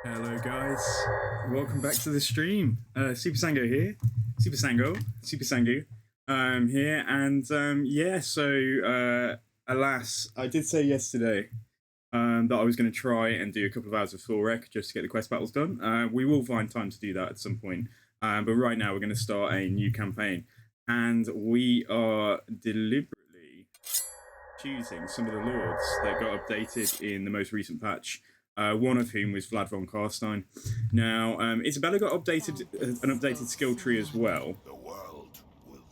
Hello guys, welcome back to the stream. Super Sango here, Super Sango here, and yeah. So alas, I did say yesterday that I was going to try and do a couple of hours of full rec just to get the quest battles done. We will find time to do that at some point, but right now we're going to start a new campaign, and we are deliberately choosing some of the lords that got updated in the most recent patch. One of whom was Vlad von Karstein. Now, Isabella got updated an updated skill tree as well.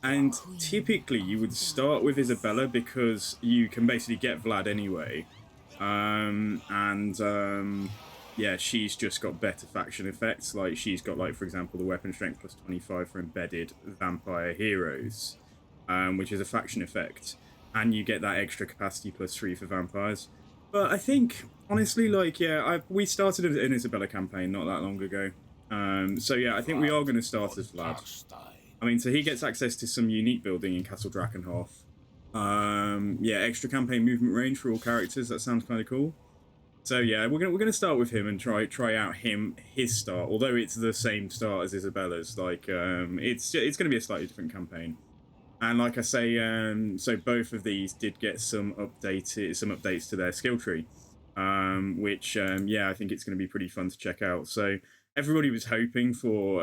And typically you would start with Isabella because you can basically get Vlad anyway. Yeah, she's just got better faction effects. Like, she's got, like, for example, the weapon strength plus 25 for embedded vampire heroes, which is a faction effect. And you get that extra capacity plus 3 for vampires. But I think, honestly, like, yeah, we started an Isabella campaign not that long ago. So yeah, I think we are going to start as Vlad. I mean, so he gets access to some unique building in Castle Drakenhof. Yeah, extra campaign movement range for all characters. That sounds kind of cool. So yeah, we're gonna start with him and try out his start. Although it's the same start as Isabella's, like it's gonna be a slightly different campaign. And like I say, so both of these did get some updates to their skill tree, which yeah, I think it's going to be pretty fun to check out. So everybody was hoping for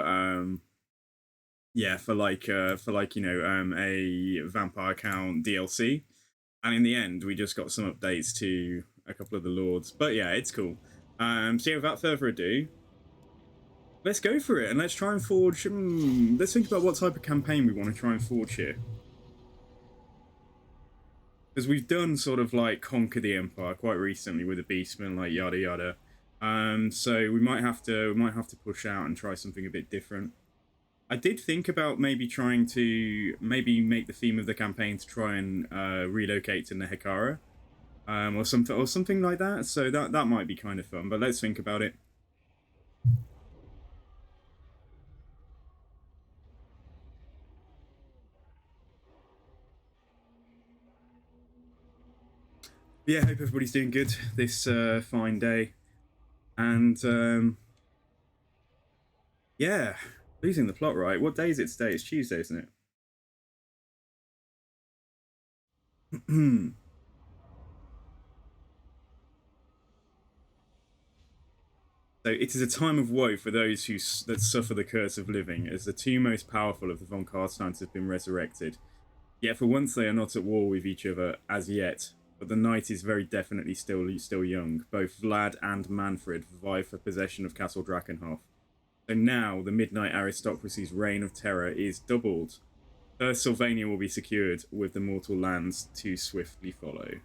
yeah, for like you know, a vampire count DLC, and in the end we just got some updates to a couple of the lords. But yeah, it's cool. So yeah, without further ado, let's go for it and let's try and forge. Let's think about what type of campaign we want to try and forge here. Because we've done sort of like conquer the empire quite recently with the beastmen, like yada yada. So we might have to push out and try something a bit different. I did think about maybe trying to make the theme of the campaign to try and relocate to Nehekara, or something like that. So that might be kind of fun. But let's think about it. Yeah, I hope everybody's doing good this fine day. And yeah, losing the plot right. What day is it today? It's Tuesday, isn't it? So it is a time of woe for those that suffer the curse of living, as the two most powerful of the von Karsteins have been resurrected. Yet for once they are not at war with each other as yet, but the night is very definitely still young. Both Vlad and Manfred vie for possession of Castle Drakenhof. So now the midnight aristocracy's reign of terror is doubled. First Sylvania will be secured, with the mortal lands to swiftly follow.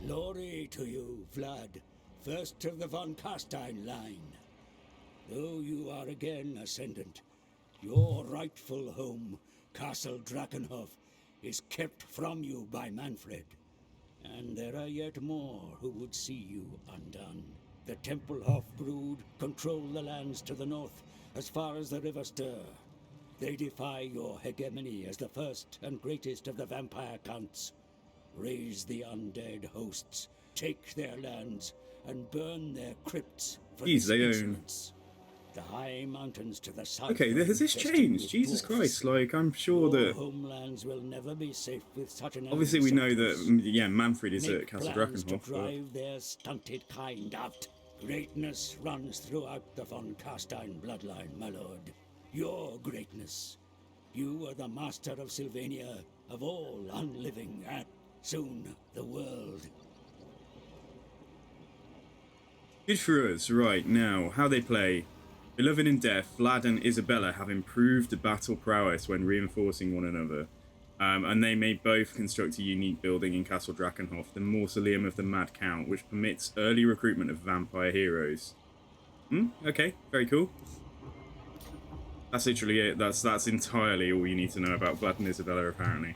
Glory to you, Vlad, first of the von Karstein line. Though you are again ascendant, your rightful home, Castle Drakenhof, is kept from you by Manfred. And there are yet more who would see you undone. The Tempelhof brood control the lands to the north, as far as the River Ster. They defy your hegemony as the first and greatest of the vampire counts. Raise the undead hosts, take their lands, and burn their crypts for Jeez, they insolence. The high mountains to the south. Okay, has this changed? Jesus Christ! Like, I'm sure that homelands will never be safe with such an. Obviously, we know that yeah, Manfred is at Castle Drakenhof. To drive their stunted kind out. Greatness runs throughout the von Karstein bloodline, my lord. Your greatness. You are the master of Sylvania, of all unliving, and soon the world. Good for us. Right, now, how they play. Beloved in death, Vlad and Isabella have improved battle prowess when reinforcing one another. And they may both construct a unique building in Castle Drakenhof, the Mausoleum of the Mad Count, which permits early recruitment of vampire heroes. Okay, very cool. That's literally it. That's entirely all you need to know about Vlad and Isabella, apparently.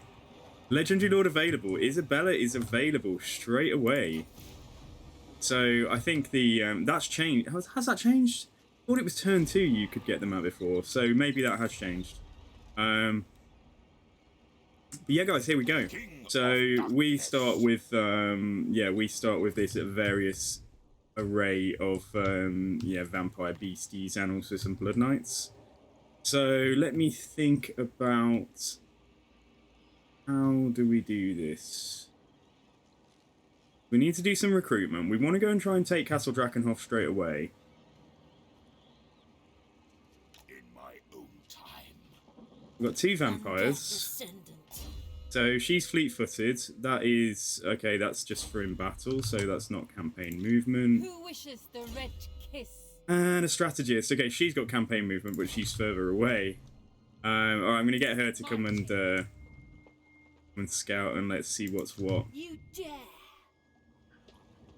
Legendary Lord available. Isabella is available straight away. So I think the that's changed. Has that changed? I thought it was turn 2 you could get them out before, so maybe that has changed. But yeah, guys, here we go. So we start with this various array of vampire beasties and also some blood knights. So let me think about how do we do this. We need to do some recruitment. We want to go and try and take Castle Drakenhof straight away. In my own time. We've got 2 vampires. So she's fleet-footed. That is okay. That's just for in battle, so that's not campaign movement. Who wishes the red kiss? And a strategist. Okay, she's got campaign movement, but she's further away. Alright, I'm gonna get her to come and scout, and let's see what's what. You dare!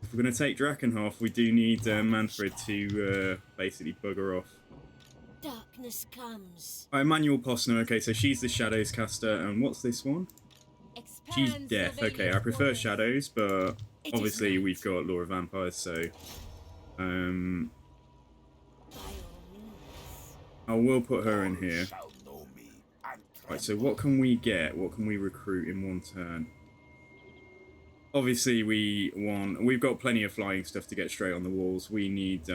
If we're gonna take Drakenhof, we do need Manfred to basically bugger off. Darkness comes. Alright, Manuel Posner. Okay, so she's the Shadows caster, and what's this one? She's Death. Okay, I prefer Shadows, but obviously we've got Law of Vampires, so I will put her in here. Right, so what can we get? What can we recruit in one turn? Obviously we've got plenty of flying stuff to get straight on the walls. We need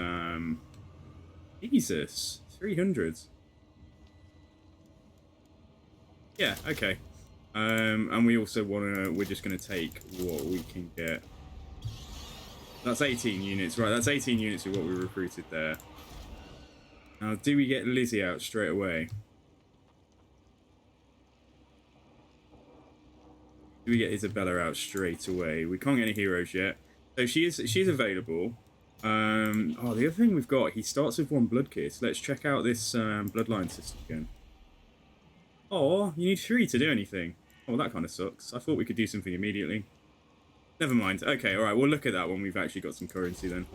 Jesus, 300. Yeah, okay. And we also we're just gonna take what we can get. That's 18 units, right? That's 18 units of what we recruited there. Now, do we get Lizzie out straight away? Do we get Isabella out straight away? We can't get any heroes yet. So she's available. The other thing we've got, he starts with 1 blood kiss. Let's check out this bloodline system again. Oh, you need 3 to do anything. Oh, that kind of sucks. I thought we could do something immediately. Never mind. Okay, alright, we'll look at that when we've actually got some currency then.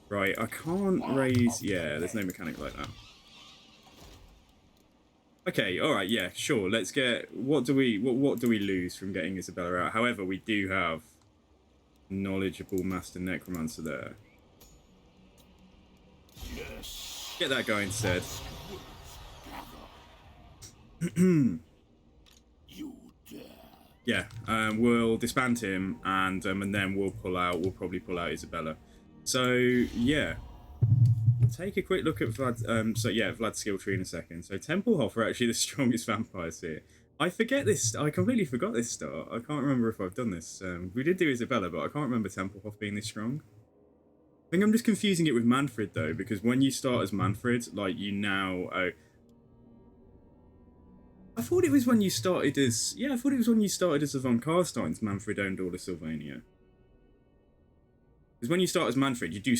Right, I can't raise... Yeah, there's no mechanic like that. Okay, alright, yeah, sure. Let's get... What do we lose from getting Isabella out? However, we do have knowledgeable Master Necromancer there. Yes. Get that guy instead. Yeah, we'll disband him, and then we'll probably pull out Isabella. So yeah, we'll take a quick look at Vlad. Vlad's skill tree in a second. So Templehof are actually the strongest vampires here. I forget this. I completely forgot this start. I can't remember if I've done this. We did do Isabella, but I can't remember Templehof being this strong. I think I'm just confusing it with Manfred though, because when you start as Manfred, like you now. I thought it was when you started as... Yeah, I thought it was when you started as the Von Carsteins, Manfred owned all of Sylvania. Because when you start as Manfred, you do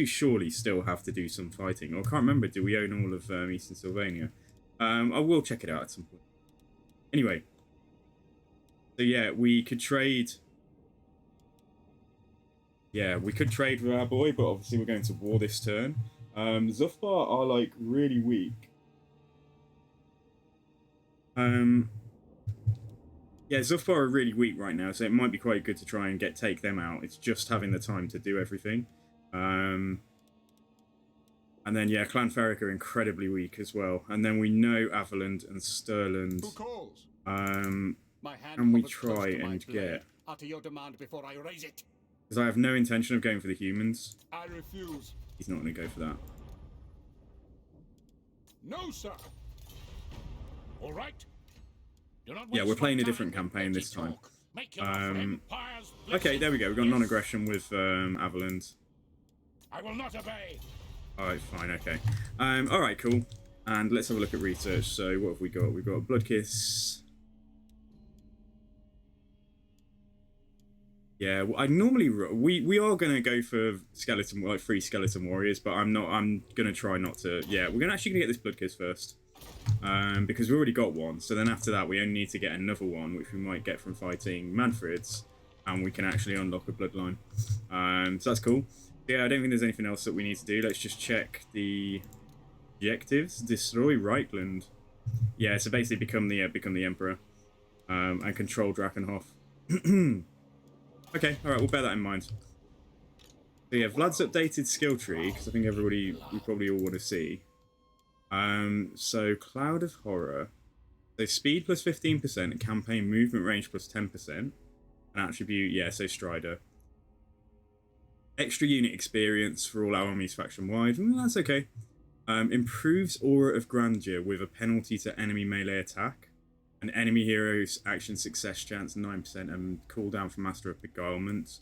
surely still have to do some fighting. Or I can't remember, do we own all of Eastern Sylvania? I will check it out at some point. Anyway. So yeah, we could trade... Yeah, we could trade with our boy, but obviously we're going to war this turn. Zufbar are, like, really weak. Yeah, Zufbar are really weak right now, so it might be quite good to try and take them out. It's just having the time to do everything. And then, yeah, Clan Ferric are incredibly weak as well. And then we know Averland and Sturland. Who calls? Can we try and get... Utter your demand before I raise it. Because I have no intention of going for the humans. I refuse. He's not going to go for that. No, sir. All right. Yeah, we're playing a different campaign this time. Okay, there we go. We've got non-aggression with Averland. I will not obey. Alright, fine, okay. Alright, cool. And let's have a look at research. So what have we got? We've got Bloodkiss. Yeah, well, I normally... We are going to go for skeleton, like 3 skeleton warriors, but I'm going to try not to... Yeah, we're actually going to get this Bloodkiss first. Because we already got one, so then after that we only need to get another one, which we might get from fighting Manfreds, and we can actually unlock a bloodline. So that's cool. Yeah, I don't think there's anything else that we need to do. Let's just check the objectives. Destroy Reichland. Yeah, so basically become the Emperor, and control Drakenhof. Okay, alright, we'll bear that in mind. So yeah, Vlad's updated skill tree, because I think we probably all want to see. So Cloud of Horror. So speed plus 15%, campaign movement range plus 10%, an attribute, yeah, so Strider. Extra unit experience for all our armies faction wide. That's okay. Improves aura of grandeur with a penalty to enemy melee attack. An enemy hero's action success chance 9% and cooldown for Master of Beguilement.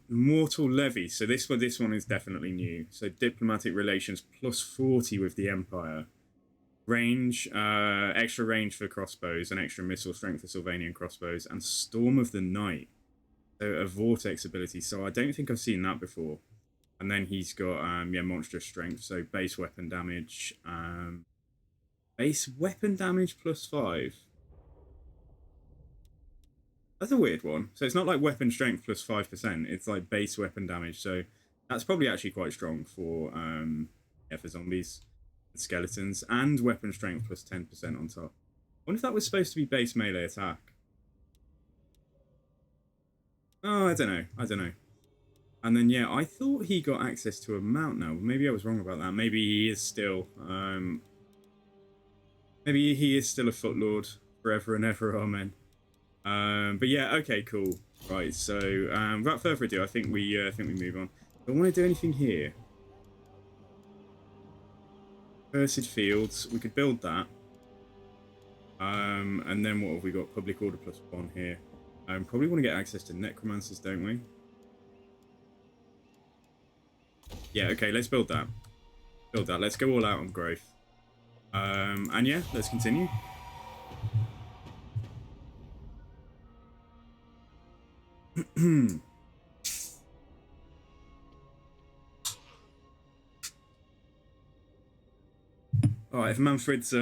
Mortal Levy. So this one is definitely new. So diplomatic relations plus 40 with the Empire. Range, extra range for crossbows and extra missile strength for Sylvanian crossbows, and Storm of the Night. So a vortex ability. So I don't think I've seen that before. And then he's got yeah, monstrous strength. So base weapon damage. Base weapon damage plus 5. That's a weird one. So it's not like weapon strength plus 5%. It's like base weapon damage. So that's probably actually quite strong for yeah, for zombies and skeletons. And weapon strength plus 10% on top. I wonder if that was supposed to be base melee attack. Oh, I don't know. I don't know. And then, yeah, I thought he got access to a mount now. Maybe I was wrong about that. Maybe he is still... maybe he is still a footlord forever and ever, amen. But yeah, okay, cool. Right, so without further ado, I think we move on. Do I want to do anything here? Cursed Fields. We could build that. And then what have we got? Public Order plus 1 here. Probably want to get access to Necromancers, don't we? Yeah, okay, let's build that. Build that. Let's go all out on growth. And yeah, let's continue. Alright, if Manfred's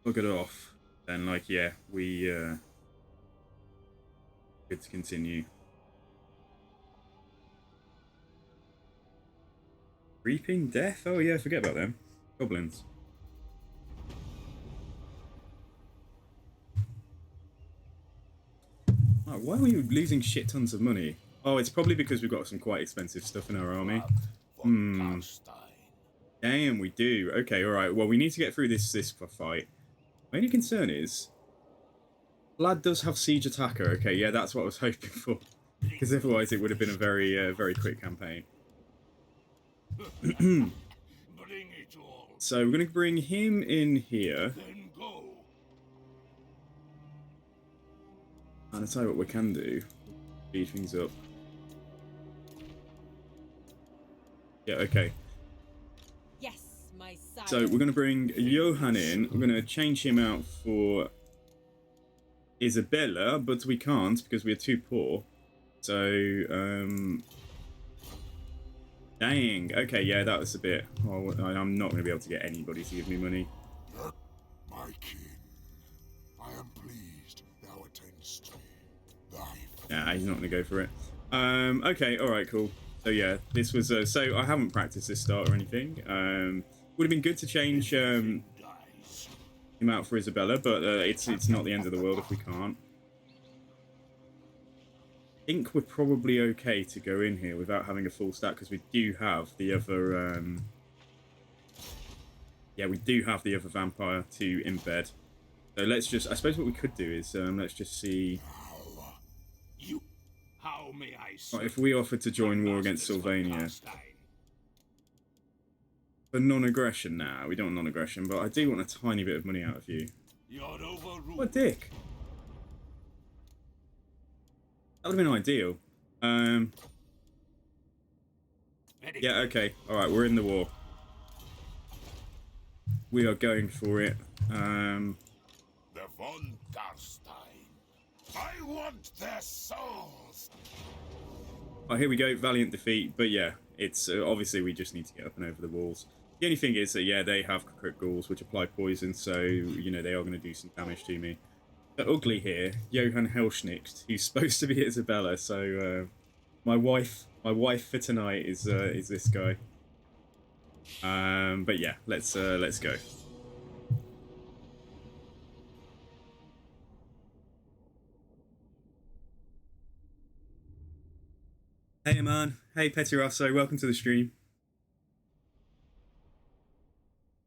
buggered off, then like yeah, we good to continue. Reaping Death? Oh yeah, forget about them. Goblins. Oh, why are we losing shit tons of money? Oh, it's probably because we've got some quite expensive stuff in our army. Damn, we do. Okay, alright. Well, we need to get through this fight. My only concern is... VLAD does have Siege Attacker. Okay, yeah, that's what I was hoping for. Because otherwise it would have been a very, very quick campaign. So we're going to bring him in here. And I'll tell you what we can do. Speed things up. Yeah, okay. Yes, my sire. So we're going to bring Johan in. We're going to change him out for Isabella, but we can't because we're too poor. So, dang. Okay, yeah, that was a bit... Oh, I'm not going to be able to get anybody to give me money. My king, I am pleased thou attendest me. Yeah, he's not going to go for it. Okay, alright, cool. So yeah, this was... so I haven't practiced this start or anything. Would have been good to change him out for Isabella, but it's not the end of the world if we can't. I think we're probably okay to go in here without having a full stack because we do have the other... yeah, we do have the other vampire to embed. So let's just... I suppose what we could do is let's just see... How may I Right, if we offered to join war against Sylvania... For non-aggression now, we don't want non-aggression, but I do want a tiny bit of money out of you. What a dick. That would have been ideal. Yeah, okay. Alright, we're in the war. We are going for it. The von Garstein. I want their souls. Oh, here we go. Valiant defeat. But yeah, it's obviously we just need to get up and over the walls. The only thing is that, yeah, they have crit ghouls, which apply poison, so, you know, they are going to do some damage to me. The ugly here, Johann Helschnicht, who's supposed to be Isabella, so my wife for tonight is this guy. But yeah, let's go. Hey man, hey Petty Rosso, welcome to the stream.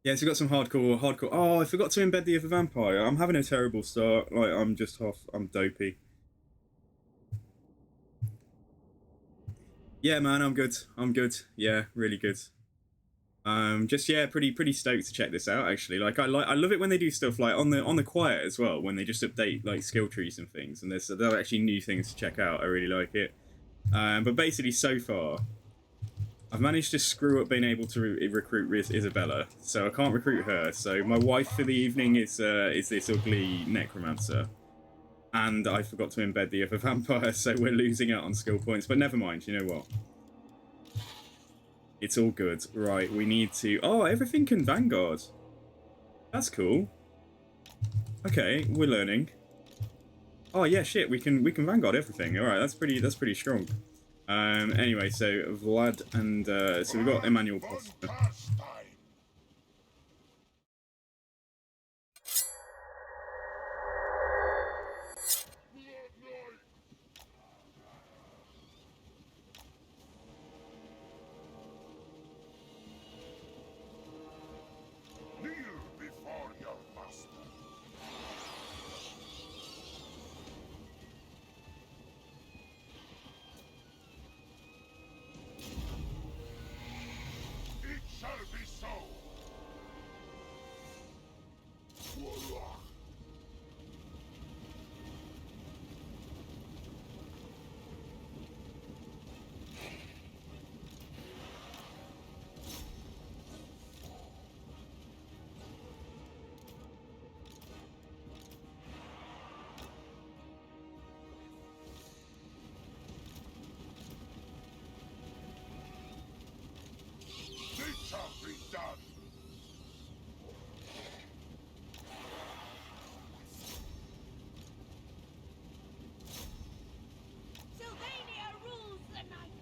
Yeah, so we got some hardcore. Oh, I forgot to embed the other vampire. I'm having a terrible start. Like, I'm dopey. Yeah, man, I'm good. I'm good. Yeah, really good. Just yeah, pretty stoked to check this out. Actually, I love it when they do stuff like on the quiet as well. When they just update like skill trees and things, and there are actually new things to check out. I really like it. But basically, so far, I've managed to screw up being able to recruit Isabella, so I can't recruit her. So my wife for the evening is this ugly necromancer, and I forgot to embed the other vampire, so we're losing out on skill points. But never mind. You know what? It's all good. Right, we need to... Oh, everything can Vanguard. That's cool. Okay, we're learning. Oh yeah, shit, we can Vanguard everything. Alright, that's pretty strong. Anyway, so Vlad and so we've got Emmanuel Costa. Kneel before your master. It shall be so. Warlock. It shall be done. Sylvania rules the night.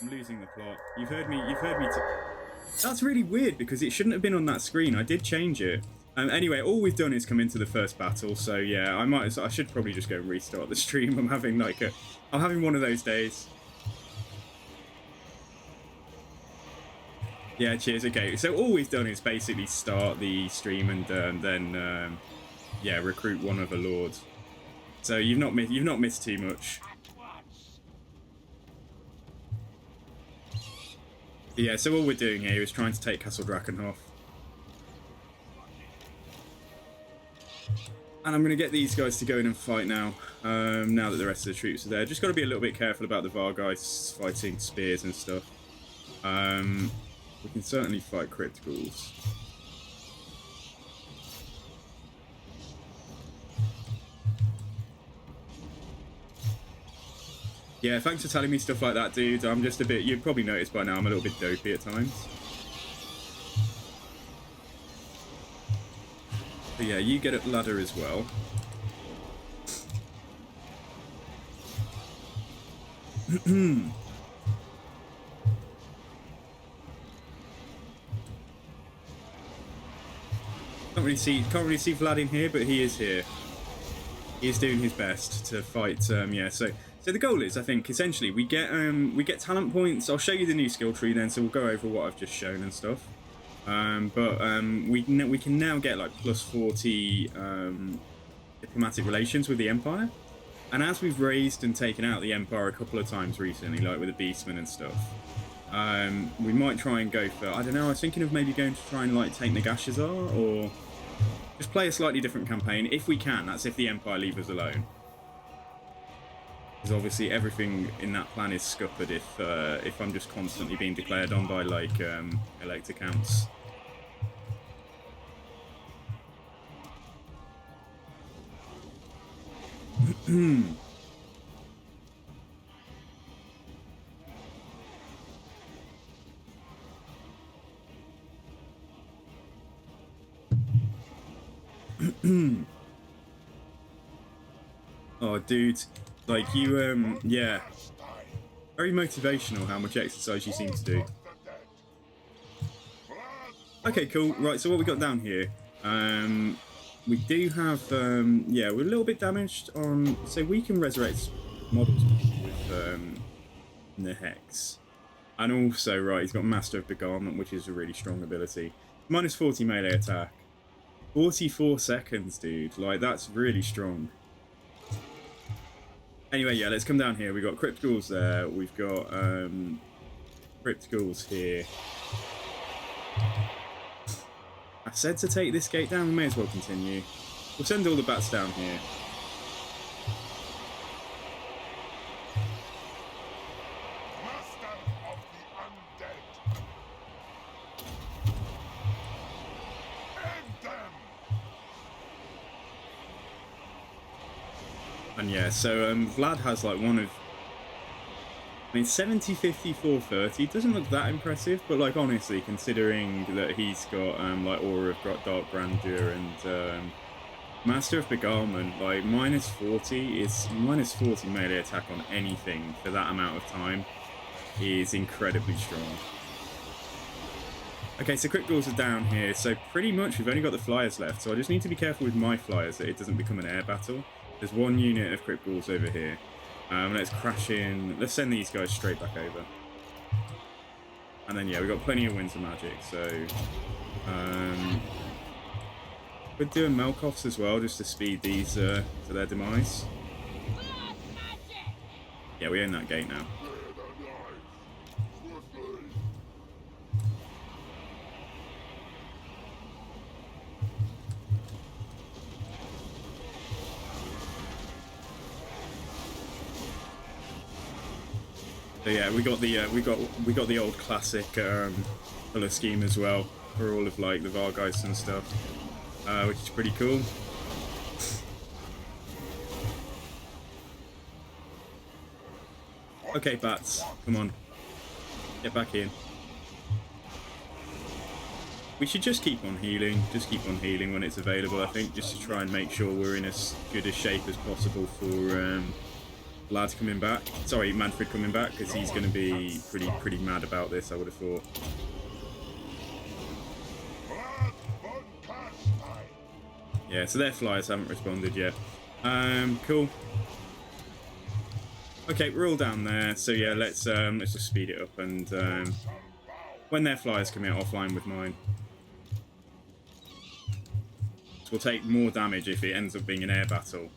I'm losing the plot. You've heard me That's really weird because it shouldn't have been on that screen. I did change it. Anyway, all we've done is come into the first battle, so yeah, I should probably just go and restart the stream. I'm having one of those days. Yeah, cheers. Okay, so all we've done is basically start the stream and then yeah, recruit one of the lords. So you've not missed too much. But yeah, so all we're doing here is trying to take Castle Drakenhof. And I'm going to get these guys to go in and fight now, now that the rest of the troops are there. Just got to be a little bit careful about the Vargeists fighting spears and stuff. We can certainly fight criticals. Yeah, thanks for telling me stuff like that, dude. I'm just a bit... You've probably noticed by now I'm a little bit dopey at times. But yeah, you get a ladder as well. Can't really see Vlad in here, but he is here. He is doing his best to fight. Yeah, so the goal is, I think, essentially we get talent points. I'll show you the new skill tree then, so we'll go over what I've just shown and stuff. We can now get like plus 40 diplomatic relations with the Empire. And as we've raised and taken out the Empire a couple of times recently, like with the Beastmen and stuff, we might try and go for, I don't know, I was thinking of maybe going to try and like take Nagashazar, or just play a slightly different campaign, if we can. That's if the Empire leave us alone. Because obviously everything in that plan is scuppered if I'm just constantly being declared on by like elector counts. Oh, dude, like you, yeah, very motivational how much exercise you seem to do. Okay, cool. Right, so what we got down here? We do have, yeah, we're a little bit damaged on, so we can resurrect models with the Hex. And also, right, he's got Master of Beguilement, which is a really strong ability. Minus 40 melee attack. 44 seconds, dude. Like, that's really strong. Anyway, yeah, let's come down here. We've got Crypt Ghouls there. We've got Crypt Ghouls here. I said to take this gate down. We may as well continue. We'll send all the bats down here. Master of the undead. End them. And yeah, so Vlad has like one of, I mean, 70, 54, 30 doesn't look that impressive, but like honestly, considering that he's got like Aura of Dark Grandeur and Master of Beguilement, like minus 40 is minus 40 melee attack on anything for that amount of time is incredibly strong. Okay, so Crypt Ghouls are down here, so pretty much we've only got the flyers left, so I just need to be careful with my flyers that it doesn't become an air battle. There's one unit of Crypt Ghouls over here. Let's crash in. Let's send these guys straight back over. And then, yeah, we've got plenty of winter magic, so... we're doing Melkoffs as well, just to speed these to their demise. Blood magic! Yeah, we own that gate now. So yeah, we got the old classic color scheme as well for all of like the Vargeists and stuff, which is pretty cool. Okay, bats, come on, get back in. We should just keep on healing, when it's available, I think, just to try and make sure we're in as good a shape as possible for Vlad coming back. Sorry, Manfred coming back, because he's going to be pretty mad about this, I would have thought. Yeah, so their flyers haven't responded yet. Cool. Okay, we're all down there, so yeah, let's just speed it up, and when their flyers come out, offline with mine. So we'll take more damage if it ends up being an air battle.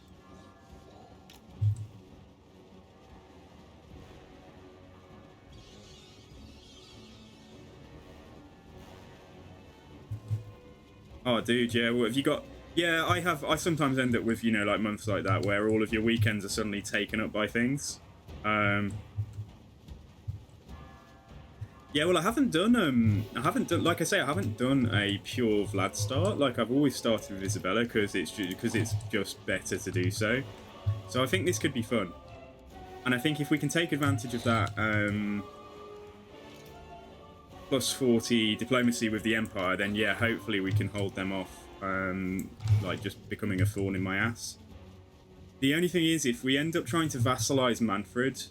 Oh, dude, yeah. What have you got? Yeah, I sometimes end up with, you know, like months like that where all of your weekends are suddenly taken up by things. Yeah, well, I haven't done, like I say, I haven't done a pure Vlad start. Like, I've always started with Isabella because it's just better to do so. So I think this could be fun. And I think if we can take advantage of that, plus 40 diplomacy with the Empire, then yeah, hopefully we can hold them off, like just becoming a thorn in my ass. The only thing is, if we end up trying to vassalize Manfred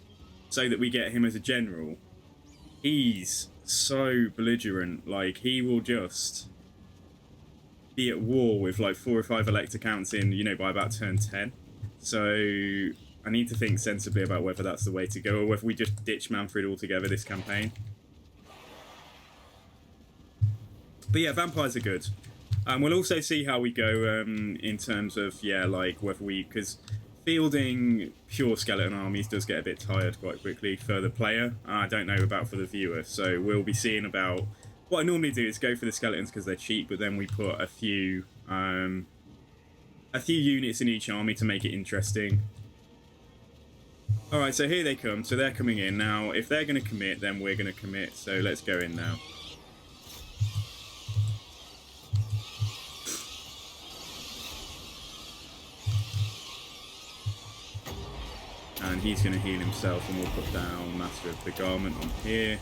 so that we get him as a general, he's so belligerent, like he will just be at war with like 4 or 5 elector counts in, you know, by about turn 10. So I need to think sensibly about whether that's the way to go or whether we just ditch Manfred altogether this campaign. But yeah, vampires are good. We'll also see how we go in terms of, yeah, like whether we... Because fielding pure skeleton armies does get a bit tired quite quickly for the player. I don't know about for the viewer. So we'll be seeing about... What I normally do is go for the skeletons because they're cheap, but then we put a few units in each army to make it interesting. Alright, so here they come. So they're coming in. Now, if they're going to commit, then we're going to commit. So let's go in now. And he's going to heal himself, and we'll put down Master of Beguilement on here.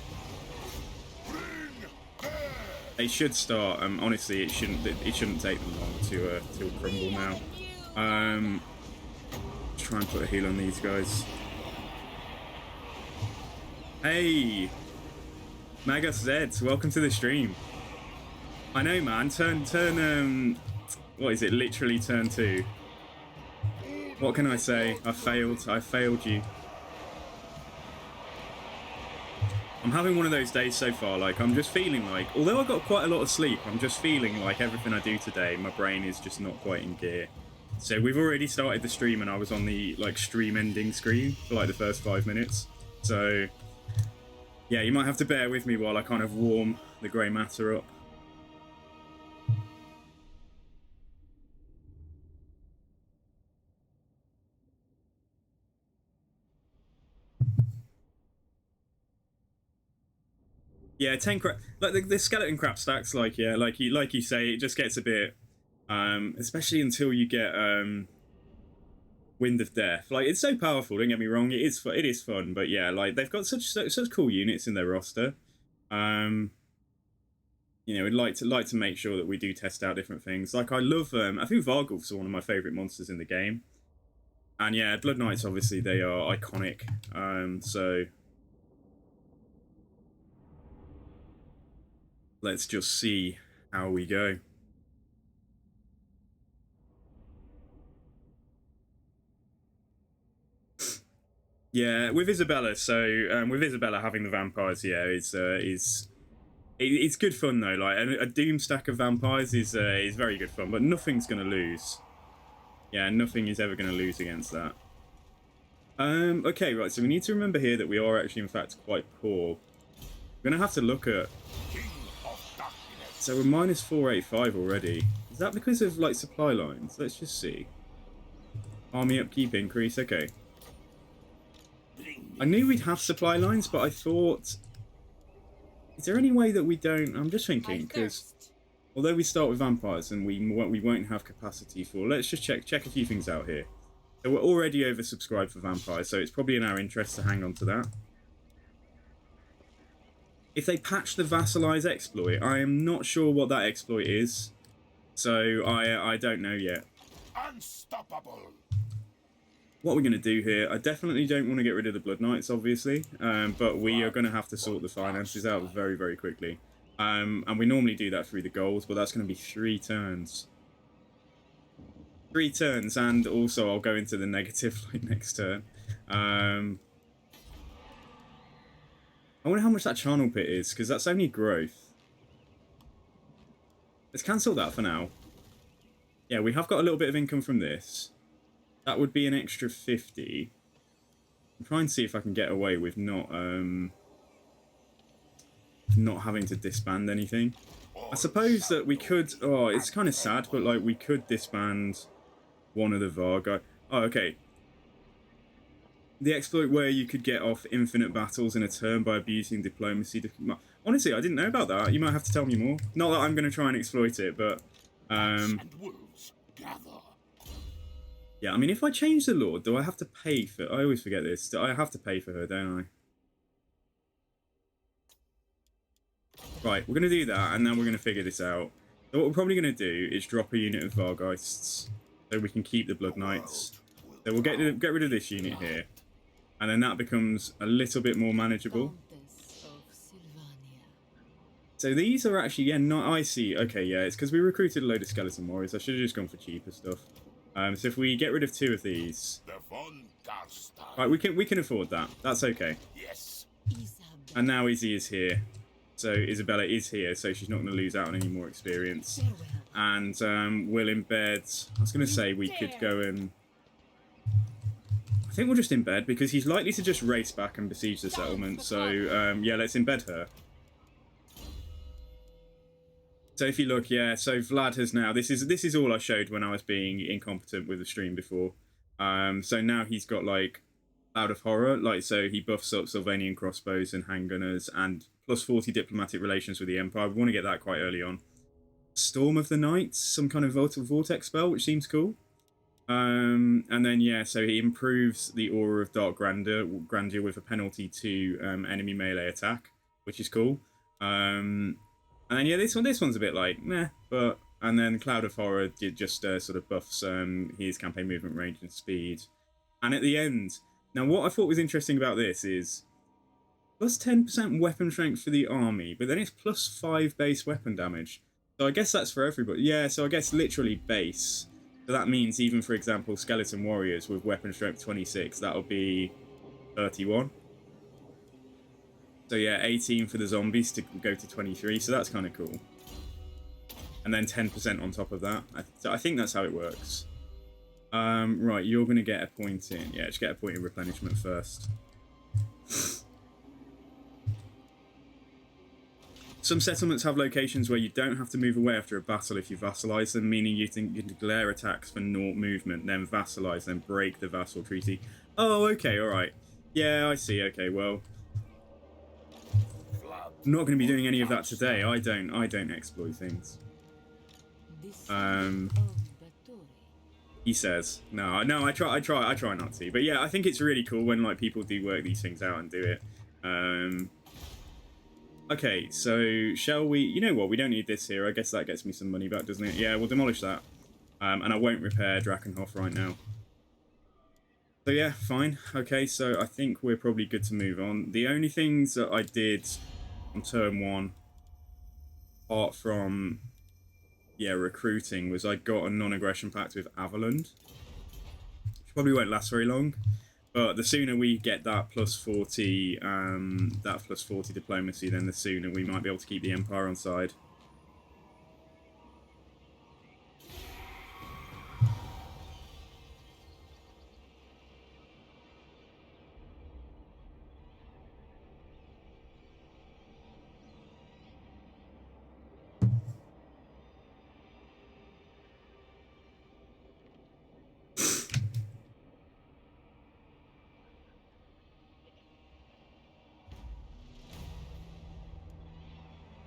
They should start. Honestly, it shouldn't take them long to crumble now. Let's try and put a heal on these guys. Hey, Magus Zed, welcome to the stream. I know, man. Turn What is it? Literally turn 2. What can I say? I failed. I failed you. I'm having one of those days so far. Like, I'm just feeling like, although I got quite a lot of sleep, I'm just feeling like everything I do today, my brain is just not quite in gear. So we've already started the stream, and I was on the like stream ending screen for like the first 5 minutes. So yeah, you might have to bear with me while I kind of warm the grey matter up. Yeah, 10 crap. Like the skeleton crap stacks, like yeah, like you say, it just gets a bit, especially until you get Wind of Death. Like, it's so powerful. Don't get me wrong, it is fun, but yeah, like they've got such cool units in their roster. You know, we'd like to make sure that we do test out different things. Like, I love I think Varghulf's are one of my favorite monsters in the game, and yeah, Blood Knights, obviously they are iconic. So let's just see how we go. Yeah, with Isabella. So with Isabella having the vampires, yeah, it's good fun though. Like a Doom stack of vampires is very good fun, but nothing's gonna lose. Yeah, nothing is ever gonna lose against that. Okay, right. So we need to remember here that we are actually, in fact, quite poor. We're gonna have to look at. So we're minus 485 already. Is that because of like supply lines? Let's just see. Army upkeep increase. Okay. I knew we'd have supply lines, but I thought, is there any way that we don't? I'm just thinking, because although we start with vampires and we won't have capacity for. Let's just check a few things out here. So we're already oversubscribed for vampires, so it's probably in our interest to hang on to that. If they patch the vassalize exploit, I am not sure what that exploit is, so I don't know yet. Unstoppable. What we're going to do here, I definitely don't want to get rid of the Blood Knights, obviously, but we are going to have to sort the finances out very, very quickly. And we normally do that through the goals, but that's going to be 3 turns. 3 turns, and also I'll go into the negative like next turn. I wonder how much that charnel pit is, because that's only growth. Let's cancel that for now. Yeah, we have got a little bit of income from this. That would be an extra 50. I'm trying to see if I can get away with not having to disband anything. I suppose that we could. Oh, it's kind of sad, but like we could disband one of the Varghulf. Oh, okay. The exploit where you could get off infinite battles in a turn by abusing diplomacy. Honestly, I didn't know about that. You might have to tell me more. Not that I'm going to try and exploit it, but yeah, I mean, if I change the Lord, do I have to pay for... I always forget this. Do I have to pay for her, don't I? Right, we're going to do that, and then we're going to figure this out. So what we're probably going to do is drop a unit of Vargheists, so we can keep the Blood Knights. So we'll get rid of this unit here, and then that becomes a little bit more manageable. So these are actually... Yeah, not... I see. Okay, yeah, it's because we recruited a load of Skeleton Warriors. I should have just gone for cheaper stuff. So if we get rid of 2 of these, right, we can afford that. That's okay. Yes. And now Izzy is here, so Isabella is here, so she's not going to lose out on any more experience. And we'll embed. I was going to say we could go and. I think we'll just embed because he's likely to just race back and besiege the settlement. So yeah, let's embed her. So if you look, yeah, so Vlad has now, this is all I showed when I was being incompetent with the stream before. So now he's got like Cloud of Horror, like so he buffs up Sylvanian crossbows and handgunners and plus 40 diplomatic relations with the Empire. We want to get that quite early on. Storm of the Knights, some kind of vortex spell, which seems cool. And then yeah, so he improves the aura of Dark Grandeur with a penalty to enemy melee attack, which is cool. And then yeah, this one's a bit like meh, but and then Cloud of Horror just sort of buffs his campaign movement range and speed. And at the end, now what I thought was interesting about this is plus 10% weapon strength for the army, but then it's plus 5 base weapon damage. So I guess that's for everybody. Yeah, so I guess literally base. So that means even, for example, skeleton warriors with weapon strength 26, that'll be 31. So yeah, 18 for the zombies to go to 23, so that's kind of cool. And then 10% on top of that. So I think that's how it works. Right, you're going to get a point in. Yeah, just get a point in replenishment first. Some settlements have locations where you don't have to move away after a battle if you vassalize them, meaning you can declare attacks for naught movement, then vassalize, then break the vassal treaty. Oh, okay, alright. Yeah, I see, okay, well. I'm not going to be doing any of that today. I don't exploit things. He says. No, I try not to. But yeah, I think it's really cool when like people do work these things out and do it. Okay, so shall we... You know what? We don't need this here. I guess that gets me some money back, doesn't it? Yeah, we'll demolish that. And I won't repair Drakenhof right now. So yeah, fine. Okay, so I think we're probably good to move on. The only things that I did on turn 1, apart from, yeah, recruiting, was I got a non-aggression pact with Avaland. Which probably won't last very long. But the sooner we get that plus 40 diplomacy, then the sooner we might be able to keep the Empire on side.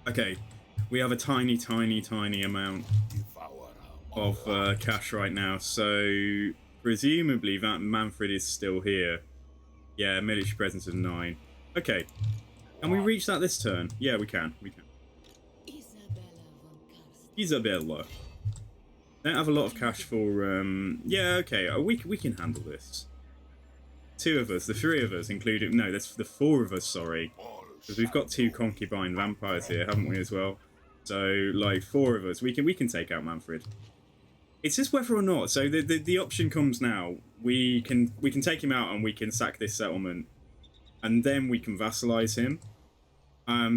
Okay, we have a tiny amount of cash right now, so presumably that Manfred is still here. Yeah, military presence of 9. Okay, can we reach that this turn? Yeah, we can. Isabella. Don't have a lot of cash for. Yeah, okay, we can handle this. 2 of us, the 3 of us, including no, that's the 4 of us. Sorry. Because we've got 2 concubine vampires here, haven't we, as well? So, like, 4 of us. We can take out Manfred. It's just whether or not. So the option comes now. We can take him out and we can sack this settlement. And then we can vassalize him.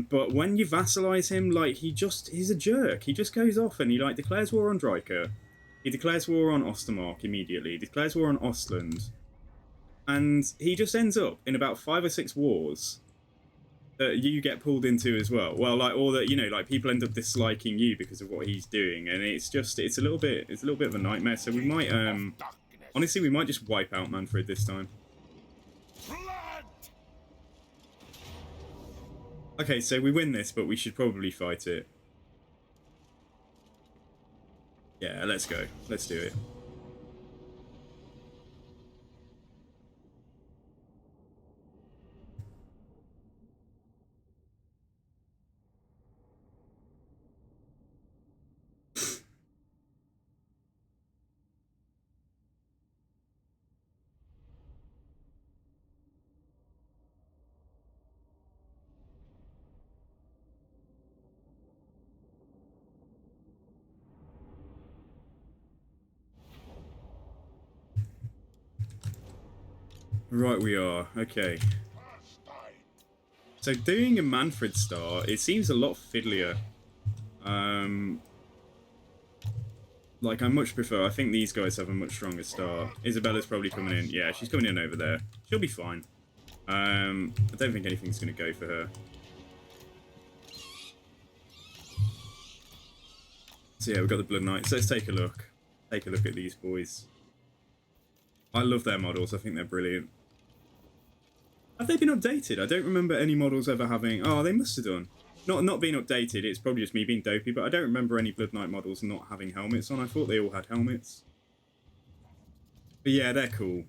But when you vassalize him, like, he's a jerk. He just goes off and he, like, declares war on Dryker. He declares war on Ostermark immediately. He declares war on Ostland. And he just ends up in about 5 or 6 wars that you get pulled into as well. Well, like, or that, you know, like, people end up disliking you because of what he's doing, and it's a little bit of a nightmare. So we might, honestly, we might just wipe out Manfred this time. Okay, so we win this, but we should probably fight it. Yeah, let's go. Let's do it. Right, we are. Okay. So doing a Manfred star, it seems a lot fiddlier. Like, I much prefer... I think these guys have a much stronger star. Isabella's probably coming in. Yeah, she's coming in over there. She'll be fine. I don't think anything's going to go for her. So yeah, we've got the Blood Knights. Let's take a look. Take a look at these boys. I love their models. I think they're brilliant. Have they been updated? I don't remember any models ever having... Oh, they must have done. Not being updated, it's probably just me being dopey, but I don't remember any Blood Knight models not having helmets on. I thought they all had helmets. But yeah, they're cool.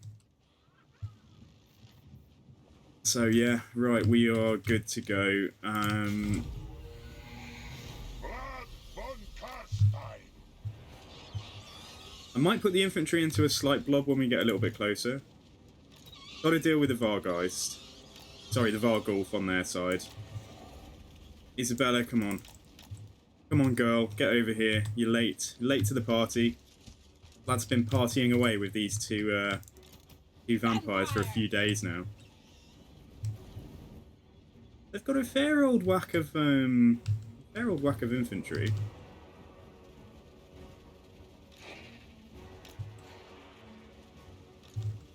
So yeah, right, we are good to go. I might put the infantry into a slight blob when we get a little bit closer. Got to deal with the Vargeist. Sorry, the Vargulf on their side. Isabella, come on. Come on, girl, get over here. You're late. Late to the party. Lad's been partying away with these two vampires for a few days now. They've got a fair old whack of infantry.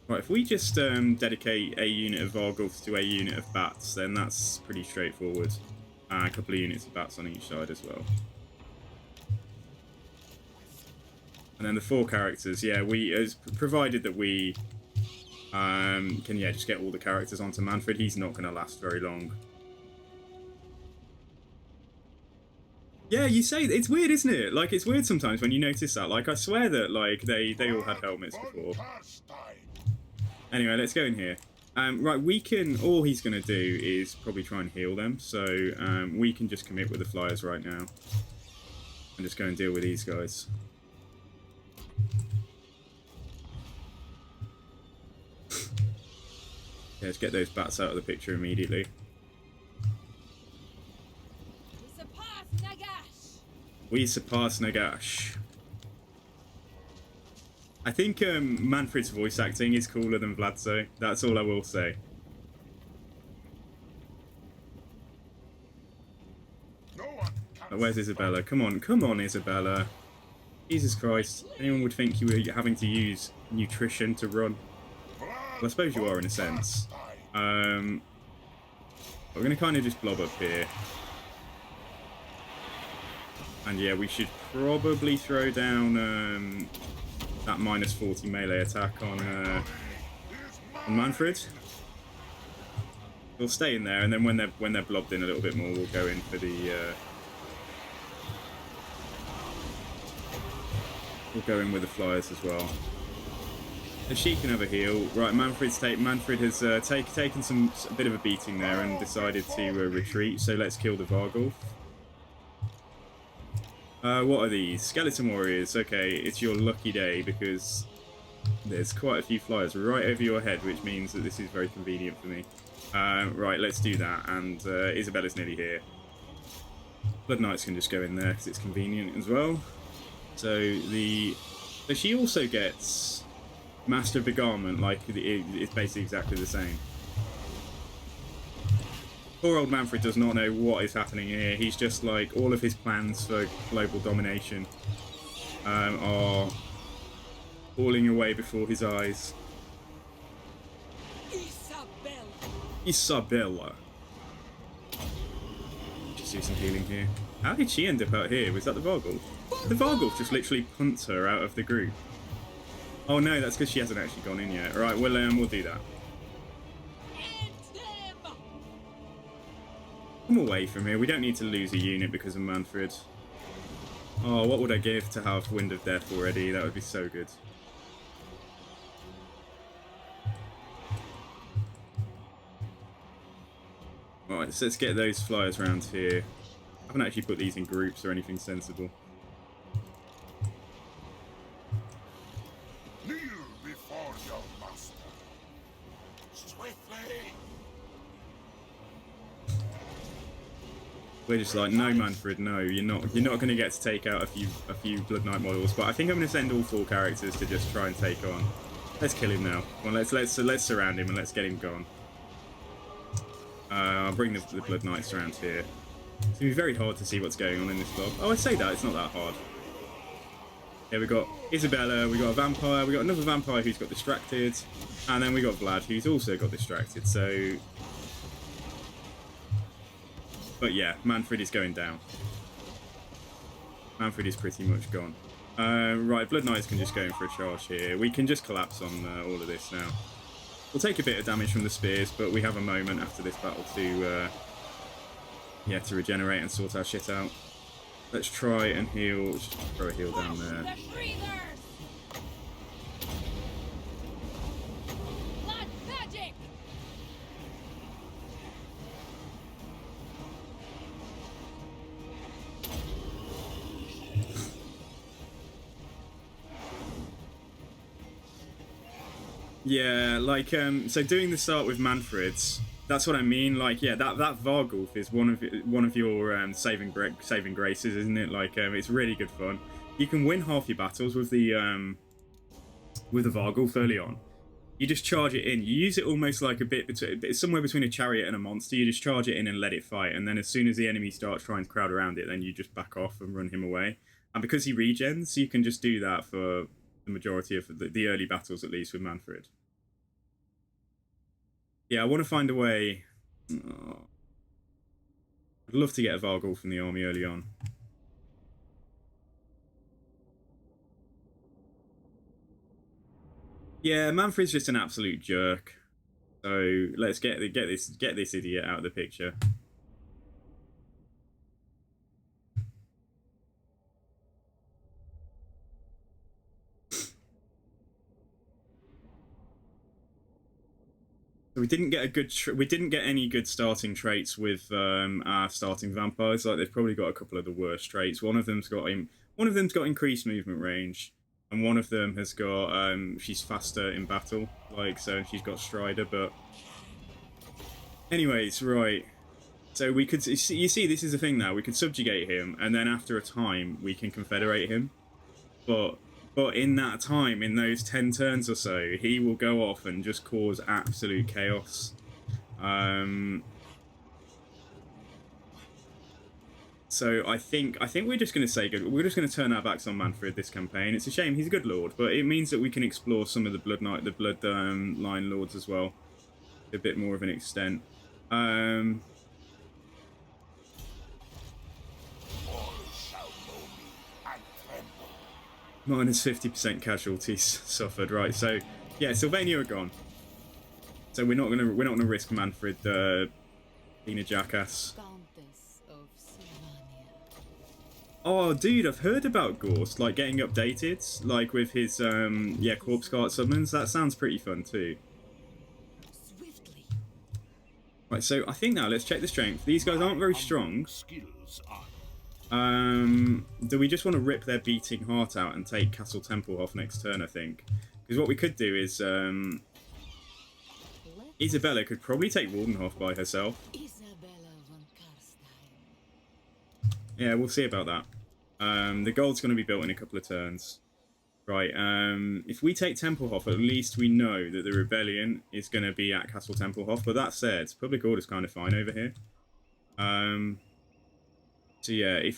Right, if we just dedicate a unit of Vargulfs to a unit of bats, then that's pretty straightforward. A couple of units of bats on each side as well. And then the 4 characters, yeah, provided that we can, yeah, just get all the characters onto Manfred, he's not going to last very long. Yeah, you say, it's weird, isn't it? Like, it's weird sometimes when you notice that. Like, I swear that, like, they all had helmets before. Anyway, let's go in here. Right, we can... All he's going to do is probably try and heal them. So, we can just commit with the flyers right now. And just go and deal with these guys. Yeah, let's get those bats out of the picture immediately. We surpass Nagash. I think Manfred's voice acting is cooler than Vladso. That's all I will say. Oh, where's Isabella? Come on, Isabella. Jesus Christ. Anyone would think you were having to use nutrition to run. Well, I suppose you are in a sense. We're going to kind of just blob up here. And yeah, we should probably throw down that -40 melee attack on Manfred. We'll stay in there, and then when they're blobbed in a little bit more, we'll go in for the we'll go in with the flyers as well. And she can have a heal. Right, Manfred has taken a bit of a beating there and decided to retreat. So let's kill the Vargulf. What are these? Skeleton Warriors. Okay, it's your lucky day because there's quite a few flyers right over your head, which means that this is very convenient for me. Right, let's do that. And Isabella's nearly here. Blood Knights can just go in there because it's convenient as well. So she also gets Master of Begarment, like it's basically exactly the same. Poor old Manfred does not know what is happening here. He's just like, all of his plans for global domination are falling away before his eyes. Isabella. Just do some healing here. How did she end up out here? Was that the Vargulf? The Vargulf just literally punts her out of the group. Oh no, that's because she hasn't actually gone in yet. Right, we'll do that. Come away from here. We don't need to lose a unit because of Manfred. Oh, what would I give to have Wind of Death already? That would be so good. Alright, so let's get those flyers around here. I haven't actually put these in groups or anything sensible. Kneel before your master. Swiftly. We're just like, no, Manfred, no, you're not going to get to take out a few Blood Knight models. But I think I'm going to send all 4 characters to just try and take on. Let's kill him now. Well, let's surround him and let's get him gone. I'll bring the Blood Knights around here. It's going to be very hard to see what's going on in this blob. Oh, I say that, it's not that hard. Yeah, we got Isabella, we got a vampire, we got another vampire who's got distracted, and then we got Vlad who's also got distracted. So. But yeah, Manfred is going down. Manfred is pretty much gone. Right, Blood Knights can just go in for a charge here. We can just collapse on all of this now. We'll take a bit of damage from the spears, but we have a moment after this battle to regenerate and sort our shit out. Let's try and heal. Let's just throw a heal down there. Yeah, like, so doing the start with Manfred's, That's what I mean. Like, yeah, that Vargulf is one of your saving graces, isn't it? Like, it's really good fun. You can win half your battles with the Vargulf early on. You just charge it in. You use it almost like it's somewhere between a chariot and a monster. You just charge it in and let it fight, and then as soon as the enemy starts trying to crowd around it, then you just back off and run him away. And because he regens, you can just do that for the majority of the early battles, at least with Manfred. Yeah, I want to find a way. Oh, I'd love to get a Vargulf from the army early on. Yeah, Manfred's just an absolute jerk. So let's get this idiot out of the picture. So we didn't get any good starting traits with our starting vampires. Like, they've probably got a couple of the worst traits. One of them's got increased movement range, and one of them has got she's faster in battle. Like, so she's got Strider. But anyways, right. So we could, you see, this is the thing now. We could subjugate him, and then after a time, we can confederate him. But in that time, in those 10 turns or so, he will go off and just cause absolute chaos. So I think we're just going to say good. We're just going to turn our backs on Manfred this campaign. It's a shame, he's a good lord, but it means that we can explore some of the bloodline lords as well, a bit more of an extent. Minus 50% casualties suffered, right? So yeah, Sylvania are gone. So we're not gonna risk Manfred being a jackass. Oh, dude, I've heard about Gorst, like, getting updated, like, with his corpse cart summons. That sounds pretty fun too. Right, so I think now let's check the strength. These guys aren't very strong. Do we just want to rip their beating heart out and take Castle Tempelhof next turn, I think? Because what we could do is Isabella could probably take Waldenhof by herself. Yeah, we'll see about that. The gold's going to be built in a couple of turns. Right, if we take Tempelhof, at least we know that the rebellion is going to be at Castle Tempelhof. But that said, public order's kind of fine over here. So yeah, I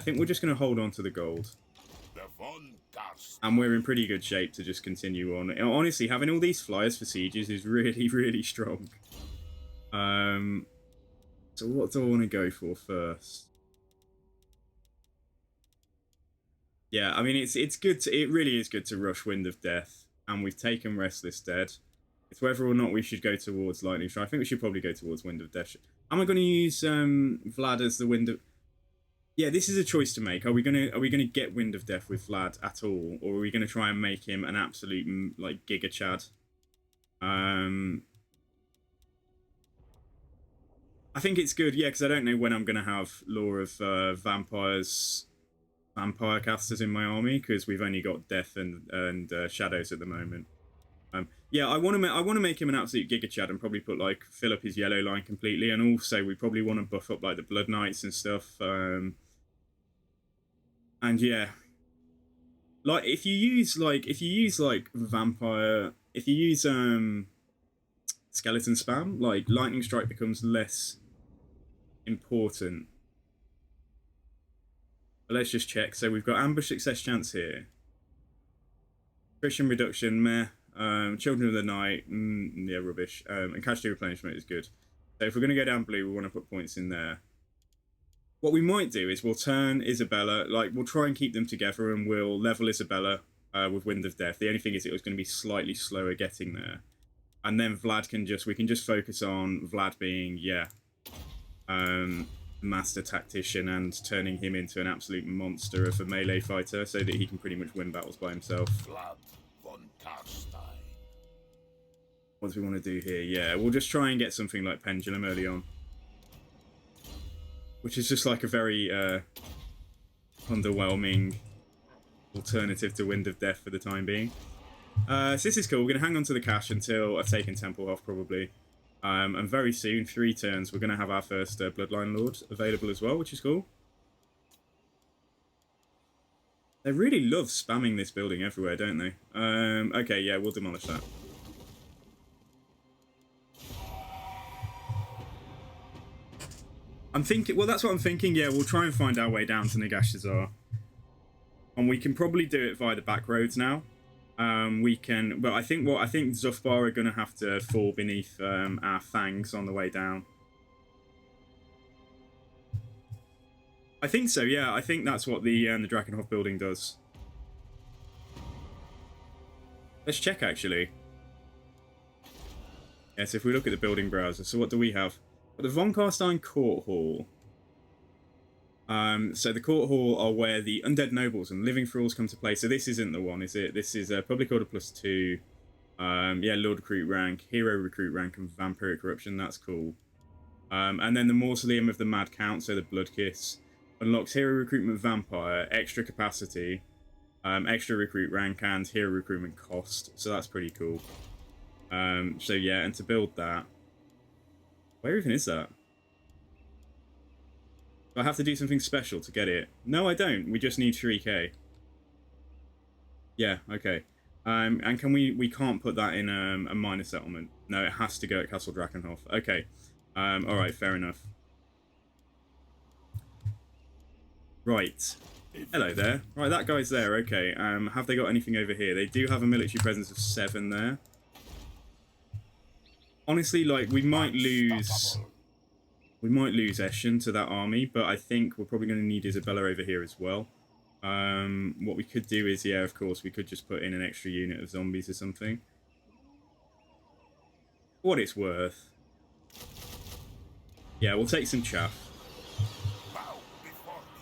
think we're just going to hold on to the gold. And we're in pretty good shape to just continue on. Honestly, having all these flyers for sieges is really, really strong. So what do I want to go for first? Yeah, I mean, it's good it really is good to rush Wind of Death. And we've taken Restless Dead. It's whether or not we should go towards Lightning Strike. I think we should probably go towards Wind of Death. Am I going to use Vlad as the Wind of... Yeah, this is a choice to make. Are we gonna get Wind of Death with Vlad at all, or are we gonna try and make him an absolute like Giga Chad? I think it's good, yeah, because I don't know when I'm gonna have Law of vampire casters in my army, because we've only got Death and Shadows at the moment. Yeah, I want to make him an absolute Giga Chad and probably fill up his yellow line completely, and also we probably want to buff up like the Blood Knights and stuff. And yeah, like if you use vampire, if you use skeleton spam, like Lightning Strike becomes less important. But let's just check. So we've got ambush success chance here. Attrition reduction, meh. Children of the Night, yeah, rubbish. And casualty replenishment is good. So if we're going to go down blue, we want to put points in there. What we might do is we'll turn Isabella, like, we'll try and keep them together, and we'll level Isabella with Wind of Death. The only thing is it was going to be slightly slower getting there. And then we can just focus on Vlad being, master tactician and turning him into an absolute monster of a melee fighter so that he can pretty much win battles by himself. What do we want to do here? Yeah, we'll just try and get something like Pendulum early on. Which is just like a very underwhelming alternative to Wind of Death for the time being. So this is cool. We're going to hang on to the cash until I've taken Tempelhof, probably. And very soon, 3 turns, we're going to have our first Bloodline Lord available as well, which is cool. They really love spamming this building everywhere, don't they? Okay, yeah, we'll demolish that. I'm thinking, well, that's what I'm thinking. Yeah, we'll try and find our way down to Nagashazar. And we can probably do it via the back roads now. We can, but I think Zufbar are going to have to fall beneath our fangs on the way down. I think so, yeah. I think that's what the Drakenhof building does. Let's check, actually. Yes, if we look at the building browser, so what do we have? The Von Carstein Court Hall. So the Court Hall are where the Undead Nobles and Living Thralls come to play. So this isn't the one, is it? This is Public Order +2. Yeah, Lord Recruit rank, Hero Recruit rank, and Vampiric Corruption. That's cool. And then the Mausoleum of the Mad Count, so the Blood Kiss, unlocks Hero Recruitment Vampire, extra capacity, extra Recruit rank, and Hero Recruitment cost. So that's pretty cool. So yeah, and to build that, where even is that? Do I have to do something special to get it? No, I don't. We just need 3k. Yeah, okay. And can we can't put that in a minor settlement. No, it has to go at Castle Drakenhof. Okay. Alright, fair enough. Right. Hello there. Right, that guy's there, okay. Have they got anything over here? They do have a military presence of 7 there. Honestly, like, we might lose Eshin to that army, but I think we're probably going to need Isabella over here as well. What we could do is, yeah, of course, we could just put in an extra unit of zombies or something. For what it's worth. Yeah, we'll take some chaff.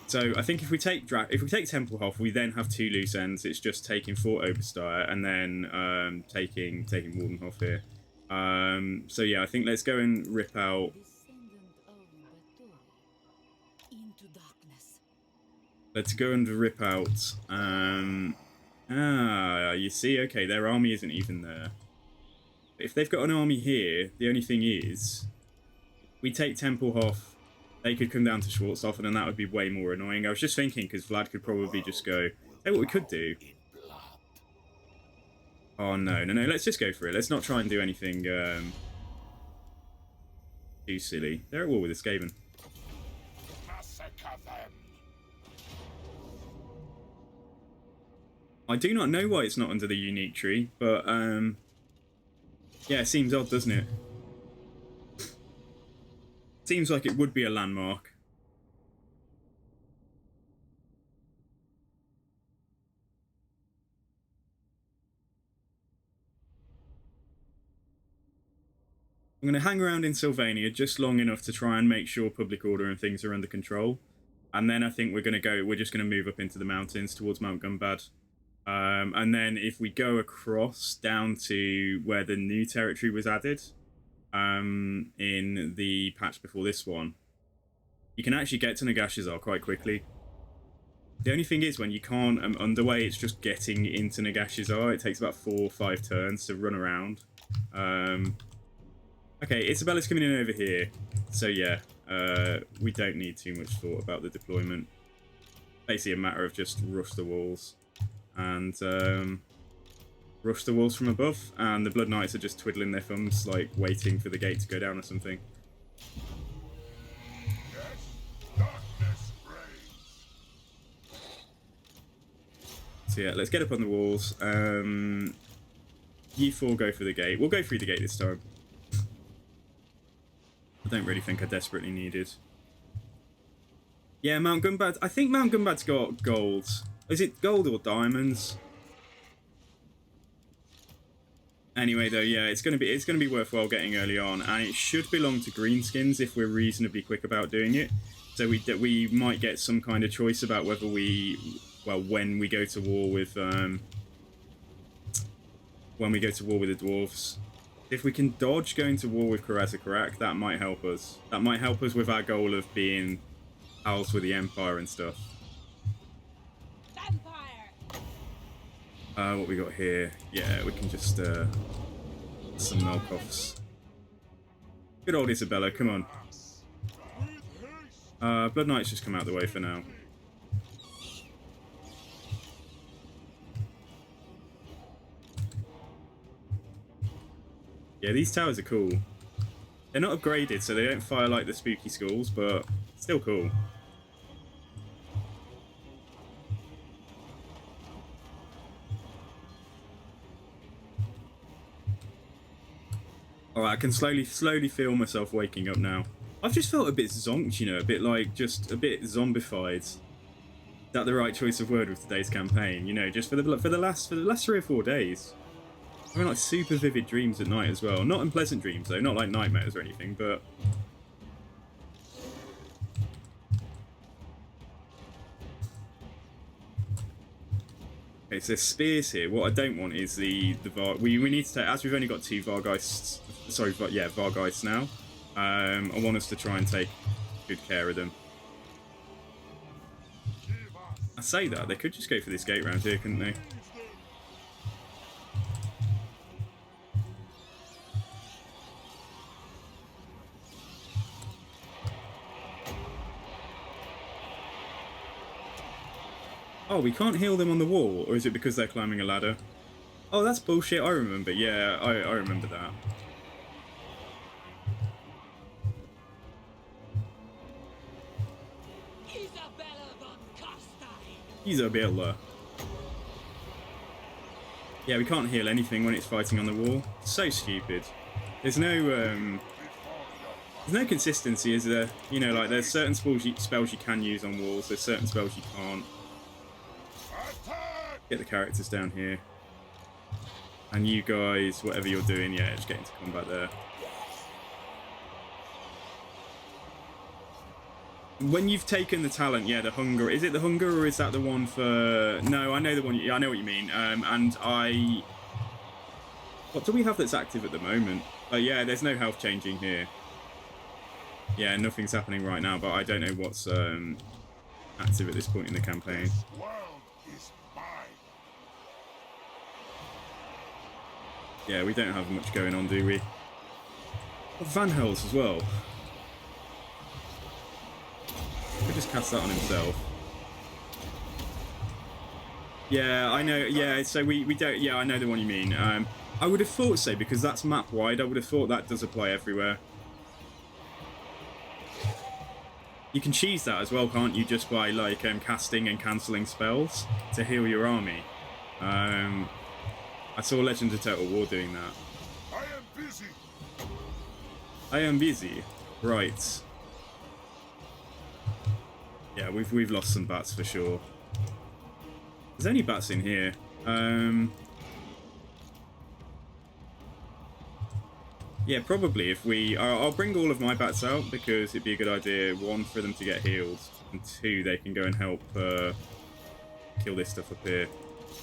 So I think if we take Templehof, we then have 2 loose ends. It's just taking Fort Oberstyre and then taking Waldenhof here. So yeah, I think let's go and rip out. Let's go and rip out. You see, okay, their army isn't even there. If they've got an army here, the only thing is, we take Templehof, they could come down to Schwarzhofen, and that would be way more annoying. I was just thinking, because Vlad could probably just go, hey, what we could do. Oh, no, let's just go for it. Let's not try and do anything too silly. They're at war with the Skaven. I do not know why it's not under the unique tree, but yeah, it seems odd, doesn't it? Seems like it would be a landmark. I'm going to hang around in Sylvania just long enough to try and make sure public order and things are under control. And then I think we're just going to move up into the mountains towards Mount Gumbad. And then if we go across down to where the new territory was added, in the patch before this one, you can actually get to Nagashazar quite quickly. The only thing is, when you can't underway, it's just getting into Nagashazar. It takes about 4 or 5 turns to run around. Okay, Isabella's coming in over here. So yeah, we don't need too much thought about the deployment. Basically a matter of just rush the walls. And rush the walls from above. And the Blood Knights are just twiddling their thumbs, like waiting for the gate to go down or something. So yeah, let's get up on the walls. You 4 go for the gate. We'll go through the gate this time. I don't really think I desperately need it. Yeah, Mount Gumbad. I think Mount Gumbad's got gold. Is it gold or diamonds? Anyway, though, yeah, it's gonna be worthwhile getting early on, and it should belong to greenskins if we're reasonably quick about doing it. So we might get some kind of choice about whether when we go to war with the dwarves. If we can dodge going to war with Karazakarak, that might help us. That might help us with our goal of being pals with the Empire and stuff. What we got here? Yeah, we can just some Melkoffs. Good old Isabella, come on. Blood Knight's just come out of the way for now. Yeah, these towers are cool. They're not upgraded, so they don't fire like the spooky skulls, but still cool. Alright, I can slowly feel myself waking up now. I've just felt a bit zonked, you know, a bit like, just a bit zombified. Is that the right choice of word with today's campaign? You know, just for the last 3 or 4 days. I mean, like super vivid dreams at night as well. Not unpleasant dreams though, not like nightmares or anything, but okay, so spears here. What I don't want is the we need to take, as we've only got 2 Vargeists, sorry, but yeah, Vargeists now. I want us to try and take good care of them. I say that, they could just go for this gate round here, couldn't they? Oh, we can't heal them on the wall, or is it because they're climbing a ladder? Oh, that's bullshit, I remember. Yeah, I remember that. Isabella. Yeah, we can't heal anything when it's fighting on the wall. So stupid. There's no consistency, is there? You know, like there's certain spells you can use on walls, there's certain spells you can't. Get the characters down here. And you guys, whatever you're doing, yeah, just get into combat there. When you've taken the talent, yeah, the hunger, is it the hunger or is that the one for... No, I know the one, yeah, I know what you mean. What do we have that's active at the moment? Yeah, there's no health changing here. Yeah, nothing's happening right now, but I don't know what's active at this point in the campaign. Yeah, we don't have much going on, do we? Oh, Van Hel's as well. Could just cast that on himself. Yeah, I know. Yeah, so we don't. Yeah, I know the one you mean. I would have thought so because that's map wide. I would have thought that does apply everywhere. You can cheese that as well, can't you? Just by like casting and cancelling spells to heal your army. I saw Legends of Total War doing that. I am busy. I am busy. Right. Yeah, we've lost some bats for sure. There's only bats in here. Yeah, probably if we... I'll bring all of my bats out because it'd be a good idea, 1, for them to get healed, and 2, they can go and help kill this stuff up here.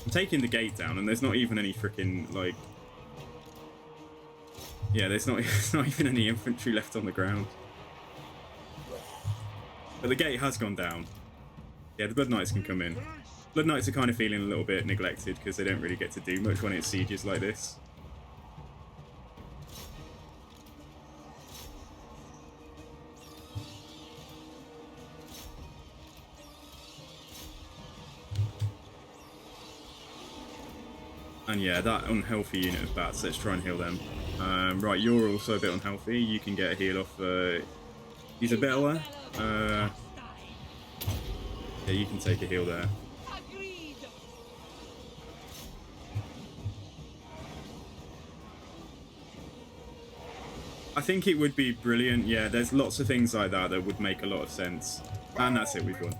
I'm taking the gate down, and there's not even any freaking, like... Yeah, there's not even any infantry left on the ground. But the gate has gone down. Yeah, the Blood Knights can come in. Blood Knights are kind of feeling a little bit neglected because they don't really get to do much when it's sieges like this. And yeah, that unhealthy unit of bats, let's try and heal them. Right, you're also a bit unhealthy. You can get a heal off Isabella. Yeah, you can take a heal there. I think it would be brilliant. Yeah, there's lots of things like that that would make a lot of sense. And that's it, we've won.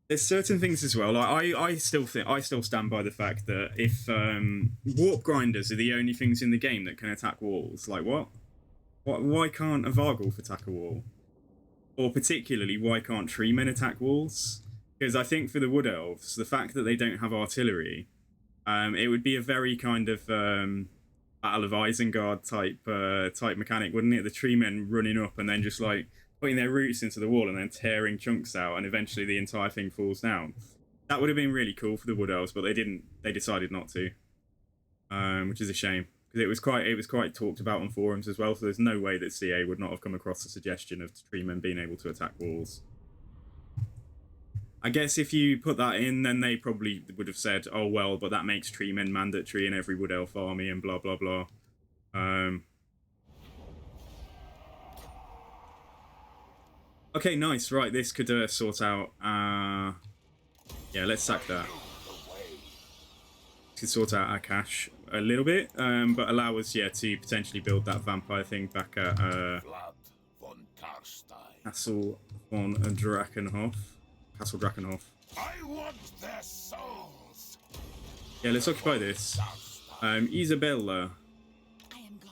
There's certain things as well. Like I still stand by the fact that if warp grinders are the only things in the game that can attack walls, like what? Why can't a Vargulf attack a wall? Or particularly, why can't tree men attack walls? Because I think for the Wood Elves, the fact that they don't have artillery, it would be a very kind of Battle of Isengard type mechanic, wouldn't it? The tree men running up and then just like putting their roots into the wall and then tearing chunks out, and eventually the entire thing falls down. That would have been really cool for the Wood Elves, but they didn't. They decided not to, which is a shame because it was quite talked about on forums as well. So there's no way that CA would not have come across the suggestion of tree men being able to attack walls. I guess if you put that in, then they probably would have said, "Oh well, but that makes tree men mandatory in every Wood Elf army," and blah blah blah. Okay, nice. Right, this could sort out. Yeah, let's sack that. To sort out our cash a little bit, but allow us, yeah, to potentially build that vampire thing back at Castle von Drakenhof. Castle Drakenhof. I want their souls. Yeah, let's occupy this. Isabella. I am gone.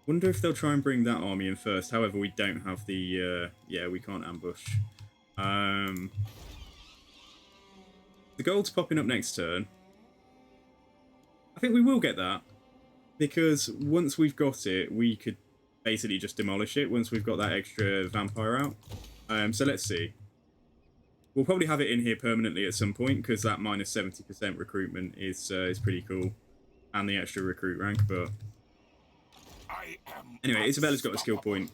Wonder if they'll try and bring that army in first. However, we don't have the. Yeah, we can't ambush. The gold's popping up next turn. I think we will get that. Because once we've got it, we could basically just demolish it once we've got that extra vampire out. So let's see. We'll probably have it in here permanently at some point, because that minus 70% recruitment is pretty cool. And the extra recruit rank, but... Anyway, Isabella's got a skill point.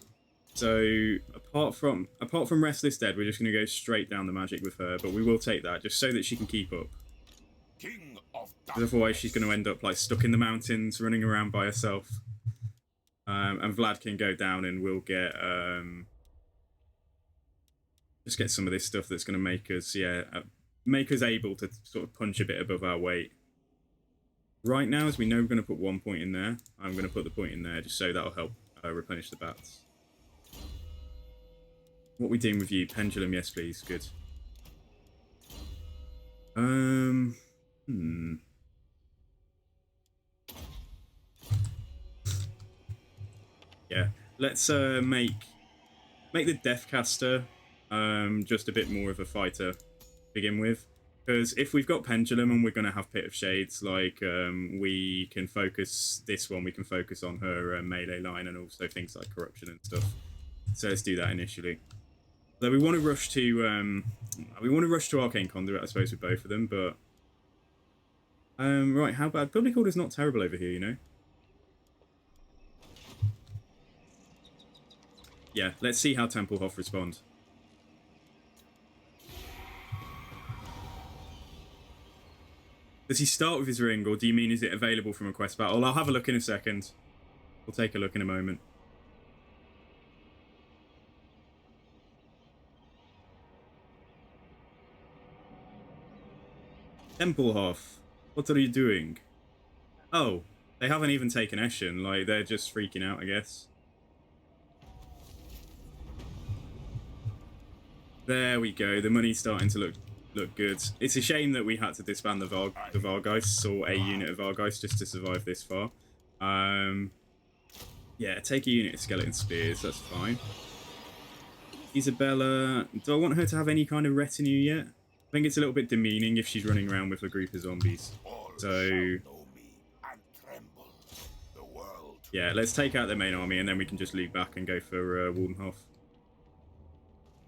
So, apart from Restless Dead, we're just going to go straight down the magic with her, but we will take that, just so that she can keep up. Otherwise, she's going to end up, like, stuck in the mountains, running around by herself. And Vlad can go down and we'll get... just get some of this stuff that's going to make us, make us able to sort of punch a bit above our weight. Right now, as we know, we're going to put 1 point in there. I'm going to put the point in there just so that'll help replenish the bats. What are we doing with you? Pendulum, yes please. Good. Yeah, let's make the Deathcaster just a bit more of a fighter to begin with. Because if we've got Pendulum and we're going to have Pit of Shades, like, we can focus this one, we can focus on her melee line and also things like Corruption and stuff. So let's do that initially. Though we want to rush to Arcane Conduit, I suppose, with both of them, but... right, how bad? Public Order's not terrible over here, you know? Yeah, let's see how Templehof respond. Does he start with his ring, or do you mean is it available from a quest battle? I'll have a look in a second. We'll take a look in a moment. Templehof, what are you doing? Oh, they haven't even taken Eshin. Like, they're just freaking out, I guess. There we go. The money's starting to look good. It's a shame that we had to disband the Vargeists, or a unit of Vargeists, just to survive this far. Yeah, take a unit of Skeleton Spears, that's fine. Isabella, do I want her to have any kind of retinue yet? I think it's a little bit demeaning if she's running around with a group of zombies. So, yeah, let's take out their main army and then we can just loop back and go for Waldenhof.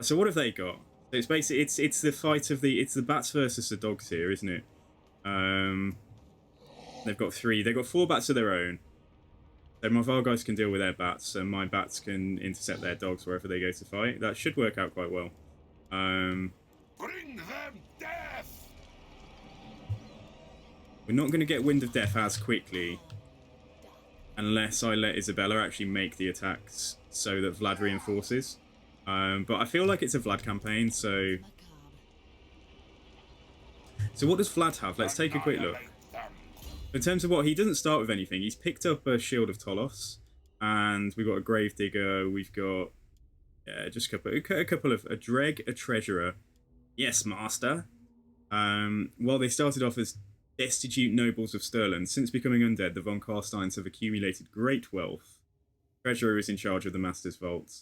So what have they got? So it's basically it's the fight of it's the bats versus the dogs here, isn't it? They've got 4 bats of their own. So my Vargeists can deal with their bats, and my bats can intercept their dogs wherever they go to fight. That should work out quite well. Bring them death. We're not going to get Wind of Death as quickly unless I let Isabella actually make the attacks so that Vlad reinforces. But I feel like it's a Vlad campaign, so... So what does Vlad have? Let's take a quick look. In terms of what, he doesn't start with anything. He's picked up a Shield of Tolos, and we've got a Gravedigger, we've got... Yeah, just a couple of... A Dreg, a Treasurer. Yes, Master. While they started off as destitute nobles of Stirland, since becoming undead, the von Carsteins have accumulated great wealth. Treasurer is in charge of the Master's Vault.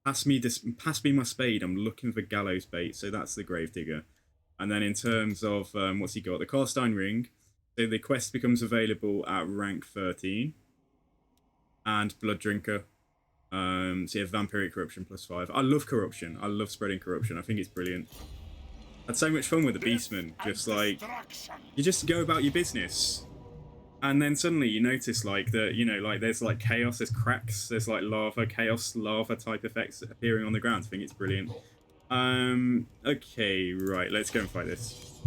Pass me my spade, I'm looking for gallows bait, so that's the Gravedigger. And then in terms of, what's he got? The Carstein Ring. So the quest becomes available at rank 13. And Blood Drinker. So yeah, vampiric corruption +5. I love corruption. I love spreading corruption. I think it's brilliant. Had so much fun with the Beastmen. Just like, you just go about your business. And then suddenly you notice like that, you know, like there's like chaos, there's cracks, there's like lava, chaos, lava type effects appearing on the ground. I think it's brilliant. Okay, right, let's go and fight this.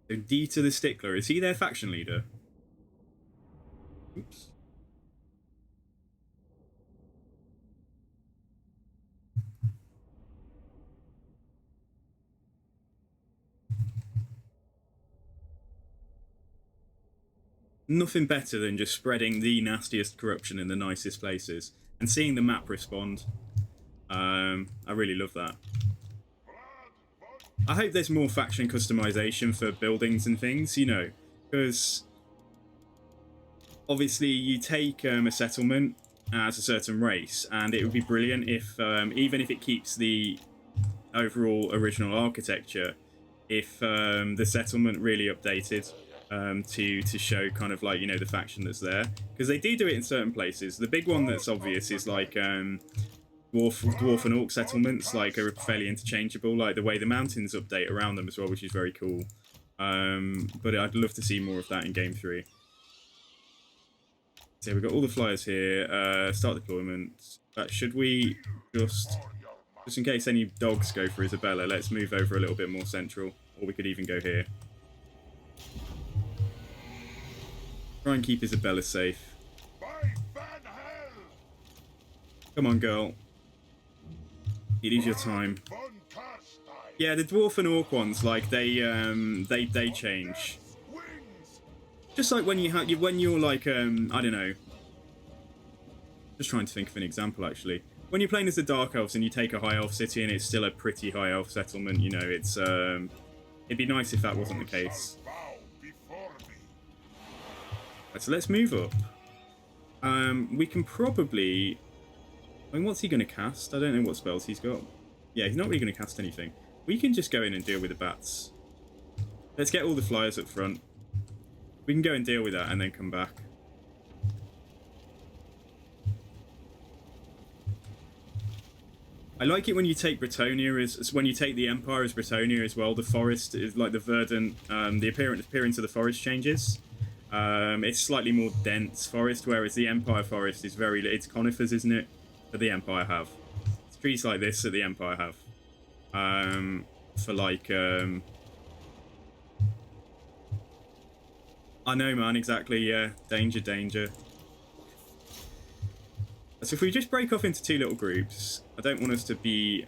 So Dieter the Stickler, is he their faction leader? Oops. Nothing better than just spreading the nastiest corruption in the nicest places and seeing the map respond. I really love that. I hope there's more faction customization for buildings and things, you know, because obviously you take a settlement as a certain race, and it would be brilliant if, even if it keeps the overall original architecture, if the settlement really updated to show kind of like, you know, the faction that's there, because they do it in certain places. The big one that's obvious is like dwarf and orc settlements, like, are fairly interchangeable, like the way the mountains update around them as well, which is very cool. But I'd love to see more of that in Game 3. So we've got all the flyers here. Start deployment. Should we just in case any dogs go for Isabella, let's move over a little bit more central, or we could even go here. Try and keep Isabella safe. Come on, girl. It is your time. Yeah, the dwarf and orc ones, like they change. Just like when you're like I don't know. Just trying to think of an example actually. When you're playing as the Dark Elves and you take a High Elf city and it's still a pretty High Elf settlement, you know, it's it'd be nice if that wasn't the case. Right, so let's move up. We can probably. I mean, what's he going to cast? I don't know what spells he's got. Yeah, he's not really going to cast anything. We can just go in and deal with the bats. Let's get all the flyers up front. We can go and deal with that and then come back. I like it when you take Bretonnia as when you take the Empire as Bretonnia as well. The forest is like the verdant. The appearance of the forest changes. It's slightly more dense forest, whereas the Empire forest is it's conifers, isn't it? That the Empire have. It's trees like this that the Empire have. For like I know, man, exactly, yeah. Danger, danger. So if we just break off into two little groups, I don't want us to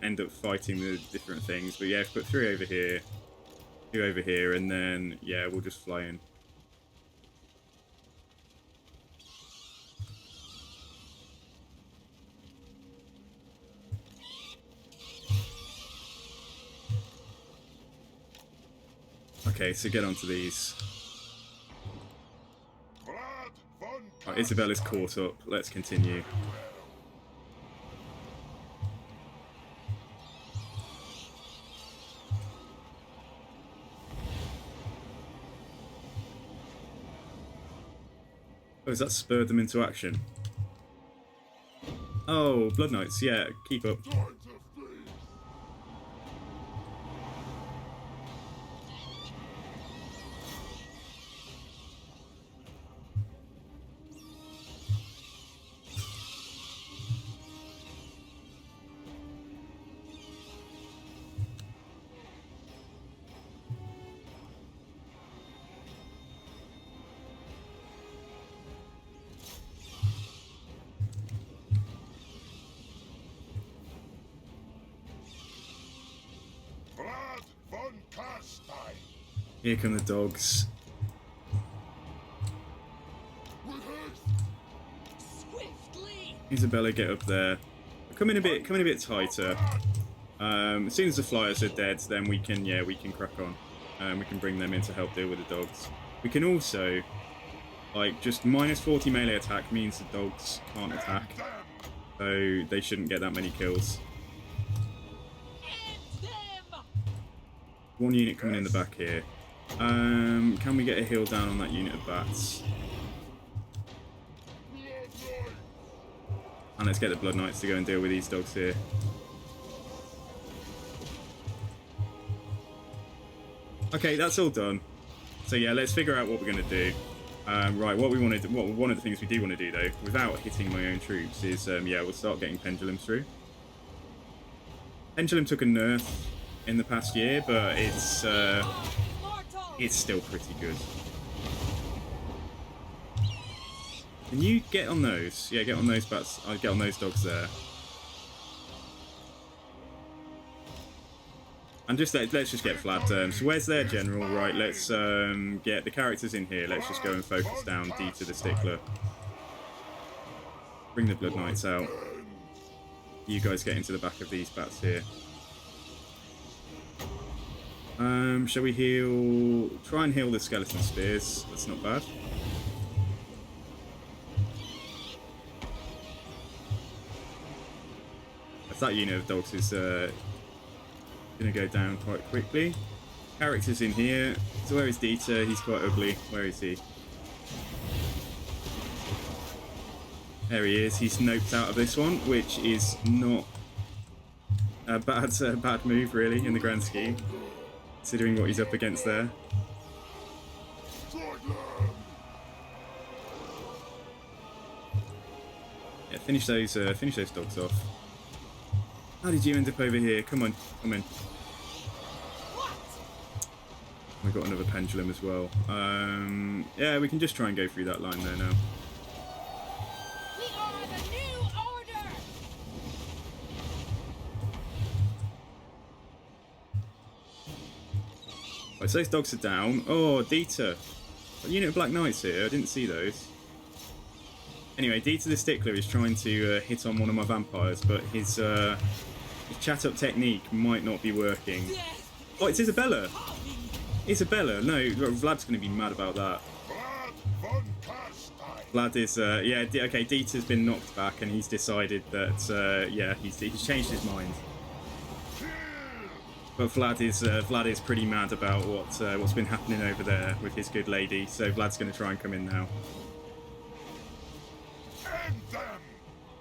end up fighting the different things, but yeah, put 3 over here, 2 over here, and then, yeah, we'll just fly in. Okay, so get onto these. Right, Isabella's caught up. Let's continue. Oh, has that spurred them into action? Oh, Blood Knights, yeah, keep up. Here come the dogs. Isabella, get up there. Come in a bit tighter. As soon as the flyers are dead, then we can crack on. We can bring them in to help deal with the dogs. We can also, like, just -40 melee attack means the dogs can't attack, so they shouldn't get that many kills. One unit coming in the back here. Can we get a heal down on that unit of bats? And let's get the Blood Knights to go and deal with these dogs here. Okay, that's all done. So yeah, let's figure out what we're going to do. Right, one of the things we do want to do though, without hitting my own troops, is yeah, we'll start getting pendulums through. Pendulum took a nerf in the past year, but it's still pretty good. Can you get on those? Yeah, get on those bats. I'll get on those dogs there. And just let's just get VLAD. So where's their general? Right, let's get the characters in here. Let's just go and focus down D to the Stickler. Bring the Blood Knights out. You guys get into the back of these bats here. Shall we heal? Try and heal the skeleton spears. That's not bad. That unit of dogs is gonna go down quite quickly. Characters in here. So where is Dieter? He's quite ugly. Where is he? There he is. He's noped out of this one, which is not a bad move really in the grand scheme, considering what he's up against there. Yeah, finish those dogs off. How did you end up over here? Come on, come in. We've got another pendulum as well. Yeah, we can just try and go through that line there now. We are the new order. Right, so those dogs are down. Oh, Dieter. A unit of Black Knights here. I didn't see those. Anyway, Dieter the Stickler is trying to hit on one of my vampires, but his chat-up technique might not be working. Oh, it's Isabella! Isabella! No, Vlad's going to be mad about that. Vlad is, yeah, okay, Dieter's been knocked back and he's decided that, yeah, he's changed his mind. But Vlad is pretty mad about what's been happening over there with his good lady, so Vlad's going to try and come in now.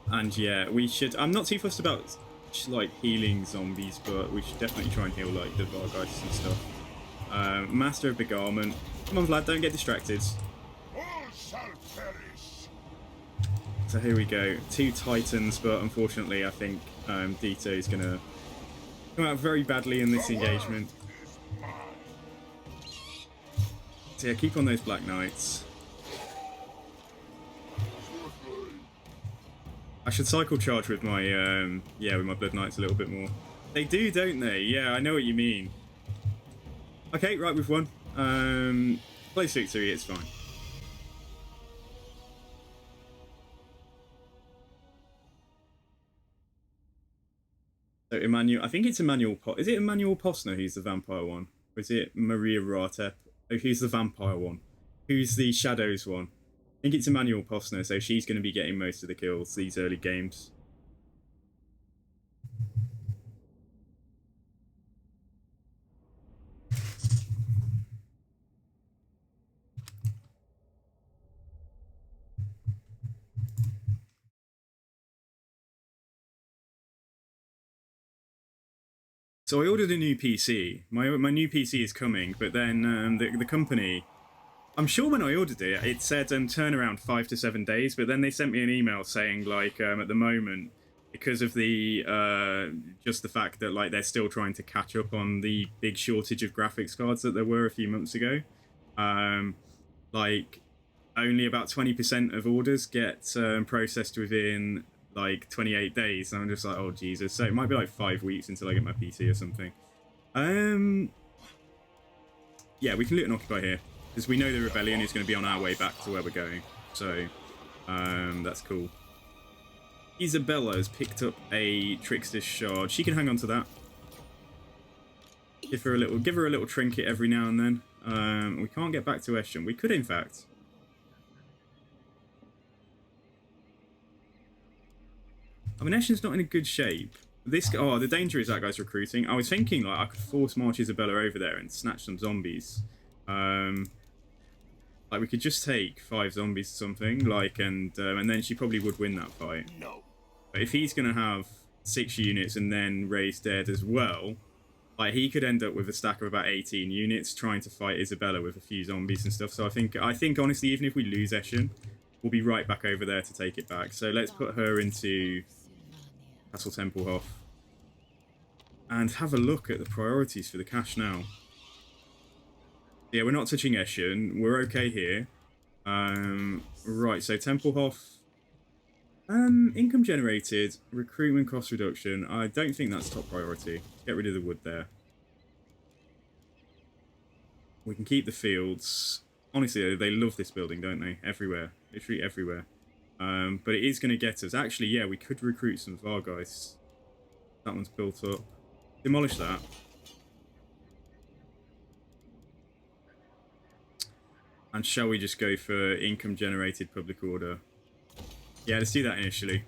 And yeah, we should. I'm not too fussed about like healing zombies, but we should definitely try and heal like the Vargeists and stuff. Master of Beguilement. Come on, Vlad, don't get distracted. All shall perish. So here we go. 2 Titans, but unfortunately, I think Dieter is gonna come out very badly in this engagement. So yeah, keep on those Black Knights. I should cycle charge with my, yeah, with my Blood Knights a little bit more. They do, don't they? Yeah, I know what you mean. Okay, right, we've won. Place victory, it's fine. So Emmanuel, I think it's Emmanuel, is it Emmanuel Posner who's the vampire one? Or is it Maria Ratep? Oh, who's the vampire one? Who's the Shadows one? I think it's Emmanuel Posner, so she's going to be getting most of the kills these early games. So I ordered a new PC. My new PC is coming, but then the company, I'm sure when I ordered it, it said turnaround 5 to 7 days, but then they sent me an email saying like at the moment, because of the just the fact that like they're still trying to catch up on the big shortage of graphics cards that there were a few months ago, like only about 20% of orders get processed within like 28 days. And I'm just like, oh Jesus. So it might be like 5 weeks until I get my PC or something. Yeah, we can loot and occupy here, because we know the rebellion is going to be on our way back to where we're going. So that's cool. Isabella has picked up a Trickster's Shard. She can hang on to that. Give her a little trinket every now and then. We can't get back to Eshen. We could, in fact. I mean, Eshen's not in a good shape. The danger is that guy's recruiting. I was thinking like I could force march Isabella over there and snatch some zombies. Like we could just take 5 zombies or something, like, and then she probably would win that fight. No. But if he's going to have 6 units and then raise dead as well, like he could end up with a stack of about 18 units trying to fight Isabella with a few zombies and stuff. So I think honestly, even if we lose Eshin, we'll be right back over there to take it back. So let's put her into Castle Templehof and have a look at the priorities for the cash now. Yeah, we're not touching Eshin. We're okay here. Right, so Templehof. Income generated, recruitment cost reduction. I don't think that's top priority. Get rid of the wood there. We can keep the fields. Honestly, they love this building, don't they? Everywhere. Literally everywhere. But it is going to get us. Actually, yeah, we could recruit some Vargeists. That one's built up. Demolish that. And shall we just go for income generated public order? Yeah, let's do that initially.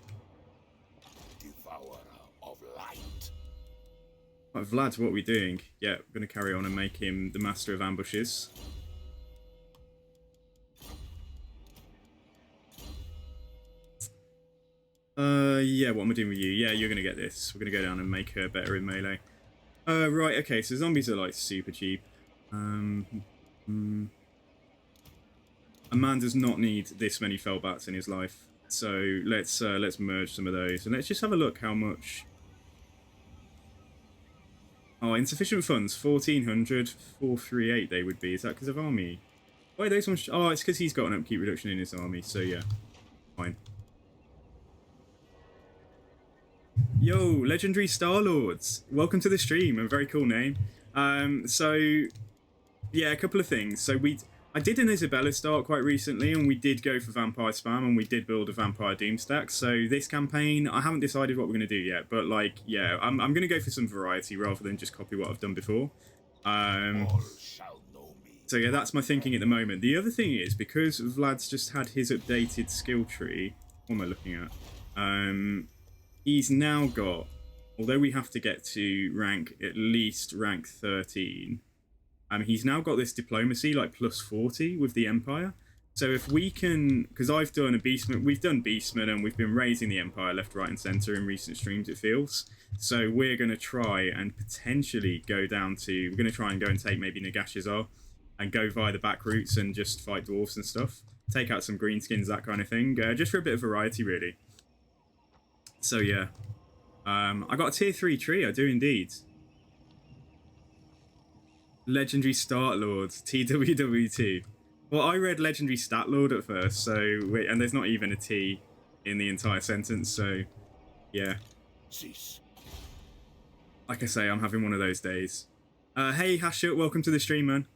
Devourer of light. Right, Vlad, what are we doing? Yeah, we're going to carry on and make him the master of ambushes. Yeah, what am I doing with you? Yeah, you're going to get this. We're going to go down and make her better in melee. Right, okay, so zombies are like super cheap. A man does not need this many Fellbats in his life. So let's merge some of those and let's just have a look how much. Oh, insufficient funds, 1400, 438 they would be. Is that because of army? Why are those ones? Oh, it's because he's got an upkeep reduction in his army. So yeah, fine. Yo, legendary Star-Lords, welcome to the stream. A very cool name. So yeah, a couple of things. So I did an Isabella start quite recently, and we did go for Vampire Spam, and we did build a Vampire Doom stack. So this campaign, I haven't decided what we're going to do yet, but like, yeah, I'm going to go for some variety rather than just copy what I've done before. All shall know me. So yeah, that's my thinking at the moment. The other thing is, because Vlad's just had his updated skill tree, what am I looking at? He's now got, although we have to get to rank, at least rank 13, he's now got this diplomacy like plus 40 with the Empire. So if we can, because I've done a Beastman, we've done Beastman and we've been raising the Empire left, right and centre in recent streams, it feels. So we're going to try and potentially go down to, we're going to try and go and take maybe Nagashizar and go via the back routes and just fight dwarves and stuff. Take out some greenskins, that kind of thing, just for a bit of variety really. So yeah, I got a tier 3 tree, I do indeed. Legendary Start Lord, TWW2. Well, I read Legendary Stat Lord at first, so and there's not even a T in the entire sentence, so yeah. Cease. Like I say, I'm having one of those days. Hey Hashut, welcome to the stream, man.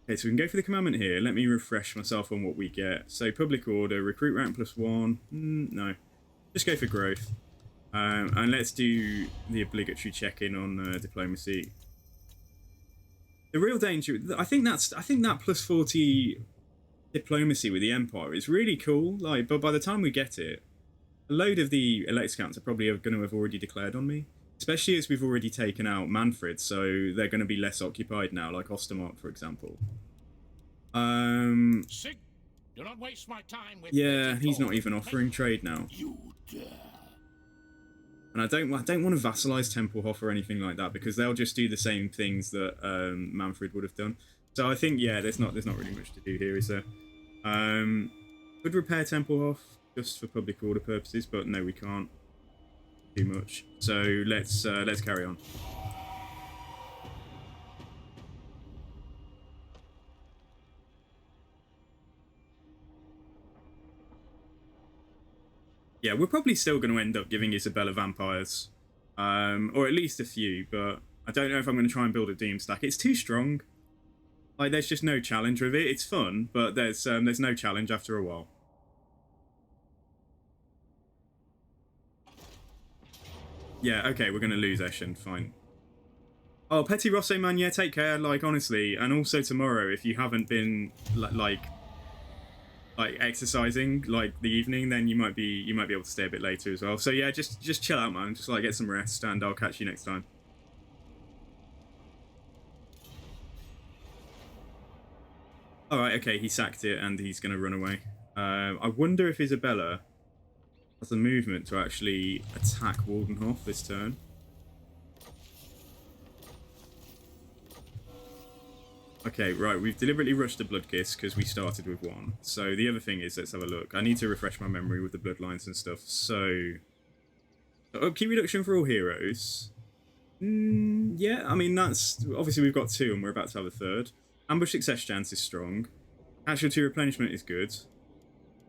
Okay, so we can go for the commandment here. Let me refresh myself on what we get. So public order, recruit rank +1. No, just go for growth. And let's do the obligatory check-in on diplomacy. The real danger, I think that plus 40 diplomacy with the Empire is really cool. Like, but by the time we get it, a load of the elect scouts are probably going to have already declared on me. Especially as we've already taken out Manfred, so they're going to be less occupied now, like Ostermark, for example. Sig, do not waste my time with Yeah, he's not even offering trade now. You dare. And I don't want to vassalize Templehof or anything like that because they'll just do the same things that Manfred would have done. So I think there's not really much to do here, is there? Could repair Templehof just for public order purposes, but no, we can't do much. So let's carry on. Yeah, we're probably still going to end up giving Isabella vampires. Or at least a few, but I don't know if I'm going to try and build a Doom stack. It's too strong. Like, there's just no challenge with it. It's fun, but there's no challenge after a while. Yeah, okay, we're going to lose Eshin, fine. Oh, Petty Rosso, man, yeah, take care, like, honestly. And also tomorrow, if you haven't been, like exercising like the evening, then you might be able to stay a bit later as well. So yeah, just chill out, man. Just like get some rest, and I'll catch you next time. All right, okay, he sacked it and he's gonna run away. I wonder if Isabella has the movement to actually attack Waldenhof this turn. Okay, right, we've deliberately rushed the Blood Kiss because we started with one. So the other thing is, let's have a look. I need to refresh my memory with the bloodlines and stuff. So, upkeep reduction for all heroes. Yeah, I mean, that's... Obviously, we've got 2 and we're about to have a 3rd. Ambush success chance is strong. Casualty replenishment is good.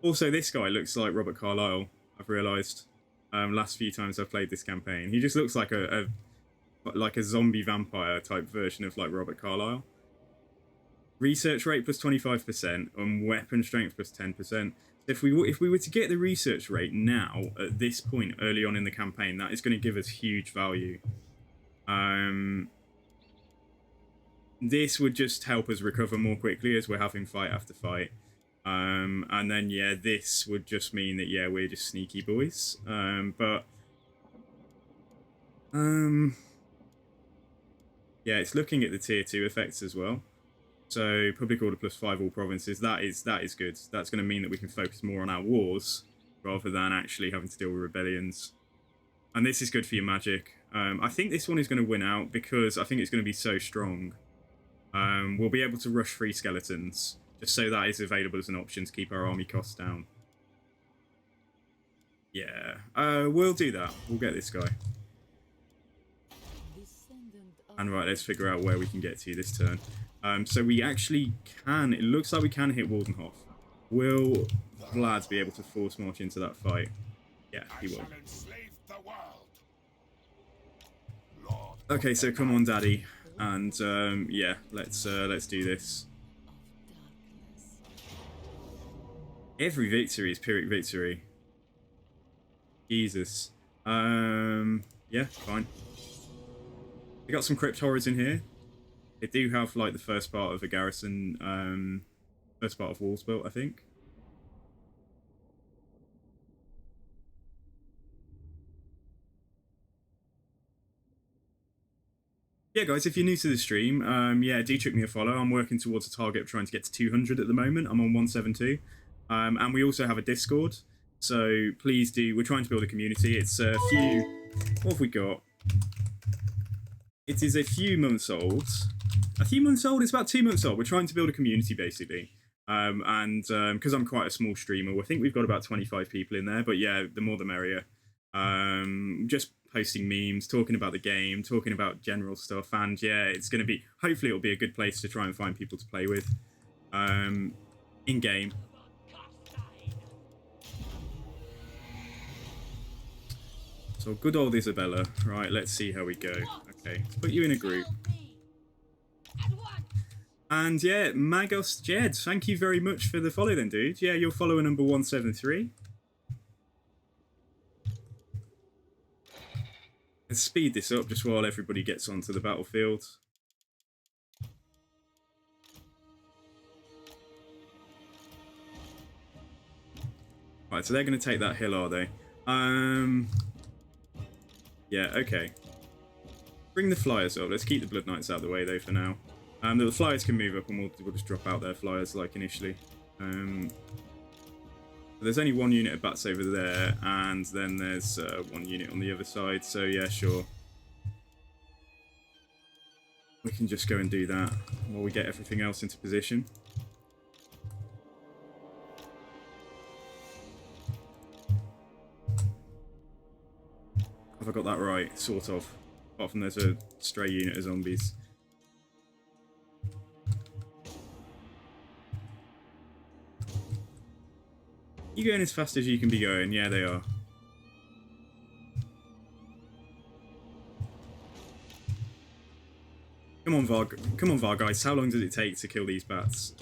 Also, this guy looks like Robert Carlyle, I've realised. Last few times I've played this campaign. He just looks like a zombie vampire type version of like Robert Carlyle. Research rate plus 25% and weapon strength plus 10%. If we were to get the research rate now, at this point early on in the campaign, that is going to give us huge value. This would just help us recover more quickly as we're having fight after fight. And then, yeah, this would just mean that, yeah, we're just sneaky boys. Yeah, it's looking at the tier 2 effects as well. So public order plus 5 all provinces, that is good. That's going to mean that we can focus more on our wars rather than actually having to deal with rebellions. And this is good for your magic. I think this one is going to win out because I think it's going to be so strong. We'll be able to rush 3 skeletons, just so that is available as an option to keep our army costs down. Yeah, we'll do that. We'll get this guy. And right, let's figure out where we can get to this turn. So we actually can, it looks like we can hit Waldenhof. Will Vlad be able to force march into that fight? Yeah, he will. Okay, so come on, Daddy. And yeah, let's do this. Every victory is Pyrrhic victory. Jesus. Yeah, fine. We got some crypt horrors in here. They do have like the first part of a garrison, first part of walls built, I think. Yeah, guys, if you're new to the stream, yeah, do chuck me a follow. I'm working towards a target of trying to get to 200 at the moment. I'm on 172. And we also have a Discord. So please do, we're trying to build a community. It's a few, what have we got? It is a few months old. A few months old? It's about 2 months old. We're trying to build a community, basically. And because I'm quite a small streamer, I think we've got about 25 people in there. But yeah, the more the merrier. Just posting memes, talking about the game, talking about general stuff. And yeah, it's going to be, hopefully it'll be a good place to try and find people to play with. In-game. So good old Isabella. Right, let's see how we go. Okay, let's put you in a group. And yeah, Magos Jed, thank you very much for the follow then, dude. Yeah, you're follower number 173. Let's speed this up just while everybody gets onto the battlefield. Right, so they're going to take that hill, are they? Yeah, okay. Bring the flyers up. Let's keep the Blood Knights out of the way, though, for now. The flyers can move up, and we'll just drop out their flyers, like, initially. There's only 1 unit of bats over there, and then there's 1 unit on the other side, so yeah, sure. We can just go and do that while we get everything else into position. Have I got that right? Sort of. Apart from there's a stray unit of zombies. You going as fast as you can be going? Yeah, they are. Come on, Varg. Come on, Varg, guys. How long does it take to kill these bats?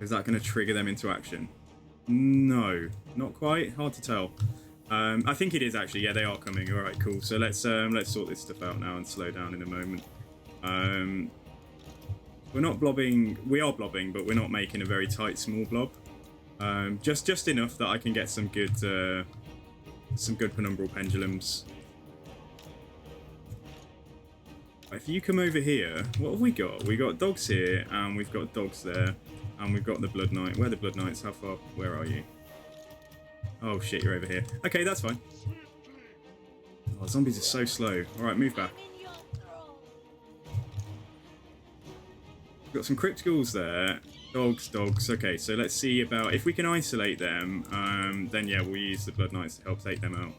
Is that going to trigger them into action? No, not quite. Hard to tell. I think it is actually. Yeah, they are coming. All right, cool. So let's sort this stuff out now and slow down in a moment. We're not blobbing. We are blobbing, but we're not making a very tight, small blob. Just enough that I can get some good penumbral pendulums. If you come over here, what have we got? We got dogs here, and we've got dogs there, and we've got the Blood Knight. Where are the Blood Knights? How far? Where are you? Oh shit, you're over here. Okay, that's fine. Oh, zombies are so slow. Alright, move back. We've got some crypt ghouls there. Dogs. Okay, so let's see about... If we can isolate them, then yeah, we'll use the Blood Knights to help take them out.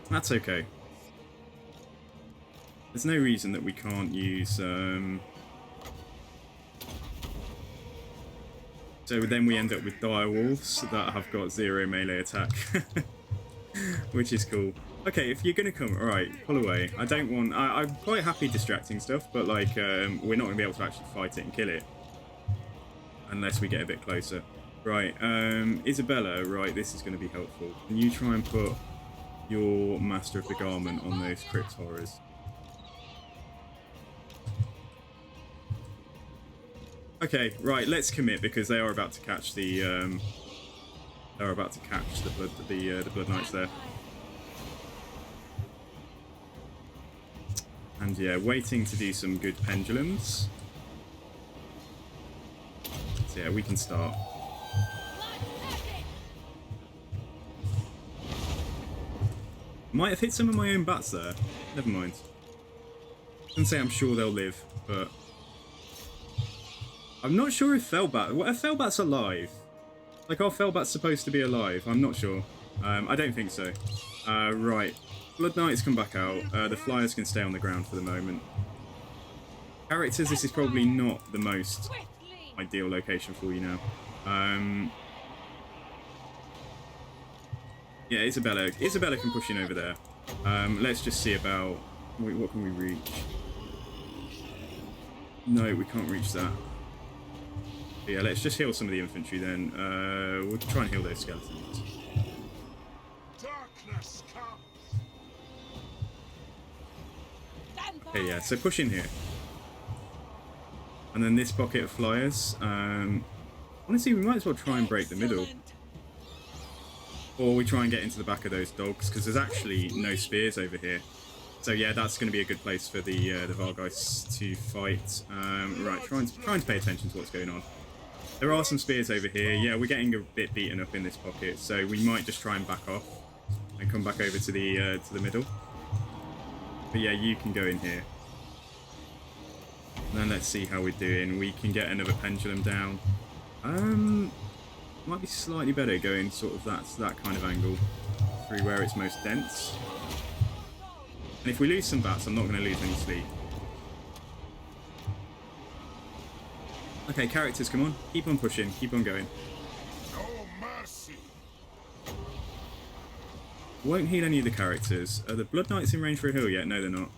That's okay. There's no reason that we can't use... So then we end up with direwolves that have got 0 melee attack. Which is cool. Okay, if you're going to come... Alright, pull away. I don't want... I'm quite happy distracting stuff, but like, we're not going to be able to actually fight it and kill it. Unless we get a bit closer. Right, Isabella, right, this is going to be helpful. Can you try and put your Master of the Garment on those crypt horrors? Okay, right, let's commit because they are about to catch the the Blood Knights there. And yeah, waiting to do some good pendulums. So yeah, we can start. Might have hit some of my own bats there. Never mind. I can say I'm sure they'll live, but I'm not sure if Fellbat... What, are Fellbats alive? Like, are Fellbats supposed to be alive? I'm not sure. I don't think so. Right. Blood Knights come back out. The Flyers can stay on the ground for the moment. Characters, this is probably not the most ideal location for you now. Yeah, Isabella can push in over there. Let's just see about... What can we reach? No, we can't reach that. But yeah, let's just heal some of the infantry then. We'll try and heal those skeletons. Darkness comes. Okay, yeah, so push in here. And then this pocket of Flyers. Honestly, we might as well try and break the middle. Or we try and get into the back of those dogs, because there's actually no spears over here. So yeah, that's going to be a good place for the Vargeists to fight. Right, trying to pay attention to what's going on. There are some spears over here. Yeah, we're getting a bit beaten up in this pocket, so we might just try and back off and come back over to the middle. But yeah, you can go in here. And then let's see how we're doing. We can get another pendulum down. Might be slightly better going sort of that kind of angle through where it's most dense. And if we lose some bats, I'm not going to lose any sleep. Okay, characters, come on. Keep on pushing. Keep on going. No mercy. Won't heal any of the characters. Are the Blood Knights in range for a heal yet? No, they're not.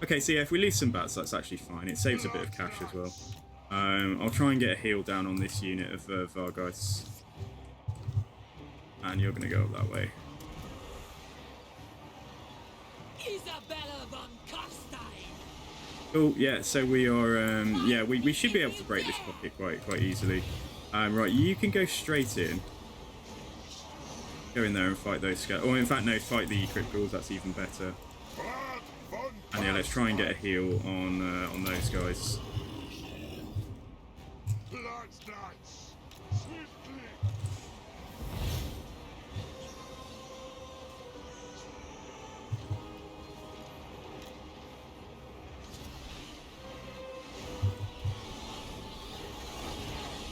Okay, so yeah, if we lose some bats, that's actually fine. It saves a bit of cash as well. I'll try and get a heal down on this unit of Vargeists. And you're going to go up that way. Isabella von Carstein. Cool, yeah, so we are, yeah, we should be able to break this pocket quite easily. Right, you can go straight in. Go in there and fight those skeletons. Or in fact, no, fight the crypt ghouls, that's even better. And yeah, let's try and get a heal on those guys. Swiftly.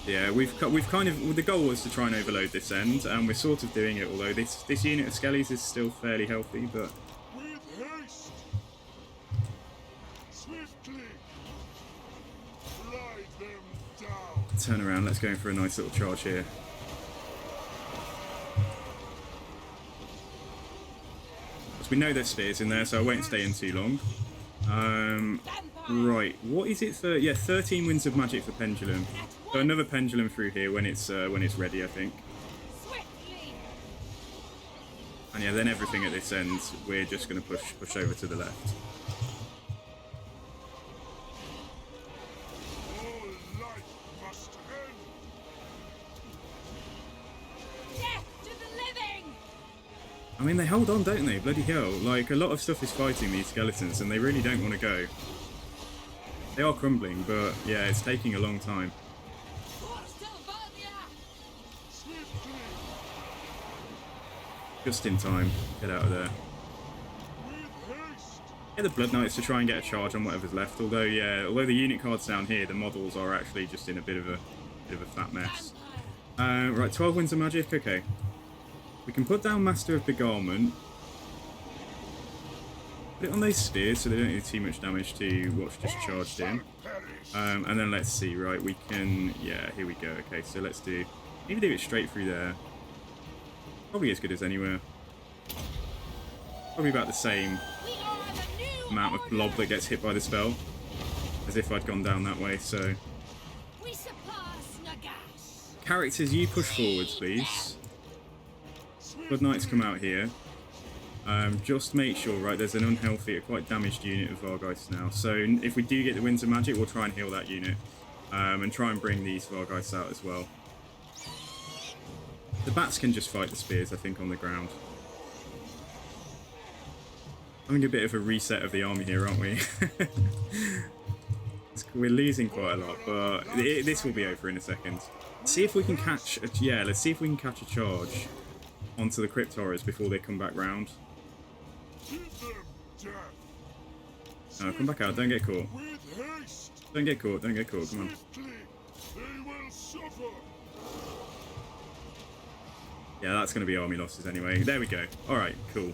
Yeah, we've kind of... Well, the goal was to try and overload this end, and we're sort of doing it, although this unit of skellies is still fairly healthy, but... With haste. Swiftly. Ride them down. Turn around, let's go in for a nice little charge here. We know there's spears in there, so I won't stay in too long. Right, what is it for? Yeah, 13 winds of magic for pendulum. So another pendulum through here when it's ready, I think. And yeah, then everything at this end, we're just going to push over to the left. All life must end. I mean, they hold on, don't they? Bloody hell. Like, a lot of stuff is fighting these skeletons, and they really don't want to go. They are crumbling, but yeah, it's taking a long time. Just in time. Get out of there. Get the Blood Knights to try and get a charge on whatever's left. Although, yeah, although the unit cards down here, the models are actually just in a bit of a fat mess. Right, 12 Winds of Magic. Okay. We can put down Master of Beguilement. Put it on those spears so they don't do too much damage to what's just charged in. And then let's see, right, we can... Yeah, here we go. Okay, so let's do... Maybe do it straight through there. Probably as good as anywhere. Probably about the same amount of blob that gets hit by the spell. As if I'd gone down that way, so... Characters, you push forwards, please. Blood Knights come out here. Just make sure, right, there's an unhealthy, a quite damaged unit of Vargeists now. So if we do get the Winds of Magic, we'll try and heal that unit. And try and bring these Vargeists out as well. The bats can just fight the spears, I think, on the ground. Having a bit of a reset of the army here, aren't we? We're losing quite a lot, but this will be over in a second. See if we can catch a, yeah, let's see if we can catch a charge onto the Crypt Horrors before they come back round. No, come back out, don't get caught. Don't get caught, don't get caught, come on. Yeah, that's going to be army losses anyway. There we go. Alright, cool.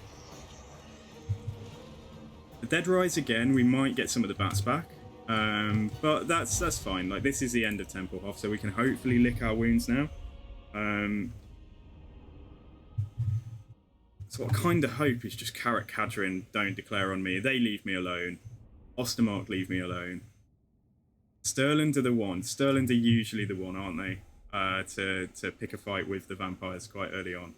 The Dead Rise again, we might get some of the bats back. But that's fine. Like, this is the end of Templehof, so we can hopefully lick our wounds now. So what I kind of hope is just Carrot Cadrin don't declare on me. They leave me alone. Ostermark leave me alone. Stirland are the one. Stirland are usually the one, aren't they? To pick a fight with the vampires quite early on.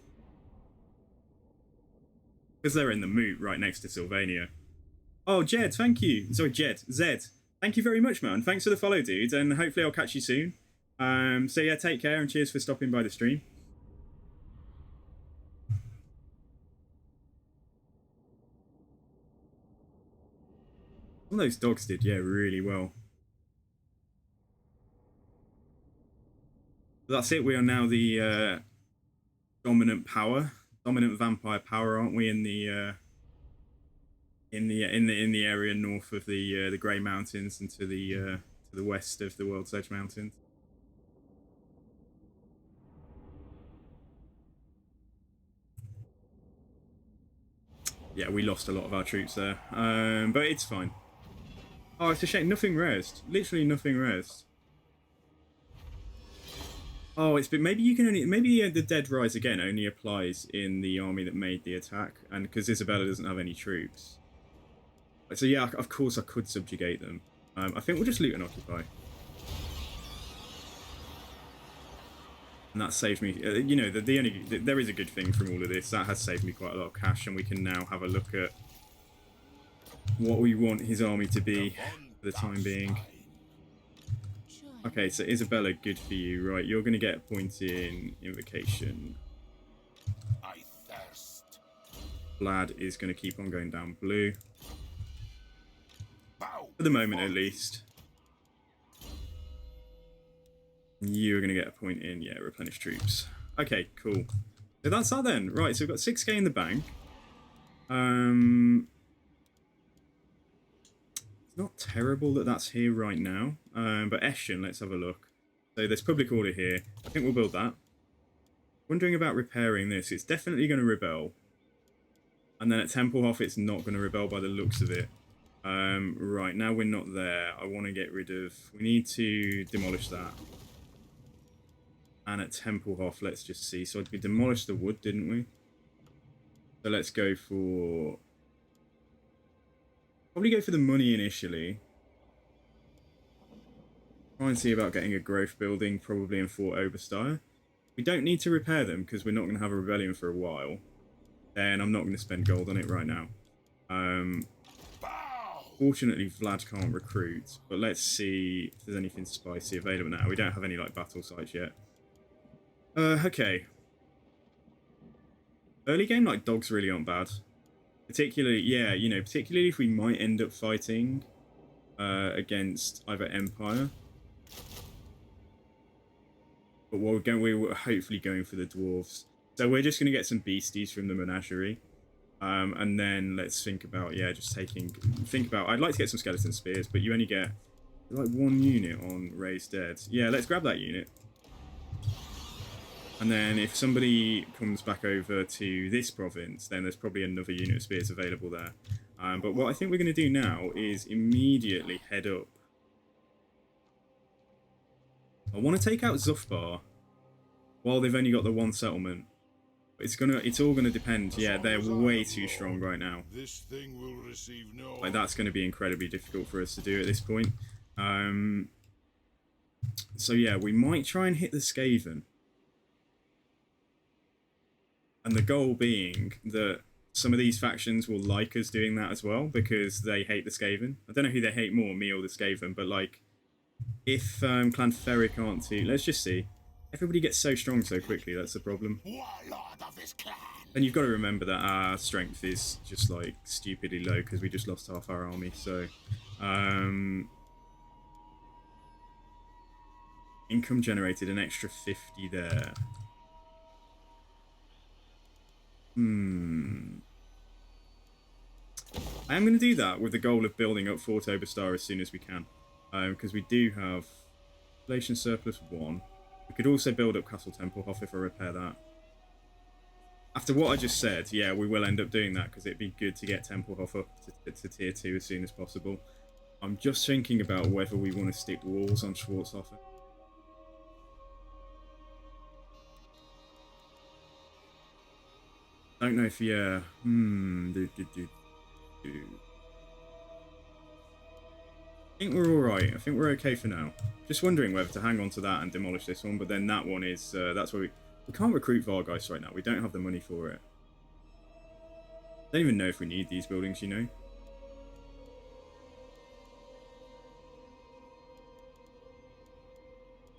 Because they're in the moot right next to Sylvania. Oh, Jed, thank you. Sorry, Zed. Thank you very much, man. Thanks for the follow, dude, and hopefully I'll catch you soon. So yeah, take care and cheers for stopping by the stream. All those dogs did, yeah, really well. That's it. We are now the dominant vampire power, aren't we? In the area north of the Grey Mountains and to the west of the World's Edge Mountains. Yeah, we lost a lot of our troops there, but it's fine. Oh, it's a shame. Nothing rezzed. Literally nothing rezzed. Oh, it's been maybe you can only the Dead Rise again only applies in the army that made the attack, and because Isabella doesn't have any troops. So yeah, of course I could subjugate them. I think we'll just loot and occupy. And that saved me, you know, there is a good thing from all of this. That has saved me quite a lot of cash, and we can now have a look at what we want his army to be for the time being. Okay, so Isabella, good for you. Right, you're going to get a point in Invocation. I thirst. VLAD is going to keep on going down blue. For the moment, at least. You're going to get a point in, yeah, Replenish Troops. Okay, cool. So that's that then. Right, so we've got 6k in the bank. It's not terrible that that's here right now. But Eshin, let's have a look. So there's Public Order here. I think we'll build that. Wondering about repairing this. It's definitely going to rebel. And then at Templehof, it's not going to rebel by the looks of it. Right, now we're not there. I want to get rid of... We need to demolish that. And at Templehof, let's just see. So we demolished the wood, didn't we? So let's go for... Probably go for the money initially. Try and see about getting a growth building, probably in Fort Oberstyre. We don't need to repair them because we're not going to have a rebellion for a while. Then I'm not going to spend gold on it right now. Fortunately, Vlad can't recruit, but let's see if there's anything spicy available now. We don't have any like battle sites yet. Okay. Early game, like, dogs really aren't bad. Particularly, yeah, you know, particularly if we might end up fighting against either Empire. But we're hopefully going for the dwarves. So we're just going to get some beasties from the menagerie. And then let's think about, yeah, just I'd like to get some skeleton spears, but you only get like 1 unit on Raised Dead. Yeah, let's grab that unit. And then if somebody comes back over to this province, then there's probably another unit of spears available there. But what I think we're going to do now is immediately head up. I want to take out Zufbar while they've only got the 1 settlement. It's all gonna depend. Yeah, they're way too strong right now. This thing will receive no. Like, that's going to be incredibly difficult for us to do at this point. So yeah, we might try and hit the Skaven. And the goal being that some of these factions will like us doing that as well, because they hate the Skaven. I don't know who they hate more, me or the Skaven, but like, if Clan Ferric aren't too... Let's just see. Everybody gets so strong so quickly, that's the problem. Warlord of this clan. And you've got to remember that our strength is just like stupidly low because we just lost half our army, so income generated an extra 50 there. I am going to do that with the goal of building up Fort Oberstar as soon as we can, because we do have population surplus 1. We could also build up Castle Templehof if I repair that. After what I just said, yeah, we will end up doing that because it'd be good to get Templehof up to tier 2 as soon as possible. I'm just thinking about whether we want to stick walls on Schwarzhofen. Don't know if, yeah. I think we're alright. I think we're okay for now. Just wondering whether to hang on to that and demolish this one, but then that one is, that's where we can't recruit Vargeist right now. We don't have the money for it. Don't even know if we need these buildings, you know.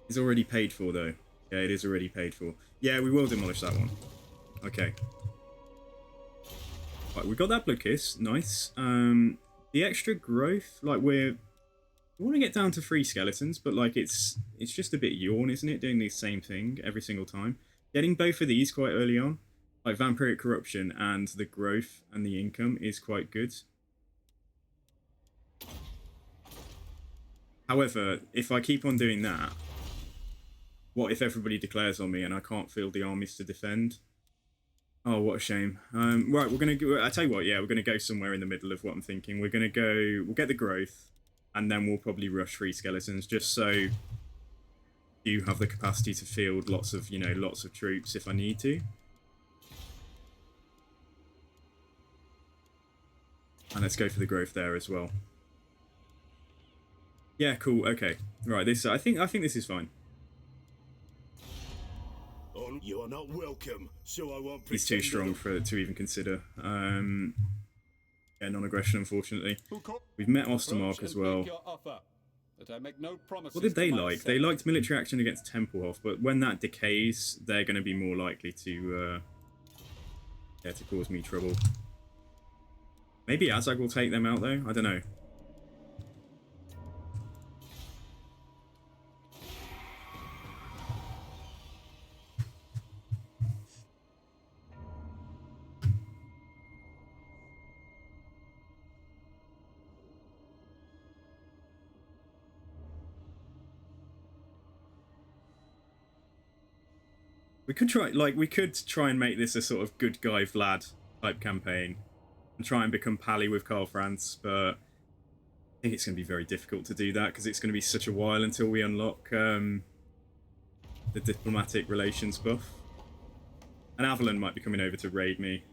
It's already paid for, though. Yeah, it is already paid for. Yeah, we will demolish that one. Okay. Right, we got that Blue Kiss. Nice. The extra growth, like, we want to get down to 3 skeletons, but like it's just a bit yawn, isn't it? Doing the same thing every single time. Getting both of these quite early on, like Vampiric Corruption and the growth and the income is quite good. However, if I keep on doing that, what if everybody declares on me and I can't field the armies to defend? Oh, what a shame. Right, we're gonna go. I tell you what, yeah, we're gonna go somewhere in the middle of what I'm thinking. We're gonna go. We'll get the growth. And then we'll probably rush 3 skeletons, just so you have the capacity to field lots of, you know, lots of troops if I need to. And let's go for the growth there as well. Yeah, cool. Okay, right. This I think this is fine. You are not welcome, so I won't. He's too strong to even consider. Yeah, non-aggression, unfortunately. We've met Ostermark as well. What did they like? They liked military action against Templehof, but when that decays, they're going to be more likely to cause me trouble. Maybe Azag will take them out, though? I don't know. We could try and make this a sort of good guy Vlad type campaign and try and become pally with Karl Franz, but I think it's going to be very difficult to do that because it's going to be such a while until we unlock the diplomatic relations buff. And Avalon might be coming over to raid me.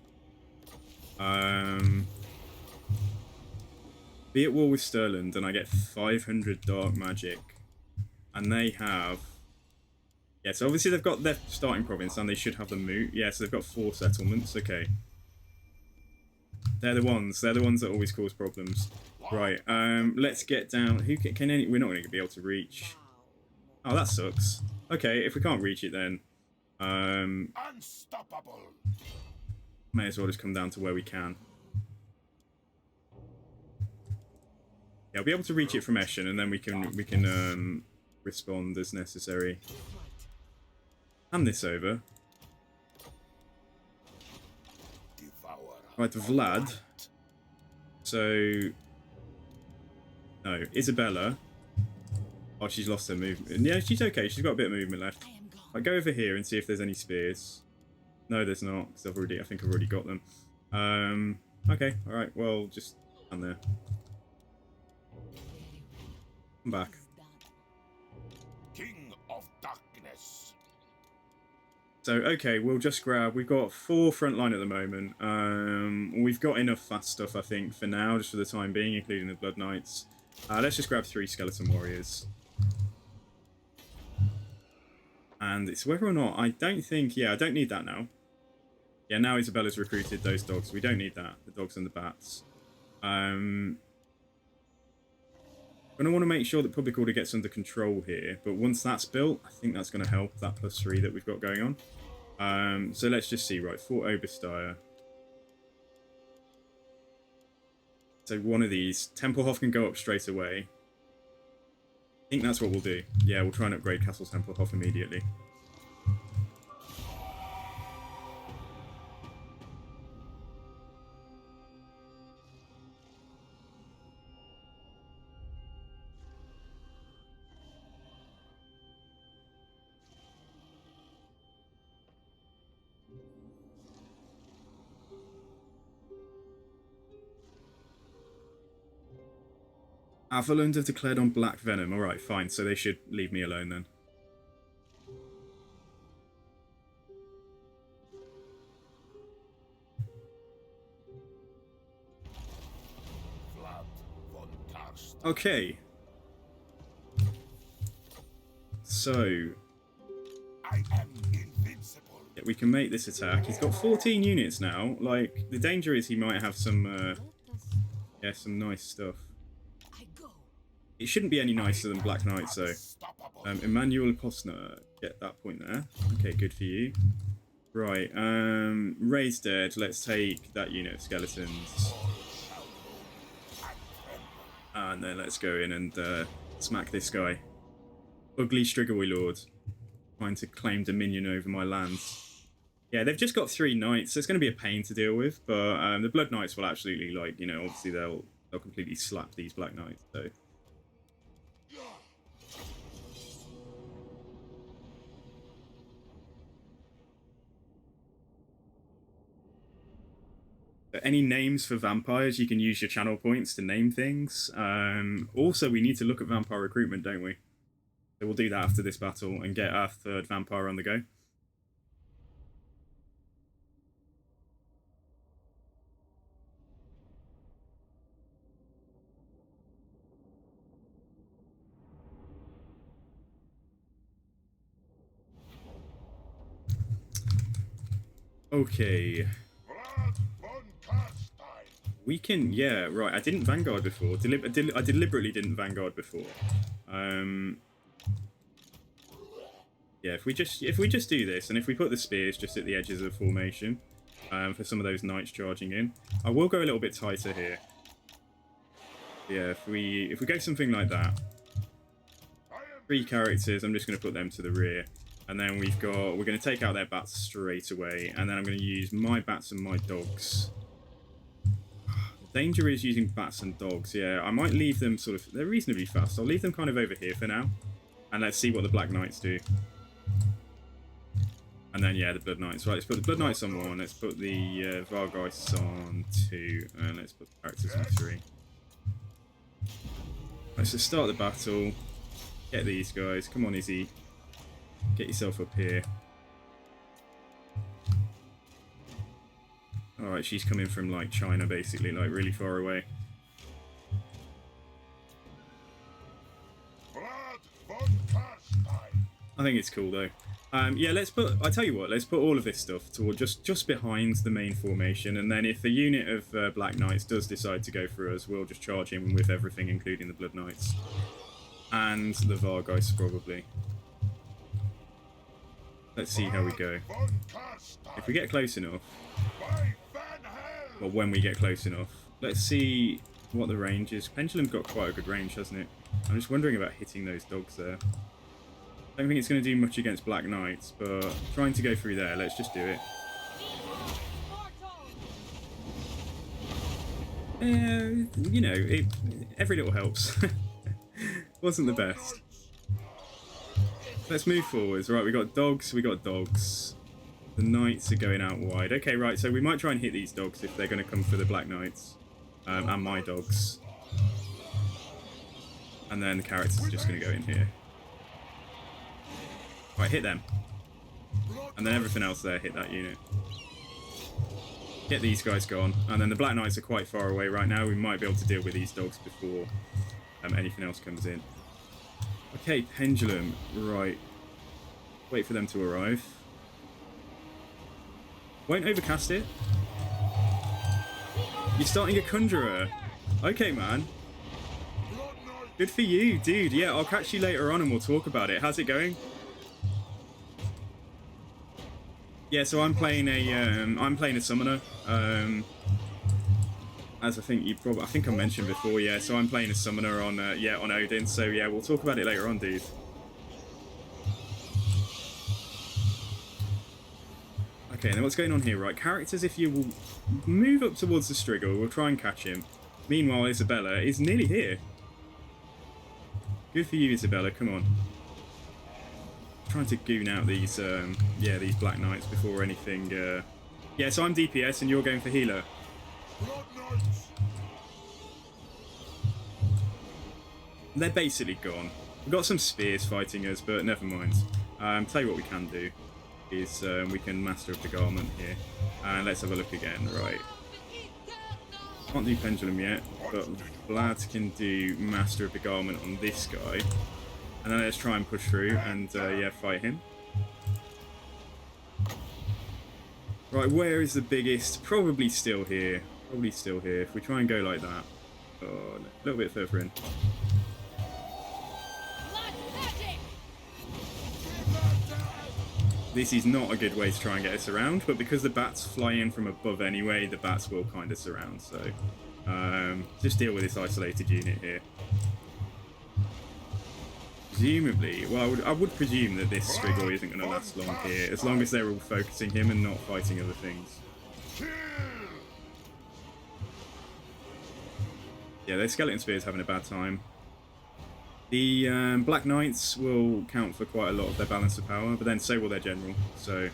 Be at war with Stirland and I get 500 dark magic. And they have... Yeah, so obviously they've got their starting province and they should have the moot. Yeah, so they've got 4 settlements. Okay. They're the ones that always cause problems. Right, let's get down. Who can any... We're not going to be able to reach. Oh, that sucks. Okay, if we can't reach it then. Unstoppable. May as well just come down to where we can. Yeah, I'll be able to reach it from Eshen, and then we can respond as necessary. Hand this over. Right, Vlad. So no, Isabella. Oh, she's lost her movement. Yeah, she's okay. She's got a bit of movement left. I'll go over here and see if there's any spears. No, there's not, because I think I've already got them. Okay, alright, well, just down there. Come back. King of Darkness. So, okay, we'll just grab... We've got 4 front line at the moment. We've got enough fast stuff, I think, for now, just for the time being, including the Blood Knights. Let's just grab 3 Skeleton Warriors. And it's whether or not... I don't think... Yeah, I don't need that now. Yeah, now Isabella's recruited those dogs. We don't need that. The dogs and the bats. I'm going to want to make sure that public order gets under control here. But once that's built, I think that's going to help that +3 that we've got going on. So let's just see. Right, Fort Oberstyre. So one of these. Templehof can go up straight away. I think that's what we'll do. Yeah, we'll try and upgrade Castle Templehof immediately. Avalund have declared on Black Venom. Alright, fine. So they should leave me alone then. Okay. So... I am invincible. Yeah, we can make this attack. He's got 14 units now. Like, the danger is he might have some... yeah, some nice stuff. It shouldn't be any nicer than Black Knight, so... Emmanuel Posner, get that point there. Okay, good for you. Right, Ray's dead. Let's take that unit of skeletons. And then let's go in and smack this guy. Ugly Strigoi Lord. Trying to claim dominion over my lands. Yeah, they've just got 3 knights, so it's going to be a pain to deal with. But the Blood Knights will absolutely, like, you know, obviously they'll completely slap these Black Knights, so... Any names for vampires, you can use your channel points to name things. Also, we need to look at vampire recruitment, don't we? So we'll do that after this battle and get our 3rd vampire on the go. Okay. We can, yeah, right. I didn't Vanguard before. I deliberately didn't Vanguard before. Yeah, if we just do this, and if we put the spears just at the edges of formation, for some of those knights charging in, I will go a little bit tighter here. Yeah, if we go something like that, 3 characters. I'm just going to put them to the rear, and then we're going to take out their bats straight away, and then I'm going to use my bats and my dogs. Danger is using bats and dogs. Yeah, I might leave them sort of... They're reasonably fast. I'll leave them kind of over here for now. And let's see what the Black Knights do. And then, yeah, the Blood Knights. Right, let's put the Blood Knights on 1. Let's put the Vargheists on 2. And let's put the characters on 3. Let's just start the battle. Get these guys. Come on, Izzy. Get yourself up here. Alright, she's coming from, like, China, basically, like, really far away. I think it's cool, though. Yeah, let's put... I tell you what, let's put all of this stuff toward just behind the main formation, and then if a unit of Black Knights does decide to go for us, we'll just charge him with everything, including the Blood Knights. And the Vargheists, probably. Let's see how we go. If we get close enough... Well, when we get close enough. Let's see what the range is. Pendulum's got quite a good range, hasn't it? I'm just wondering about hitting those dogs there. I don't think it's going to do much against Black Knights, but trying to go through there, let's just do it. You know, every little helps. Wasn't the best. Let's move forwards. Right, we got dogs, The Knights are going out wide. Okay, right, so we might try and hit these dogs if they're going to come for the Black Knights. And my dogs. And then the characters are just going to go in here. Right, hit them. And then everything else there, hit that unit. Get these guys gone. And then the Black Knights are quite far away right now. We might be able to deal with these dogs before anything else comes in. Okay, Pendulum. Right. Wait for them to arrive. Won't overcast it. You're starting a Conjurer. Okay, man. Good for you, dude. Yeah, I'll catch you later on and we'll talk about it. How's it going? Yeah, so I'm playing a summoner. As I think I mentioned before. Yeah, so I'm playing a summoner on on Odin. So yeah, we'll talk about it later on, dude. Okay, then what's going on here, right? Characters, if you will move up towards the Striggle, we'll try and catch him. Meanwhile, Isabella is nearly here. Good for you, Isabella. Come on. Trying to goon out these, these Black Knights before anything. Yeah, so I'm DPS and you're going for healer. They're basically gone. We've got some spears fighting us, but never mind. Tell you what we can do is we can Master of the Garment here. And let's have a look again. Right. Can't do Pendulum yet, but Vlad can do Master of the Garment on this guy. And then let's try and push through and, yeah, fight him. Right, where is the biggest? Probably still here. Probably still here. If we try and go like that. Oh, no. A little bit further in. This is not a good way to try and get us around, but because the bats fly in from above anyway, the bats will kind of surround, so just deal with this isolated unit here. Presumably, well, I would presume that this Striggle isn't going to last long here, as long as they're all focusing him and not fighting other things. Yeah, their Skeleton Spear's having a bad time. The Black Knights will count for quite a lot of their balance of power, but then so will their general, so...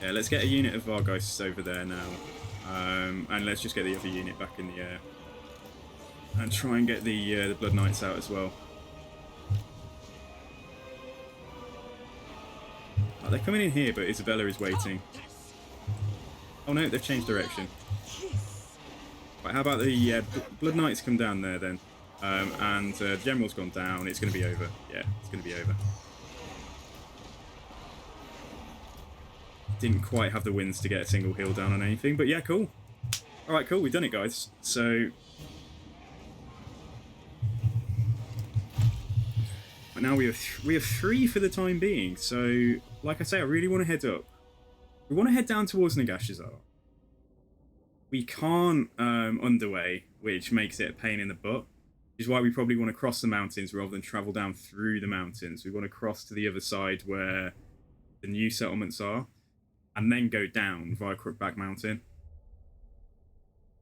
Yeah, let's get a unit of Vargheists over there now, and let's just get the other unit back in the air. And try and get the Blood Knights out as well. Oh, they're coming in here, but Isabella is waiting. Oh no, they've changed direction. Right, how about the Blood Knights come down there then? And the General's gone down. It's going to be over. Yeah, it's going to be over. Didn't quite have the wins to get a single heal down on anything, but yeah, cool. Alright, cool, we've done it, guys. So... But now we have 3 for the time being, so like I say, I really want to head up. We want to head down towards Nagashazar. We can't underway, which makes it a pain in the butt, which is why we probably want to cross the mountains rather than travel down through the mountains. We want to cross to the other side where the new settlements are, and then go down via Crookback Mountain.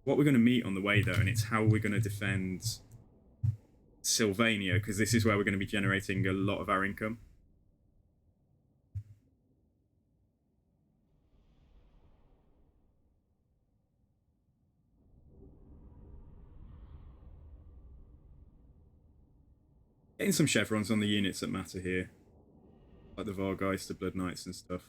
What we're going to meet on the way, though, and it's how we're going to defend Sylvania, because this is where we're going to be generating a lot of our income. Getting some chevrons on the units that matter here, like the Vargheist, the Blood Knights and stuff.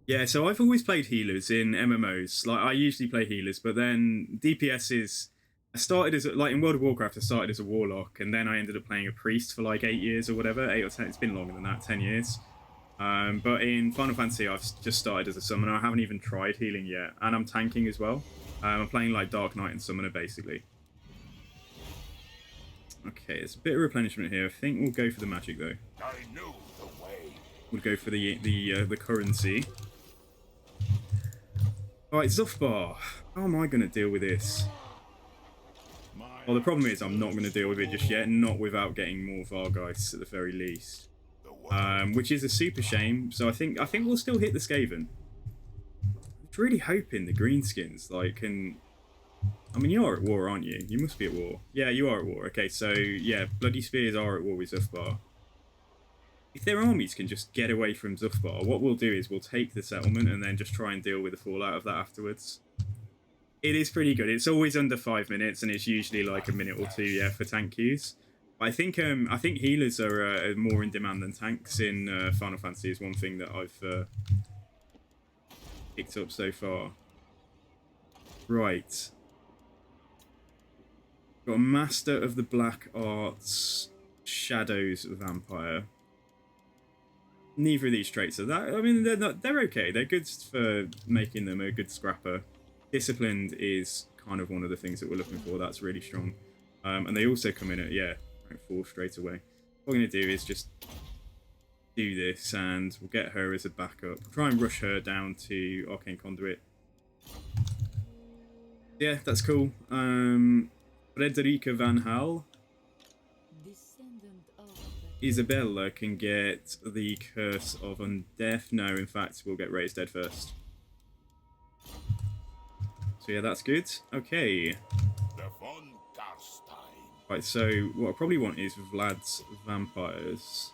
Yeah, so I've always played healers in MMOs. Like, I usually play healers, but then DPS is... I started as... Like, in World of Warcraft, I started as a Warlock, and then I ended up playing a Priest for, like, 8 years or whatever. 8 or 10... It's been longer than that, 10 years. But in Final Fantasy, I've just started as a Summoner. I haven't even tried healing yet. And I'm tanking as well. I'm playing, like, Dark Knight and Summoner, basically. Okay, there's a bit of replenishment here. I think we'll go for the magic, though. I knew the way. would go for the currency. Alright, Zufbar. How am I going to deal with this? Well, the problem is I'm not going to deal with it just yet, not without getting more Vargeist at the very least. Which is a super shame, so I think we'll still hit the Skaven. I'm really hoping the greenskins, like, can... I mean, you are at war, aren't you? You must be at war. Yeah, you are at war. Okay, so, yeah, Bloody Spears are at war with Zufbar. If their armies can just get away from Zufbar, what we'll do is we'll take the settlement and then just try and deal with the fallout of that afterwards. It is pretty good. It's always under 5 minutes, and it's usually like a minute or two, yeah, for tank queues. I think healers are more in demand than tanks in Final Fantasy is one thing that I've picked up so far. Right. Got a Master of the Black Arts, Shadows Vampire. Neither of these traits are that. I mean, they're okay. They're good for making them a good scrapper. Disciplined is kind of one of the things that we're looking for. That's really strong. And they also come in at, yeah, rank 4 straight away. What we're going to do is just do this, and we'll get her as a backup. Try and rush her down to Arcane Conduit. Yeah, that's cool. Frederica Van Hal. Isabella can get the Curse of Undeath. No, in fact, we'll get Raised Dead first. So yeah, that's good. Okay. Right, so what I probably want is Vlad's Vampires.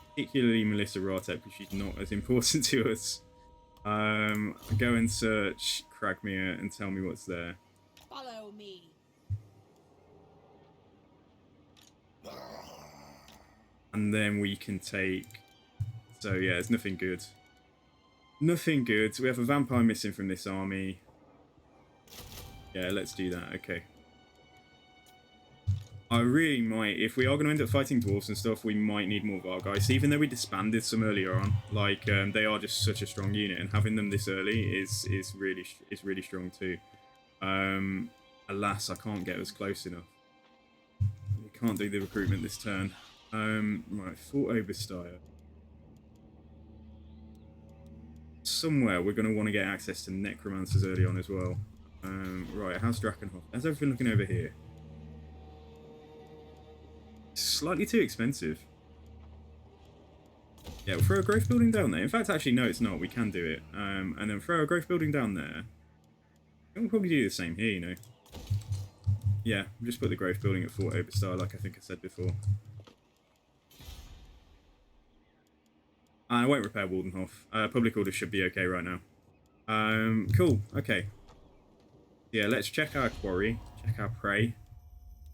Particularly Melissa Ratek, because she's not as important to us. Go and search Kragmir and tell me what's there. Follow me. And then we can take... So yeah, there's nothing good. Nothing good. We have a vampire missing from this army. Yeah, let's do that. Okay. I really might, if we are going to end up fighting dwarves and stuff, we might need more Vargeist, even though we disbanded some earlier on. Like, they are just such a strong unit, and having them this early is really strong too. Alas, I can't get us close enough. We can't do the recruitment this turn. Right, Fort Oberstyre. Somewhere we're going to want to get access to necromancers early on as well. Right, how's Drakenhof? How's everything looking over here? Slightly too expensive. Yeah, we'll throw a growth building down there. In fact, actually, no, it's not. We can do it. And then throw a growth building down there. We'll probably do the same here, you know. Yeah, we'll just put the growth building at Fort Oberstyre, like I think I said before. I won't repair Waldenhof. Public order should be okay right now. Cool, okay. Yeah, let's check our quarry, check our prey.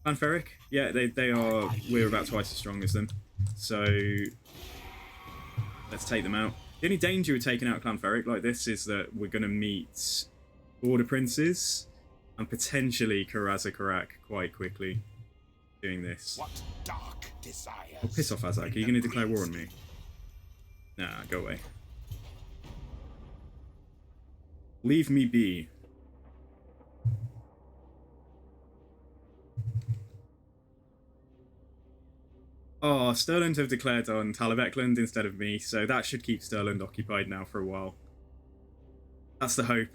Clanferic, yeah, they are, we're about twice as strong as them. So, let's take them out. The only danger with taking out Clanferic like this is that we're going to meet Border Princes and potentially Karazakarak quite quickly doing this. What dark desires? Oh, piss off, Azak. Are you going to declare war on me? Nah, go away. Leave me be. Oh, Stirland have declared on Talabekland instead of me, so that should keep Stirland occupied now for a while. That's the hope.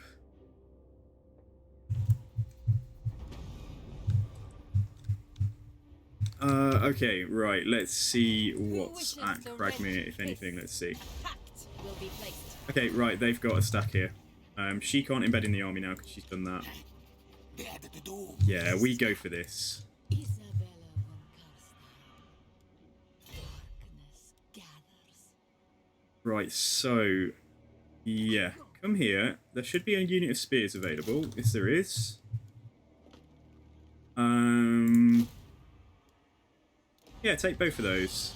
Okay, right, let's see what's at Kragmir, if anything, let's see. Okay, right, they've got a stack here. She can't embed in the army now because she's done that. Yeah, we go for this. Right, so, yeah, come here. There should be a unit of spears available. Yes, there is. Yeah, take both of those.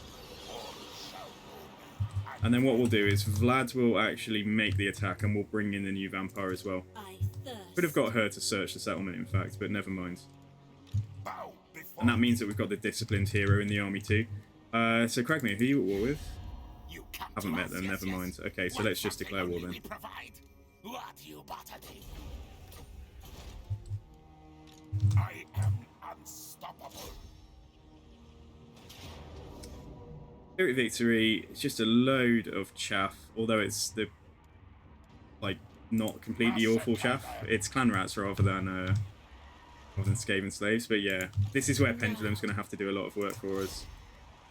And then what we'll do is Vlad will actually make the attack and we'll bring in the new vampire as well. Could have got her to search the settlement, in fact, but never mind. And that means that we've got the disciplined hero in the army too. So Kragmir, who are you at war with? Haven't met them, never mind. Okay, so let's just declare war then. I am unstoppable. Spirit Victory, it's just a load of chaff, although it's the, like, not completely awful chaff. It's clan rats rather than Skaven slaves, but yeah, this is where Pendulum's going to have to do a lot of work for us.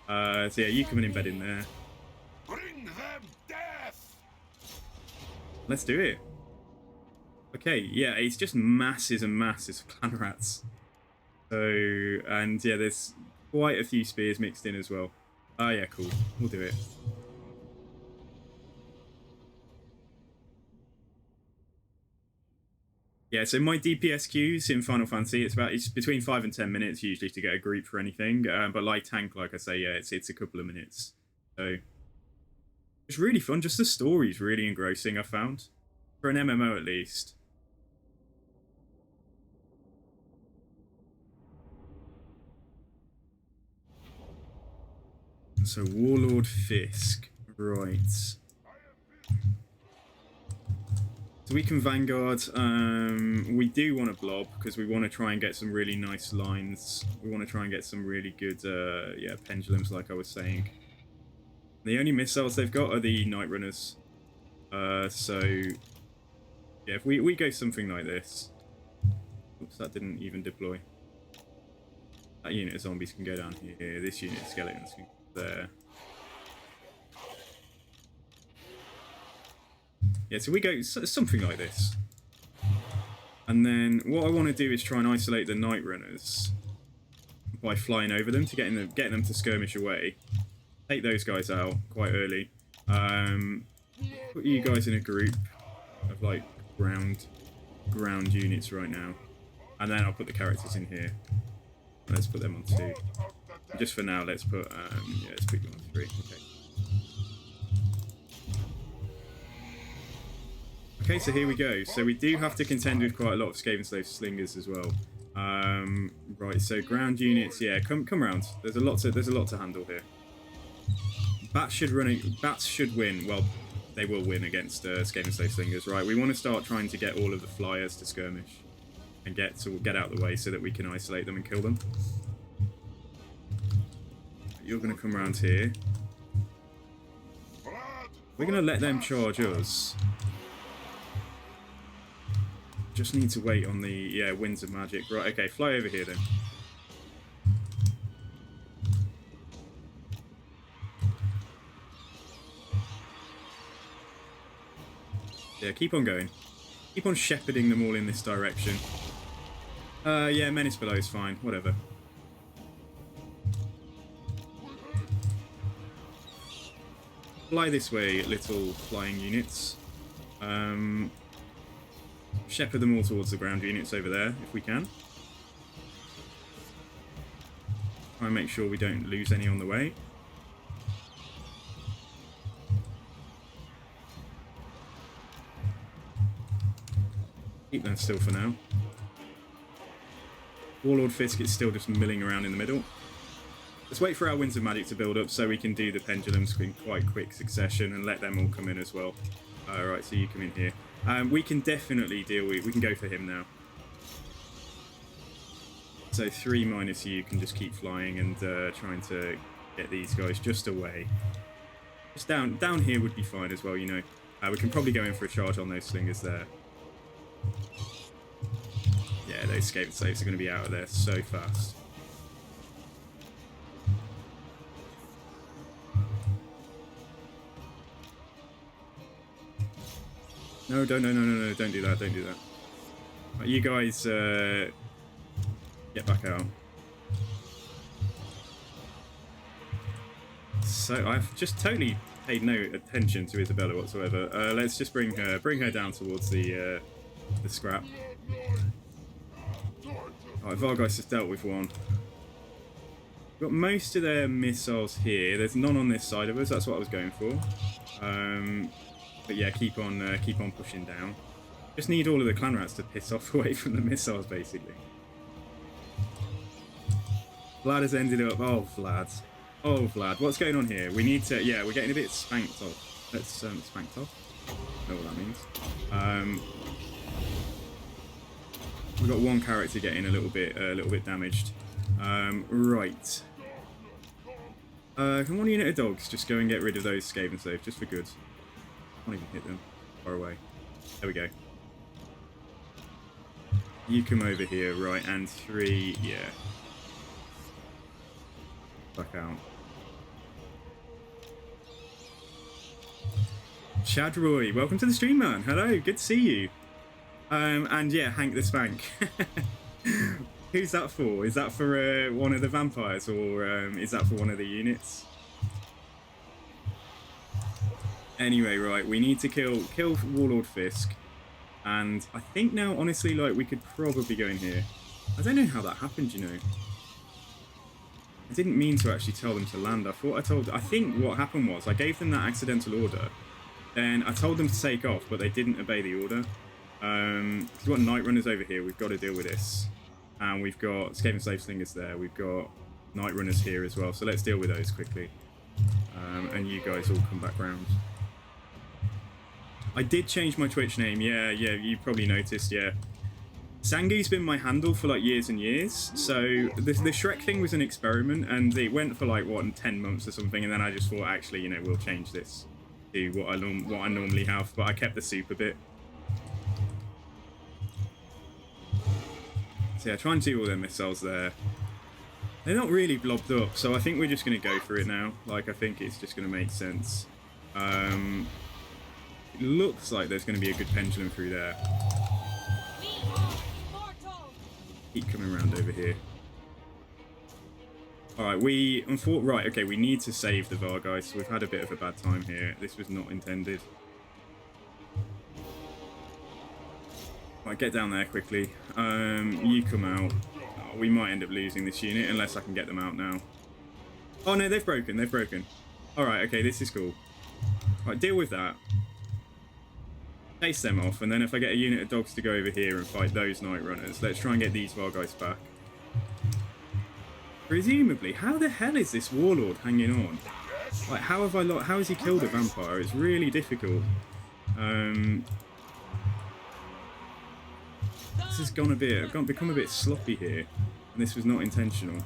So yeah, you come and embed in there. Bring them death! Let's do it. Okay, yeah, it's just masses and masses of clan rats. So, and yeah, there's quite a few spears mixed in as well. Oh yeah, cool. We'll do it. Yeah, so my DPS queues in Final Fantasy, it's between 5 and 10 minutes usually to get a group for anything. But like tank, like I say, yeah, it's a couple of minutes. So it's really fun. Just the story's really engrossing, I found. For an MMO at least. So Warlord Fisk, right. So we can Vanguard. We do want to blob because we want to try and get some really nice lines. We want to try and get some really good, yeah, pendulums, like I was saying. The only missiles they've got are the Night Runners. So yeah, if we go something like this. Oops, that didn't even deploy. That unit of zombies can go down here. This unit of skeletons can go there. Yeah, so we go something like this. And then what I want to do is try and isolate the Night Runners by flying over them to getting them to skirmish away. Take those guys out quite early. Put you guys in a group of like ground units right now. And then I'll put the characters in here. Let's put them on 2. Just for now, let's put yeah, let's put you on 3. Okay. Okay, so here we go. So we do have to contend with quite a lot of Skaven Slave Slingers as well. Right, so ground units, yeah, come around. There's a lot to handle here. Bats should win. Well, they will win against Skaven Slave Slingers, right? We want to start trying to get all of the flyers to skirmish and get out of the way so that we can isolate them and kill them. You're going to come around here. We're going to let them charge us. Just need to wait on the, yeah, Winds of Magic. Right, okay, fly over here then. Yeah, keep on going. Keep on shepherding them all in this direction. Yeah, Menace Below is fine, whatever. Fly this way, little flying units. Shepherd them all towards the ground units over there, if we can. Try and make sure we don't lose any on the way. Keep them still for now. Warlord Fisk is still just milling around in the middle. Let's wait for our Winds of Magic to build up so we can do the pendulums in quite quick succession and let them all come in as well. Alright, so you come in here. We can definitely deal with... We can go for him now. So 3 minus you can just keep flying and trying to get these guys just away. Just down here would be fine as well, you know. We can probably go in for a charge on those slingers there. Yeah, those Skaven Slaves are going to be out of there so fast. No, don't do that, don't do that. Right, you guys, get back out. So, I've just totally paid no attention to Isabella whatsoever. Let's just bring her down towards the scrap. Alright, Vargeist has dealt with one. We've got most of their missiles here. There's none on this side of us, that's what I was going for. But yeah, keep on pushing down. Just need all of the clan rats to piss off away from the missiles, basically. Vlad has ended up... Oh, Vlad. Oh, Vlad. What's going on here? We need to... Yeah, we're getting a bit spanked off. Let's spanked off. I know what that means. We've got one character getting a little bit damaged. Right. Come on, unit of dogs. Just go and get rid of those Skaven Slaves, just for good. Can't even hit them. Far away. There we go. You come over here, right, and 3, yeah. Back out. Chadroy, welcome to the stream, man. Hello, good to see you. And yeah, Hank the Spank. Who's that for? Is that for one of the vampires, or is that for one of the units? Anyway, right, we need to kill Warlord Fisk, and I think now, honestly, like, we could probably go in here. I don't know how that happened, you know. I didn't mean to actually tell them to land. I think what happened was I gave them that accidental order, then I told them to take off, but they didn't obey the order. We've got Night Runners over here. We've got to deal with this. And we've got Skaven Slave Slingers there. We've got Night Runners here as well. So let's deal with those quickly. And you guys all come back round. I did change my Twitch name. Yeah, you probably noticed, yeah. Sangui's been my handle for like years and years. So the Shrek thing was an experiment, and it went for like, what, 10 months or something. And then I just thought, actually, you know, we'll change this to what I normally have. But I kept the super bit. So yeah, try and do all their missiles there. They're not really blobbed up, so I think we're just going to go for it now. Like, I think it's just going to make sense. It looks like there's going to be a good pendulum through there. Keep coming around over here. Alright, right, okay, we need to save the Vargheists. So we've had a bit of a bad time here. This was not intended. Right, get down there quickly. You come out. Oh, we might end up losing this unit unless I can get them out now. Oh no, they've broken. Alright, okay, this is cool. Right, deal with that. Chase them off, and then if I get a unit of dogs to go over here and fight those Night Runners, let's try and get these Vargheists back. Presumably, how the hell is this Warlord hanging on? Like, how has he killed a vampire? It's really difficult. This has become a bit sloppy here, and this was not intentional.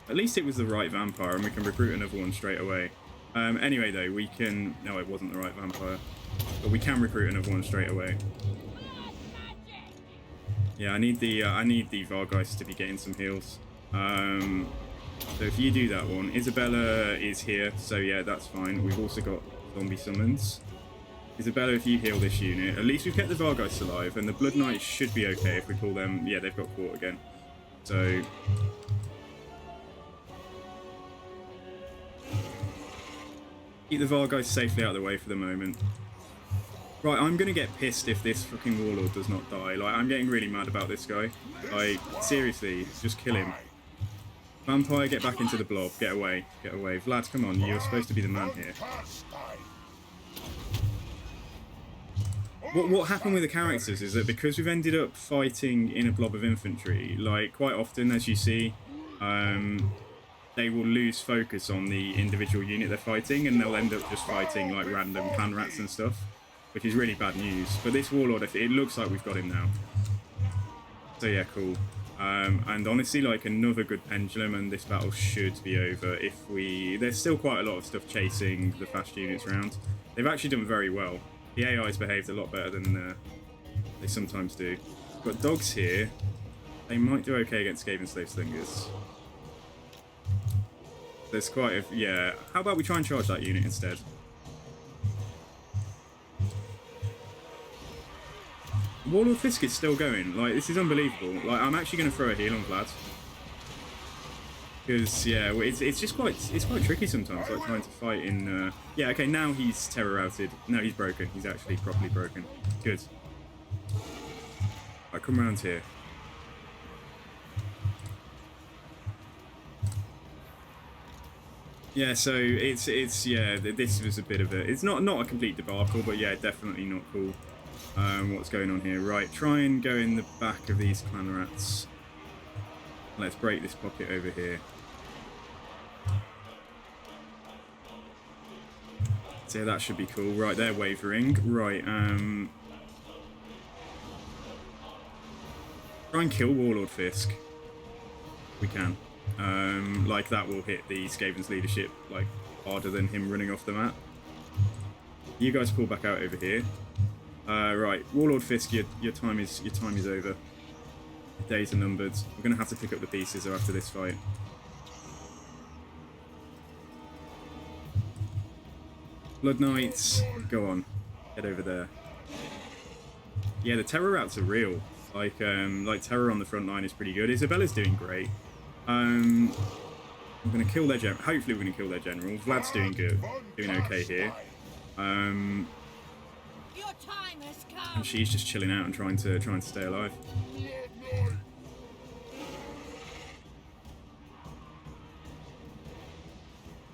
At least it was the right vampire, and we can recruit another one straight away. Anyway, though, we can... No, it wasn't the right vampire. But we can recruit another one straight away. Yeah, I need the Vargheists to be getting some heals. So if you do that one, Isabella is here, so yeah, that's fine. We've also got zombie summons. Isabella, if you heal this unit, at least we've kept the Vargheists alive, and the Blood Knights should be okay if we call them... Yeah, they've got caught again. So... keep the Vargheists safely out of the way for the moment. Right, I'm going to get pissed if this fucking Warlord does not die. Like, I'm getting really mad about this guy. Like, seriously, just kill him. Vampire, get back into the blob. Get away. Get away. Vlad, come on. You're supposed to be the man here. What happened with the characters is that because we've ended up fighting in a blob of infantry, like, quite often, as you see, they will lose focus on the individual unit they're fighting, and they'll end up just fighting like random clan rats and stuff, which is really bad news. But this Warlord, it looks like we've got him now. So yeah, cool. And honestly, like, another good pendulum, and this battle should be over if we... There's still quite a lot of stuff chasing the fast units around. They've actually done very well. The AI's behaved a lot better than they sometimes do. Got dogs here. They might do okay against Skaven Slave Slingers. There's quite a... Yeah. How about we try and charge that unit instead? Warlord Fisk is still going. Like, this is unbelievable. Like, I'm actually going to throw a heal on Vlad. Because, yeah, it's just quite... It's quite tricky sometimes, like, trying to fight in... Yeah, okay, now he's terror-outed. No, he's broken. He's actually properly broken. Good. Right, come around here. Yeah, so it's yeah, this was a bit of a... It's not a complete debacle, but yeah, definitely not cool. What's going on here? Right, try and go in the back of these clan rats. Let's break this pocket over here. So yeah, that should be cool. Right, they're wavering. Right, try and kill Warlord Fisk. We can. Like, that will hit the Skaven's leadership, like, harder than him running off the map. You guys pull back out over here. Right, Warlord Fisk, your time is over. Your days are numbered. We're gonna have to pick up the pieces after this fight. Blood Knights, go on, head over there. Yeah, the terror routes are real. Like terror on the front line is pretty good. Isabella's doing great. We're gonna kill their general. Hopefully, we're gonna kill their general. Vlad's doing good, doing okay here. Your time has come. And she's just chilling out and trying to stay alive.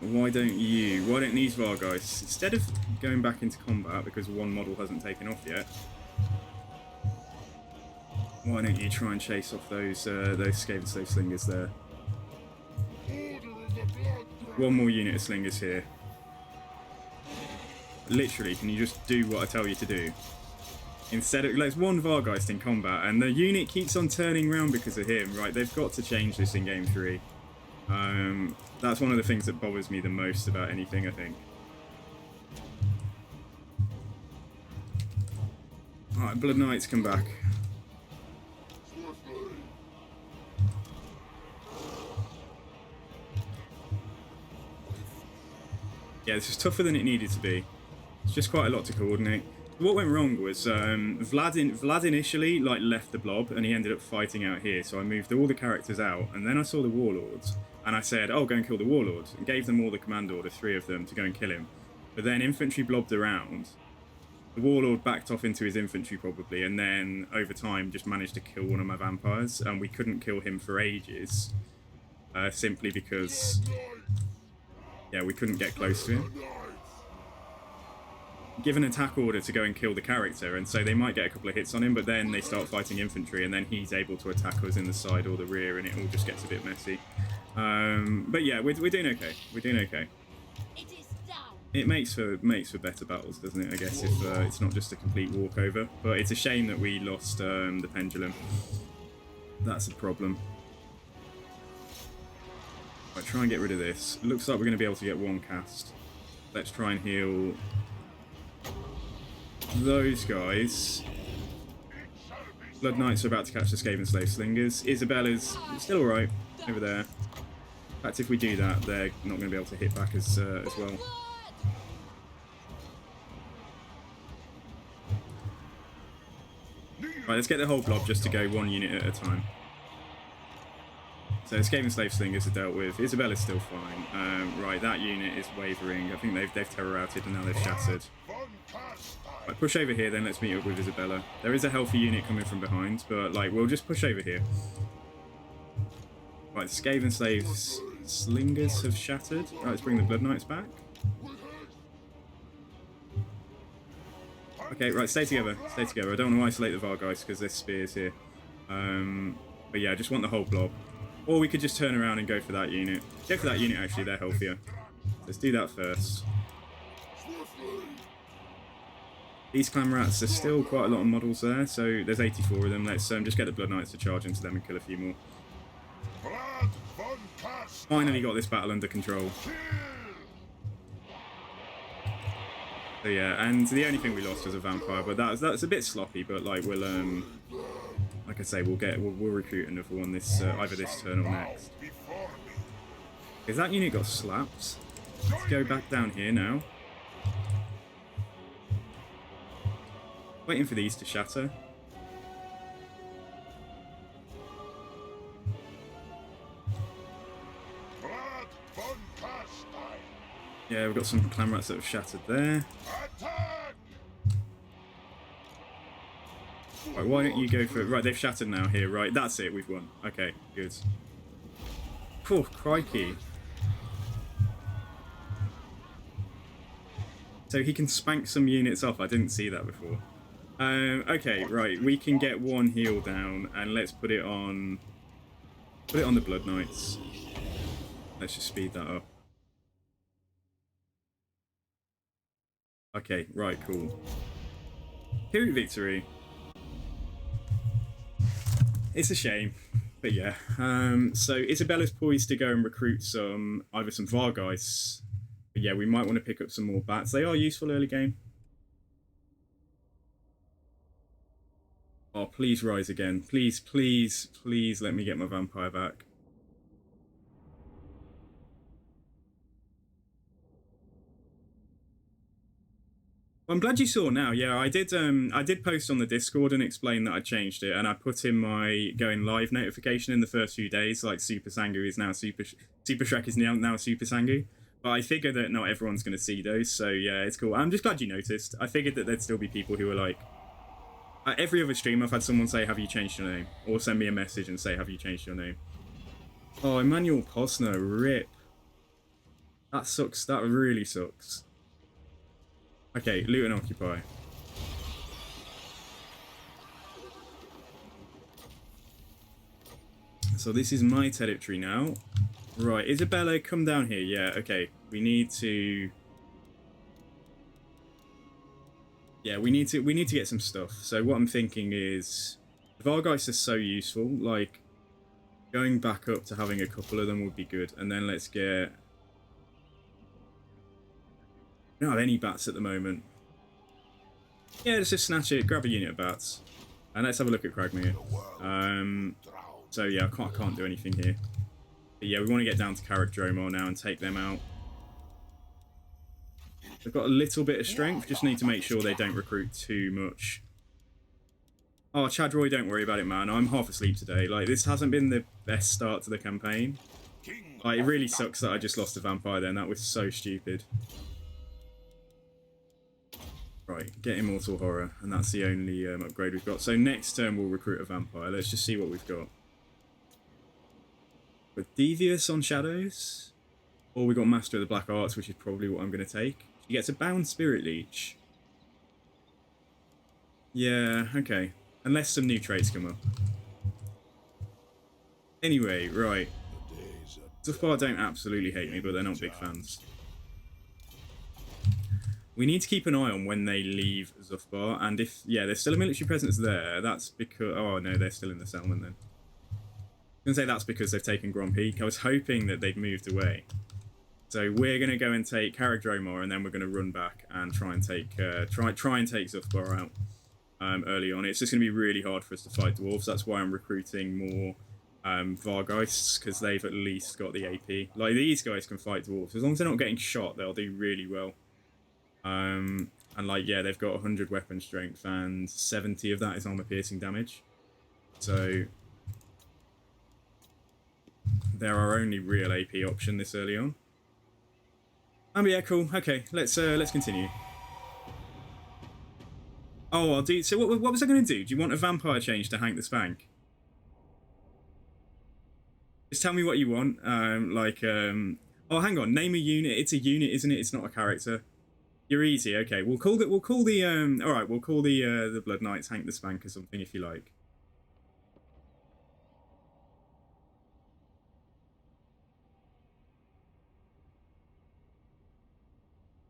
Why don't these Vargeists, instead of going back into combat because one model hasn't taken off yet, why don't you try and chase off those Skaven Slave Slingers there? One more unit of Slingers here. Literally, can you just do what I tell you to do? Instead of, there's one Vargeist in combat, and the unit keeps on turning around because of him, right? They've got to change this in Game 3. That's one of the things that bothers me the most about anything, I think. Alright, Blood Knights, come back. Yeah, this is tougher than it needed to be. It's just quite a lot to coordinate. What went wrong was Vlad initially left the blob and he ended up fighting out here. So I moved all the characters out, and then I saw the warlords and I said, "Oh, go and kill the warlords," and gave them all the command order, 3 of them, to go and kill him. But then infantry blobbed around. The warlord backed off into his infantry probably, and then over time just managed to kill one of my vampires, and we couldn't kill him for ages, simply because we couldn't get close to him. Give an attack order to go and kill the character, and so they might get a couple of hits on him, but then they start fighting infantry, and then he's able to attack us in the side or the rear, and it all just gets a bit messy. But yeah, we're doing okay. We're doing okay. It is done. It makes for better battles, doesn't it? I guess if it's not just a complete walkover. But it's a shame that we lost the pendulum. That's a problem. Right, try and get rid of this. Looks like we're going to be able to get one cast. Let's try and heal those guys. Blood Knights are about to catch the Skaven Slave Slingers. Isabella's still alright over there. In fact, if we do that, they're not going to be able to hit back as well. Right, let's get the whole blob just to go one unit at a time. So Skaven Slave Slingers are dealt with. Isabella's still fine. Right, that unit is wavering. I think they've terror routed and now they've shattered. Right, push over here then, let's meet up with Isabella. There is a healthy unit coming from behind, but we'll just push over here. Right, the Skaven Slaves Slingers have shattered. Right, let's bring the Blood Knights back. Okay, right, stay together. Stay together. I don't want to isolate the Vargeist because there's spears here. But yeah, I just want the whole blob. Or we could just turn around and go for that unit. Go for that unit, actually, they're healthier. Let's do that first. These clan rats, there's still quite a lot of models there, so there's 84 of them. Let's just get the Blood Knights to charge into them and kill a few more. Finally got this battle under control. So yeah, and the only thing we lost was a vampire, but that's a bit sloppy. But we'll like I say, we'll recruit another one this either this turn or next. Because that unit got slapped. Let's go back down here now. Waiting for these to shatter. Yeah, we've got some clan rats that have shattered there. Right, why don't you go for... Right, they've shattered now here. Right, that's it. We've won. Okay, good. Oh, crikey. So he can spank some units off. I didn't see that before. Okay, right. We can get one heal down, and let's put it on... Put it on the Blood Knights. Let's just speed that up. Okay, right, cool. Pyrrhic victory. It's a shame. But yeah, so Isabella's poised to go and recruit either some Vargeists. But yeah, we might want to pick up some more bats. They are useful early game. Oh, please rise again. Please, please, please let me get my vampire back. Well, I'm glad you saw now. Yeah, I did post on the Discord and explain that I changed it, and I put in my going live notification in the first few days, like Super Sangu is now Super Shrek is now Super Sangu. But I figured that not everyone's going to see those, so yeah, it's cool. I'm just glad you noticed. I figured that there'd still be people who were like, every other stream I've had someone say, have you changed your name? Or send me a message and say, have you changed your name? Oh, Emmanuel Posner, rip. That sucks. That really sucks. Okay, loot and occupy. So this is my territory now. Right, Isabella, come down here. Yeah, okay. We need to... Yeah, we need to get some stuff. So what I'm thinking is, the Vargeists are so useful. Like, going back up to having a couple of them would be good. And then let's get... I don't have any bats at the moment. Yeah, let's just snatch it, grab a unit of bats. And let's have a look at Cragmere. So yeah, I can't do anything here. But yeah, we want to get down to Caradromar now and take them out. They've got a little bit of strength, just need to make sure they don't recruit too much. Oh, Chadroy, don't worry about it, man. I'm half asleep today. Like, this hasn't been the best start to the campaign. Like, it really sucks that I just lost a vampire then. That was so stupid. Right, get Immortal Horror, and that's the only upgrade we've got. So next turn we'll recruit a vampire. Let's just see what we've got. With Devious on Shadows, or we got Master of the Black Arts, which is probably what I'm going to take. She gets a Bound Spirit Leech. Yeah, okay. Unless some new traits come up. Anyway, right. Zufbar don't absolutely hate me, but they're not big fans. We need to keep an eye on when they leave Zufbar, and if, yeah, there's still a military presence there, that's because, oh no, they're still in the settlement then. I was going to say that's because they've taken Grand Peak. I was hoping that they'd moved away. So we're going to go and take Caradromar, and then we're going to run back and try and take Zufbar out early on. It's just going to be really hard for us to fight dwarves. That's why I'm recruiting more Vargeists, because they've at least got the AP. Like, these guys can fight dwarves. As long as they're not getting shot, they'll do really well. And like, yeah, they've got 100 weapon strength, and 70 of that is armor piercing damage. So they're our only real AP option this early on. But yeah, cool. Okay, let's continue. Oh, I'll do. So what was I going to do? Do you want a vampire change to Hank the Spank? Just tell me what you want. Oh, hang on. Name a unit. It's a unit, isn't it? It's not a character. You're easy. Okay, we'll call the all right. We'll call the Blood Knights Hank the Spank or something if you like.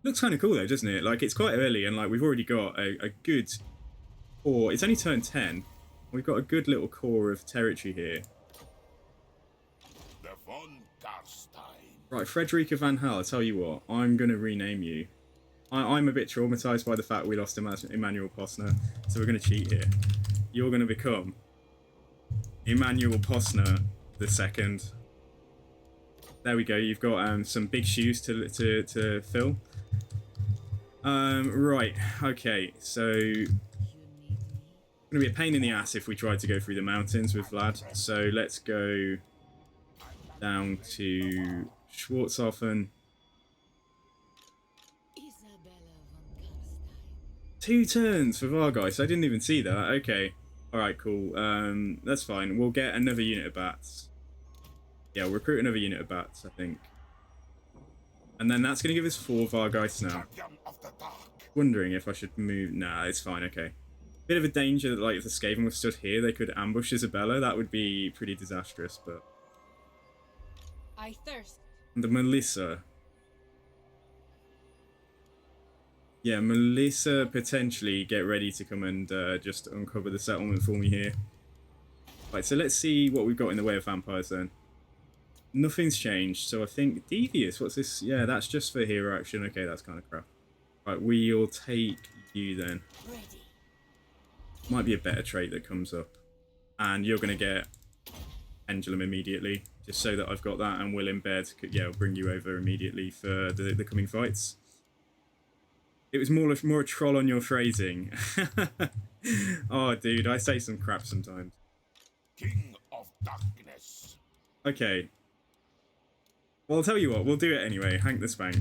Looks kind of cool though, doesn't it? Like, it's quite early, and like we've already got a good core. It's only turn 10. We've got a good little core of territory here. Right, Frederica Van Hal. I tell you what, I'm gonna rename you. I'm a bit traumatized by the fact we lost Emmanuel Posner, so we're gonna cheat here. You're gonna become Emmanuel Posner the second. There we go. You've got some big shoes to fill. Right, okay, so it's gonna be a pain in the ass if we try to go through the mountains with Vlad, so let's go down to Schwarzhofen. 2 turns for Vargeist, I didn't even see that. Okay, alright, cool, that's fine. We'll get another unit of bats. Yeah, we'll recruit another unit of bats, I think. And then that's going to give us 4 Vargeists now. Wondering if I should move... Nah, it's fine, okay. Bit of a danger that, like, if the Skaven was stood here, they could ambush Isabella. That would be pretty disastrous, but... I thirst. And the Melissa. Yeah, Melissa, potentially get ready to come and just uncover the settlement for me here. Right, so let's see what we've got in the way of vampires then. Nothing's changed, so I think Devious, what's this? Yeah, that's just for hero action. Okay, that's kind of crap. Right, we'll take you then. Ready. Might be a better trait that comes up. And you're going to get Pendulum immediately, just so that I've got that, and we'll embed. Yeah, I'll bring you over immediately for the coming fights. It was more a troll on your phrasing. Oh, dude, I say some crap sometimes. King of Darkness. Okay. Well, I'll tell you what, we'll do it anyway. Hank the Spank.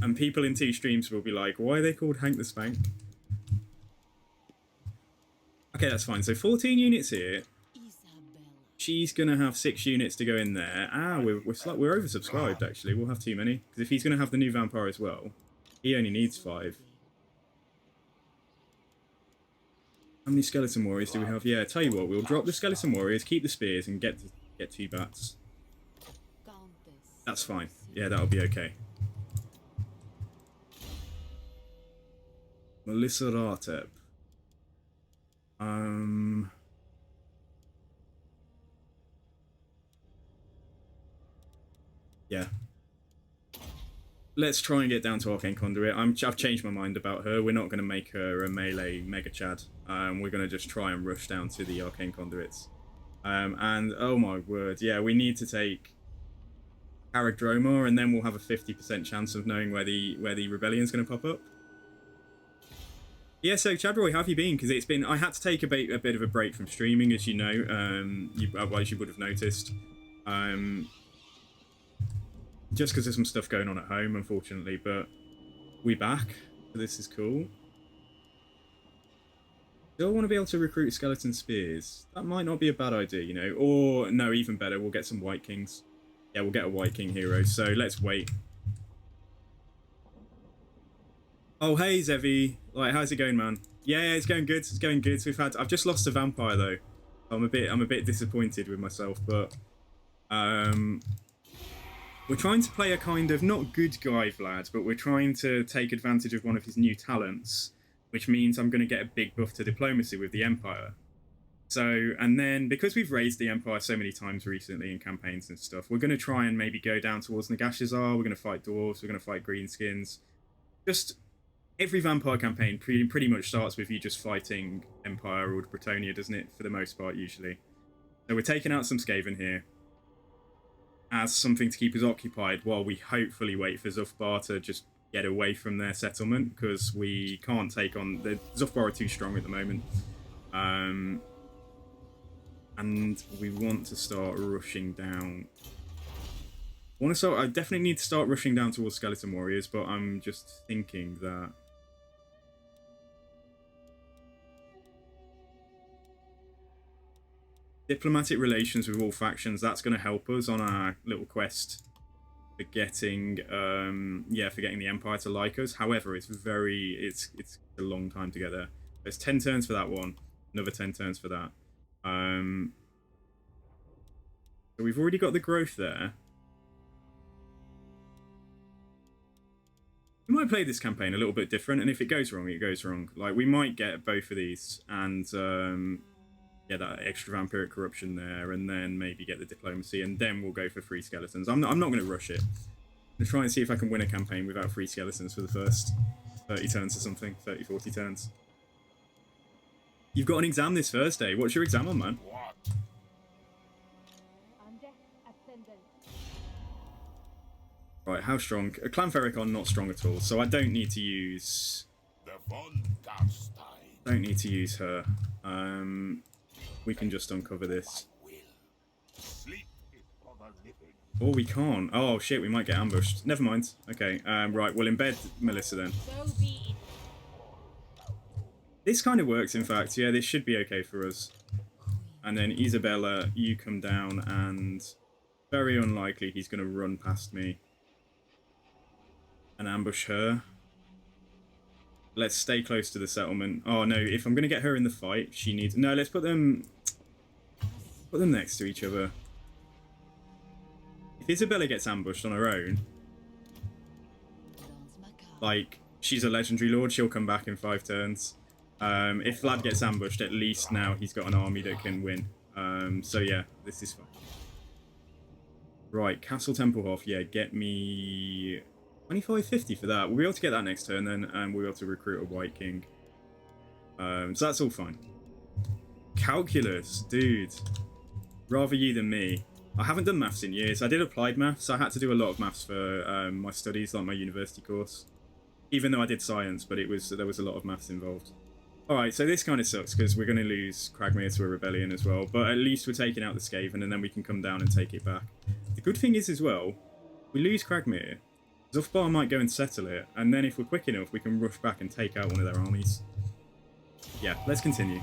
And people in 2 streams will be like, why are they called Hank the Spank? Okay, that's fine. So 14 units here. She's going to have 6 units to go in there. Ah, we're oversubscribed, actually. We'll have too many. Because if he's going to have the new vampire as well, he only needs 5. How many skeleton warriors do we have? Yeah, tell you what, we'll drop the skeleton warriors, keep the spears, and get 2 bats. That's fine. Yeah, that'll be okay. Melissa Ratep. Yeah. Let's try and get down to Arcane Conduit. I've changed my mind about her. We're not going to make her a melee Mega Chad. We're going to just try and rush down to the Arcane Conduits. And, oh my word, yeah, we need to take Dromar, and then we'll have a 50% chance of knowing where the Rebellion's going to pop up. Yeah, so Chadroy, how have you been? Because it's been... I had to take a bit of a break from streaming, as you know, as you would have noticed. Just because there's some stuff going on at home, unfortunately, but we back, so this is cool. Do I want to be able to recruit skeleton spears? That might not be a bad idea, you know. Or, no, even better, we'll get some White Kings. Yeah, we'll get a White King hero, so let's wait. Oh, hey, Zevi. Like, how's it going, man? Yeah, it's going good. It's going good. I've just lost a vampire, though. I'm a bit disappointed with myself, but... We're trying to play a kind of, not good guy Vlad, but we're trying to take advantage of one of his new talents, which means I'm going to get a big buff to diplomacy with the Empire. So, and then, because we've raised the Empire so many times recently in campaigns and stuff, we're going to try and maybe go down towards Nagashazar, we're going to fight Dwarves, we're going to fight Greenskins. Just, every vampire campaign pretty much starts with you just fighting Empire or Bretonnia, doesn't it? For the most part, usually. So we're taking out some Skaven here as something to keep us occupied while we hopefully wait for Zufbar to just get away from their settlement, because we can't take on... The Zufbar are too strong at the moment. And we want to start rushing down. I definitely need to start rushing down towards Skeleton Warriors, but I'm just thinking that... Diplomatic relations with all factions, that's going to help us on our little quest for getting, for getting the Empire to like us. However, it's a long time to get there. There's 10 turns for that one, another 10 turns for that. So we've already got the growth there. We might play this campaign a little bit different, and if it goes wrong, it goes wrong. Like, we might get both of these, and... yeah, that extra vampiric corruption there, and then maybe get the diplomacy, and then we'll go for 3 skeletons. I'm not going to rush it. I'm going to try and see if I can win a campaign without 3 skeletons for the first 30 turns or something, 30, 40 turns. You've got an exam this Thursday. What's your exam on, man? What? Right, how strong? Clan Ferricon, not strong at all, so I don't need to use... The Von Garstein. Don't need to use her. We can just uncover this. Sleep is for the living. Or we can't. Oh shit, we might get ambushed. Never mind. Okay, right, we'll embed Melissa then. So be it. This kind of works, in fact. Yeah, this should be okay for us. And then Isabella, you come down, and very unlikely he's going to run past me and ambush her. Let's stay close to the settlement. Oh no, if I'm going to get her in the fight, she needs... No, let's put them next to each other. If Isabella gets ambushed on her own, like, she's a legendary lord, she'll come back in 5 turns. If Vlad gets ambushed, at least now he's got an army that can win. So yeah, this is fine. Right, Castle Templehof, yeah, get me 2550 for that. We'll be able to get that next turn then, and we'll be able to recruit a White King. So that's all fine. Calculus, dude. Rather you than me. I haven't done maths in years. I did applied maths. I had to do a lot of maths for my studies, like my university course. Even though I did science, but there was a lot of maths involved. Alright, so this kind of sucks because we're going to lose Cragmere to a rebellion as well, but at least we're taking out the Skaven and then we can come down and take it back. The good thing is as well, we lose Cragmere, Zufbar might go and settle it, and then if we're quick enough we can rush back and take out one of their armies. Yeah, let's continue.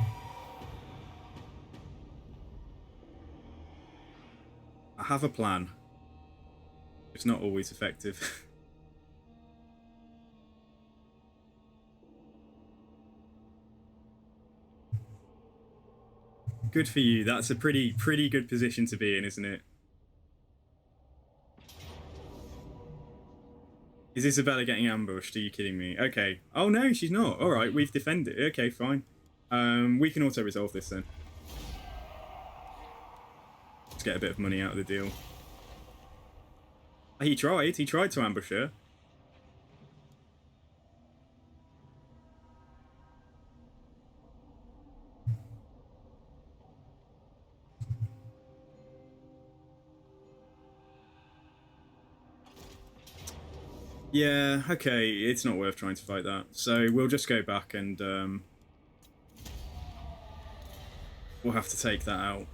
I have a plan. It's not always effective. Good for you. That's a pretty good position to be in, isn't it? Is Isabella getting ambushed? Are you kidding me? Okay. Oh no, she's not. All right, we've defended. Okay, fine. We can auto resolve this then. Let's get a bit of money out of the deal. He tried to ambush her. Yeah, okay, it's not worth trying to fight that. So we'll just go back and we'll have to take that out.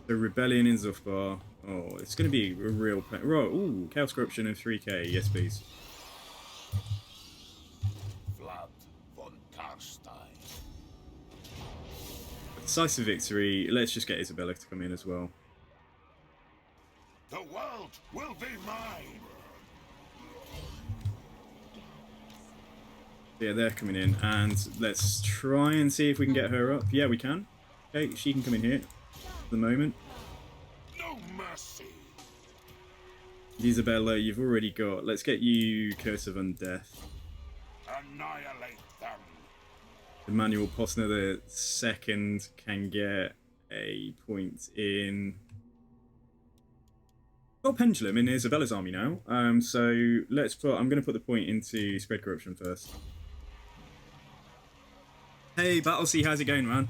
The rebellion in Zufbar. Oh, it's going to be a real pain. Right, ooh, Chaos Corruption of 3k. Yes, please. VLAD the Dad. Decisive victory. Let's just get Isabella to come in as well. The world will be mine. Yeah, they're coming in, and let's try and see if we can get her up. Yeah, we can. Okay, she can come in here for the moment. No mercy. Isabella, you've already got. Let's get you Curse of Undeath. Annihilate them. Emmanuel Posner the second can get a point in. Got Pendulum in Isabella's army now. So let's put. I'm going to put the point into Spread Corruption first. Hey, Battlesea, how's it going, man?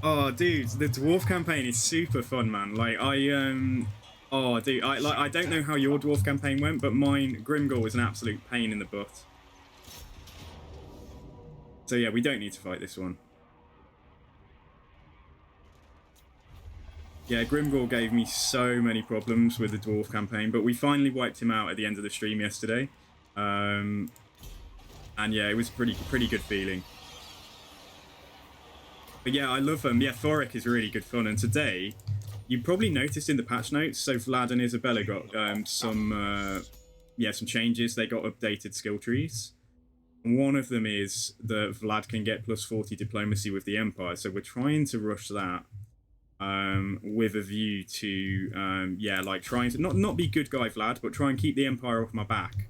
Oh, dude, the Dwarf campaign is super fun, man. Like oh, dude, I don't know how your Dwarf campaign went, but mine, Grimgor, was an absolute pain in the butt. So yeah, we don't need to fight this one. Yeah, Grimgor gave me so many problems with the Dwarf campaign, but we finally wiped him out at the end of the stream yesterday. And yeah, it was pretty good feeling. But yeah, I love them. Yeah, Thoric is really good fun. And today, you probably noticed in the patch notes, so Vlad and Isabella got some changes. They got updated skill trees. One of them is that Vlad can get plus 40 diplomacy with the Empire, so we're trying to rush that with a view to, like trying to not be good guy Vlad, but try and keep the Empire off my back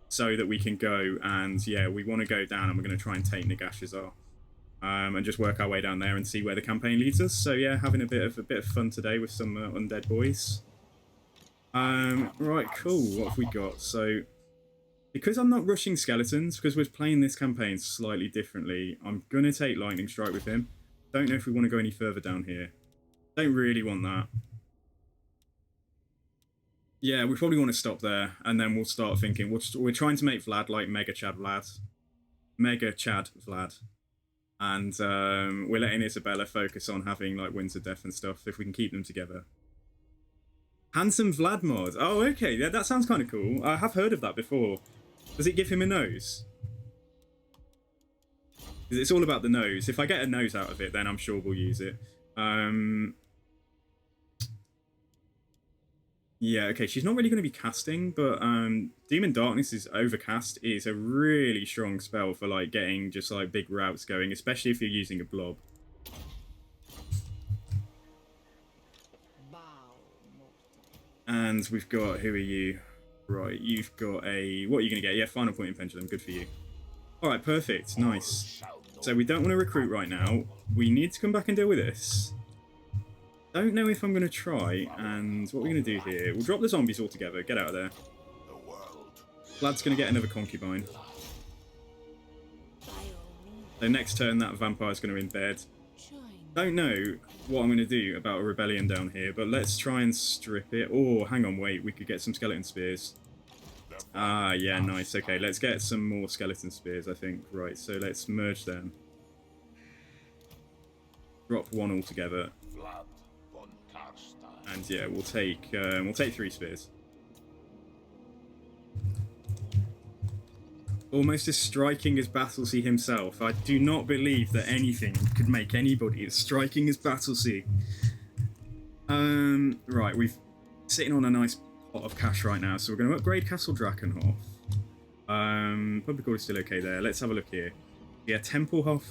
so that we can go and, yeah, we want to go down and we're going to try and take Nagashazar and just work our way down there and see where the campaign leads us. So, yeah, having a bit of fun today with some undead boys. Right, cool. What have we got? So, because I'm not rushing skeletons, because we're playing this campaign slightly differently, I'm going to take Lightning Strike with him. Don't know if we want to go any further down here. Don't really want that. Yeah, we probably want to stop there, and then we'll start thinking. We're trying to make Vlad like Mega Chad Vlad. And we're letting Isabella focus on having like Winds of Death and stuff, if we can keep them together. Handsome Vlad mod. Oh, okay. Yeah, that sounds kind of cool. I have heard of that before. Does it give him a nose? It's all about the nose. If I get a nose out of it, then I'm sure we'll use it. Yeah, okay, she's not really going to be casting, but Demon Darkness is Overcast is a really strong spell for like getting just like big routes going, especially if you're using a blob. And we've got, who are you? Right, you've got a... What are you going to get? Yeah, final point in pendulum. Good for you. Alright, perfect. Nice. So we don't want to recruit right now. We need to come back and deal with this. Don't know if I'm going to try. And what we're going to do here... We'll drop the zombies altogether. Get out of there. Vlad's going to get another concubine. So next turn, that vampire's going to embed. Don't know what I'm going to do about a rebellion down here, but let's try and strip it. Oh, hang on, wait. We could get some skeleton spears. Ah, yeah, nice. Okay, let's get some more skeleton spears, I think. Right, so let's merge them. Drop one altogether. And yeah, we'll take 3 spears. Almost as striking as Battlesea himself. I do not believe that anything could make anybody as striking as Battlesea. Right, we're sitting on a nice pot of cash right now, so we're going to upgrade Castle Drakenhof. Public order is still okay there. Let's have a look here. Yeah, Templehof.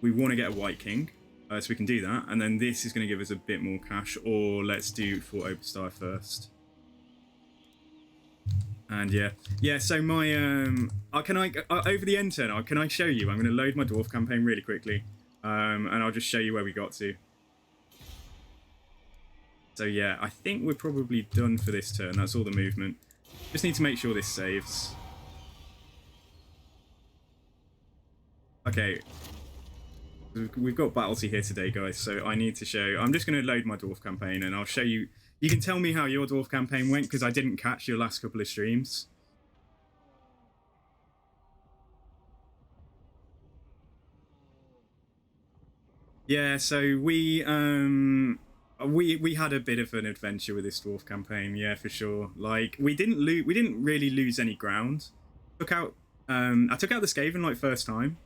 We want to get a White King, so we can do that. And then this is going to give us a bit more cash, or let's do Fort Oberstar first. And yeah. So my over the end turn, can I show you? I'm going to load my dwarf campaign really quickly, and I'll just show you where we got to. So yeah, I think we're probably done for this turn. That's all the movement. Just need to make sure this saves. Okay, we've got Battlesea here today, guys. So I need to show. I'm just going to load my dwarf campaign, and I'll show you. You can tell me how your dwarf campaign went, because I didn't catch your last couple of streams. Yeah, so we had a bit of an adventure with this dwarf campaign, yeah, for sure. Like we didn't really lose any ground. I took out the Skaven like first time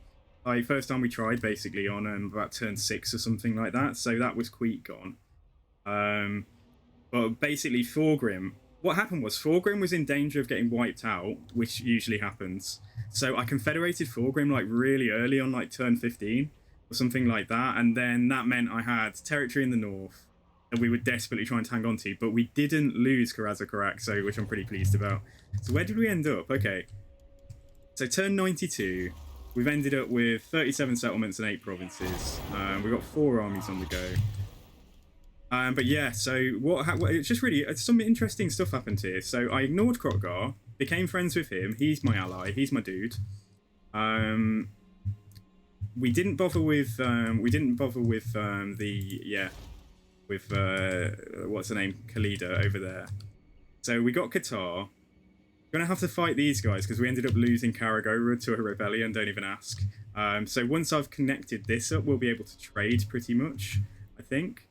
we tried, basically on about turn 6 or something like that. So that was quite gone. But basically, Thorgrim, what happened was Thorgrim was in danger of getting wiped out, which usually happens. So I confederated Thorgrim like really early on, like turn 15 or something like that. And then that meant I had territory in the north that we were desperately trying to hang on to. But we didn't lose Karazakarak, so which I'm pretty pleased about. So where did we end up? Okay. So turn 92, we've ended up with 37 settlements and 8 provinces. We've got 4 armies on the go. But yeah, so it's just really some interesting stuff happened here. So I ignored Krotgar, became friends with him. He's my ally. He's my dude. We didn't bother with what's her name, Khalida over there. So we got Qatar. Gonna have to fight these guys because we ended up losing Karagora to a rebellion. Don't even ask. So once I've connected this up, we'll be able to trade pretty much, I think.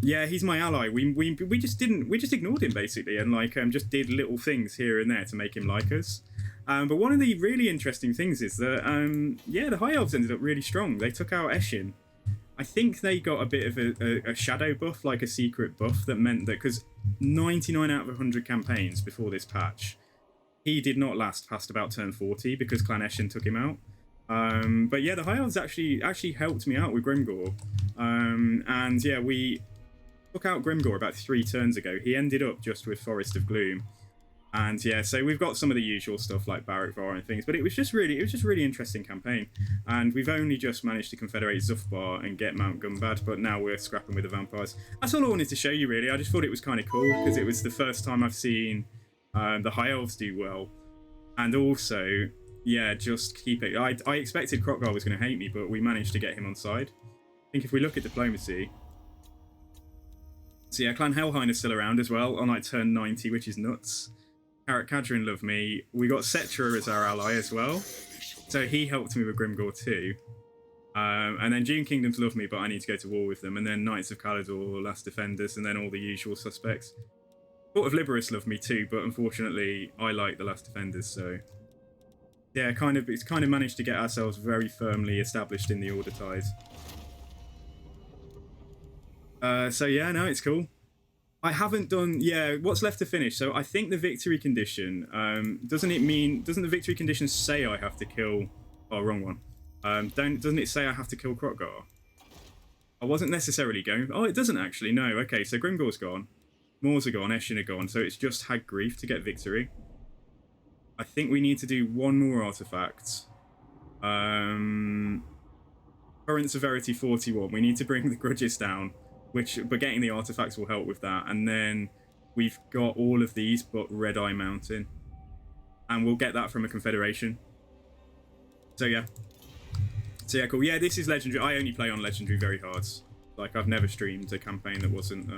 Yeah, he's my ally. We just ignored him basically, and like just did little things here and there to make him like us. But one of the really interesting things is that yeah, the High Elves ended up really strong. They took out Eshin. I think they got a bit of a shadow buff, like a secret buff, that meant that because 99 out of 100 campaigns before this patch, he did not last past about turn 40 because Clan Eshin took him out. But yeah, the High Elves actually helped me out with Grimgor. And yeah, we took out Grimgor about 3 turns ago. He ended up just with Forest of Gloom. And yeah, so we've got some of the usual stuff like Barak Var and things, but it was just really interesting campaign. And we've only just managed to confederate Zufbar and get Mount Gumbad, but now we're scrapping with the vampires. That's all I wanted to show you, really. I just thought it was kind of cool because it was the first time I've seen the High Elves do well. And also, yeah, just keep it. I expected Krotgar was going to hate me, but we managed to get him on side. I think if we look at diplomacy, so yeah, Clan Helheim is still around as well on like turn 90, which is nuts. Karak Kadrin love me. We got Setra as our ally as well, so he helped me with Grimgor too. And then Dune Kingdoms love me, but I need to go to war with them. And then Knights of Kalador, Last Defenders, and then all the usual suspects. Court of Liberus love me too, but unfortunately I like the Last Defenders, so yeah, it's kind of managed to get ourselves very firmly established in the Order Tide. So yeah, no, it's cool. I haven't done, yeah, what's left to finish? So I think the victory condition, doesn't the victory condition say I have to kill, oh, wrong one. Doesn't it say I have to kill Krotgar? I wasn't necessarily going, oh, it doesn't actually, no, okay, so Grimgor's gone. Moors are gone, Eshin are gone, so it's just Hag Grief to get victory. I think we need to do one more artifact. Current Severity 41. We need to bring the grudges down, but getting the artifacts will help with that. And then we've got all of these but Red Eye Mountain. And we'll get that from a Confederation. So yeah, cool. Yeah, this is Legendary. I only play on Legendary very hard. Like, I've never streamed a campaign that wasn't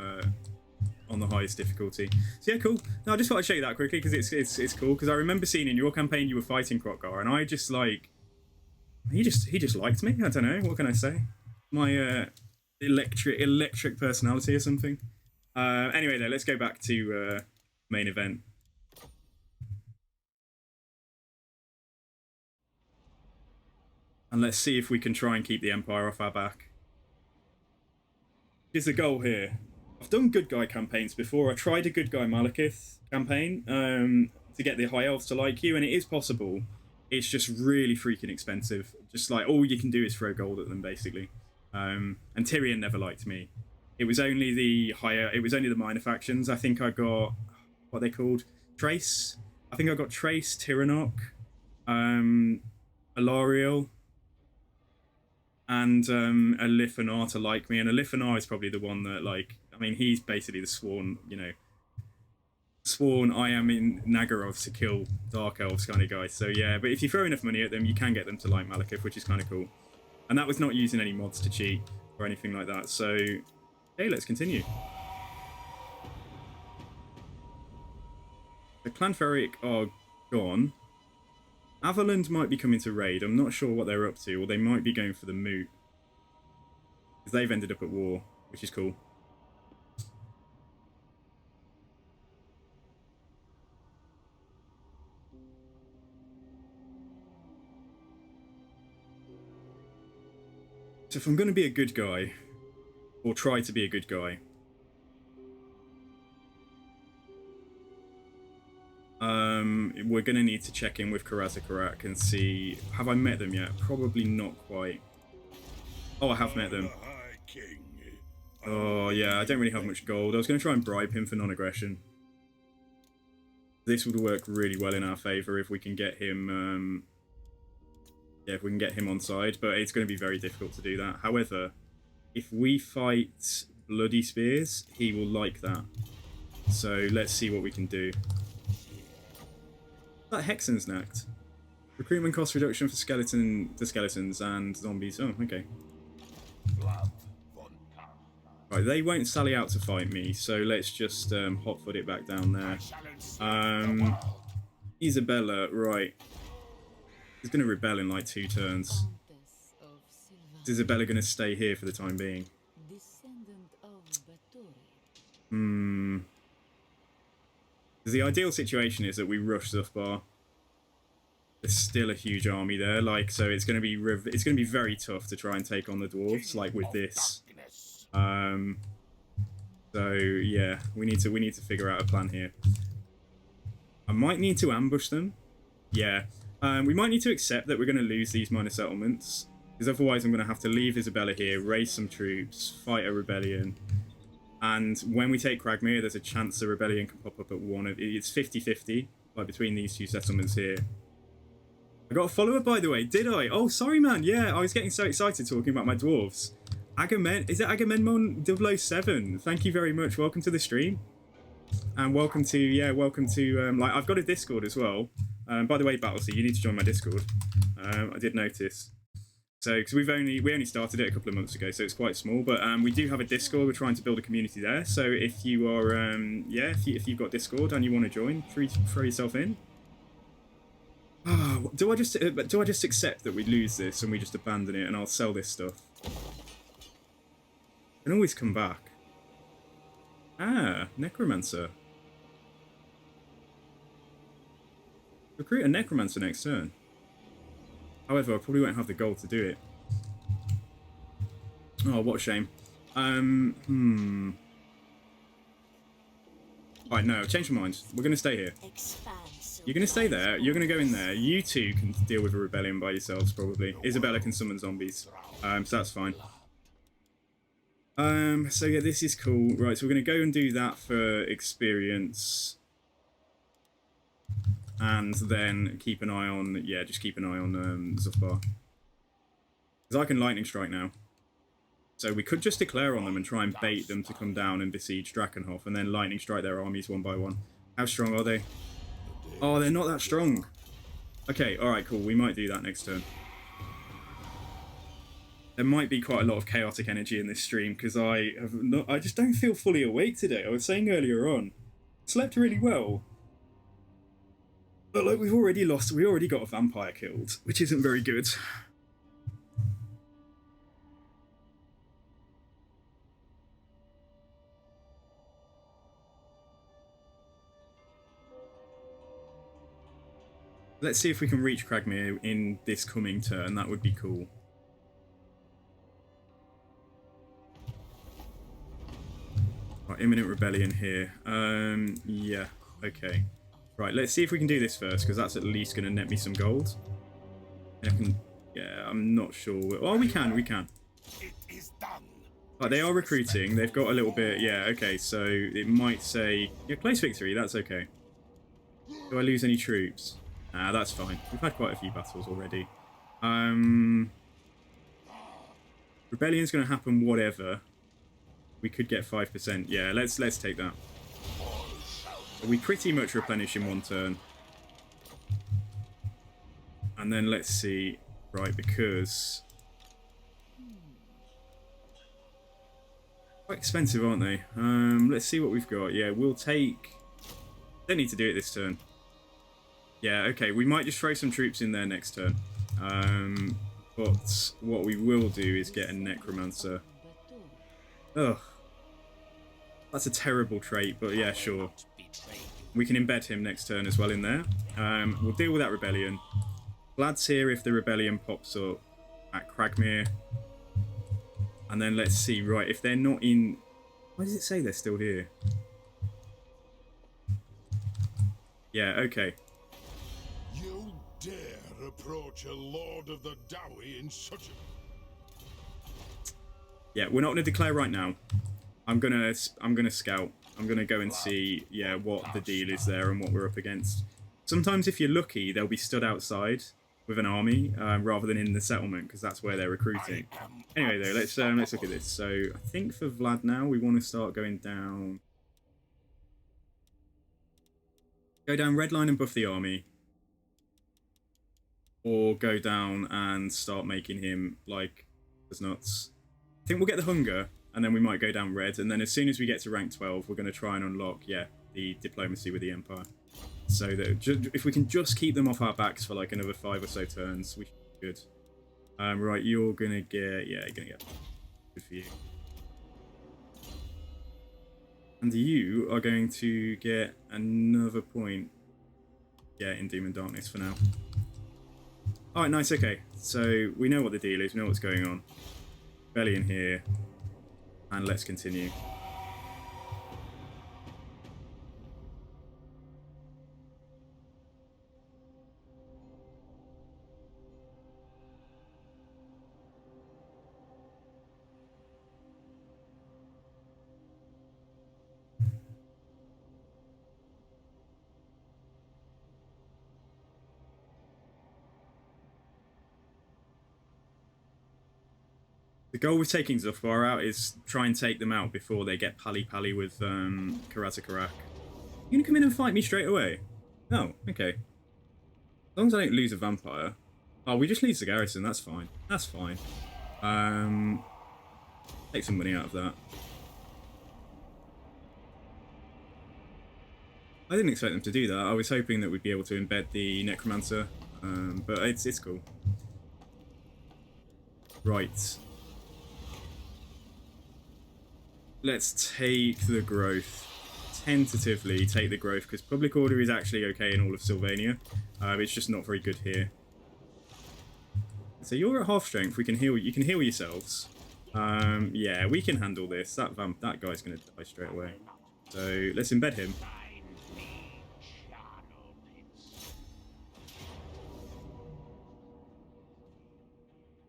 on the highest difficulty. So yeah, cool. No, I just thought I'd show you that quickly because it's cool. Because I remember seeing in your campaign you were fighting Krokgar, and I just like he just liked me. I don't know, what can I say? My electric personality or something. Anyway, though, let's go back to main event. And let's see if we can try and keep the Empire off our back. Here's the goal here. I've done good guy campaigns before. I tried a good guy Malekith campaign to get the High Elves to like you, and it is possible. It's just really freaking expensive. Just like, all you can do is throw gold at them, basically. And Tyrion never liked me. It was only the minor factions. I think I got, what are they called? Trace. I think I got Trace, Tyrannok, Alariel, and Alifanar to like me. And Alifanar is probably the one that, like, I mean, he's basically the sworn, sworn I am in Nagaroth to kill Dark Elves kind of guy. So yeah, but if you throw enough money at them, you can get them to like Malekith, which is kind of cool. And that was not using any mods to cheat or anything like that. So, hey, let's continue. The Clan Ferric are gone. Avaland might be coming to raid. I'm not sure what they're up to, or they might be going for the Moot. Because they've ended up at war, which is cool. So if I'm going to be a good guy, or try to be a good guy, we're going to need to check in with Karazakarak and see, have I met them yet? Probably not quite. Oh, I have met them. Oh yeah, I don't really have much gold. I was going to try and bribe him for non-aggression. This would work really well in our favour if we can get him if we can get him on side, but it's going to be very difficult to do that. However, if we fight Bloody Spears, he will like that. So let's see what we can do. That Hexen's knacked. Recruitment cost reduction for skeletons and zombies. Oh, okay. Right, they won't sally out to fight me, so let's just hotfoot it back down there. Isabella, right. He's going to rebel in like 2 turns. Is Isabella going to stay here for the time being? The ideal situation is that we rush Zuthbar. There's still a huge army there, like, so it's going to be very tough to try and take on the dwarves, like with this. So yeah, we need to figure out a plan here. I might need to ambush them. Yeah. We might need to accept that we're going to lose these minor settlements, because otherwise I'm going to have to leave Isabella here, raise some troops, fight a rebellion, and when we take Cragmere, there's a chance the rebellion can pop up at one of... It's 50-50, like, between these 2 settlements here. I got a follower, by the way, did I? Oh, sorry, man, yeah, I was getting so excited talking about my dwarves. Is it Agamemnon 007? Thank you very much, welcome to the stream. And welcome to, like, I've got a Discord as well. By the way, Battlesea, you need to join my Discord. I did notice. So, because we only started it a couple of months ago, so it's quite small. But we do have a Discord. We're trying to build a community there. So if you are, if you've got Discord and you want to join, throw yourself in. Oh, do I just accept that we lose this and we just abandon it and I'll sell this stuff? I can always come back. Ah, Necromancer. Recruit a Necromancer next turn. However, I probably won't have the gold to do it. Oh, what a shame. Right, no, I've changed my mind. We're going to stay here. You're going to stay there. You're going to go in there. You two can deal with a rebellion by yourselves, probably. Isabella can summon zombies. So that's fine. So yeah, this is cool. Right, so we're going to go and do that for experience. And then keep an eye on, yeah, just keep an eye on Zufbar. Because I can lightning strike now. So we could just declare on them and try and bait them to come down and besiege Drakenhof and then lightning strike their armies one by one. How strong are they? Oh, they're not that strong. Okay, alright, cool. We might do that next turn. There might be quite a lot of chaotic energy in this stream because I just don't feel fully awake today. I was saying earlier on, slept really well. But like we already got a vampire killed, which isn't very good. Let's see if we can reach Cragmere in this coming turn. That would be cool. Right, imminent rebellion here. Yeah, okay. Right, let's see if we can do this first, because that's at least going to net me some gold. Yeah, I'm not sure. Oh, we can. It is done. Right, they are recruiting. They've got a little bit. Yeah, okay, so it might say, yeah, place victory. That's okay. Do I lose any troops? Nah, that's fine. We've had quite a few battles already. Rebellion's going to happen, whatever. We could get 5%. Yeah, let's take that. We pretty much replenish in one turn. And then let's see. Right, because... quite expensive, aren't they? Let's see what we've got. Yeah, we'll take... don't need to do it this turn. Yeah, okay, we might just throw some troops in there next turn. But what we will do is get a Necromancer. Ugh. That's a terrible trait, but yeah, sure. We can embed him next turn as well in there. We'll deal with that rebellion. Vlad's here if the rebellion pops up at Cragmere. And then let's see, right, if they're not in... why does it say they're still here? Yeah, okay. You dare approach a Lord of the Dowie in such a... Yeah, we're not going to declare right now. I'm gonna scout. I'm gonna go and see, yeah, what the deal is there and what we're up against. Sometimes, if you're lucky, they'll be stood outside with an army rather than in the settlement because that's where they're recruiting. Anyway, though, let's look at this. So I think for Vlad now, we want to start going down. Go down red line and buff the army, or go down and start making him like as nuts. I think we'll get the hunger. And then we might go down red, and then as soon as we get to rank 12, we're going to try and unlock, yeah, the diplomacy with the Empire. So that if we can just keep them off our backs for like another 5 or so turns, we should be good. Right, you're going to get, yeah, you're going to get good for you. And you are going to get another point, yeah, in Doom and Darkness for now. Alright, nice, okay. So we know what the deal is, we know what's going on. Rebellion here. And let's continue. The goal with taking Zufbar out is try and take them out before they get pally-pally with Karatakarak. You gonna come in and fight me straight away? Oh, okay. As long as I don't lose a vampire. Oh, we just lose the garrison, that's fine. That's fine. Take some money out of that. I didn't expect them to do that. I was hoping that we'd be able to embed the Necromancer, but it's cool. Right. Let's take the growth. Tentatively take the growth, because public order is actually okay in all of Sylvania. It's just not very good here. So you're at half strength. We can heal. You can heal yourselves. Yeah, we can handle this. That guy's going to die straight away. So let's embed him.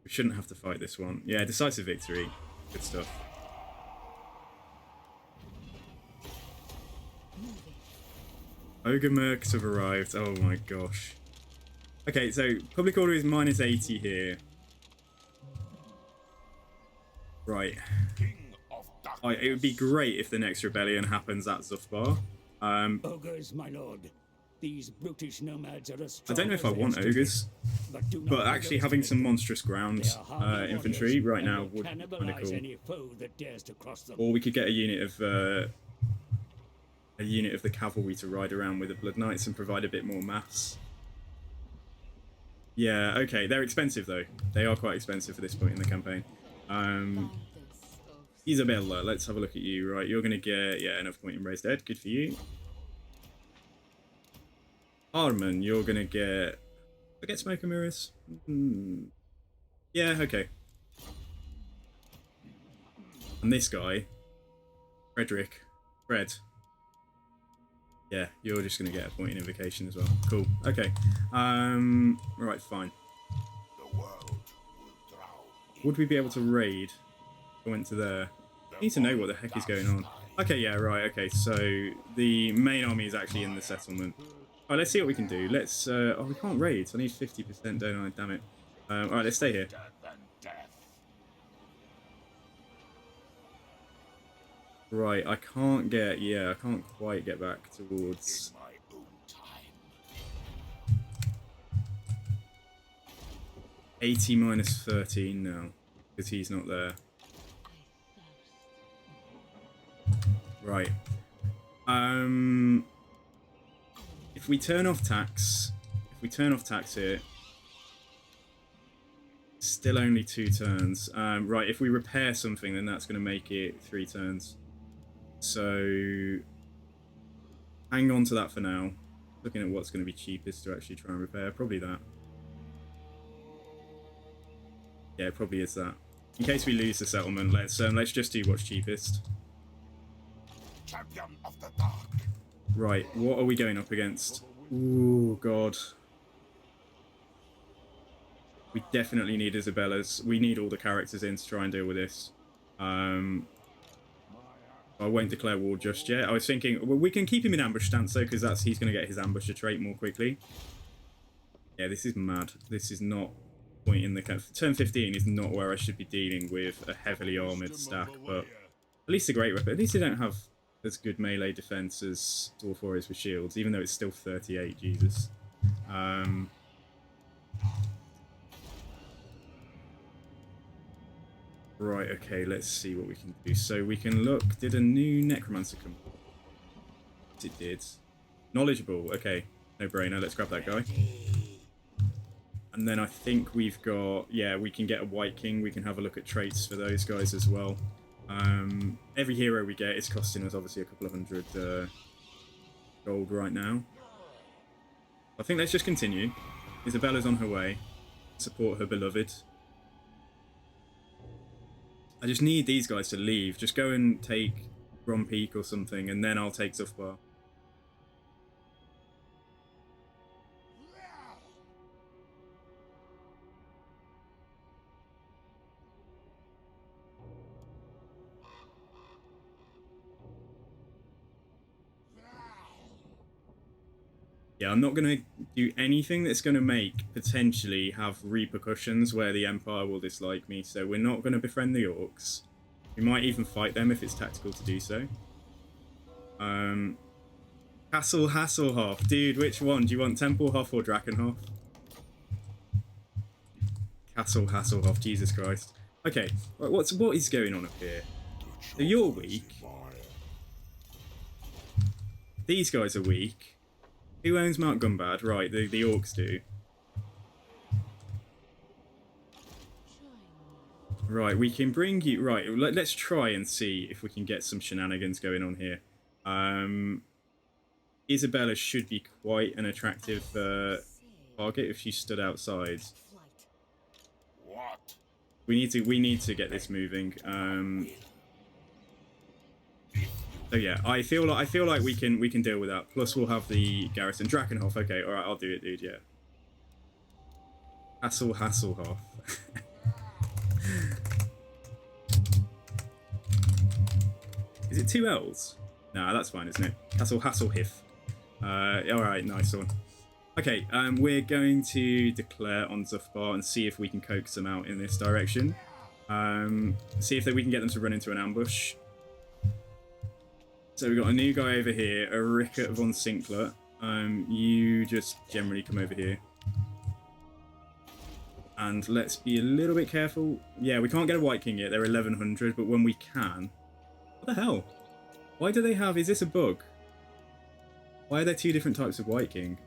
We shouldn't have to fight this one. Yeah, decisive victory. Good stuff. Moving. Ogre Mercs have arrived. Oh my gosh. Okay, so public order is -80 here. Right. King of darkness. It would be great if the next rebellion happens at Zufbar. Ogres, my lord. These brutish nomads are as I don't know if I strong as want yesterday. ogres, Do not but actually having some underestimate them. monstrous ground They are hardy infantry warriors, right and now will would be kind of cannibalize cool. any foe that dares to cross them. Or we could get a unit of the cavalry to ride around with the Blood Knights and provide a bit more mass. Yeah, okay, they're expensive though. They are quite expensive for this point in the campaign. Bandits of Isabella, let's have a look at you. Right, you're gonna get enough point in Raised Dead. Good for you. Arman, you're gonna get. I get Smoke and Mirrors. Yeah, okay. And this guy, Fred. Yeah, you're just gonna get a point in Invocation as well. Cool. Okay. Right, fine. The world will drown. Would we be able to raid? I went to there. I need to know what the heck is going on. Okay, yeah, right. Okay, so the main army is actually in the settlement. Alright, let's see what we can do. Let's. Oh, we can't raid. So I need 50%, don't I? Damn it. Alright, let's stay here. Death and death. Right, I can't get. Yeah, I can't quite get back towards. My own time. 80 minus 13 now, because he's not there. Right. If we turn off tax here, still only 2 turns. Right, if we repair something, then that's going to make it 3 turns. So hang on to that for now. Looking at what's going to be cheapest to actually try and repair, probably that. Yeah, it probably is that. In case we lose the settlement, let's just do what's cheapest. Champion of the dark. Right, what are we going up against? Ooh, God. We definitely need Isabella's. We need all the characters in to try and deal with this. I won't declare war just yet. I was thinking, well, we can keep him in ambush stance though, because he's going to get his ambusher trait more quickly. Yeah, this is mad. This is not point in the turn 15 is not where I should be dealing with a heavily armored stack, but at least a great weapon. At least they don't have as good melee defense as Dwarf Warriors with shields, even though it's still 38. Jesus. Right, okay, let's see what we can do. So we can look. Did a new Necromancer come? It did. Knowledgeable. Okay, no brainer. Let's grab that guy. And then I think we've got. Yeah, we can get a White King. We can have a look at traits for those guys as well. Every hero we get is costing us obviously a couple of hundred gold right now. I think let's just continue. Isabella's on her way. Support her beloved. I just need these guys to leave. Just go and take Grom Peak or something, and then I'll take Zufbar. Yeah, I'm not going to do anything that's going to make potentially have repercussions where the Empire will dislike me, so we're not going to befriend the Orcs. We might even fight them if it's tactical to do so. Castle Hasselhoff. Dude, which one? Do you want Templehoff or Drakenhoff? Castle Hasselhoff, Jesus Christ. Okay, right, what is going on up here? So you're weak. These guys are weak. Who owns Mount Gumbad? Right, the Orcs do. Right, we can bring you... Right, let's try and see if we can get some shenanigans going on here. Isabella should be quite an attractive target if she stood outside. What? We need to get this moving. So yeah, I feel like we can deal with that. Plus we'll have the garrison. Drakenhoff, okay, alright, I'll do it, dude, yeah. Hasselhoff. Is it 2 L's? Nah, that's fine, isn't it? Castle Hasselhif. Alright, nice one. Okay, we're going to declare on Zufbar and see if we can coax them out in this direction. See if we can get them to run into an ambush. So we've got a new guy over here, a Rickert von Sinkler. You just generally come over here. And let's be a little bit careful. Yeah, we can't get a White King yet. They're 1100, but when we can... What the hell? Why do they have... Is this a bug? Why are there two different types of White King?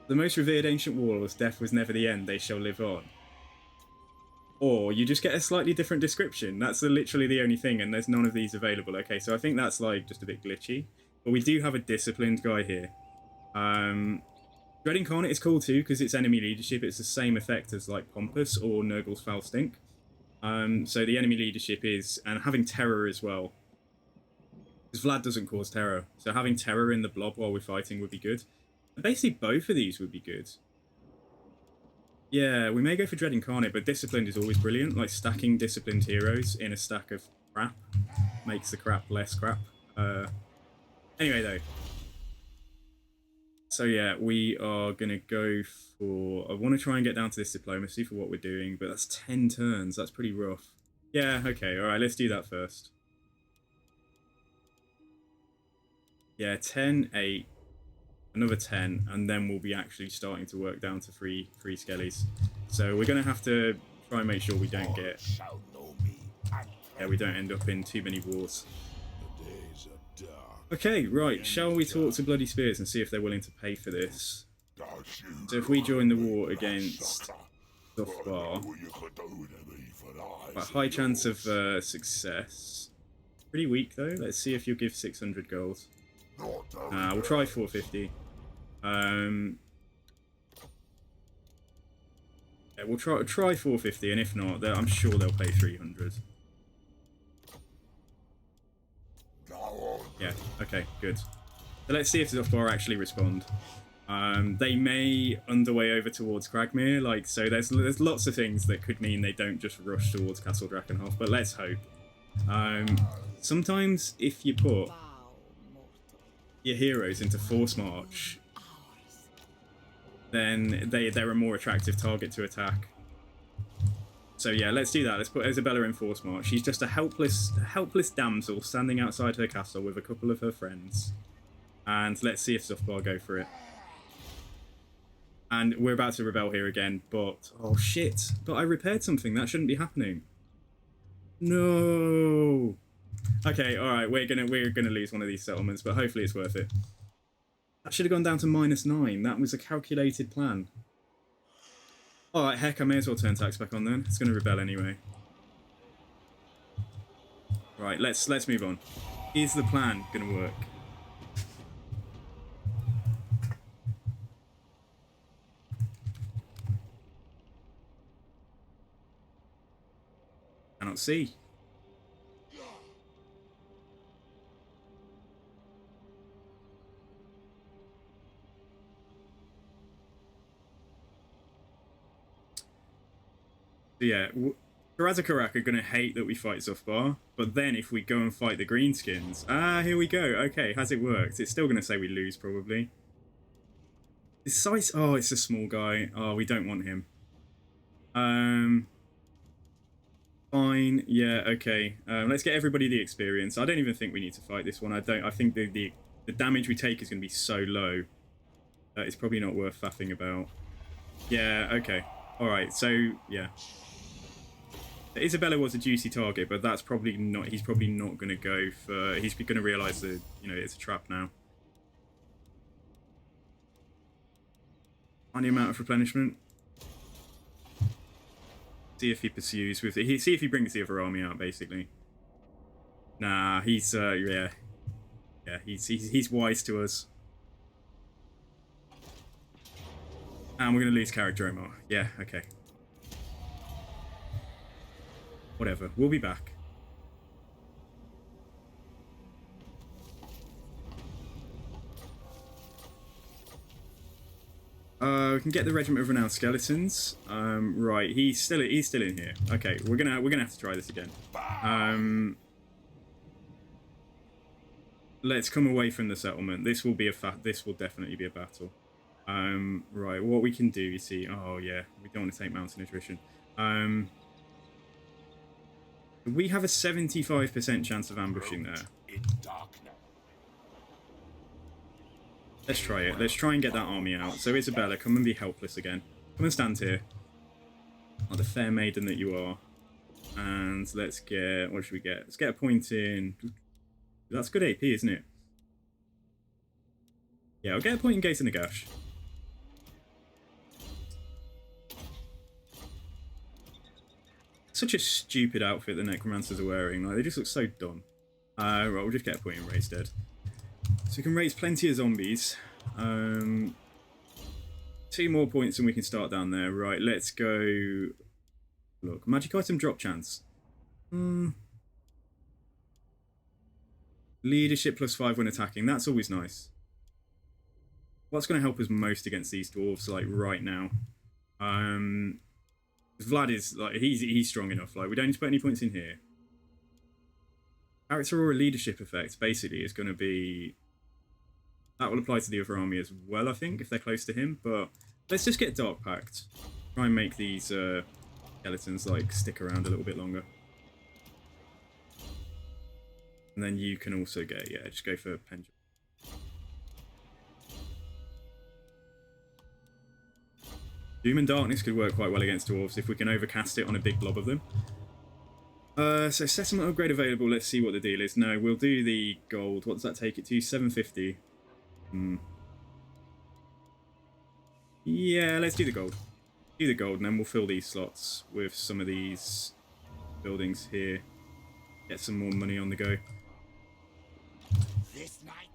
The most revered ancient warlords, death was never the end, they shall live on. Or you just get a slightly different description. That's literally the only thing, and there's none of these available. Okay, so I think that's like just a bit glitchy. But we do have a disciplined guy here. Dread Incarnate is cool too, because it's enemy leadership. It's the same effect as like Pompous or Nurgle's Foul Stink. So the enemy leadership is, and having terror as well. Because Vlad doesn't cause terror. So having terror in the blob while we're fighting would be good. And basically both of these would be good. Yeah, we may go for Dread Incarnate, but Disciplined is always brilliant. Like, stacking Disciplined heroes in a stack of crap makes the crap less crap. Anyway, though. So, yeah, we are going to go for... I want to try and get down to this Diplomacy for what we're doing, but that's 10 turns. That's pretty rough. Yeah, okay, alright, let's do that first. Yeah, 10, 8... Another 10, and then we'll be actually starting to work down to three skellies. So we're going to have to try and make sure we don't get... Yeah, we don't end up in too many wars. Okay, right, shall we talk to Bloody Spears and see if they're willing to pay for this? So if we join the war against Zufbar, a high chance of success. Pretty weak though, let's see if you'll give 600 gold. We'll try 450. Yeah, we'll try 450, and if not, I'm sure they'll pay 300. Yeah, okay, good. So let's see if Zufbar actually respond. They may underway over towards Cragmere, like, so there's lots of things that could mean they don't just rush towards Castle Drakenhof, but let's hope. Sometimes if you put your heroes into Force March, then they're a more attractive target to attack. So yeah, let's do that. Let's put Isabella in Force March. She's just a helpless damsel standing outside her castle with a couple of her friends. And let's see if Zufbar go for it. And we're about to rebel here again, but... Oh shit! But I repaired something. That shouldn't be happening. No! Okay, alright, we're gonna lose one of these settlements, but hopefully it's worth it. That should have gone down to -9. That was a calculated plan. Alright, heck, I may as well turn tax back on then. It's gonna rebel anyway. Right, let's move on. Is the plan gonna work? Cannot see. So yeah, Karazakarak are going to hate that we fight Zufbar, but then if we go and fight the Greenskins... Ah, here we go. Okay, has it worked? It's still going to say we lose, probably. His size... Oh, it's a small guy. Oh, we don't want him. Fine. Yeah, okay. Let's get everybody the experience. I don't even think we need to fight this one. I think the damage we take is going to be so low that it's probably not worth faffing about. Yeah, okay. Alright, so, yeah. Isabella was a juicy target, but that's probably not... He's probably not going to go for... He's going to realise that, you know, it's a trap now. Tiny amount of replenishment. See if he pursues with... See if he brings the other army out, basically. Nah, he's... yeah. Yeah, he's wise to us. And we're going to lose character Omar. Yeah, okay. Whatever, we'll be back. We can get the regiment of renowned skeletons. Right, he's still in here. Okay, we're gonna have to try this again. let's come away from the settlement. This will be this will definitely be a battle. Right, what we can do, you see, oh yeah, we don't want to take mountain attrition. We have a 75% chance of ambushing there. Let's try it. Let's try and get that army out. So Isabella, come and be helpless again. Come and stand here. Oh, the fair maiden that you are. And let's get, what should we get? Let's get a point in. That's good AP, isn't it? Yeah, I'll get a point in Gate of Nagash. Such a stupid outfit the necromancers are wearing. Like, they just look so dumb. Right, we'll just get a point in Raise Dead. So we can raise plenty of zombies. 2 more points and we can start down there. Right, let's go. Look, magic item drop chance. Leadership +5 when attacking. That's always nice. What's going to help us most against these dwarves, like, right now? Vlad is, like, he's strong enough. Like, we don't need to put any points in here. Character or a leadership effect, basically, is going to be... That will apply to the other army as well, I think, if they're close to him. But let's just get Dark Pact. Try and make these skeletons, like, stick around a little bit longer. And then you can also get, yeah, just go for Pendulum. Doom and Darkness could work quite well against dwarves if we can overcast it on a big blob of them. So settlement upgrade available. Let's see what the deal is. No, we'll do the gold. What does that take it to? 750. Yeah, let's do the gold. Do the gold, and then we'll fill these slots with some of these buildings here. Get some more money on the go. This night,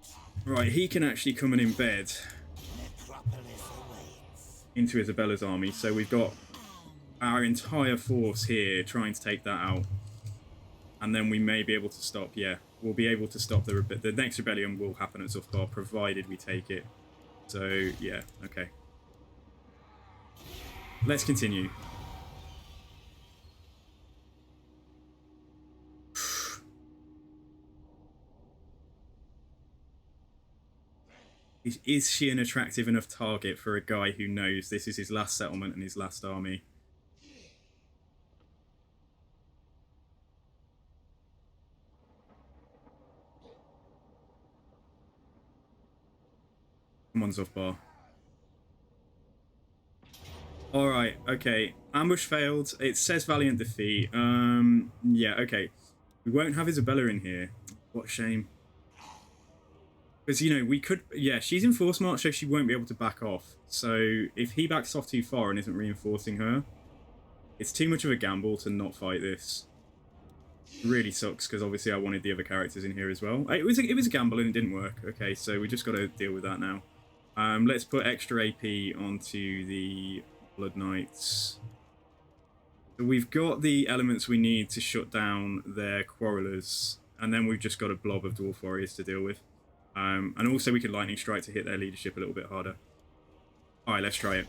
Right, he can actually come and embed Metropolis awaits. into Isabella's army. So we've got our entire force here trying to take that out. And then we may be able to stop, yeah. We'll be able to stop the next rebellion will happen at Zufbar, provided we take it. So, yeah, okay. Let's continue. Is she an attractive enough target for a guy who knows this is his last settlement and his last army? Come on, Zufbar. Alright, okay. Ambush failed. It says Valiant Defeat. Yeah, okay. We won't have Isabella in here. What a shame. Because, you know, we could... Yeah, she's in force march, so she won't be able to back off. So, if he backs off too far and isn't reinforcing her, it's too much of a gamble to not fight this. It really sucks, because obviously I wanted the other characters in here as well. It was a gamble and it didn't work. Okay, so we just got to deal with that now. Let's put extra AP onto the Blood Knights. So we've got the elements we need to shut down their quarrelers, and then we've just got a blob of Dwarf Warriors to deal with. And also we could Lightning Strike to hit their leadership a little bit harder. Alright, let's try it.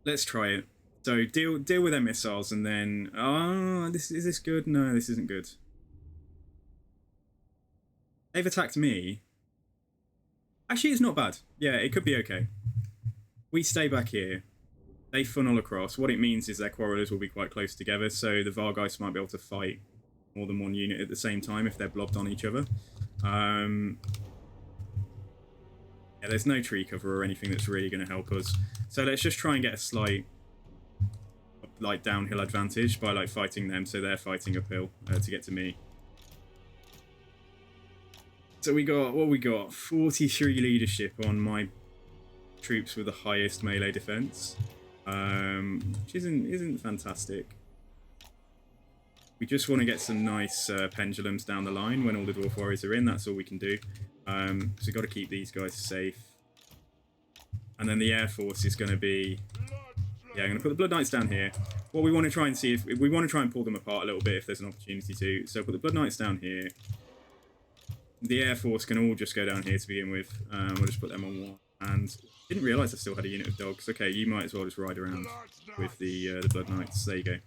Let's try it. So deal with their missiles, and then... is this good? No, this isn't good. They've attacked me. Actually, it's not bad. Yeah, it could be okay. We stay back here. They funnel across. What it means is their quarrelers will be quite close together, so the Vargeists might be able to fight more than one unit at the same time if they're blobbed on each other. Yeah, there's no tree cover or anything that's really going to help us. So let's just try and get a slight, like, downhill advantage by, like, fighting them, so they're fighting uphill to get to me. So we got, what we got? 43 leadership on my troops with the highest melee defense, which isn't fantastic. We just want to get some nice pendulums down the line when all the Dwarf Warriors are in. That's all we can do. So we've got to keep these guys safe. And then the Air Force is going to be... Yeah, I'm going to put the Blood Knights down here. What we want to try and see if we want to try and pull them apart a little bit if there's an opportunity to. So put the Blood Knights down here. The Air Force can all just go down here to begin with. We'll just put them on one. And didn't realise I still had a unit of dogs. Okay, you might as well just ride around with the Blood Knights. There you go.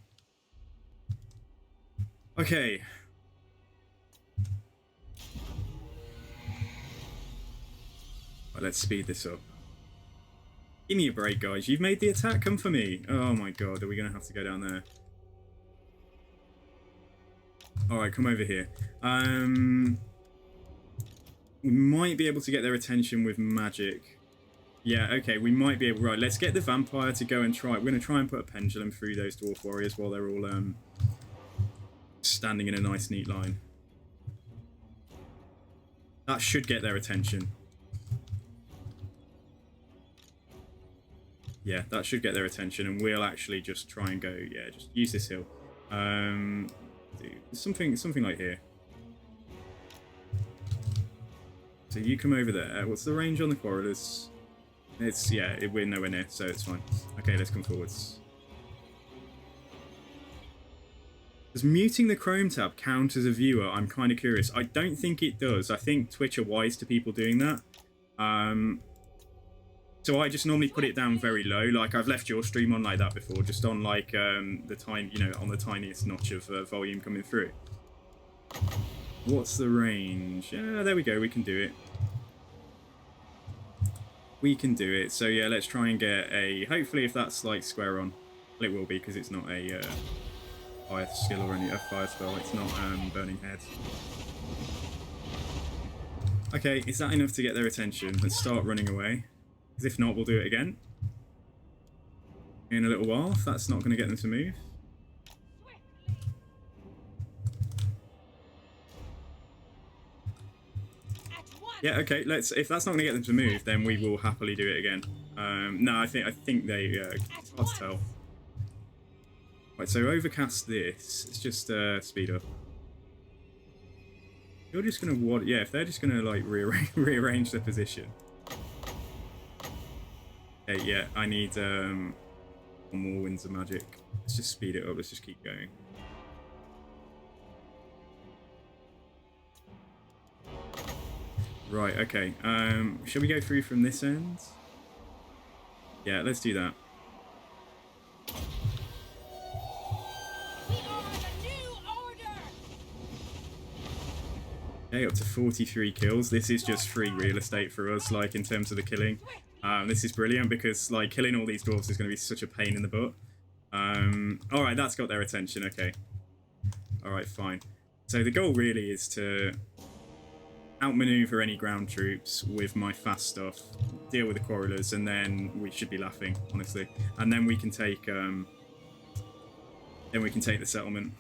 Okay. Right, let's speed this up. Give me a break, guys. You've made the attack. Come for me. Oh my god, are we going to have to go down there? Alright, come over here. We might be able to get their attention with magic. Yeah, okay, we might be able... Right, let's get the vampire to go and try... We're going to try and put a pendulum through those dwarf warriors while they're all standing in a nice, neat line. That should get their attention. Yeah, that should get their attention, and we'll actually just try and go... Yeah, just use this hill. Something like here. So you come over there. What's the range on the quarrelers? It's, yeah, we're nowhere near, so it's fine. Okay, let's come forwards. Does muting the Chrome tab count as a viewer? I'm kind of curious. I don't think it does. I think Twitch are wise to people doing that. So I just normally put it down very low. Like, I've left your stream on like that before, just on like the time, you know, on the tiniest notch of volume coming through. What's the range? Yeah, there we go. We can do it. We can do it. So yeah, let's try and get a... Hopefully, if that's like square on, well, it will be because it's not a fire skill or any fire spell. It's not burning head. Okay, is that enough to get their attention? Let's start running away. Because if not, we'll do it again in a little while. If that's not going to get them to move. Yeah, okay. Let's. If that's not going to get them to move, then we will happily do it again. No, I think they. Hard to tell. Right, so overcast this. Let's just speed up. You're just going to yeah. If they're just going to like rearrange their position. Okay, yeah. I need one more Winds of Magic. Let's just speed it up. Let's just keep going. Right, okay. Shall we go through from this end? Yeah, let's do that. We are the new order. Okay, up to 43 kills. This is just free real estate for us, like, in terms of the killing. This is brilliant because, like, killing all these dwarves is going to be such a pain in the butt. Alright, that's got their attention, okay. Alright, fine. So the goal really is to outmaneuver any ground troops with my fast stuff, deal with the quarrelers, and then we should be laughing, honestly. And then we can take the settlement.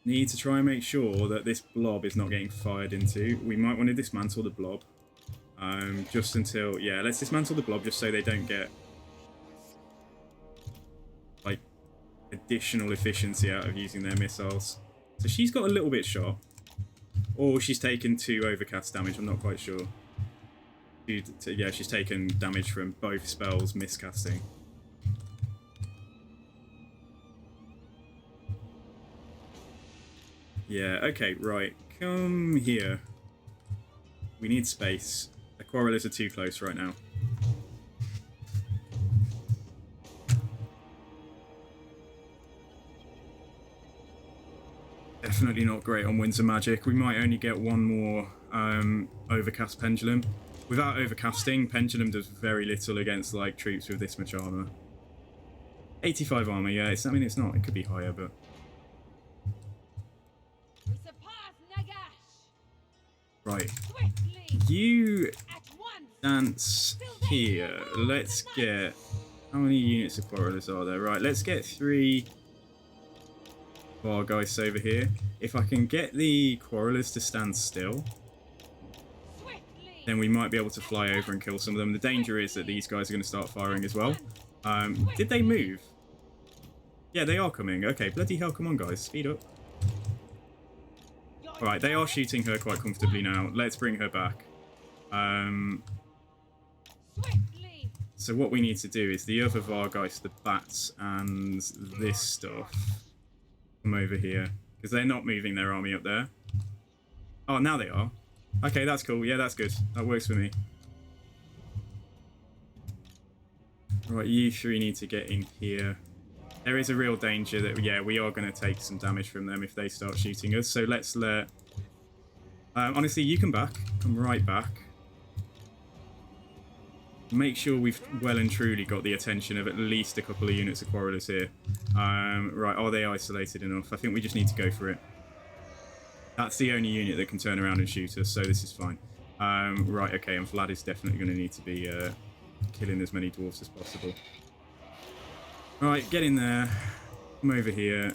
Need to try and make sure that this blob is not getting fired into. We might want to dismantle the blob. Just until, yeah, let's dismantle the blob just so they don't get like additional efficiency out of using their missiles. So she's got a little bit shot. Or she's taken 2 overcast damage, I'm not quite sure. Yeah, she's taken damage from both spells miscasting. Yeah, okay, right. Come here. We need space. The quarrelers are too close right now. Definitely not great on Winds of Magic. We might only get one more overcast pendulum. Without overcasting, pendulum does very little against like troops with this much armor. 85 armor, yeah. I mean, it's not. It could be higher, but We surpass Nagash. right. Swiftly. You At once. dance here. Let's get... How many units of quarrelers are there? Right, let's get 3 guys over here. If I can get the quarrelers to stand still, Swiftly. then we might be able to fly over and kill some of them. The danger is that these guys are going to start firing as well. Did they move? Yeah, they are coming. Okay, bloody hell, come on guys, speed up. Alright, they are shooting her quite comfortably now. Let's bring her back. Swiftly. So what we need to do is the other Vargeist, the bats, and this stuff come over here. Because they're not moving their army up there. Oh, now they are. Okay, that's cool. Yeah, that's good. That works for me. Right, you 3 need to get in here. There is a real danger that, yeah, we are going to take some damage from them if they start shooting us. So let's let... honestly, you come back. Come right back. Make sure we've well and truly got the attention of at least a couple of units of Quarrelers here. Right, are they isolated enough? I think we just need to go for it. That's the only unit that can turn around and shoot us, so this is fine. Right, okay, and Vlad is definitely going to need to be killing as many dwarves as possible. Right, get in there. Come over here.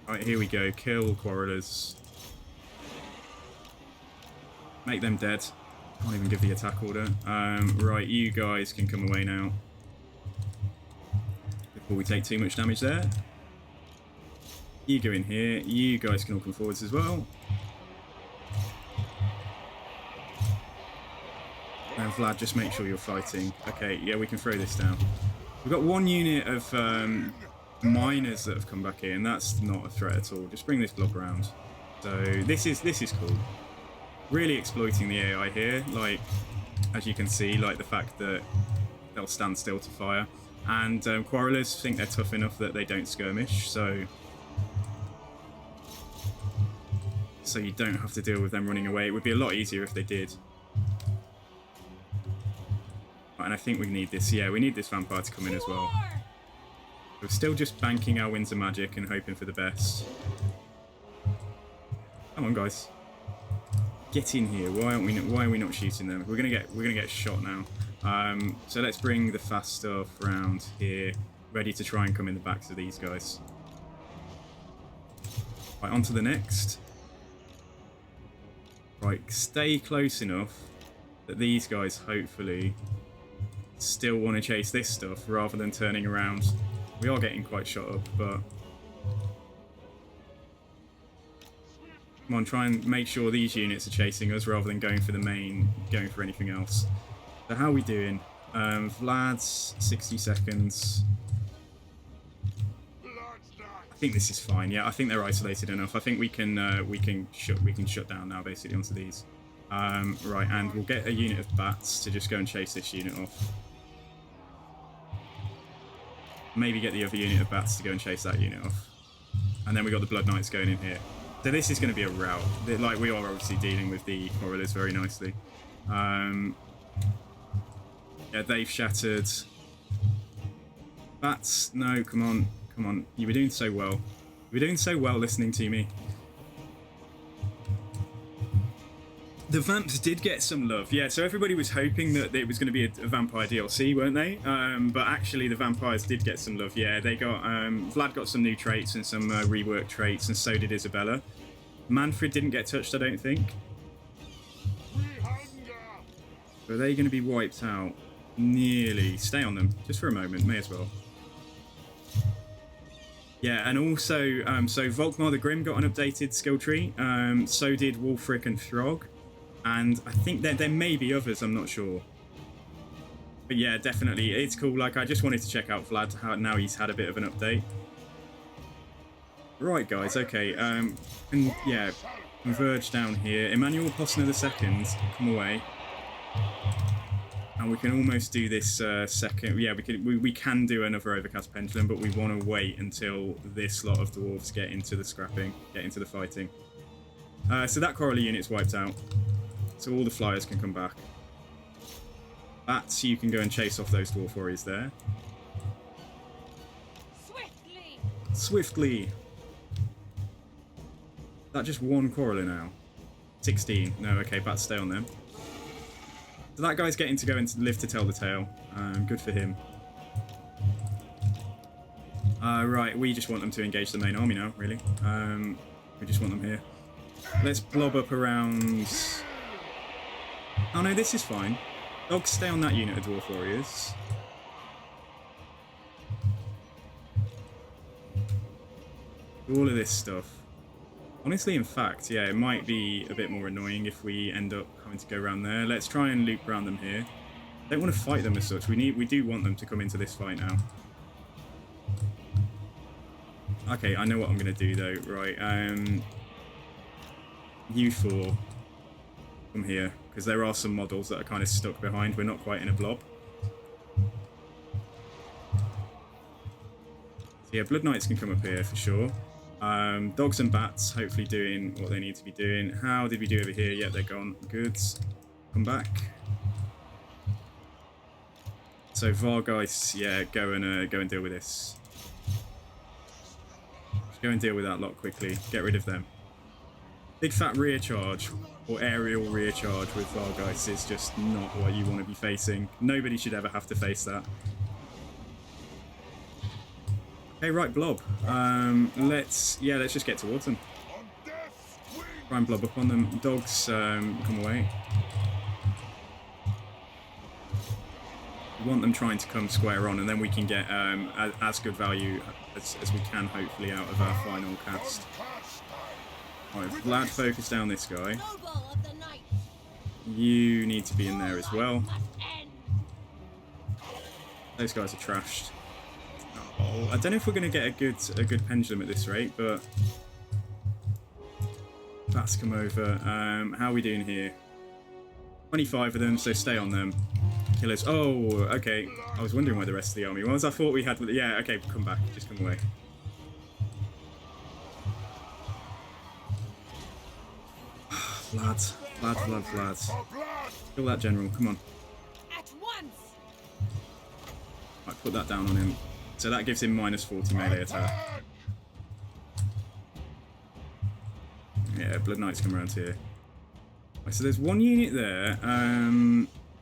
Right, here we go. Kill Quarrelers. Make them dead. Can't even give the attack order. Right, you guys can come away now. Before we take too much damage there. You go in here. You guys can all come forwards as well. And Vlad, just make sure you're fighting. Okay, yeah, we can throw this down. We've got one unit of miners that have come back in. That's not a threat at all. Just bring this blob around. So this is cool. Really exploiting the AI here. Like, as you can see, like the fact that they'll stand still to fire. And Quarrelers think they're tough enough that they don't skirmish. So you don't have to deal with them running away. It would be a lot easier if they did. Right, and I think we need this. Yeah, we need this vampire to come in as well. We're still just banking our winds of magic and hoping for the best. Come on, guys. Get in here. Why are we not shooting them? We're gonna get shot now. So let's bring the fast stuff around here, ready to try and come in the backs of these guys. Right, on to the next. Right, stay close enough that these guys hopefully still want to chase this stuff rather than turning around. We are getting quite shot up, but come on, try and make sure these units are chasing us rather than going for the main, going for anything else. So how are we doing? Vlad's 60 seconds. I think this is fine. Yeah, I think they're isolated enough. I think we can shut down now basically onto these. Right, and we'll get a unit of bats to just go and chase this unit off. Maybe get the other unit of bats to go and chase that unit off. And then we got the Blood Knights going in here. So this is going to be a rout. Like, we are obviously dealing with the Quarrelers very nicely. Yeah, they've shattered. Bats, no, come on. Come on. You were doing so well. You were doing so well listening to me. The Vamps did get some love. Yeah, so everybody was hoping that it was going to be a Vampire DLC, weren't they? But actually the Vampires did get some love. Yeah, they got... Vlad got some new traits and some reworked traits, and so did Isabella. Manfred didn't get touched, I don't think. Are they going to be wiped out? Nearly. Stay on them, just for a moment, may as well. Yeah, and also, so Volkmar the Grim got an updated skill tree. So did Wulfric and Throg. And I think there may be others, I'm not sure. But yeah, definitely, it's cool. Like, I just wanted to check out Vlad, how now he's had a bit of an update. Right, guys, okay. And yeah, converge down here. Emmanuel Posner II, come away. And we can almost do this second. Yeah, we can do another Overcast Pendulum, but we want to wait until this lot of dwarves get into the scrapping, get into the fighting. So that Quarreler unit's wiped out. So all the flyers can come back. Bats, you can go and chase off those dwarf warriors there. Swiftly! Swiftly! That just one Quarreler now. 16. No, okay, bats stay on them. So that guy's getting to go and live to tell the tale. Good for him. Right, we just want them to engage the main army now, really. We just want them here. Let's blob up around... Oh no, this is fine. Dogs, stay on that unit of dwarf warriors. All of this stuff. Honestly, in fact, yeah, it might be a bit more annoying if we end up having to go around there. Let's try and loop around them here. Don't want to fight them as such. We do want them to come into this fight now. Okay, I know what I'm going to do though. Right, you four, come here, because there are some models that are kind of stuck behind. We're not quite in a blob. Yeah, Blood Knights can come up here for sure. Dogs and bats hopefully doing what they need to be doing. How did we do over here? Yeah, they're gone. Good. Come back. So Vargeist, yeah, go and deal with this. Just go and deal with that lot quickly. Get rid of them. Big fat rear charge or aerial rear charge with Vargeist is just not what you want to be facing. Nobody should ever have to face that. Okay, right, Blob. Let's just get towards them. Try and blob up on them. Dogs, come away. We want them trying to come square on, and then we can get as good value as we can, hopefully, out of our final cast. Alright, Vlad, focus down this guy. You need to be in there as well. Those guys are trashed. Oh, I don't know if we're going to get a good pendulum at this rate, but that's come over. How are we doing here? 25 of them, so stay on them. Killers. Oh, okay. I was wondering where the rest of the army was. I thought we had... Yeah, okay, come back. Just come away. Vlad. Kill that general. Come on. At once. Right, put that down on him. So that gives him minus 40 melee attack. Yeah, Blood Knights come around here. Right, so there's one unit there.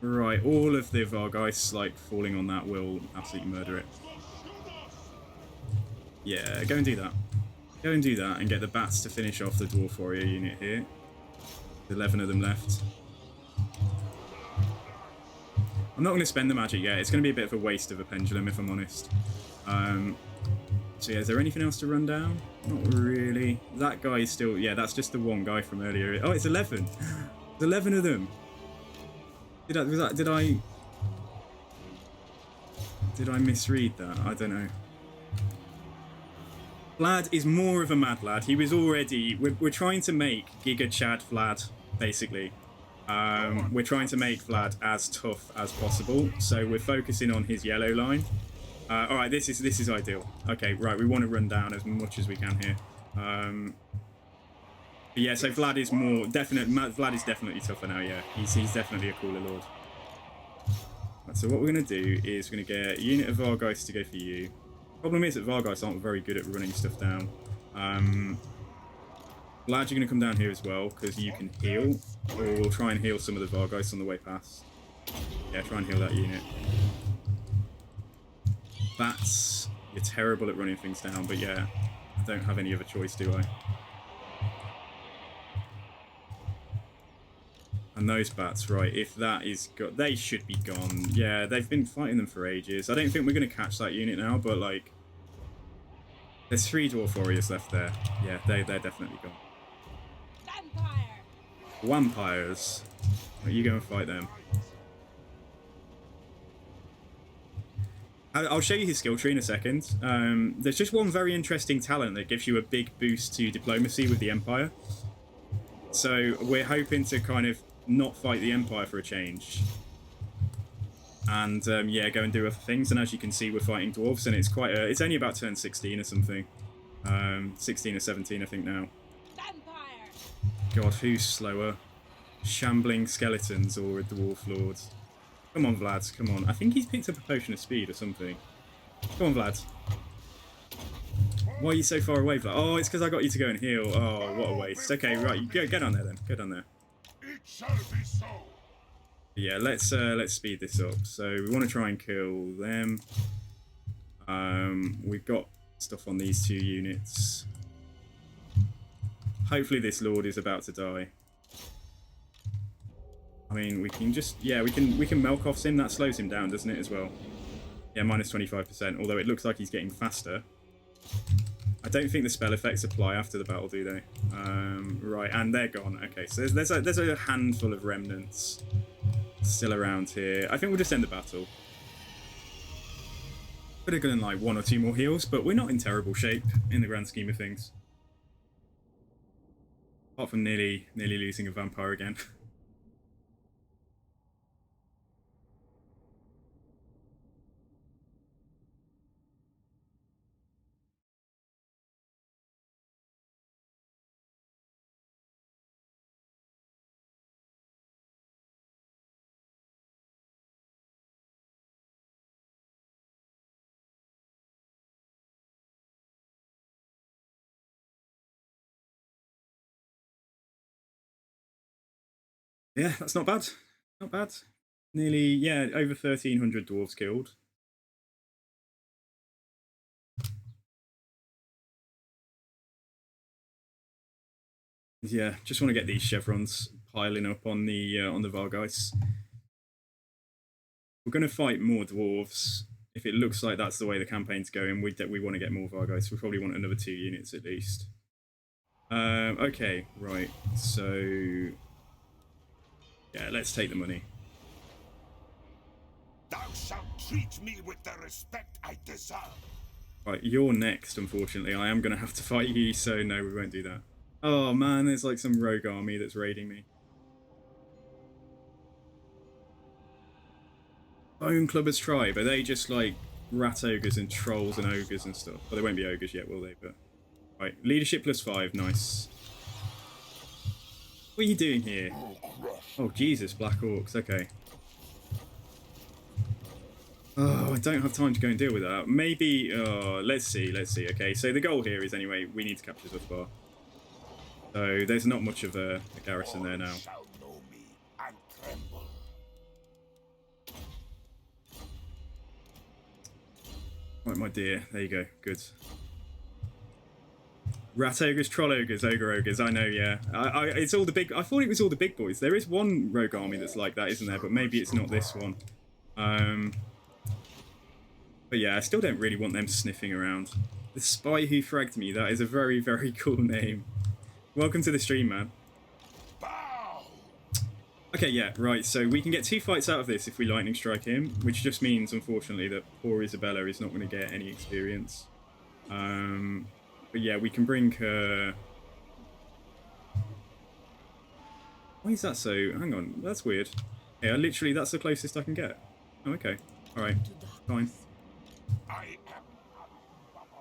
Right, all of the Vargeists like falling on that will absolutely murder it. Yeah, go and do that. Go and do that and get the bats to finish off the Dwarf Warrior unit here. 11 of them left. I'm not going to spend the magic yet. It's going to be a bit of a waste of a pendulum, if I'm honest. So yeah, is there anything else to run down? Not really. That guy is still... Yeah, that's just the one guy from earlier. Oh, it's 11. There's 11 of them. Did I misread that? I don't know. Vlad is more of a mad lad. He was already... We're trying to make Giga Chad Vlad, basically. We're trying to make Vlad as tough as possible. So we're focusing on his yellow line. Alright, this is ideal. Okay, right, we want to run down as much as we can here. But yeah, so Vlad is more... Vlad is definitely tougher now, yeah. He's definitely a cooler lord. Right, so what we're going to do is we're going to get a unit of Vargeist to go for you. Problem is that Vargeists aren't very good at running stuff down. Vlad, you're going to come down here as well, because you can heal. Or we'll try and heal some of the Vargeists on the way past. Yeah, try and heal that unit. Bats, you're terrible at running things down, but yeah, I don't have any other choice, do I? And those bats, right, if that is... They should be gone. Yeah, they've been fighting them for ages. I don't think we're going to catch that unit now, but, like... There's 3 Dwarf Warriors left there. Yeah, they're definitely gone. Vampires. Right, you go and fight them. I'll show you his skill tree in a second. There's just one very interesting talent that gives you a big boost to diplomacy with the Empire. So we're hoping to kind of not fight the Empire for a change. And yeah, go and do other things. And as you can see, we're fighting dwarves, and it's quite a, it's only about turn 16 or something. 16 or 17, I think now. God, who's slower? Shambling skeletons or a dwarf lord? Come on, Vlad, come on. I think he's picked up a potion of speed or something. Come on, Vlad. Why are you so far away, Vlad? Oh, it's because I got you to go and heal. Oh, what a waste. Okay, right, get on there then. Get on there. It shall be so. Yeah, let's speed this up. So we want to try and kill them. We've got stuff on these 2 units. Hopefully this lord is about to die. I mean, we can just, yeah, we can milk off him. That slows him down, doesn't it, as well? Yeah, minus 25%, although it looks like he's getting faster. I don't think the spell effects apply after the battle, do they? Right, and they're gone. Okay, so there's a handful of remnants still around here. I think we'll just end the battle. Could have gotten like 1 or 2 more heals, but we're not in terrible shape in the grand scheme of things. Apart from nearly losing a vampire again. Yeah, that's not bad. Not bad. Nearly, yeah, over 1,300 dwarves killed. Yeah, just want to get these chevrons piling up on the Vargeis. We're going to fight more dwarves. If it looks like that's the way the campaign's going, we want to get more Vargeis. We probably want another 2 units at least. Okay, right. So yeah, let's take the money. Thou shalt treat me with the respect I deserve. Right, you're next, unfortunately. I am going to have to fight you, so no, we won't do that. Oh man, there's like some rogue army that's raiding me. Bone Clubbers Tribe, are they just like rat ogres and trolls and ogres and stuff? Well, they won't be ogres yet, will they? But right, leadership +5, nice. What are you doing here? Oh Jesus, Black Orcs, okay. Oh, I don't have time to go and deal with that. Maybe, let's see. Okay, so the goal here is anyway, we need to capture Zufbar. So there's not much of a garrison there now. Right, my dear, there you go, good. Rat ogres, troll ogres, ogre ogres, I know, yeah. It's all the big, I thought it was all the big boys. There is one rogue army that's like that, isn't there? But maybe it's not this one. But yeah, I still don't really want them sniffing around. The Spy Who Fragged Me, that is a very, very cool name. Welcome to the stream, man. Okay, yeah, right, so we can get 2 fights out of this if we lightning strike him, which just means, unfortunately, that poor Isabella is not going to get any experience. But yeah, we can bring her... Why is that so... Hang on, that's weird. Yeah, literally, that's the closest I can get. Oh, okay. Alright, fine.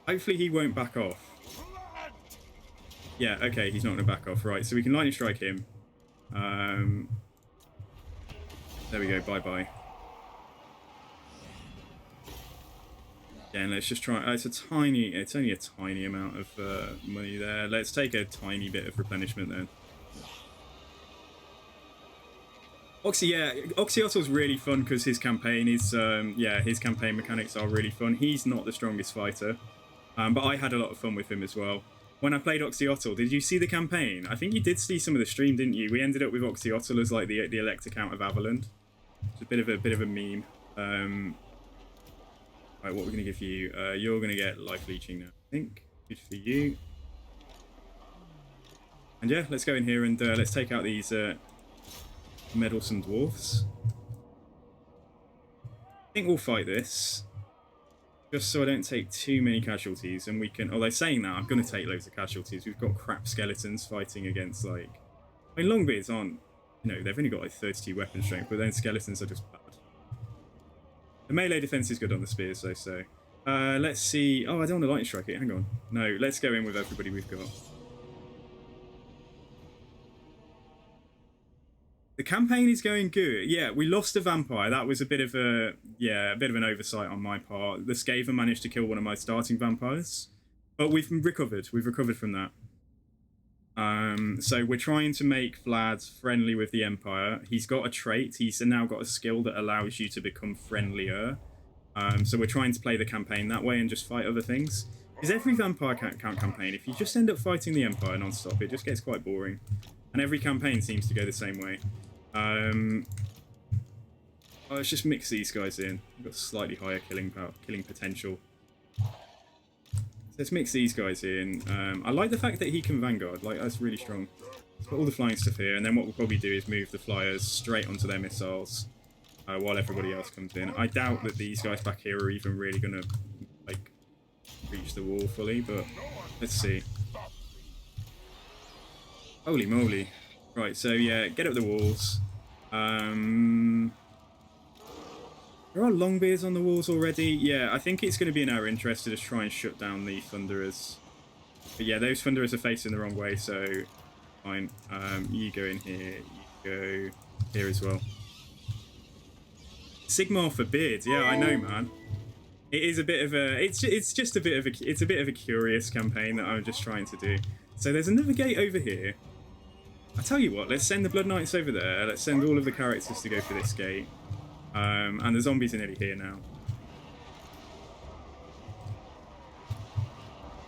Hopefully he won't back off. Yeah, okay, he's not going to back off. Right, so we can lightning strike him. There we go, bye-bye. Yeah, and let's just try... it's only a tiny amount of money there. Let's take a tiny bit of replenishment then. Oxyotl's really fun because his campaign is... his campaign mechanics are really fun. He's not the strongest fighter, but I had a lot of fun with him as well. When I played Oxyotl, did you see the campaign? I think you did see some of the stream, didn't you? We ended up with Oxyotl as like the Elector Count of Averland. It's a bit of a meme. Right, what we're gonna give you? You're gonna get life leeching now, I think. Good for you. And yeah, let's go in here and let's take out these meddlesome dwarfs. I think we'll fight this. Just so I don't take too many casualties, and we can... Although saying that, I'm going to take loads of casualties. We've got crap skeletons fighting against, like... I mean, Longbeards aren't... You know, they've only got, like, 32 weapon strength, but then skeletons are just bad. The melee defense is good on the spears, though, so... let's see... Oh, I don't want to lightning strike it. Hang on. No, let's go in with everybody we've got. The campaign is going good. Yeah, we lost a vampire. That was a bit of a bit of an oversight on my part. The Skaven managed to kill one of my starting vampires, but we've recovered. We've recovered from that. So we're trying to make Vlad friendly with the Empire. He's got a trait. He's now got a skill that allows you to become friendlier. So we're trying to play the campaign that way and just fight other things. Because every vampire campaign, if you just end up fighting the Empire non-stop, it just gets quite boring. And every campaign seems to go the same way. Let's just mix these guys in. We've got slightly higher killing potential. So let's mix these guys in. I like the fact that he can Vanguard. Like, that's really strong. Let's put all the flying stuff here, and then what we'll probably do is move the flyers straight onto their missiles while everybody else comes in. I doubt that these guys back here are even really going to like reach the wall fully, but let's see. Holy moly. Right, so yeah, get up the walls. There are Longbeards on the walls already. Yeah, I think it's going to be in our interest to just try and shut down the Thunderers. But yeah, those Thunderers are facing the wrong way, so fine. You go in here, you go here as well. Sigmar for beards, yeah, I know, man. It is a bit of a... It's just a bit of a... It's a bit of a curious campaign that I'm just trying to do. So there's another gate over here. I tell you what, let's send the Blood Knights over there. Let's send all of the characters to go for this gate. And the zombies are nearly here now.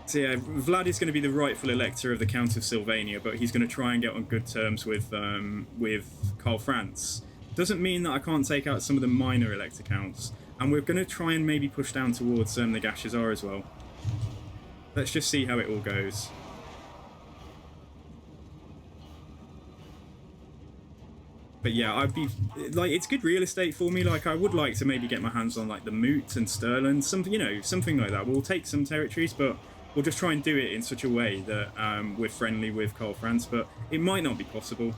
So yeah, Vlad is going to be the rightful elector of the Count of Sylvania, but he's going to try and get on good terms with Karl Franz. Doesn't mean that I can't take out some of the minor elector counts. And we're going to try and maybe push down towards the Gashazar as well. Let's just see how it all goes. But yeah, I'd be like, it's good real estate for me. Like, I would like to maybe get my hands on like the Moot and Stirland, something, you know, something like that. We'll take some territories, but we'll just try and do it in such a way that we're friendly with Karl Franz. But it might not be possible.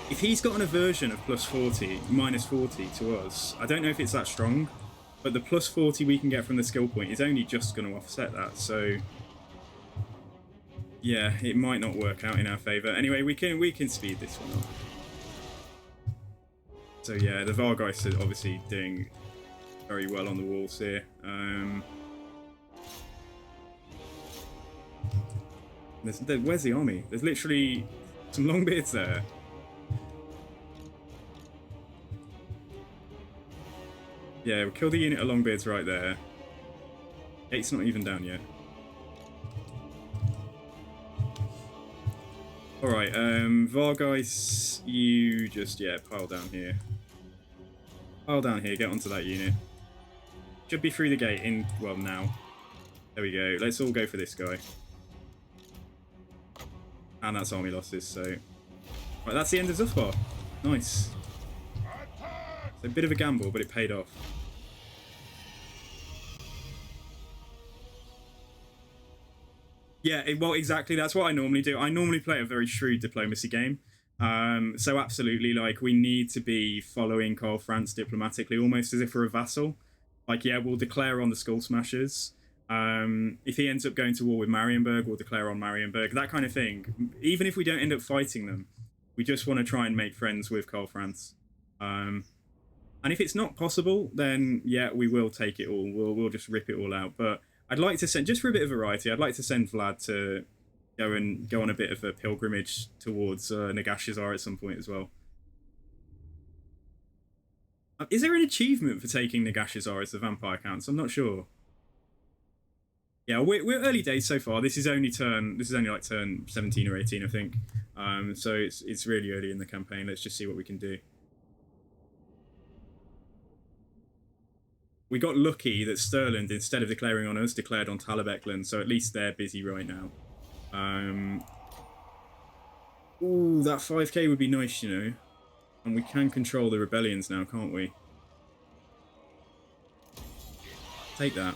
If he's got an aversion of plus 40, minus 40 to us, I don't know if it's that strong. But the plus 40 we can get from the skill point is only just going to offset that. So yeah, it might not work out in our favour. Anyway, we can speed this one up. So yeah, the Vargeist are obviously doing very well on the walls here. Where's the army? There's literally some Longbeards there. Yeah, we'll kill the unit of Longbeards right there. Gate's not even down yet. Alright, Vargeist, you just, yeah, pile down here. Pile down here, get onto that unit. Should be through the gate in, well, now. There we go. Let's all go for this guy. And that's army losses, so... Right, that's the end of Zufbar. Nice. It's a bit of a gamble, but it paid off. Yeah, well, exactly. That's what I normally do. I normally play a very shrewd diplomacy game. So absolutely, like, we need to be following Karl Franz diplomatically, almost as if we're a vassal. Like, yeah, we'll declare on the Skull Smashers. If he ends up going to war with Marienburg, we'll declare on Marienburg. That kind of thing. Even if we don't end up fighting them, we just want to try and make friends with Karl Franz. And if it's not possible, then yeah, we will take it all. We'll just rip it all out. But I'd like to send, just for a bit of variety, I'd like to send Vlad to go on a bit of a pilgrimage towards Nagashazar at some point as well. Is there an achievement for taking Nagashazar as the vampire counts? I'm not sure. Yeah, we're early days so far. This is only like turn 17 or 18, I think. So it's really early in the campaign. Let's just see what we can do. We got lucky that Stirland, instead of declaring on us, declared on Talabecland, so at least they're busy right now. Ooh, that 5k would be nice, you know. And we can control the rebellions now, can't we? Take that.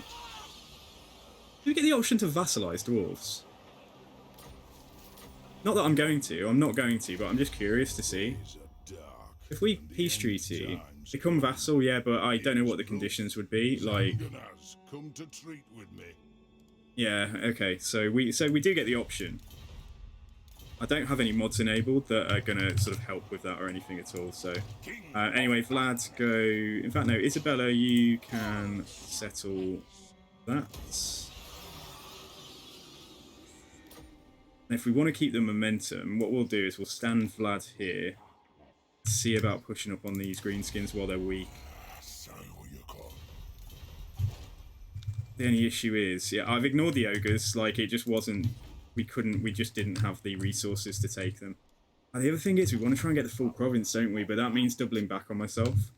Do we get the option to vassalize dwarves? Not that I'm going to. I'm not going to, but I'm just curious to see. If we peace treaty, become vassal, yeah, but I don't know what the conditions would be. Like, come to treat with me. Yeah, okay. So we do get the option. I don't have any mods enabled that are gonna sort of help with that or anything at all. So anyway, Vlad, go. In fact, no, Isabella, you can settle that. And if we want to keep the momentum, what we'll do is we'll stand Vlad here. See about pushing up on these greenskins while they're weak. The only issue is, yeah, I've ignored the ogres. Like, it just wasn't. We just didn't have the resources to take them. And the other thing is, we want to try and get the full province, don't we? But that means doubling back on myself.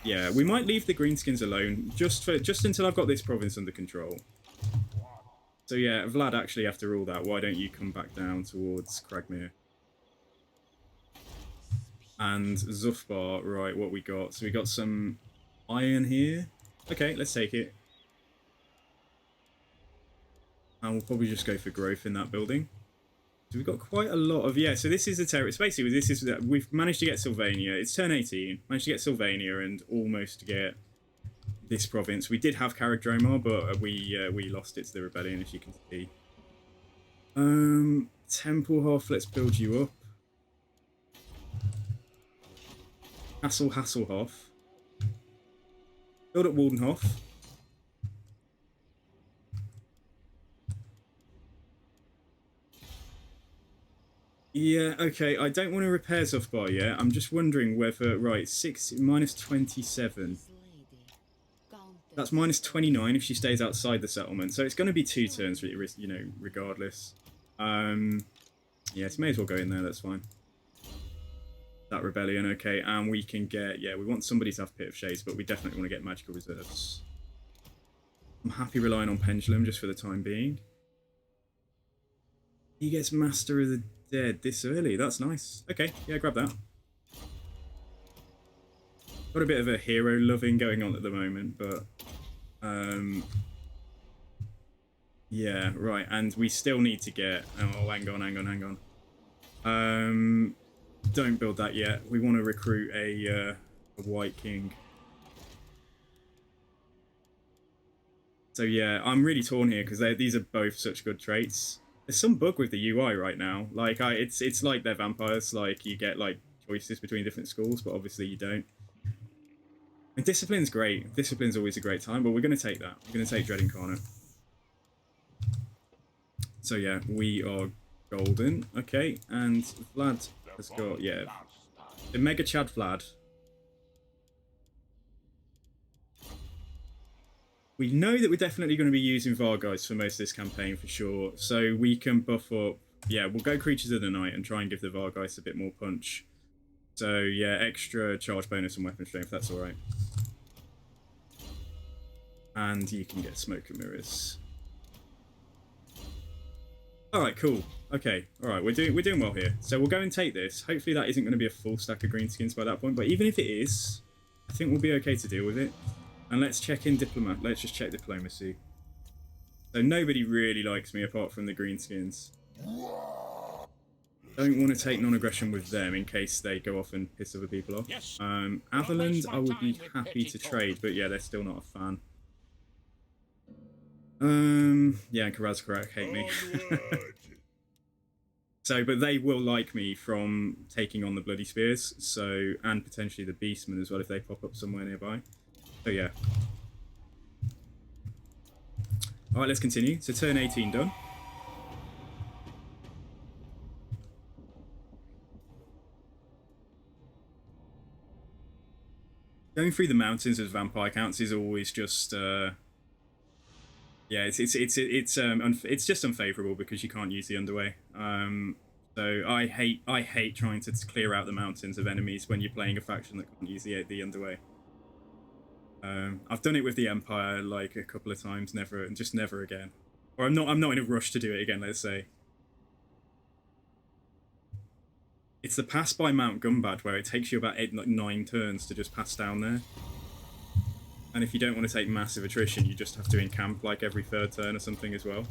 Yeah, we might leave the greenskins alone just until I've got this province under control. So yeah, Vlad, actually, after all that, why don't you come back down towards Cragmere? And Zufbar, right, what we got? So we got some iron here. Okay, let's take it. And we'll probably just go for growth in that building. So we've got quite a lot of... Yeah, so this is the territory. So basically, this is... We've managed to get Sylvania. It's turn 18. Managed to get Sylvania and almost to get this province. We did have Caragdromar, but we lost it to the rebellion, as you can see. Templehof, let's build you up. Castle Hasselhof. Build up Waldenhof. Yeah, okay, I don't want to repair off bar yet. I'm just wondering whether, right, 6 minus 27. That's minus 29 if she stays outside the settlement. So it's going to be 2 turns, you know, regardless. Yes, may as well go in there, that's fine. That rebellion, okay, and we can get, yeah, we want somebody to have Pit of Shades, but we definitely want to get magical reserves. I'm happy relying on Pendulum just for the time being. He gets Master of the Dead this early, that's nice. Okay, yeah, grab that. Got a bit of a hero loving going on at the moment, but yeah, right, and we still need to get, oh, hang on. Don't build that yet. We want to recruit a White King. So yeah, I'm really torn here because these are both such good traits. There's some bug with the UI right now. Like, it's like they're vampires. Like, you get like choices between different schools, but obviously you don't. And Discipline's great. Discipline's always a great time, but we're going to take that. We're going to take Dread Incarnate. So yeah, we are golden. Okay, and Vlad has got, yeah, the Mega Chad Vlad. We know that we're definitely going to be using Vargeist for most of this campaign for sure, so we can buff up. Yeah, we'll go Creatures of the Night and try and give the Vargeist a bit more punch. So yeah, extra charge bonus and weapon strength, that's alright. And you can get Smoke and Mirrors. Alright, cool. Okay, alright, we're doing well here. So we'll go and take this. Hopefully that isn't going to be a full stack of greenskins by that point, but even if it is, I think we'll be okay to deal with it. And let's check in diplomat. Let's just check diplomacy. So nobody really likes me apart from the greenskins. Don't want to take non-aggression with them in case they go off and piss other people off. Yes. Averland, I would be happy to trade, but yeah, they're still not a fan. Yeah, and Karazkarak hate me. So, but they will like me from taking on the Bloody Spears, so, and potentially the Beastmen as well if they pop up somewhere nearby. So yeah. Alright, let's continue. So turn 18 done. Going through the mountains as vampire counts is always just yeah, it's just unfavorable because you can't use the underway. So I hate trying to clear out the mountains of enemies when you're playing a faction that can't use the underway. I've done it with the Empire like a couple of times, never again. Or I'm not in a rush to do it again, let's say. It's the pass by Mount Gumbad where it takes you about 9 turns to just pass down there. And if you don't want to take massive attrition, you just have to encamp like every 3rd turn or something as well.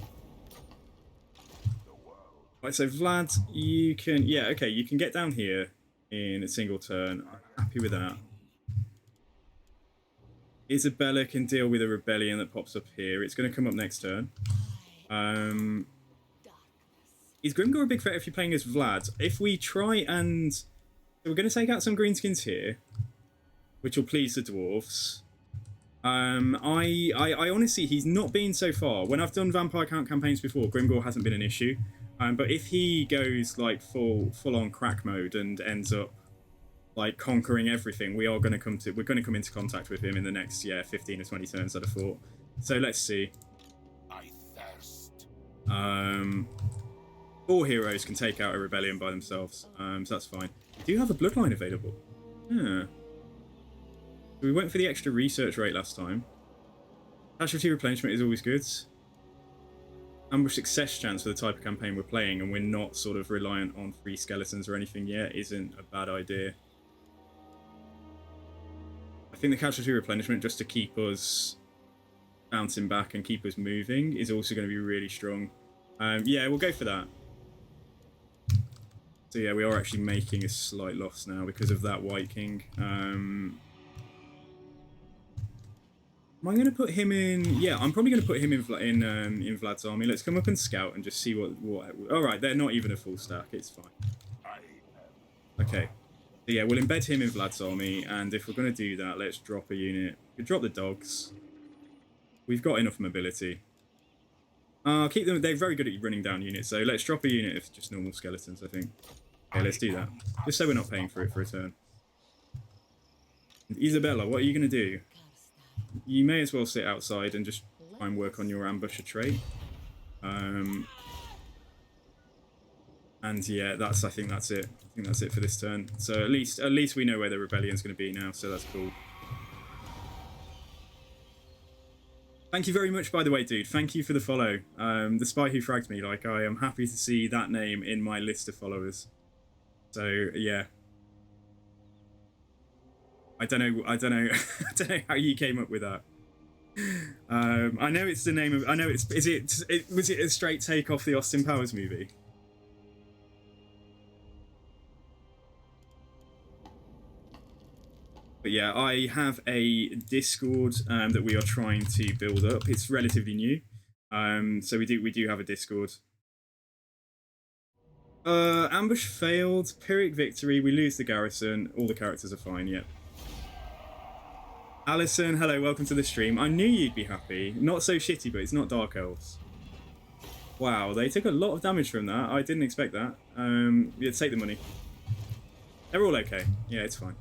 Right, so Vlad, you can, yeah, okay, you can get down here in a single turn. I'm happy with that. Isabella can deal with a rebellion that pops up here. It's going to come up next turn. Is Grimgor a big threat if you're playing as Vlad? If we try and... So we're going to take out some greenskins here, which will please the dwarves. I honestly, he's not been so far. When I've done vampire count campaigns before, Grimgor hasn't been an issue. But if he goes like full on crack mode and ends up like conquering everything, we're going to come into contact with him in the next 15 or 20 turns, I'd have thought. So let's see. I thirst. 4 heroes can take out a rebellion by themselves, so that's fine. Do you have a bloodline available? Yeah. We went for the extra research rate last time. Casualty replenishment is always good. Ambush success chance for the type of campaign we're playing, and we're not sort of reliant on free skeletons or anything yet, isn't a bad idea. I think the casualty replenishment, just to keep us bouncing back and keep us moving, is also going to be really strong. Yeah, we'll go for that. So yeah, we are actually making a slight loss now because of that White King. Am I going to put him in? Yeah, I'm probably going to put him in Vlad's army. Let's come up and scout and just see what. All right, they're not even a full stack. It's fine. Okay. So yeah, we'll embed him in Vlad's army, and if we're going to do that, let's drop a unit. We drop the dogs. We've got enough mobility. I'll keep them. They're very good at running down units, so let's drop a unit of just normal skeletons, I think. Okay, let's do that. Just so we're not paying for it for a turn. And Isabella, what are you going to do? You may as well sit outside and just try and work on your ambusher trait. And yeah, I think that's it. I think that's it for this turn. So at least we know where the rebellion's going to be now, so that's cool. Thank you very much, by the way, dude. Thank you for the follow. The spy who fragged me. Like, I am happy to see that name in my list of followers. So yeah. I don't know. I don't know how you came up with that. I know it's the name of. I know it's. Was it a straight take off the Austin Powers movie? But yeah, I have a Discord that we are trying to build up. It's relatively new, so we do have a Discord. Ambush failed. Pyrrhic victory. We lose the garrison. All the characters are fine. Yep. Alison, hello, welcome to the stream. I knew you'd be happy. Not so shitty, but it's not Dark Elves. Wow, they took a lot of damage from that. I didn't expect that. Yeah, take the money. They're all okay. Yeah, it's fine.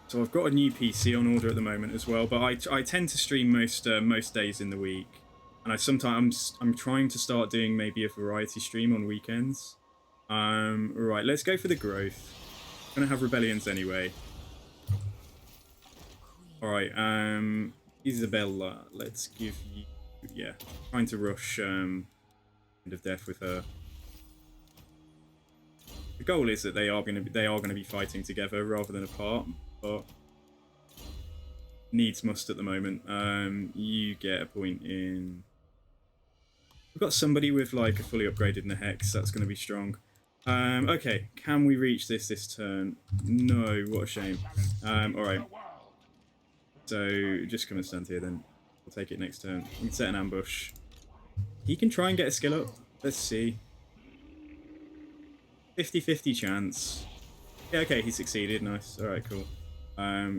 So I've got a new PC on order at the moment as well, but I tend to stream most days in the week. And I'm trying to start doing maybe a variety stream on weekends. Right, let's go for the growth. I'm gonna have rebellions anyway. Alright, Isabella, let's give you, yeah, trying to rush End of Death with her. The goal is that they are gonna be fighting together rather than apart, but needs must at the moment. You get a point in. We've got somebody with like a fully upgraded in the hex. That's going to be strong. Okay, can we reach this turn? No, what a shame. All right. So just come and stand here then. We'll take it next turn. We can set an ambush. He can try and get a skill up. Let's see. 50-50 chance. Yeah, okay, he succeeded. Nice. All right, cool.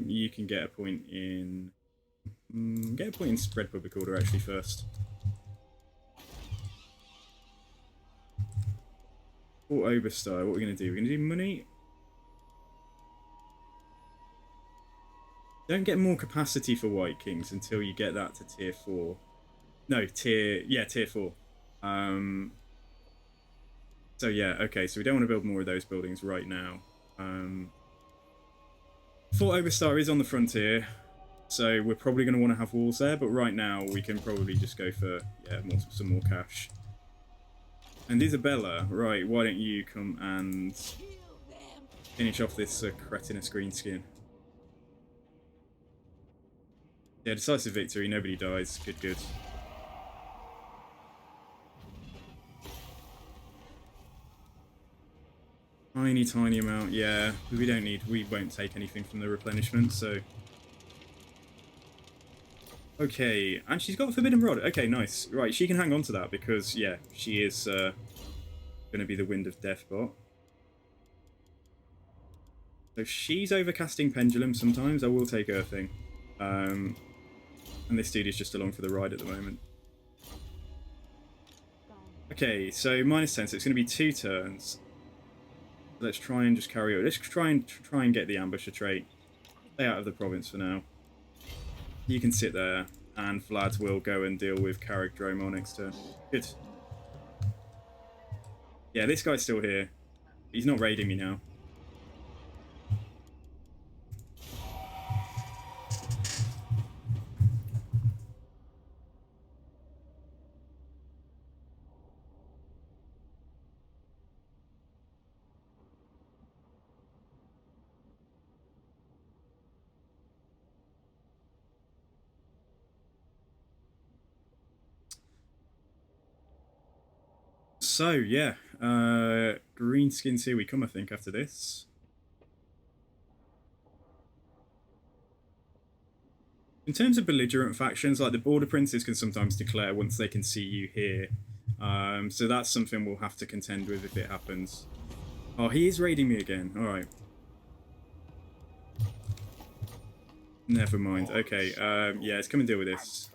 You can get a point in. Get a point in spread public order actually first. Or Oberstar, what are we going to do? We're going to do money. Don't get more capacity for White Kings until you get that to tier 4. No, tier 4. So yeah, okay, so we don't want to build more of those buildings right now. Fort Oberstar is on the frontier, so we're probably going to want to have walls there, but right now we can probably just go for, yeah, some more cash. And Isabella, right, why don't you come and finish off this cretinous greenskin? Yeah, decisive victory, nobody dies, good, good. Tiny amount, yeah, we won't take anything from the replenishment, so. Okay, and she's got Forbidden Rod. Okay, nice. Right, she can hang on to that because, yeah, she is going to be the Wind of Death bot. So she's overcasting Pendulum sometimes. I will take Earthing. And this dude is just along for the ride at the moment. Okay, so -10, so it's going to be 2 turns. Let's try and just carry on. Let's try and get the Ambusher trait. Stay out of the province for now. You can sit there, and Vlad will go and deal with Carrick Dromar next turn. Good. Yeah, this guy's still here. He's not raiding me now. So, yeah, greenskins here we come, I think, after this. In terms of belligerent factions, like the Border Princes can sometimes declare once they can see you here. So that's something we'll have to contend with if it happens. Oh, he is raiding me again. Alright. Never mind. Okay, yeah, let's come and deal with this.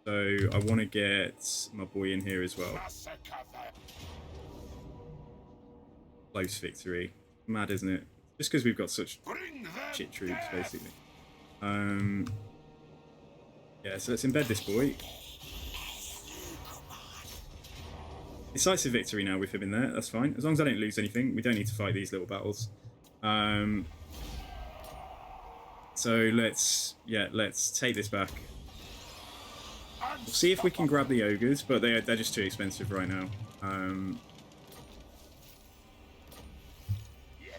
So I want to get my boy in here as well. Close victory. Mad, isn't it? Just because we've got such shit troops, basically. Yeah, so let's embed this boy. Decisive victory now with him in there. That's fine. As long as I don't lose anything, we don't need to fight these little battles. So let's take this back. We'll see if we can grab the ogres, but they're just too expensive right now.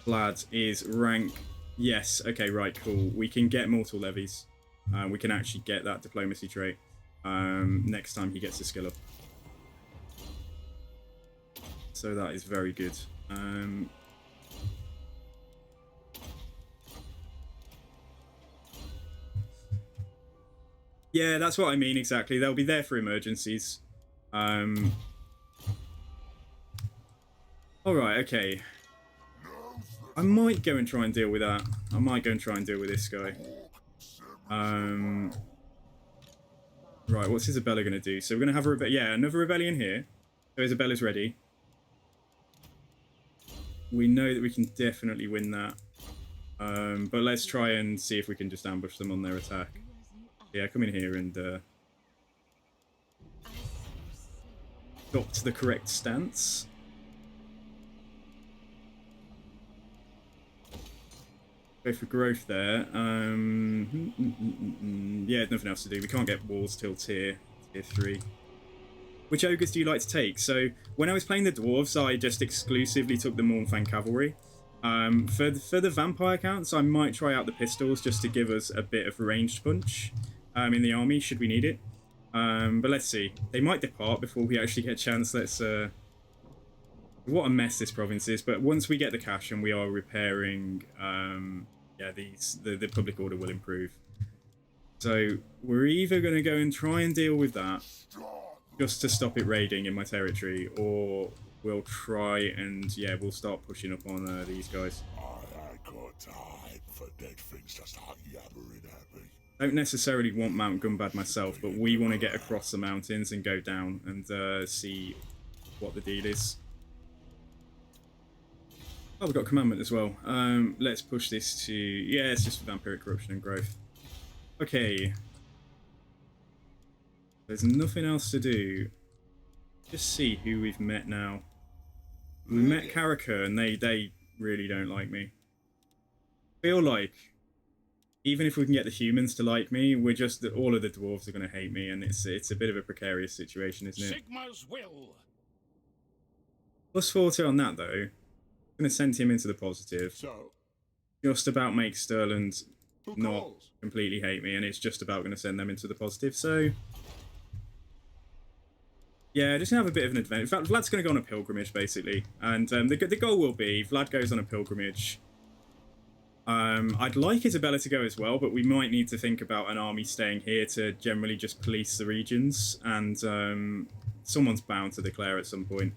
VLAD is rank. Yes. Okay. Right. Cool. We can get mortal levies. We can actually get that diplomacy trait next time he gets a skill up. So that is very good. Yeah, that's what I mean exactly. They'll be there for emergencies. All right. Okay. I might go and try and deal with that. I might go and try and deal with this guy. Right, what's Isabella going to do? So we're going to have a another rebellion here. So Isabella's ready. We know that we can definitely win that. But let's try and see if we can just ambush them on their attack. Yeah, come in here and adopt the correct stance. Go for growth there. Yeah, nothing else to do. We can't get walls till tier 3. Which ogres do you like to take? So when I was playing the dwarves, I just exclusively took the Mournfang cavalry. For the vampire counts, I might try out the pistols just to give us a bit of ranged punch in the army should we need it. But let's see. They might depart before we actually get a chance. Let's. What a mess this province is. But once we get the cash and we are repairing, yeah, the public order will improve. So we're either going to go and try and deal with that just to stop it raiding in my territory, or we'll try and, yeah, we'll start pushing up on these guys. I ain't got time for dead things to start yammering at me. Don't necessarily want Mount Gumbad myself, but we want to get across the mountains and go down and see what the deal is. Oh, we've got commandment as well. Let's push this to... Yeah, it's just vampiric corruption and growth. Okay. There's nothing else to do. Just see who we've met now. We met Karaka, and they really don't like me. Feel like even if we can get the humans to like me, we're just all of the dwarves are going to hate me, and it's a bit of a precarious situation, isn't it? Sigma's will. Plus 40 on that though. I'm going to send him into the positive. So, Just about make Stirland who not calls? completely hate me, and it's just about going to send them into the positive. So yeah, just gonna have a bit of an adventure. In fact, Vlad's gonna go on a pilgrimage basically, and the goal will be Vlad goes on a pilgrimage. I'd like Isabella to go as well, but we might need to think about an army staying here to generally just police the regions, and someone's bound to declare at some point.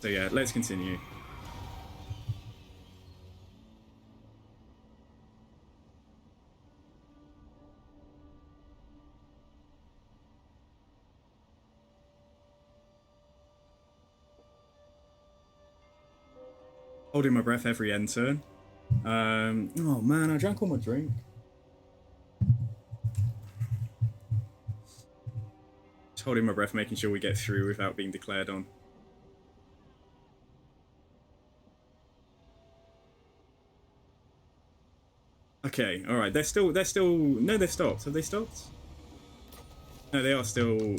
So yeah, let's continue. Holding my breath every end turn. Oh man, I drank all my drink. Just holding my breath, making sure we get through without being declared on. Okay, alright, they're still, no, they've stopped. Have they stopped? No, they are still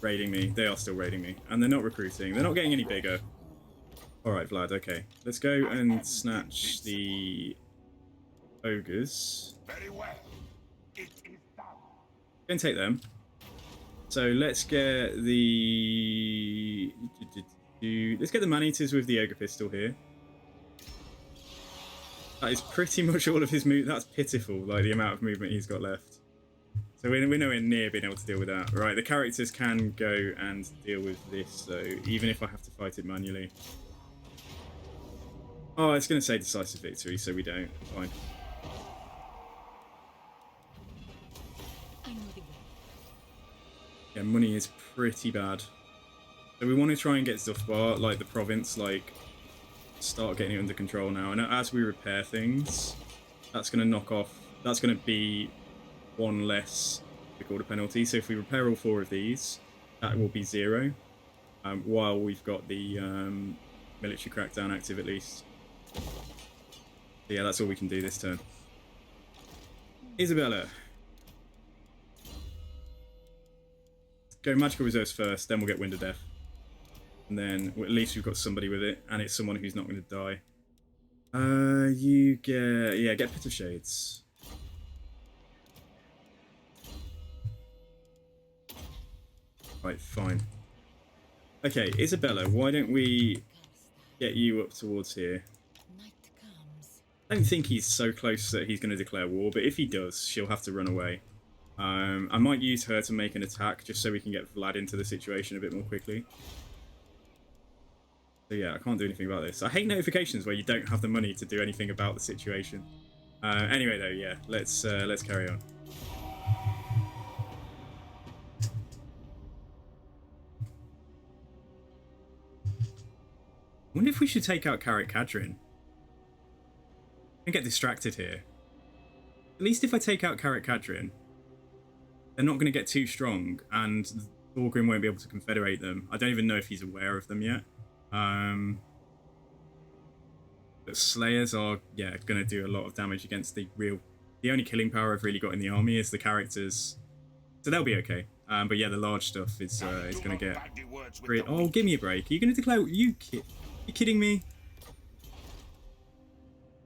raiding me. They are still raiding me. And they're not recruiting. They're not getting any bigger. Alright, Vlad, okay. Let's go and snatch the ogres. Very well. It is done. Go and take them. So let's get the... Let's get the man-eaters with the ogre pistol here. That is pretty much all of his move. That's pitiful, like the amount of movement he's got left. So we're nowhere near being able to deal with that. Right, the characters can go and deal with this, though, even if I have to fight it manually. Oh, it's going to say decisive victory, so we don't. Fine. Yeah, money is pretty bad. So we want to try and get Zufbar, like the province, like start getting it under control now. And as we repair things, that's going to knock off. That's going to be one less order penalty. So if we repair all 4 of these, that will be 0. While we've got the military crackdown active at least. So yeah, that's all we can do this turn. Isabella. Go magical reserves first, then we'll get Wind of Death. And then at least we've got somebody with it, and it's someone who's not going to die. You get... yeah, get Pit of Shades. Right, fine. Okay, Isabella, why don't we get you up towards here? I don't think he's so close that he's going to declare war, but if he does, she'll have to run away. I might use her to make an attack, just so we can get Vlad into the situation a bit more quickly. So yeah, I can't do anything about this. I hate notifications where you don't have the money to do anything about the situation. Anyway though, yeah, let's carry on. I wonder if we should take out Karak Kadrin. I get distracted here. At least if I take out Karak Kadrin, they're not going to get too strong, and Thorgrim won't be able to confederate them. I don't even know if he's aware of them yet. But Slayers are, yeah, going to do a lot of damage against the only killing power I've really got in the army is the characters. So they'll be okay. But yeah, the large stuff is going to get... Oh, give me a break. Are you going to declare... You kidding me?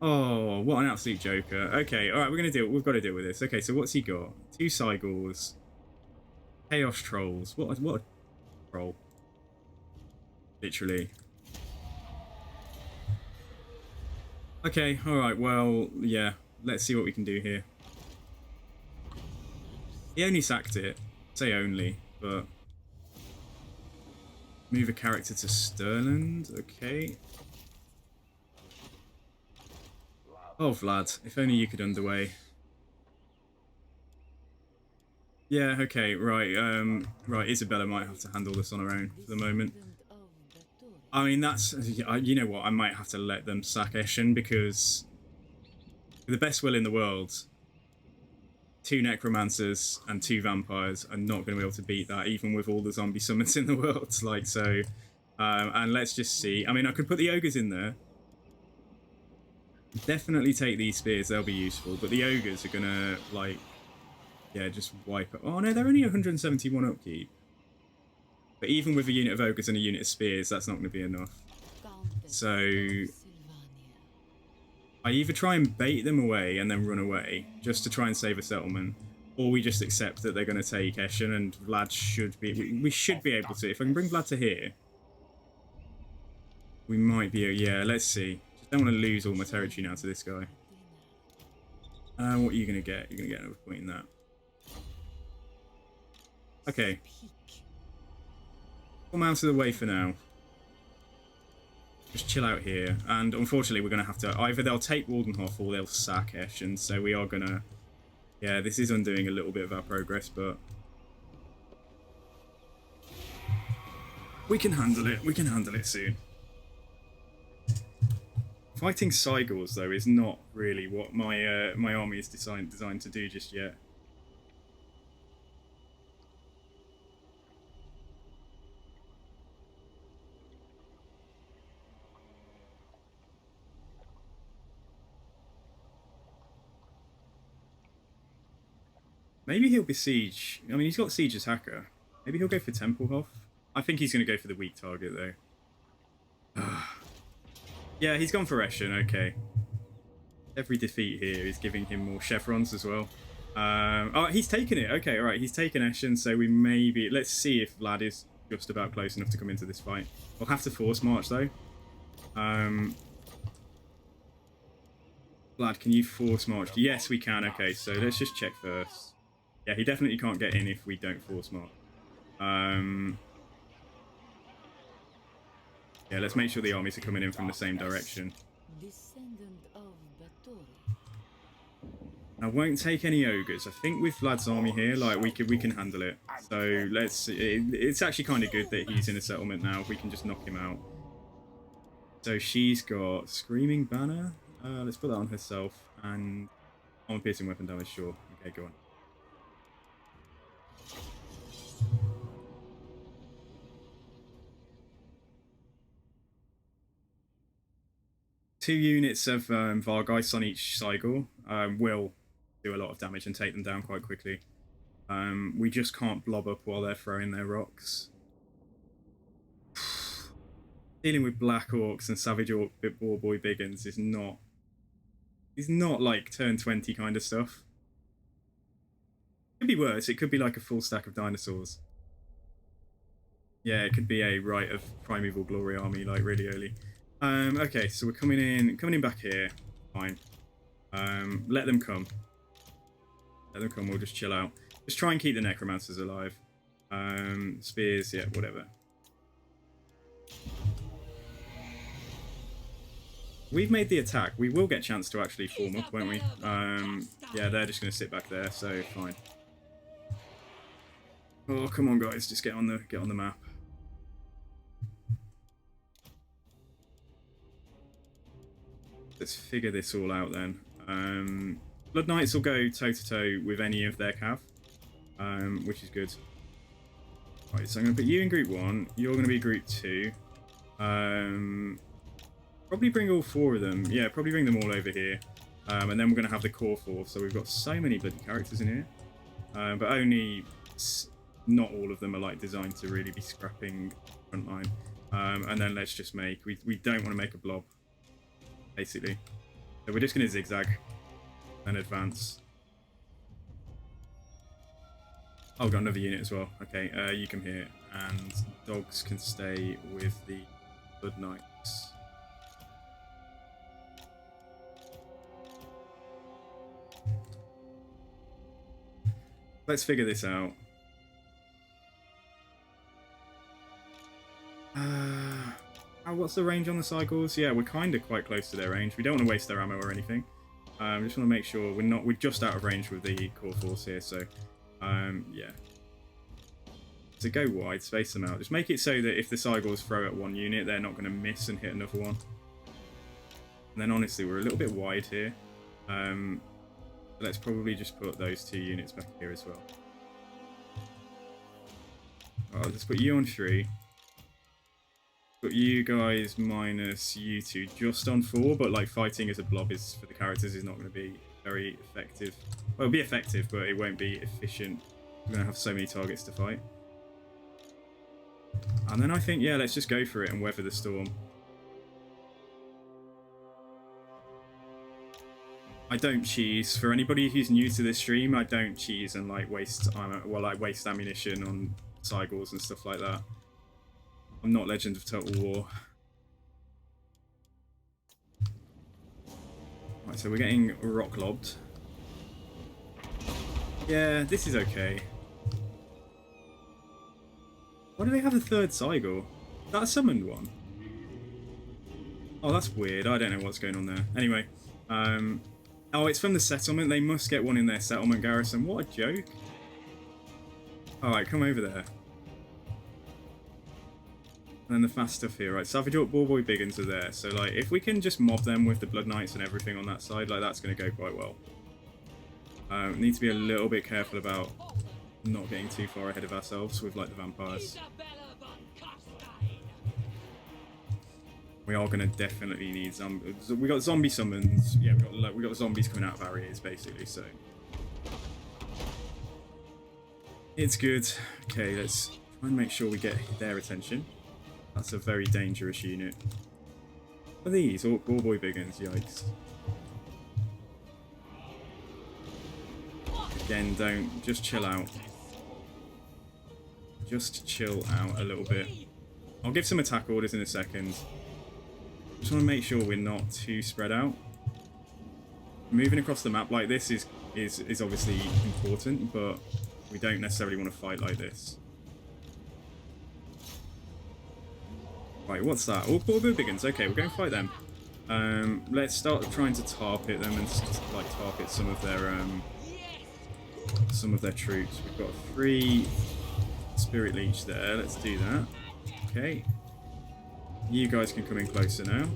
Oh, what an absolute joker. Okay, alright, we've got to deal with this. Okay, so what's he got? 2 Cygors. Chaos Trolls. What a troll. Literally. Okay, alright, well, yeah. Let's see what we can do here. He only sacked it. Say only, but... Move a character to Stirland. Okay. Oh, Vlad, if only you could underway. Yeah, okay, right, right, Isabella might have to handle this on her own for the moment. I mean, that's, you know what, I might have to let them sack Eshen, because with the best will in the world, 2 Necromancers and 2 Vampires are not going to be able to beat that, even with all the zombie summons in the world, like, so, and let's just see. I mean, I could put the Ogres in there. Definitely take these spears, they'll be useful, but the Ogres are gonna, like, yeah, just wipe it. Oh no, they're only 171 upkeep. But even with a unit of Ogres and a unit of spears, that's not going to be enough. So, I either try and bait them away and then run away, just to try and save a settlement, or we just accept that they're going to take Eshen, and Vlad should be... We should be able to. If I can bring Vlad to here, we might be... Yeah, let's see. I don't want to lose all my territory now to this guy. What are you going to get? You're going to get another point in that. Okay. Come out of the way for now. Just chill out here. And unfortunately, we're going to have to... Either they'll take Waldenhof or they'll sack Eshen. So we are going to... Yeah, this is undoing a little bit of our progress, but... We can handle it. We can handle it soon. Fighting Cygors, though, is not really what my my army is designed to do just yet. Maybe he'll besiege... I mean, he's got Siege Attacker. Maybe he'll go for Templehof. I think he's going to go for the weak target, though. Yeah, he's gone for Eshen, okay. Every defeat here is giving him more chevrons as well. Oh, he's taken it. Okay, alright, he's taken Eshen, so we maybe... Let's see if Vlad is just about close enough to come into this fight. We'll have to force march, though. Vlad, can you force march? Yes, we can. Okay, so let's just check first. Yeah, he definitely can't get in if we don't force march. Yeah, let's make sure the armies are coming in from the same direction. I won't take any ogres. I think with Vlad's army here, like we can handle it. So let's. It's actually kind of good that he's in a settlement now. We can just knock him out. So she's got Screaming Banner. Let's put that on herself and armor piercing weapon damage. Sure. Okay, go on. Two units of Vargeist on each Cygor will do a lot of damage and take them down quite quickly. We just can't blob up while they're throwing their rocks. Dealing with Black Orcs and Savage Orc War Boy Biggins is not like turn 20 kind of stuff. Could be worse. It could be like a full stack of dinosaurs. Yeah, it could be a Rite of Primeval Glory army like really early. Okay, so we're coming in back here. Fine. Let them come. Let them come, we'll just chill out. Just try and keep the necromancers alive. Spears, yeah, whatever. We've made the attack. We will get a chance to actually form up, won't we? Yeah, they're just going to sit back there, so fine. Oh, come on, guys, just get on the map. Let's figure this all out then. Blood Knights will go toe-to-toe with any of their cav, which is good. Right, so I'm going to put you in group 1, you're going to be group 2. Probably bring all 4 of them. Yeah, probably bring them all over here. And then we're going to have the core 4, so we've got so many bloody characters in here. But only not all of them are like designed to really be scrapping frontline. And then let's just make... We don't want to make a blob, basically. So we're just going to zigzag and advance. Oh, got another unit as well. Okay, you come here, and dogs can stay with the Blood Knights. Let's figure this out. What's the range on the Cygors? Yeah, we're kind of quite close to their range. We don't want to waste their ammo or anything. Just want to make sure we're just out of range with the core force here, so yeah. So go wide, space them out. Just make it so that if the Cygors throw at one unit, they're not going to miss and hit another one. And then honestly, we're a little bit wide here. Let's probably just put those 2 units back here as well. I'll just put you on 3. Put you guys minus you 2 just on 4, but like fighting as a blob is for the characters is not going to be very effective. Well, it'll be effective, but it won't be efficient. We're going to have so many targets to fight. And then I think, yeah, let's just go for it and weather the storm. I don't cheese. For anybody who's new to this stream, I don't cheese and like waste ammunition on Cygors and stuff like that. I'm not Legend of Total War. Right, so we're getting rock lobbed. Yeah, this is okay. Why do they have a 3rd Cygor? Is that a summoned one? Oh, that's weird. I don't know what's going on there. Anyway, oh, it's from the settlement. They must get one in their settlement garrison. What a joke. Alright, come over there. And then the fast stuff here, right? Savage Orc War Boy Biggins are there. So, like, if we can just mob them with the Blood Knights and everything on that side, like, that's going to go quite well. Need to be a little bit careful about not getting too far ahead of ourselves with, like, the vampires. We are going to definitely need zombies. We got zombie summons. Yeah, we got zombies coming out of our ears, basically, so... It's good. Okay, let's try and make sure we get their attention. That's a very dangerous unit. What are these? Orc War Boy Biggins, yikes. Again, don't... Just chill out. Just chill out a little bit. I'll give some attack orders in a second. Just want to make sure we're not too spread out. Moving across the map like this is obviously important, but we don't necessarily want to fight like this. Right, what's that? Orc War Boy Biggins. Okay, we're going to fight them. Let's start trying to tar pit them and like tar pit some of their troops. We've got 3 spirit leech there. Let's do that. Okay. You guys can come in closer now.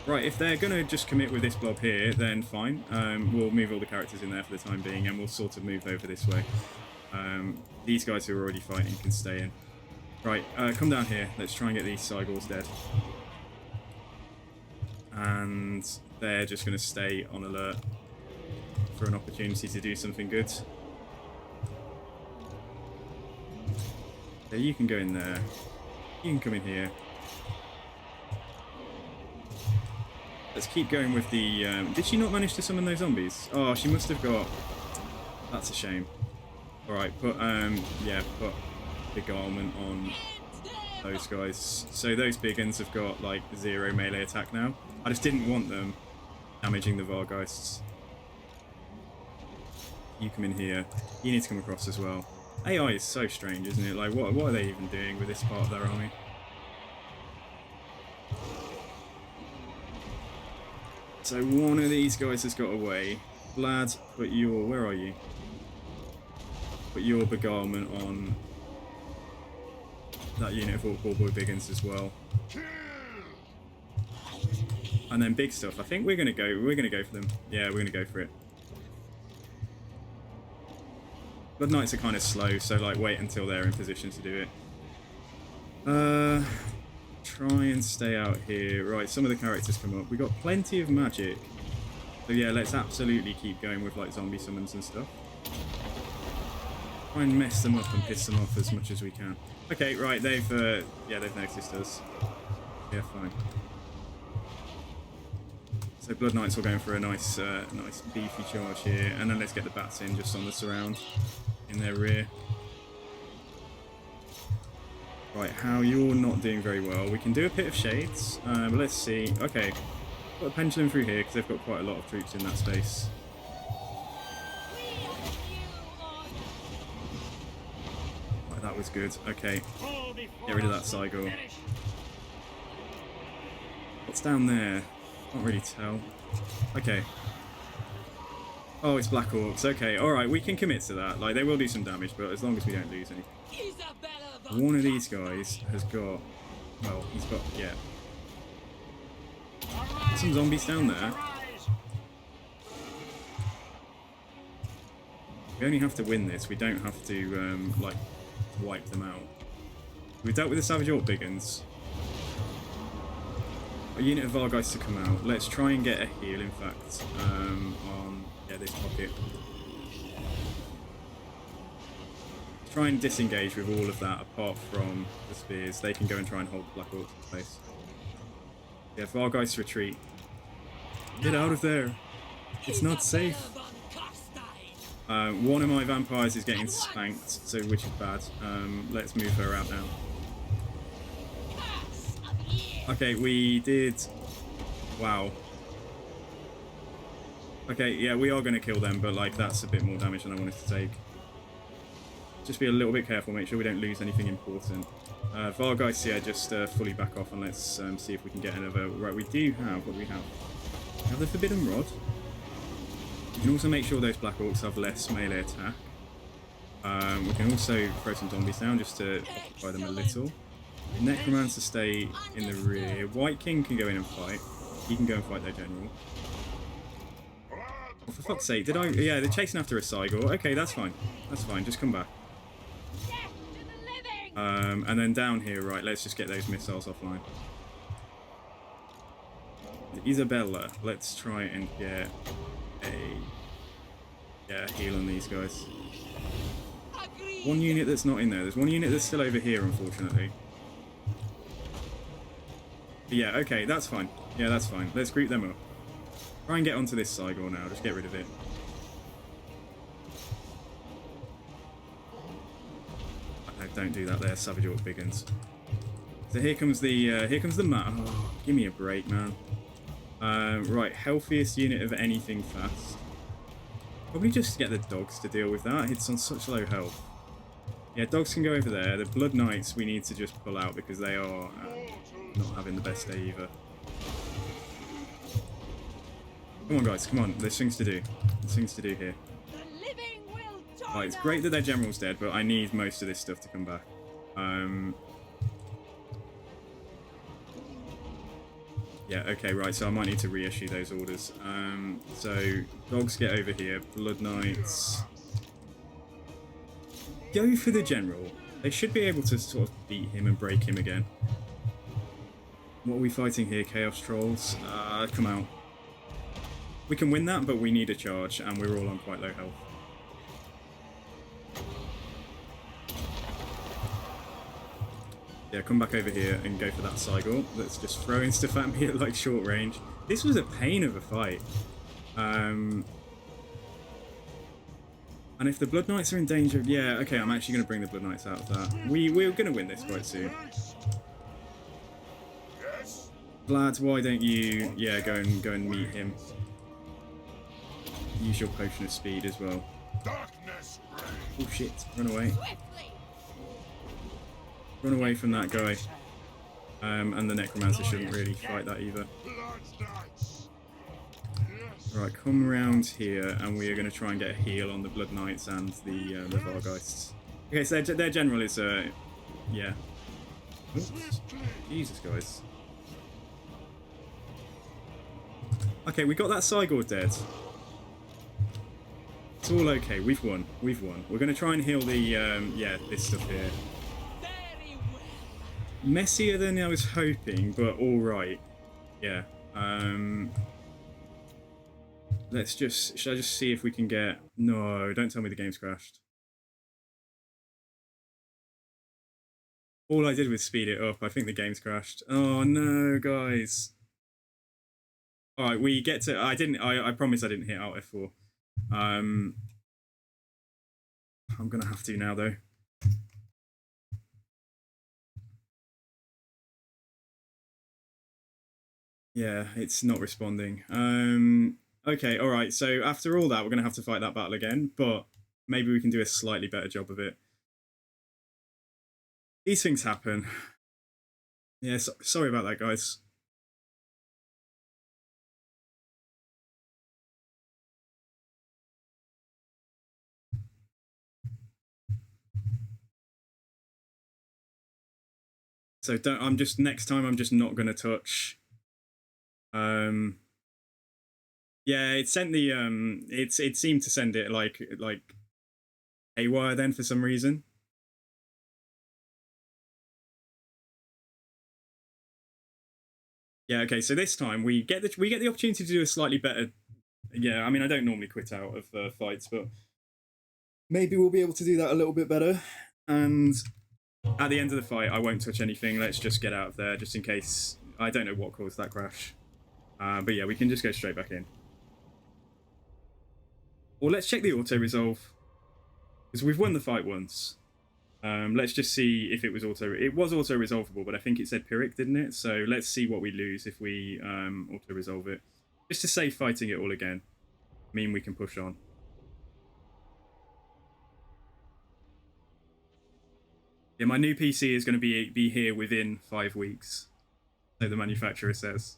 Right, if they're going to just commit with this blob here, then fine. We'll move all the characters in there for the time being, and we'll sort of move over this way. These guys who are already fighting can stay in. Right, come down here. Let's try and get these Cygors dead. And they're just going to stay on alert for an opportunity to do something good. Yeah, you can go in there. You can come in here. Let's keep going with the... did she not manage to summon those zombies? Oh, she must have got... That's a shame. Alright, put beguilement on those guys. So those big uns have got, like, 0 melee attack now. I just didn't want them damaging the Vargheists. You come in here. You need to come across as well. AI is so strange, isn't it? Like, what are they even doing with this part of their army? So one of these guys has got away. VLAD, put your... Where are you? Put your beguilement on that unit of Orc Boy Biggins as well. And then big stuff. I think we're gonna go for them. Yeah, we're gonna go for it. Blood Knights are kind of slow, so like wait until they're in position to do it. Try and stay out here. Right, some of the characters come up. We've got plenty of magic. So yeah, let's absolutely keep going with like zombie summons and stuff. Try and mess them up and piss them off as much as we can. Okay, right, they've noticed us. Yeah, fine. So Blood Knights will go for a nice beefy charge here, and then let's get the bats in just on the surround in their rear. Right, how you're not doing very well. We can do a Pit of Shades, but let's see. Okay, got a pendulum through here because they've got quite a lot of troops in that space. Right, that was good. Okay, get rid of that Cygor. What's down there? Can't really tell. Okay. Oh, it's Black Orcs. Okay, alright, we can commit to that. Like, they will do some damage, but as long as we don't lose anything. One of these guys has got... Well, he's got... Yeah. There's some zombies down there. We only have to win this. We don't have to, like, wipe them out. We dealt with the Savage Orc Biggins. A unit of Vargheists to come out. Let's try and get a heal, in fact, on this pocket. Try and disengage with all of that, apart from the spears. They can go and try and hold the Black Orcs in place. Yeah, Vargheists retreat. Get out of there! It's not safe! One of my vampires is getting spanked, so which is bad. Let's move her out now. Okay, we did... Wow. Okay, yeah, we are going to kill them, but like that's a bit more damage than I wanted to take. Just be a little bit careful, make sure we don't lose anything important. Vargheists, yeah, just fully back off and let's see if we can get another... Right, we do have... What do we have? We have the Forbidden Rod. We can also make sure those Black Orcs have less melee attack. We can also throw some zombies down just to occupy them a little. Necromancer stay in the rear. White King can go in and fight. He can go and fight their general. Oh, for fuck's sake, did I... Yeah, they're chasing after a Cygor. Okay, that's fine. That's fine, just come back. And then down here, right, let's just get those missiles offline. Isabella, let's try and get a heal on these guys. One unit that's not in there. There's one unit that's still over here, unfortunately. But yeah, okay, that's fine. Yeah, that's fine. Let's group them up. Try and get onto this Cygor now. Just get rid of it. No, don't do that there, Savage Orc Biggins. So here comes the map. Oh, give me a break, man. Right, healthiest unit of anything fast. Probably just get the dogs to deal with that. It's on such low health. Yeah, dogs can go over there. The Blood Knights we need to just pull out because they are not having the best day either. Come on, guys, come on. There's things to do. There's things to do here. The living will join Right, it's great us. that their general's dead, but I need most of this stuff to come back. Yeah, okay, right, so I might need to reissue those orders. So, dogs get over here. Blood Knights. Go for the general. They should be able to sort of beat him and break him again. What are we fighting here? Chaos Trolls? Come out. We can win that, but we need a charge, and we're all on quite low health. Yeah, come back over here and go for that Cygor. Let's just throw in stuff at me at like short range. This was a pain of a fight. And if the Blood Knights are in danger, yeah, okay, I'm actually going to bring the Blood Knights out of that. We're going to win this quite soon. Yes. Vlad, why don't you, yeah, go and meet him. Use your potion of speed as well. Darkness reigns. Oh shit, run away. Swiftly. Run away from that guy. And the Necromancer shouldn't really fight that either. Blood Knights. Yes. Right, come around here and we are going to try and get a heal on the Blood Knights and the Vargheists. Okay, so their general is, yeah. Oops. Jesus, guys. Okay, we got that Cygor dead. It's all okay. We've won. We've won. We're going to try and heal the, yeah, this stuff here. Very well. Messier than I was hoping, but all right. Yeah. Let's just... Should I just see if we can get... No, don't tell me the game's crashed. All I did was speed it up. I think the game's crashed. Oh no, guys. All right, we get to... I promise I didn't hit Alt F4. I'm gonna have to now though. Yeah, it's not responding. Okay, all right. So after all that, we're gonna have to fight that battle again, but maybe we can do a slightly better job of it. These things happen. Yeah, sorry about that, guys. So next time I'm just not gonna touch. Yeah, it sent the it seemed to send it like haywire then for some reason. Yeah, okay, so this time we get the opportunity to do a slightly better. Yeah, I mean I don't normally quit out of fights, but maybe we'll be able to do that a little bit better. And at the end of the fight, I won't touch anything. Let's just get out of there, just in case. I don't know what caused that crash. But yeah, we can just go straight back in. Or let's check the auto-resolve. Because we've won the fight once. Let's just see if it was It was auto-resolvable, but I think it said Pyrrhic, didn't it? So let's see what we lose if we auto-resolve it. Just to save fighting it all again. I mean, we can push on. Yeah, my new PC is going to be here within 5 weeks. So the manufacturer says.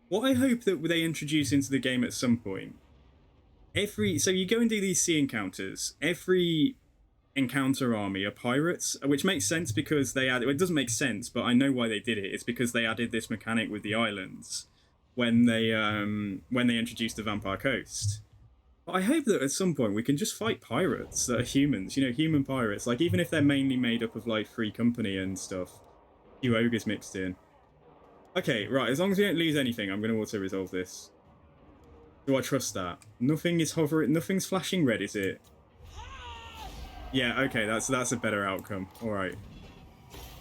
What I hope that they introduce into the game at some point. So you go and do these sea encounters. Every encounter army are pirates, which makes sense because they added. Well, it doesn't make sense, but I know why they did it. It's because they added this mechanic with the islands when they introduced the Vampire Coast. But I hope that at some point we can just fight pirates that are humans. You know, human pirates. Like even if they're mainly made up of like Free Company and stuff, a few ogres mixed in. Okay, right. As long as we don't lose anything, I'm going to auto resolve this. Do I trust that? Nothing is hovering. Nothing's flashing red, is it? Yeah. Okay. That's a better outcome. All right.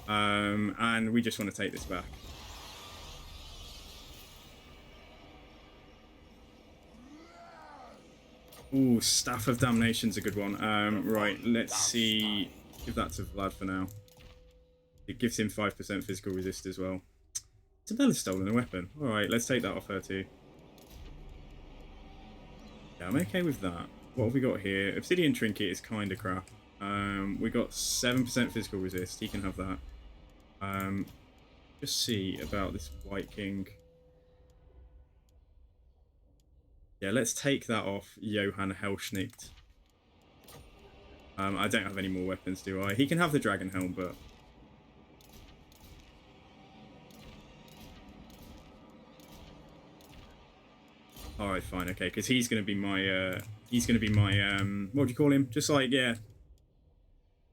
And we just want to take this back. Ooh, Staff of Damnation's a good one. Right, let's see. Give that to Vlad for now. It gives him 5% physical resist as well. Isabella's stolen a weapon. Alright, let's take that off her too. Yeah, I'm okay with that. What have we got here? Obsidian Trinket is kind of crap. We got 7% physical resist. He can have that. Just see about this White King. Yeah, let's take that off Johann Helschnicht. I don't have any more weapons, do I? He can have the Dragon Helm, but... Alright, fine, okay, because he's going to be my, what do you call him? Just like, yeah,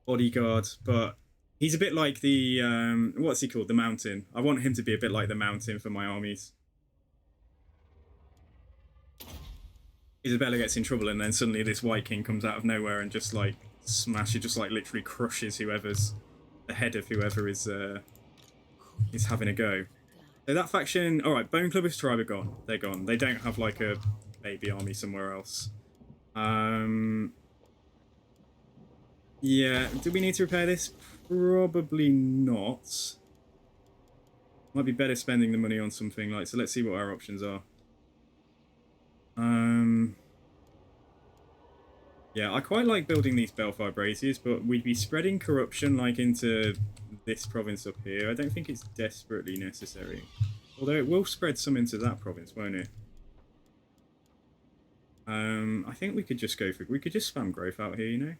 bodyguard, but he's a bit like the, what's he called? The Mountain. I want him to be a bit like the Mountain for my armies. Isabella gets in trouble and then suddenly this White King comes out of nowhere and just like smashes, just like literally crushes whoever's the head of whoever is having a go. So that faction, alright, Bone Clubbers tribe are gone. They're gone. They don't have like a baby army somewhere else. Yeah, do we need to repair this? Probably not. Might be better spending the money on something like, so let's see what our options are. Yeah, I quite like building these Belfire Braziers, but we'd be spreading corruption like into this province up here. I don't think it's desperately necessary. Although it will spread some into that province, won't it? I think we could just go for... We could just spam growth out here, you know?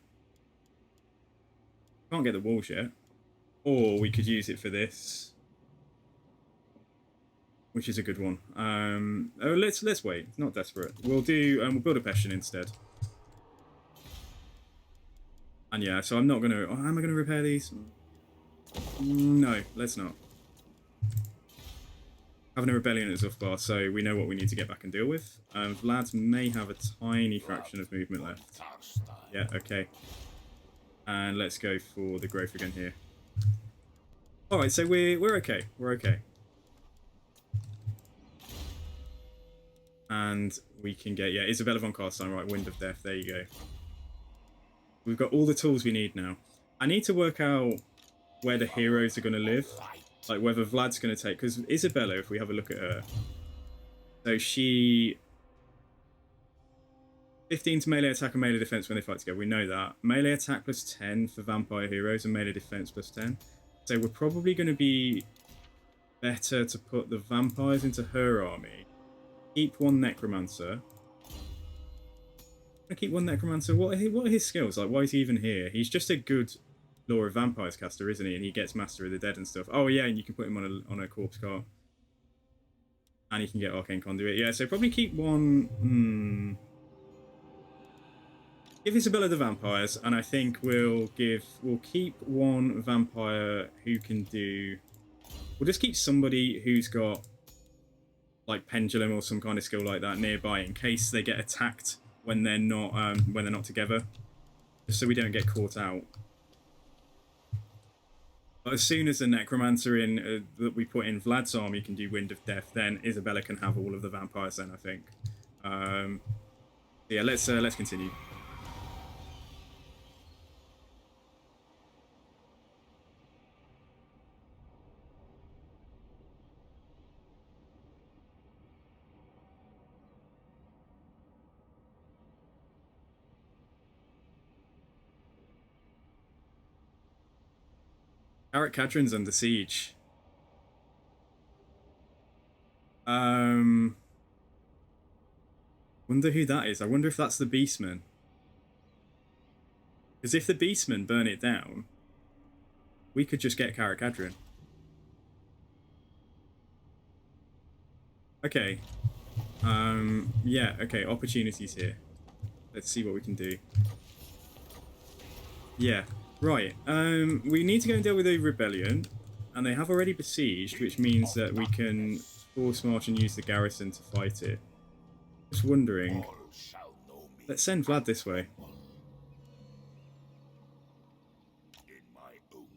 Can't get the walls yet. Or we could use it for this. Which is a good one. Oh, let's wait. It's not desperate. We'll do... we'll build a Peshin instead. And yeah, so I'm not going to... Oh, am I going to repair these? No, let's not. Having a rebellion at Zufbar, so we know what we need to get back and deal with. Vlad may have a tiny fraction of movement left. Yeah, okay. And let's go for the growth again here. Alright, so we're okay. We're okay. And we can get... Yeah, Isabella von Karstein, right, Wind of Death, there you go. We've got all the tools we need now. I need to work out where the heroes are going to live. Like whether Vlad's going to take... Because Isabella, if we have a look at her... So she... 15 to melee attack and melee defense when they fight together. We know that. Melee attack plus 10 for vampire heroes and melee defense plus 10. So we're probably going to be better to put the vampires into her army. Keep one necromancer. I keep one necromancer. What are his skills? Like, why is he even here? He's just a good Law of Vampires caster, isn't he? And he gets Master of the Dead and stuff. Oh yeah, and you can put him on a corpse cart. And he can get Arcane Conduit. Yeah, so probably keep one... Give Isabella the vampires, and I think we'll keep one vampire who can do... We'll just keep somebody who's got like Pendulum or some kind of skill like that nearby in case they get attacked when they're not together, just so we don't get caught out. But as soon as the necromancer that we put in Vlad's army can do Wind of Death, then Isabella can have all of the vampires. Then I think. Yeah, let's continue. Carrot Cadron's under siege. Wonder who that is. I wonder if that's the Beastmen. Because if the Beastmen burn it down, we could just get Carrot Cadron. Okay. Yeah, okay, opportunities here. Let's see what we can do. Yeah. Right, we need to go and deal with a rebellion, and they have already besieged, which means that we can force march and use the garrison to fight it. Just wondering, let's send Vlad this way.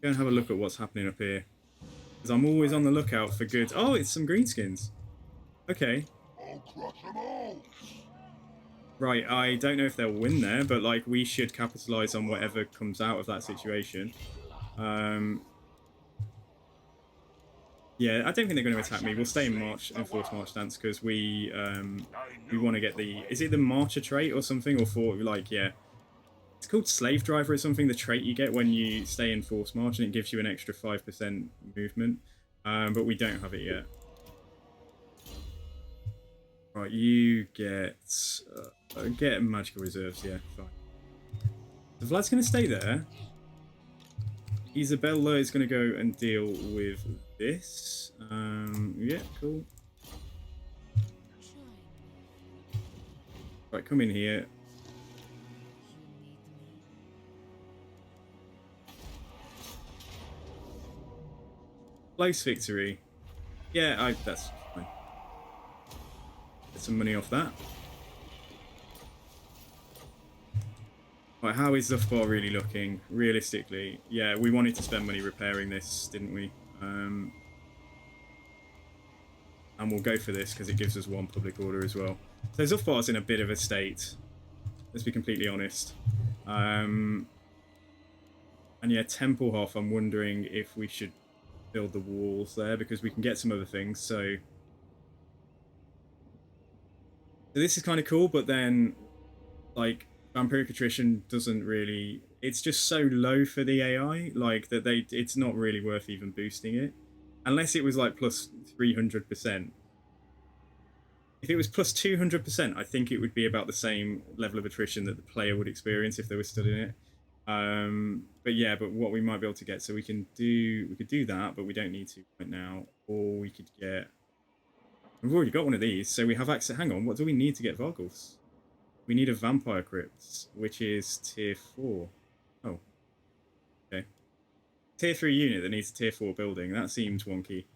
Go and have a look at what's happening up here, because I'm always on the lookout for good... Oh, it's some greenskins. Okay. Right, I don't know if they'll win there, but like we should capitalize on whatever comes out of that situation. Yeah, I don't think they're going to attack me. We'll stay in march and force march stance because we want to get the, is it the marcher trait or something, or for like, yeah, it's called slave driver or something, the trait you get when you stay in force march, and it gives you an extra 5% movement, but we don't have it yet. Right, you get magical reserves, yeah, fine. So Vlad's going to stay there. Isabella is going to go and deal with this. Yeah, cool. Right, come in here. Close victory. Yeah, that's fine. Get some money off that. Right, how is Zufbar really looking? Realistically, yeah, we wanted to spend money repairing this, didn't we? And we'll go for this because it gives us 1 public order as well. So Zufbar's in a bit of a state, let's be completely honest. And yeah, Templehof, I'm wondering if we should build the walls there because we can get some other things. So this is kind of cool, but then like vampiric attrition doesn't really, it's just so low for the AI, like that it's not really worth even boosting it unless it was like plus 300%. If it was plus 200%, I think it would be about the same level of attrition that the player would experience if they were studying it. But yeah, but what we might be able to get, so we could do that, but we don't need to right now. Or we could get, we've already got one of these, so we have access. Hang on, what do we need to get Vargulfs? We need a Vampire Crypt, which is tier 4. Oh, okay. Tier 3 unit that needs a tier 4 building. That seems wonky.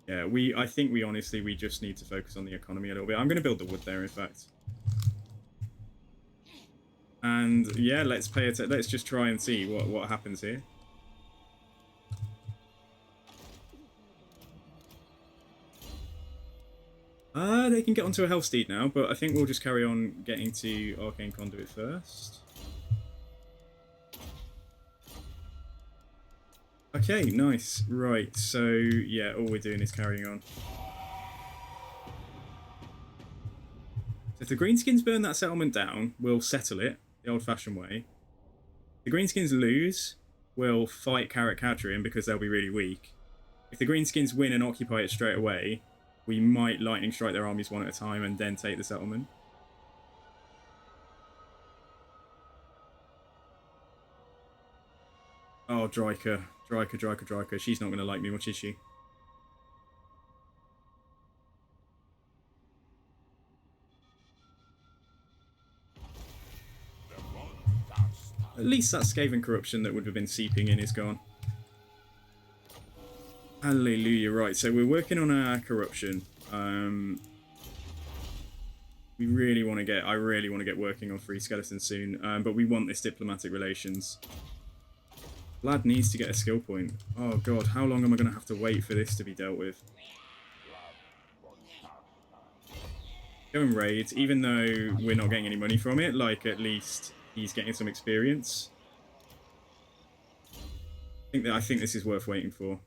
Yeah, I think we honestly, we just need to focus on the economy a little bit. I'm going to build the wood there, in fact. And yeah, let's just try and see what happens here. They can get onto a Hellsteed now, but I think we'll just carry on getting to Arcane Conduit first. Okay, nice. Right, so yeah, all we're doing is carrying on. So if the Greenskins burn that settlement down, we'll settle it the old-fashioned way. If the Greenskins lose, we'll fight Karak Kadrian because they'll be really weak. If the Greenskins win and occupy it straight away, we might lightning strike their armies one at a time and then take the settlement. Oh, Dryka. She's not going to like me much, is she? At least that Skaven corruption that would have been seeping in is gone. Hallelujah. Right, so we're working on our corruption. We really want to get, I really want to get working on Free Skeleton soon, but we want this diplomatic relations. Vlad needs to get a skill point. Oh god, how long am I going to have to wait for this to be dealt with? Go and raid, even though we're not getting any money from it, like at least he's getting some experience. I think this is worth waiting for.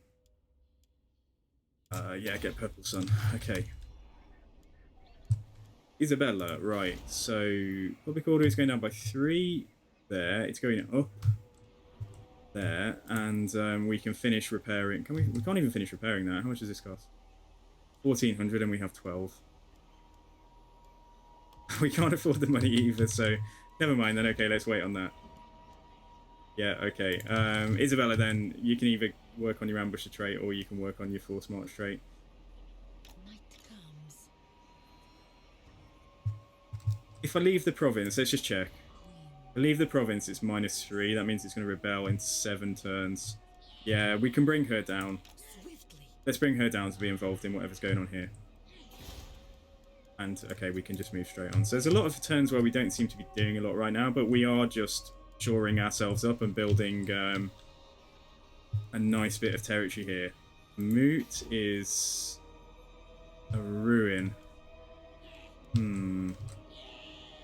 Yeah, get Purple Sun. Okay. Isabella, right. So public order is going down by 3 there. It's going up there, and we can finish repairing. Can we? We can't even finish repairing that. How much does this cost? 1,400, and we have 12. We can't afford the money either, so never mind then. Okay, let's wait on that. Yeah, okay. Isabella, then you can either work on your ambusher trait or you can work on your force march trait. If I leave the province, let's just check. If I leave the province, it's -3. That means it's going to rebel in 7 turns. Yeah, we can bring her down. Let's bring her down to be involved in whatever's going on here. And, okay, we can just move straight on. So there's a lot of turns where we don't seem to be doing a lot right now, but we are just shoring ourselves up and building a nice bit of territory here. Moot is a ruin.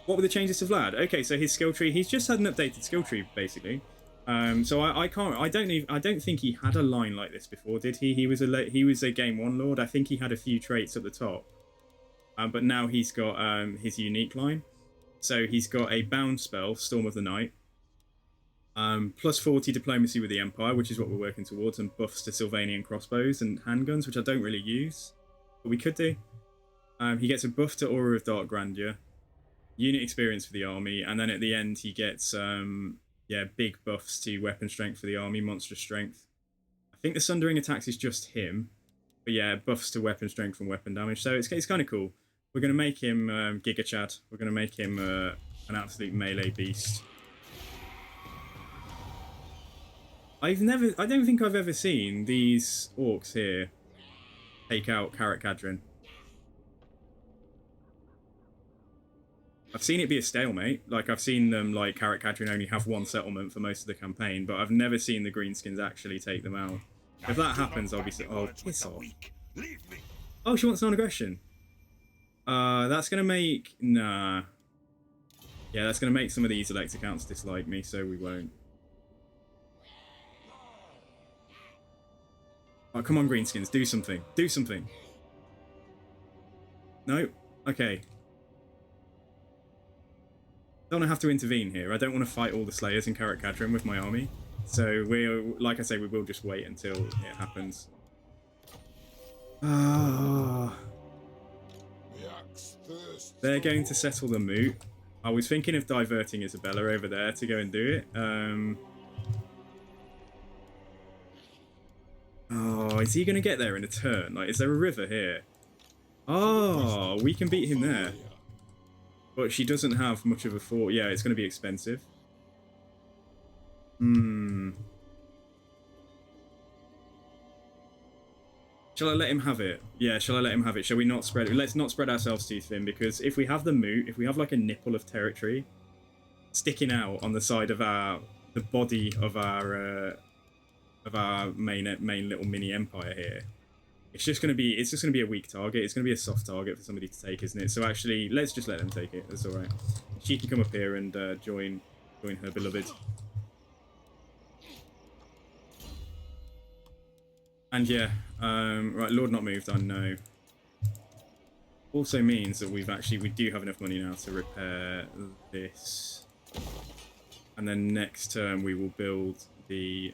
What were the changes to Vlad? Okay, so his skill tree, he's just had an updated skill tree, basically. So I don't think he had a line like this before, did he? He was a game 1 lord. I think he had a few traits at the top. But now he's got his unique line. So he's got a bound spell, Storm of the Night. Plus 40 diplomacy with the Empire, which is what we're working towards, and buffs to Sylvanian crossbows and handguns, which I don't really use, but we could do. He gets a buff to Aura of Dark Grandeur, unit experience for the army, and then at the end he gets big buffs to weapon strength for the army, monster strength. I think the Sundering attacks is just him, but yeah, buffs to weapon strength and weapon damage. So it's kind of cool. We're going to make him Giga Chad. We're going to make him an absolute melee beast. I don't think I've ever seen these orcs here take out Karak Kadrin. I've seen it be a stalemate. Like, I've seen them, like, Karak Kadrin only have one settlement for most of the campaign, but I've never seen the Greenskins actually take them out. If that happens, I'll be oh, piss off. Oh, she wants non-aggression. That's gonna make... Nah. Yeah, that's gonna make some of these elect accounts dislike me, so we won't. Oh, come on, Greenskins, do something. Do something. No? Okay. Don't have to intervene here. I don't want to fight all the Slayers in Karak Kadrin with my army. So, like I say, we will just wait until it happens. They're going to settle the moot. I was thinking of diverting Isabella over there to go and do it. Oh, is he going to get there in a turn? Like, is there a river here? Oh, we can beat him there. But she doesn't have much of a fort. Yeah, it's going to be expensive. Shall I let him have it? Yeah, shall I let him have it? Shall we not spread it? Let's not spread ourselves too thin, because if we have the moot, if we have like a nipple of territory sticking out on the side of the body of our main little mini empire here, it's just gonna be a weak target. It's gonna be a soft target for somebody to take, isn't it? So actually, let's just let them take it. That's all right. She can come up here and join her beloved. And yeah, right, Lord not moved, I know. Also means that we do have enough money now to repair this. And then next turn we will build the,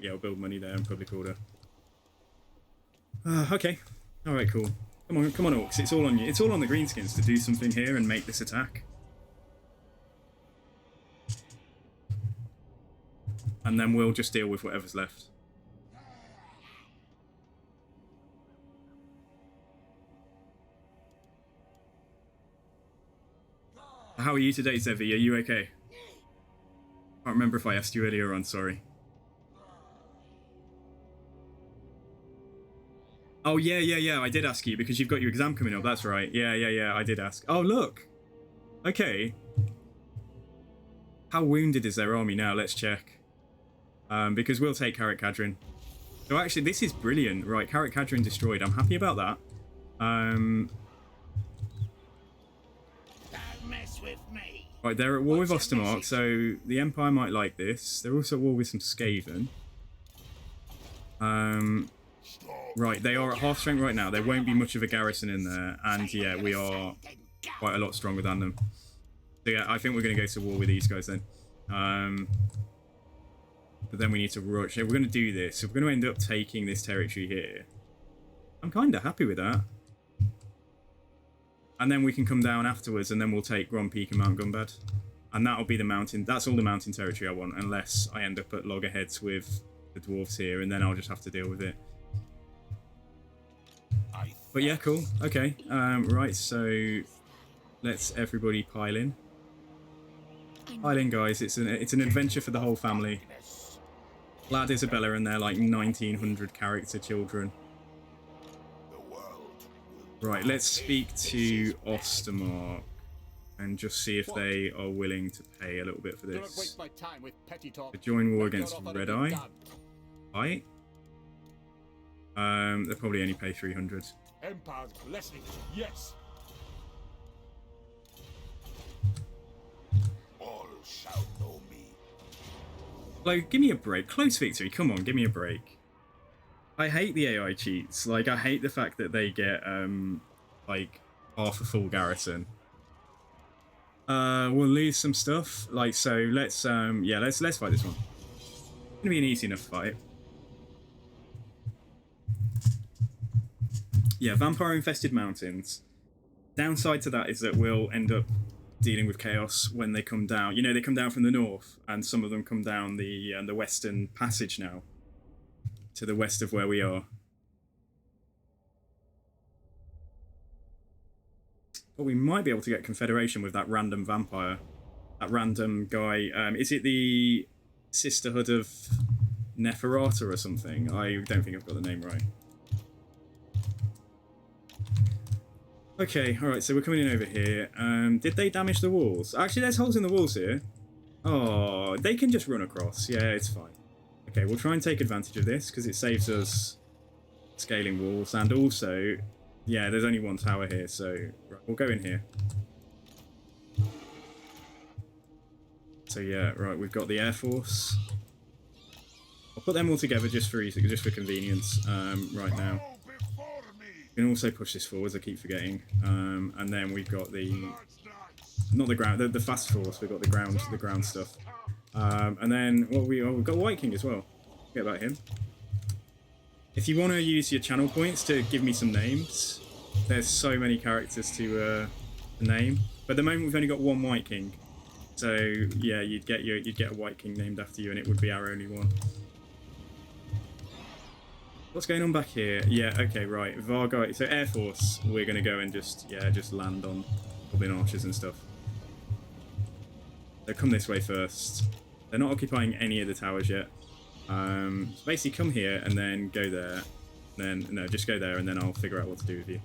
we'll build money there in public order. Okay, alright, cool. Come on, orcs, it's all on you. It's all on the Greenskins to do something here and make this attack. And then we'll just deal with whatever's left. How are you today, Zevi? Are you okay? Can't remember if I asked you earlier on, sorry. Oh, yeah, I did ask you because you've got your exam coming up, that's right. Yeah, I did ask. Oh, look! Okay. How wounded is their army now? Let's check. Because we'll take Karak Kadrin. So actually, this is brilliant. Right, Karak Kadrin destroyed. I'm happy about that. Right, they're at war with Ostermark, so the Empire might like this. They're also at war with some Skaven. Right, they are at half strength right now. There won't be much of a garrison in there, and yeah, we are quite a lot stronger than them. So yeah, I think we're going to go to war with these guys then. But then we need to rush. We're going to do this. So we're going to end up taking this territory here. I'm kind of happy with that. And then we can come down afterwards, and then we'll take Grom Peak and Mount Gumbad. And that'll be the mountain. That's all the mountain territory I want, unless I end up at loggerheads with the dwarves here, and then I'll just have to deal with it. But yeah, cool. Okay. Right, so let's everybody pile in. Pile in, guys. It's an adventure for the whole family. Vlad, Isabella, and their like 1900 character children. Right, let's speak to Ostermark and just see if they are willing to pay a little bit for this. To join war against Red Eye. Right. They'll probably only pay 300. Empire's blessing, yes. Like, give me a break. Close victory. Come on, give me a break. I hate the AI cheats. Like, I hate the fact that they get, like, half a full garrison. We'll lose some stuff. Like, so let's, yeah, let's fight this one. It's gonna be an easy enough fight. Yeah, vampire-infested mountains. Downside to that is that we'll end up dealing with chaos when they come down. You know, they come down from the north, and some of them come down the western passage now, to the west of where we are. But we might be able to get confederation with that random vampire, that random guy. Is it the Sisterhood of Neferata or something? I don't think I've got the name right. Okay, alright, so we're coming in over here. Did they damage the walls? Actually, there's holes in the walls here. Oh, they can just run across. Yeah, it's fine. Okay, we'll try and take advantage of this, because it saves us scaling walls. And also, yeah, there's only one tower here, so right, we'll go in here. So yeah, right, we've got the Air Force. I'll put them all together just for convenience right now. We can also push this forwards, I keep forgetting. And then we've got not the ground, the fast force. We've got the ground stuff. And then we've got White King as well. Forget about him. If you want to use your channel points to give me some names, there's so many characters to name. But at the moment we've only got one White King, so yeah, you'd get a White King named after you, and it would be our only one. What's going on back here? Yeah, okay, right. Vargai. So Air Force, we're gonna go and just land on Goblin Archers and stuff. So come this way first. They're not occupying any of the towers yet. So basically come here and then go there. Then no, just go there and then I'll figure out what to do with you.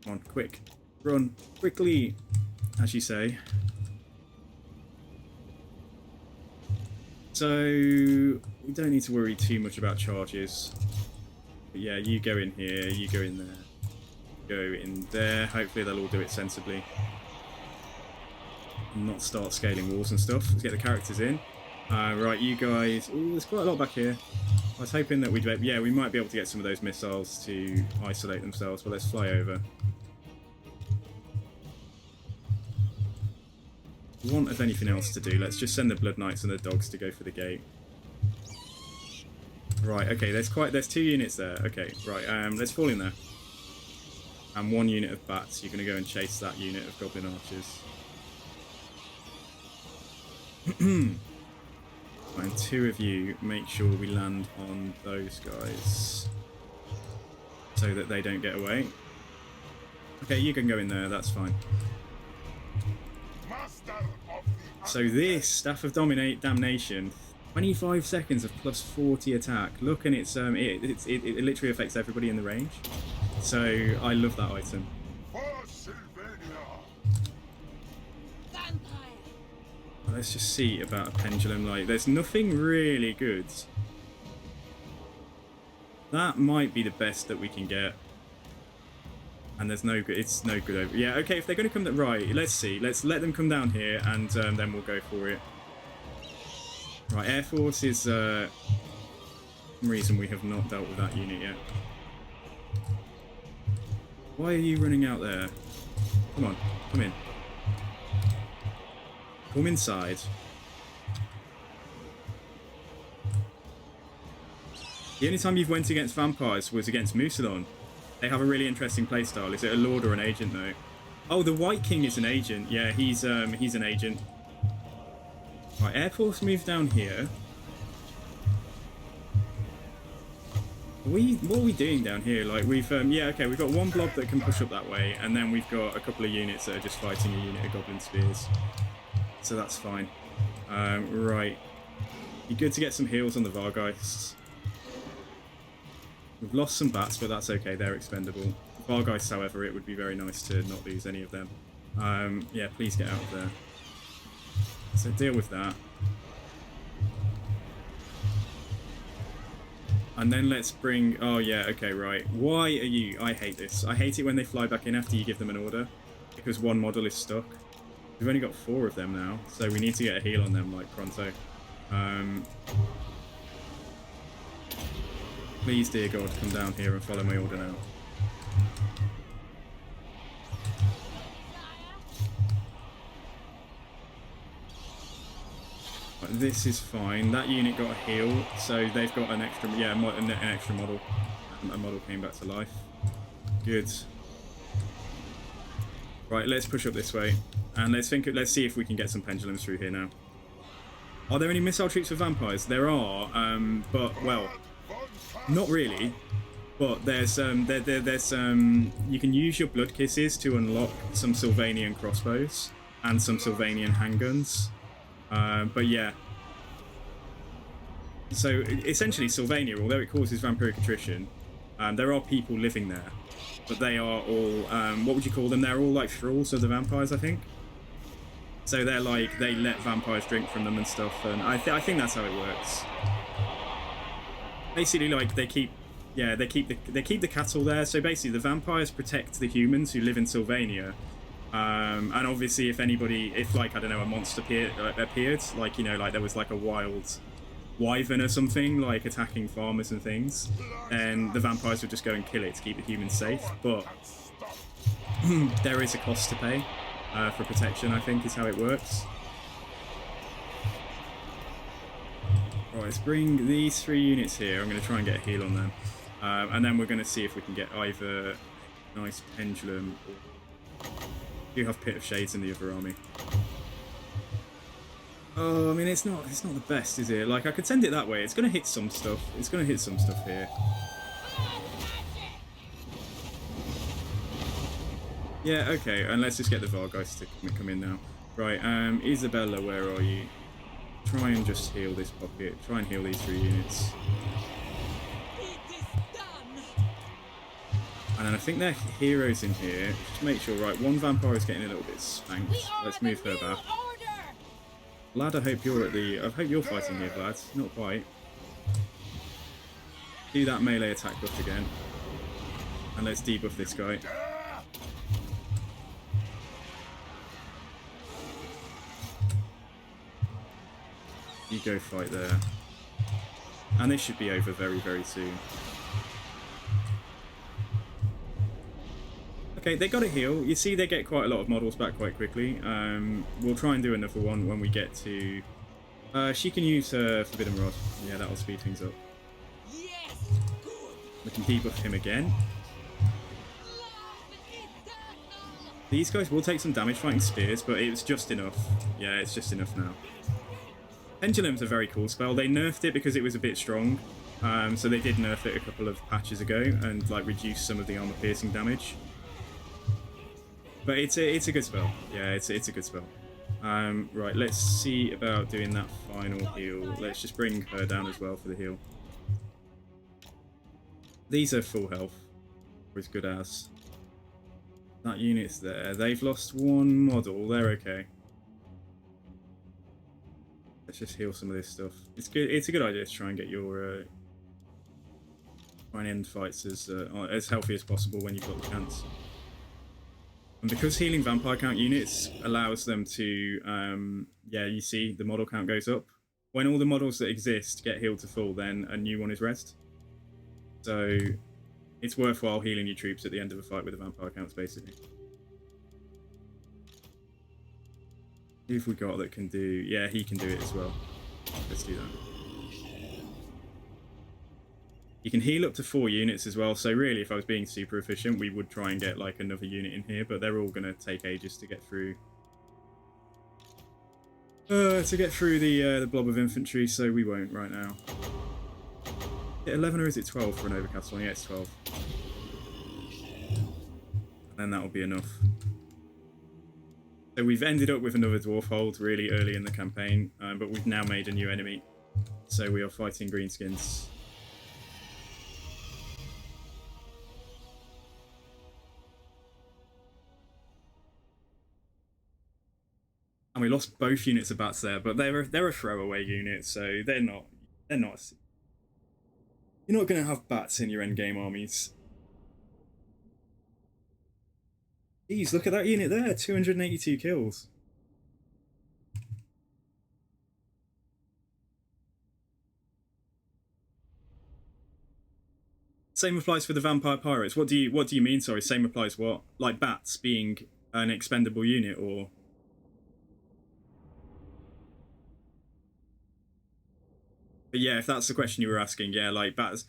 Come on, quick. Run quickly, as you say. So we don't need to worry too much about charges. But yeah, you go in here, you go in there, go in there. Hopefully they'll all do it sensibly. And not start scaling walls and stuff. Let's get the characters in. Right, you guys. Ooh, there's quite a lot back here. I was hoping that we'd, yeah, we might be able to get some of those missiles to isolate themselves, but let's fly over. Want of anything else to do, let's just send the Blood Knights and the dogs to go for the gate. Right, okay, there's 2 units there. Okay, right, let's fall in there. And 1 unit of bats. You're gonna go and chase that unit of Goblin Archers. And 2 of you make sure we land on those guys so that they don't get away. Okay, you can go in there, that's fine. So this Staff of Damnation, 25 seconds of plus 40 attack. Look, and it literally affects everybody in the range. So I love that item. Let's just see about a pendulum light. There's nothing really good. That might be the best that we can get. And there's no good. It's no good over. Yeah, okay. If they're going to come right, let's see. Let's let them come down here, and then we'll go for it. Right, Air Force is some reason we have not dealt with that unit yet. Why are you running out there? Come on, come in. Come inside. The only time you've went against vampires was against Musalon. They have a really interesting playstyle. Is it a Lord or an Agent though? Oh, the White King is an Agent. Yeah, he's an Agent. Right, Air Force moves down here. What are we doing down here? Like we've yeah, okay, we've got 1 blob that can push up that way, and then we've got a couple of units that are just fighting a unit of Goblin Spears. So that's fine. Right. Be good to get some heals on the Vargeists. We've lost some bats, but that's okay, they're expendable. Vargeists, however, it would be very nice to not lose any of them. Yeah, please get out of there. So deal with that. And then let's bring... Oh yeah, okay, right. Why are you... I hate this. I hate it when they fly back in after you give them an order, because 1 model is stuck. We've only got 4 of them now, so we need to get a heal on them like pronto. Please, dear God, come down here and follow my order now. Right, this is fine. That unit got a heal, so they've got an extra, yeah, an extra model. A model came back to life. Good. Right, let's push up this way, and let's see if we can get some pendulums through here now. Are there any missile troops for vampires? There are, but well, not really. But there's you can use your blood kisses to unlock some Sylvanian crossbows and some Sylvanian handguns. But yeah. So essentially, Sylvania, although it causes vampiric attrition, there are people living there, but they are all what would you call them? They're all like thralls of the vampires, I think. So they're like, they let vampires drink from them and stuff, and I think that's how it works. Basically, like they keep the cattle there. So basically, the vampires protect the humans who live in Sylvania. And obviously, if like I don't know, a monster appeared, like like there was like a wild wyvern or something like attacking farmers and things, then the vampires would just go and kill it to keep the humans safe. But there is a cost to pay for protection, I think, is how it works. Right, let's bring these 3 units here. I'm going to try and get a heal on them. And then we're going to see if we can get either a nice pendulum or... You have Pit of Shades in the other army. Oh, I mean, it's not the best, is it? Like, I could send it that way. It's going to hit some stuff. It's going to hit some stuff here. Yeah, okay, and let's just get the Vargeist to come in now. Right, Isabella, where are you? Try and just heal this pocket. Try and heal these 3 units. And then I think there are heroes in here. Just make sure, right, one vampire is getting a little bit spanked. Let's move her back. Vlad, I hope you're fighting here, Vlad. Not quite. Do that melee attack buff again. And let's debuff this guy. You go fight there. And this should be over very, very soon. Okay, they got a heal. You see they get quite a lot of models back quite quickly. We'll try and do another one when we get to... she can use her Forbidden Rod. Yeah, that'll speed things up. Yes, good. We can debuff him again. These guys will take some damage fighting spears, but it's just enough. Yeah, it's just enough now. Pendulum's a very cool spell. They nerfed it because it was a bit strong. So they did nerf it a couple of patches ago and like reduce some of the armor piercing damage. But it's a good spell. Yeah, it's a good spell. Right, let's see about doing that final heal. Let's just bring her down as well for the heal. These are full health, or as good as. That unit's there. They've lost 1 model. They're okay. Let's just heal some of this stuff. It's good. It's a good idea to try and get your try and end fights as healthy as possible when you've got the chance. And because healing vampire count units allows them to, yeah, you see the model count goes up. When all the models that exist get healed to full, then a new one is rest. So it's worthwhile healing your troops at the end of a fight with the vampire counts, basically. Who have we got that can do... Yeah, he can do it as well. Let's do that. You can heal up to 4 units as well, so really if I was being super efficient we would try and get like another unit in here, but they're all going to take ages to get through. The blob of infantry, so we won't right now. Is it 11 or is it 12 for an overcast one? Yeah, it's 12. And then that'll be enough. So we've ended up with another dwarf hold really early in the campaign, but we've now made a new enemy. So we are fighting greenskins. And we lost both units of bats there, but they're a throwaway unit, so they're not. You're not going to have bats in your endgame armies. Jeez, look at that unit there, 282 kills. Same applies for the vampire pirates. What do you mean? Sorry, same applies what? Like bats being an expendable unit, or? But yeah, if that's the question you were asking, yeah, like bats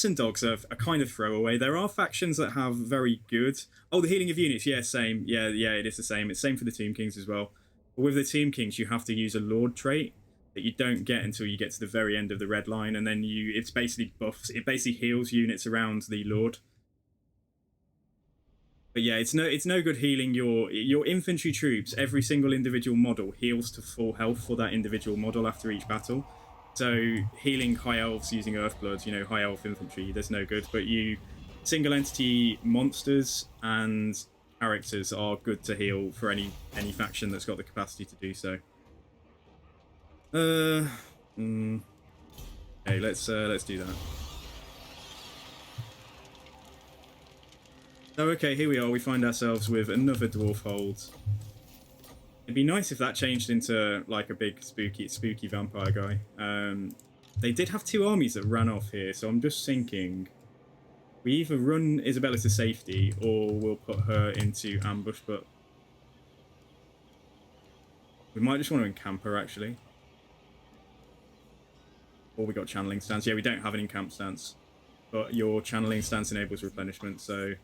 and dogs are kind of throwaway. There are factions that have very good. Oh, the healing of units, yeah, same. Yeah, it is the same. It's same for the Tomb Kings as well. But with the Tomb Kings, you have to use a Lord trait that you don't get until you get to the very end of the red line, and then it's basically buffs. It basically heals units around the Lord. But yeah, it's no good healing your infantry troops. Every single individual model heals to full health for that individual model after each battle. So healing high elves using Earthbloods, high elf infantry, there's no good. But single entity monsters and characters are good to heal for any faction that's got the capacity to do so. Okay, let's do that. So okay, here we are. We find ourselves with another dwarf hold. It'd be nice if that changed into like a big spooky vampire guy. They did have 2 armies that ran off here, so I'm just thinking we either run Isabella to safety or we'll put her into ambush, but we might just want to encamp her actually. Or we got channeling stance. Yeah, we don't have an encamp stance, but your channeling stance enables replenishment, so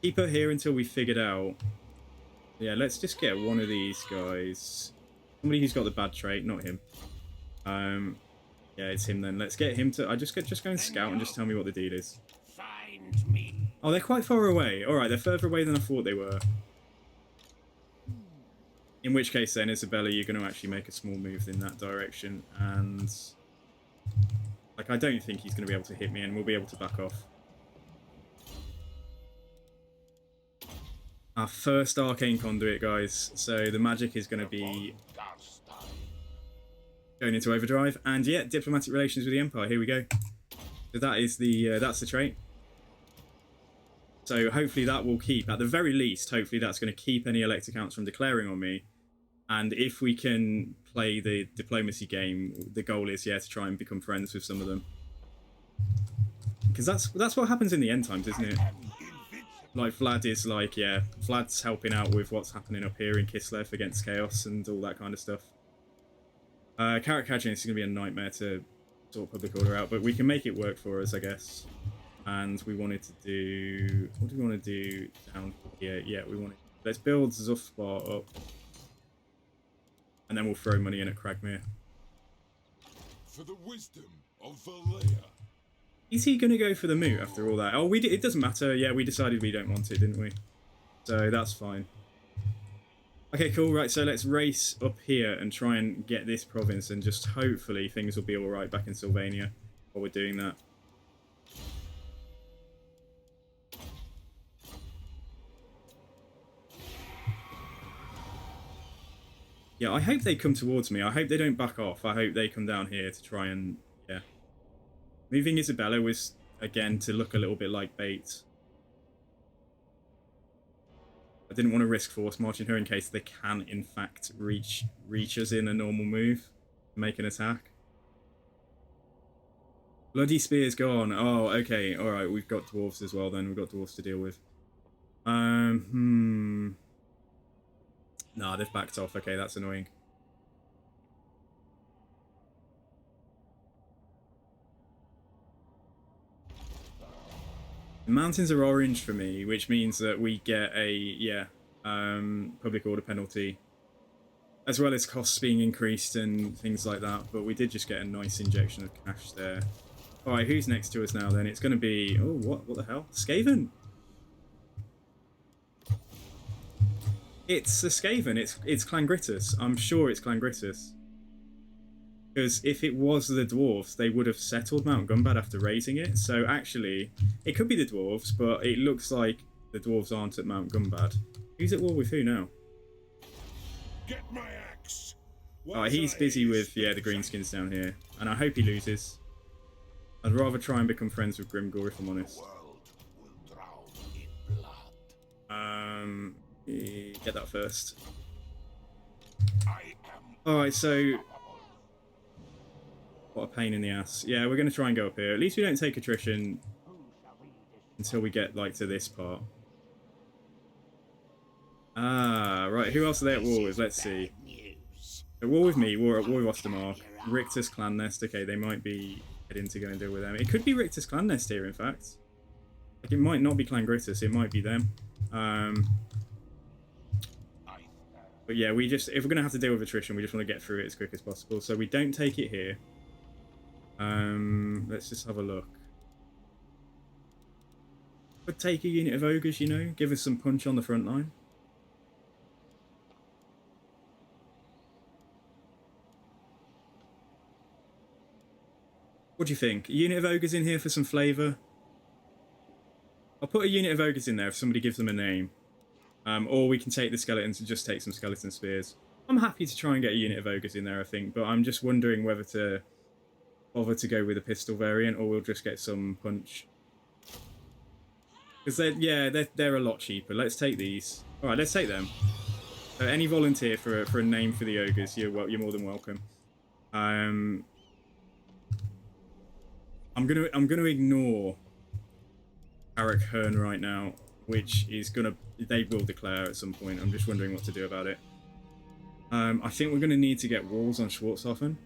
keep her here until we figured out. Yeah, let's just get one of these guys. Somebody who's got the bad trait, not him. Yeah, it's him then. Let's get him to... just go and scout and just tell me what the deal is. Find me. Oh, they're quite far away. Alright, they're further away than I thought they were. In which case then, Isabella, you're going to actually make a small move in that direction. And... like, I don't think he's going to be able to hit me, and we'll be able to back off. Our first arcane conduit, guys. So the magic is going to be going into overdrive, and yeah, diplomatic relations with the Empire. Here we go. So that is that's the trait. So hopefully that will keep. At the very least, hopefully that's going to keep any elect accounts from declaring on me. And if we can play the diplomacy game, the goal is to try and become friends with some of them. Because that's what happens in the end times, isn't it? Like, Vlad is like, yeah, Vlad's helping out with what's happening up here in Kislev against Chaos and all that kind of stuff. Carrot catching is going to be a nightmare to sort public order out, but we can make it work for us, I guess. And we wanted to do... what do we want to do down here? Yeah, we want to... let's build Zufbar up. And then we'll throw money in at Kragmir. For the wisdom of Valea. Is he going to go for the moot after all that? Oh, it doesn't matter. Yeah, we decided we don't want it, didn't we? So that's fine. Okay, cool. Right, so let's race up here and try and get this province, and just hopefully things will be all right back in Sylvania while we're doing that. Yeah, I hope they come towards me. I hope they don't back off. I hope they come down here to try and... yeah. Moving Isabella was, again, to look a little bit like bait. I didn't want to risk force marching her in case they can, in fact, reach us in a normal move. Make an attack. Bloody Spear's gone. Oh, okay. Alright, we've got dwarves as well then. We've got dwarves to deal with. Nah, they've backed off. Okay, that's annoying. The mountains are orange for me, which means that we get a, public order penalty. As well as costs being increased and things like that. But we did just get a nice injection of cash there. Alright, who's next to us now then? It's going to be... oh, what the hell? Skaven! It's a Skaven. It's Clangritus. I'm sure it's Clangritus. Because if it was the dwarves, they would have settled Mount Gumbad after raising it. So actually, it could be the dwarves, but it looks like the dwarves aren't at Mount Gumbad. Who's at war with who now? Get my axe. Alright, he's busy with, the greenskins down here. And I hope he loses. I'd rather try and become friends with Grimgor, if I'm honest. Get that first. What a pain in the ass. Yeah, we're going to try and go up here. At least we don't take attrition until we get, like, to this part. Ah, right. Who else are they at war with? Let's see. At war with me, war with Ostermark. Richter's clan nest. Okay, they might be heading to go and deal with them. It could be Richter's clan nest here, in fact. Like, it might not be Clan Gritus, it might be them. But yeah, if we're going to have to deal with attrition, we just want to get through it as quick as possible. So we don't take it here. Let's just have a look. Could take a unit of ogres, you know, give us some punch on the front line. What do you think? A unit of ogres in here for some flavour? I'll put a unit of ogres in there if somebody gives them a name. Or we can take the skeletons and just take some skeleton spears. I'm happy to try and get a unit of ogres in there, I think, but I'm just wondering whether to bother to go with a pistol variant or we'll just get some punch. Because they're a lot cheaper. Let's take these. Alright, let's take them. So any volunteer for a name for the ogres, you're more than welcome. I'm gonna ignore Arik Hearn right now, which is they will declare at some point. I'm just wondering what to do about it. I think we're gonna need to get walls on Schwarzhofen.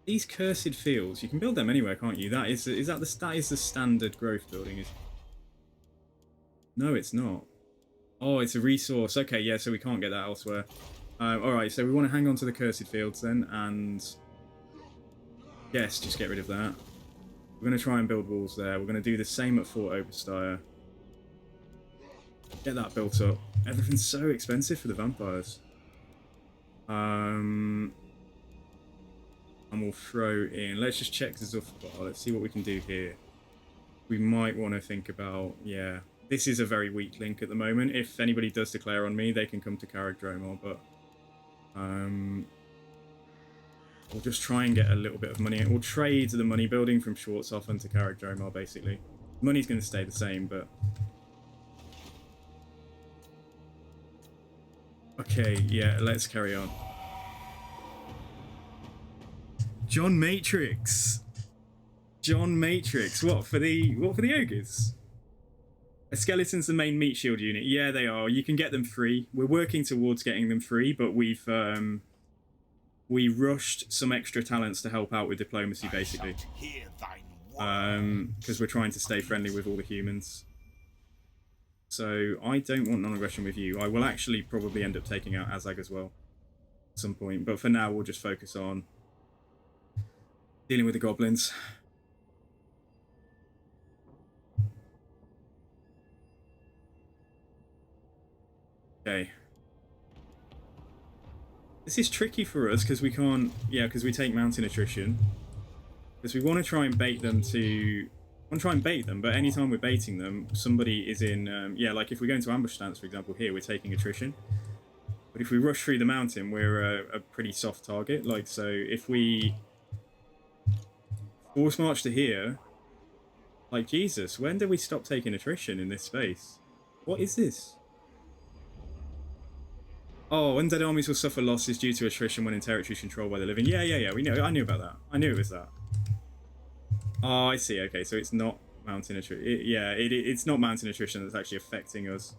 These cursed fields, you can build them anywhere, can't you? That is the standard growth building. No, it's not. Oh, it's a resource. Okay, yeah, so we can't get that elsewhere. Alright, so we want to hang on to the cursed fields then, and yes, just get rid of that. We're going to try and build walls there. We're going to do the same at Fort Oberstyre. Get that built up. Everything's so expensive for the vampires. And we'll throw in... Let's just check the Zufbar. Let's see what we can do here. We might want to think about... Yeah, this is a very weak link at the moment. If anybody does declare on me, they can come to Carrick-Dromore, but... we'll just try and get a little bit of money. We'll trade the money building from Schwarzhofen to Carrick-Dromore, basically. Money's going to stay the same, but... Okay, yeah, let's carry on. John Matrix. John Matrix. What for the ogres? A skeleton's the main meat shield unit. Yeah, they are. You can get them free. We're working towards getting them free, but we rushed some extra talents to help out with diplomacy, basically. Because we're trying to stay friendly with all the humans. So I don't want non-aggression with you. I will actually probably end up taking out Azag as well at some point. But for now, we'll just focus on dealing with the goblins. Okay. This is tricky for us because we can't... Yeah, because we take mountain attrition. Because we want to try and bait them to... but anytime we're baiting them, somebody is in... yeah, like if we go into ambush stance, for example, here, we're taking attrition. But if we rush through the mountain, we're a pretty soft target. Like, so if we force march to here... Like, Jesus, when do we stop taking attrition in this space? What is this? Oh, undead armies will suffer losses due to attrition when in territories controlled by the living. Yeah, we know. I knew about that. I knew it was that. Oh, I see. Okay, so it's not mountain attrition. It's not mountain attrition that's actually affecting us.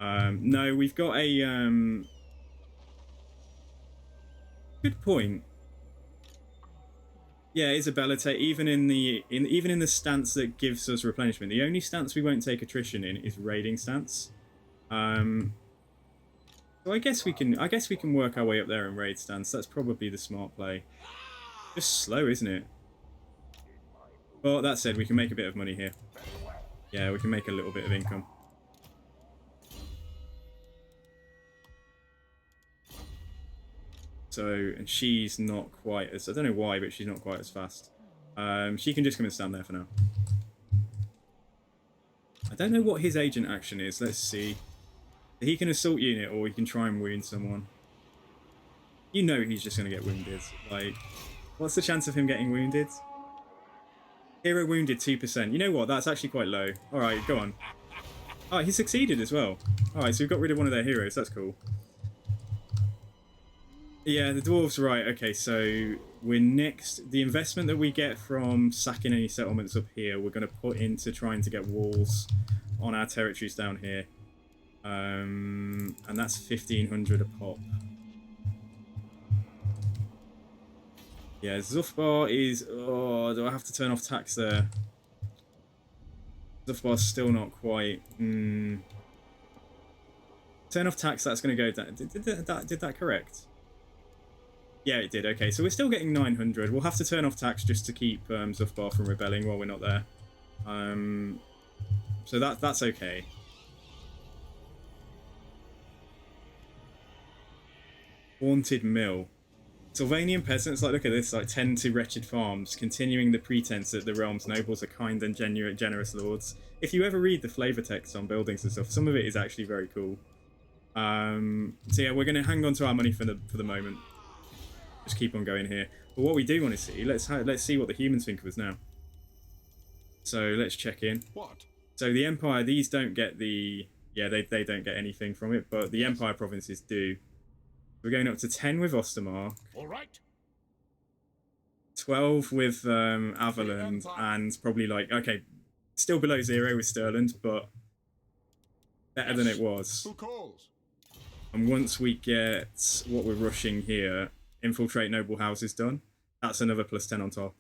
No, we've got a... Good point. Yeah, Isabella, even in the stance that gives us replenishment, the only stance we won't take attrition in is raiding stance. So I guess we can work our way up there in raid stance. That's probably the smart play. Just slow, isn't it? Well, that said, we can make a bit of money here. Yeah, we can make a little bit of income. So, and she's not quite as... I don't know why, but she's not quite as fast. She can just come and stand there for now. I don't know what his agent action is. Let's see. He can assault unit, or he can try and wound someone. You know he's just going to get wounded. Like, what's the chance of him getting wounded? Hero wounded 2%. You know what? That's actually quite low. Alright, go on. Oh, he succeeded as well. Alright, so we've got rid of one of their heroes. That's cool. Yeah, the dwarves, right. Okay, so we're next. The investment that we get from sacking any settlements up here, we're going to put into trying to get walls on our territories down here. And that's 1,500 a pop. Yeah, Zufbar is... Oh, do I have to turn off tax there? Zufbar's still not quite... Turn off tax, that's going to go down. Did that correct? Yeah, it did. Okay, so we're still getting 900. We'll have to turn off tax just to keep Zufbar from rebelling while we're not there. So that's okay. Haunted Mill. Sylvanian peasants, like, look at this, like, tend to wretched farms, continuing the pretense that the realm's nobles are kind and generous lords. If you ever read the flavor text on buildings and stuff, some of it is actually very cool. So yeah, we're going to hang on to our money for the moment. Just keep on going here. But what we do want to see, let's see what the humans think of us now. So let's check in. What? So the Empire, these don't get the... Yeah, they don't get anything from it, but the Empire provinces do. We're going up to 10 with Ostermark. All right. 12 with Averland, and probably like, okay, still below 0 with Stirland, but better than it was. Who calls? And once we get what we're rushing here, infiltrate noble houses done, that's another +10 on top.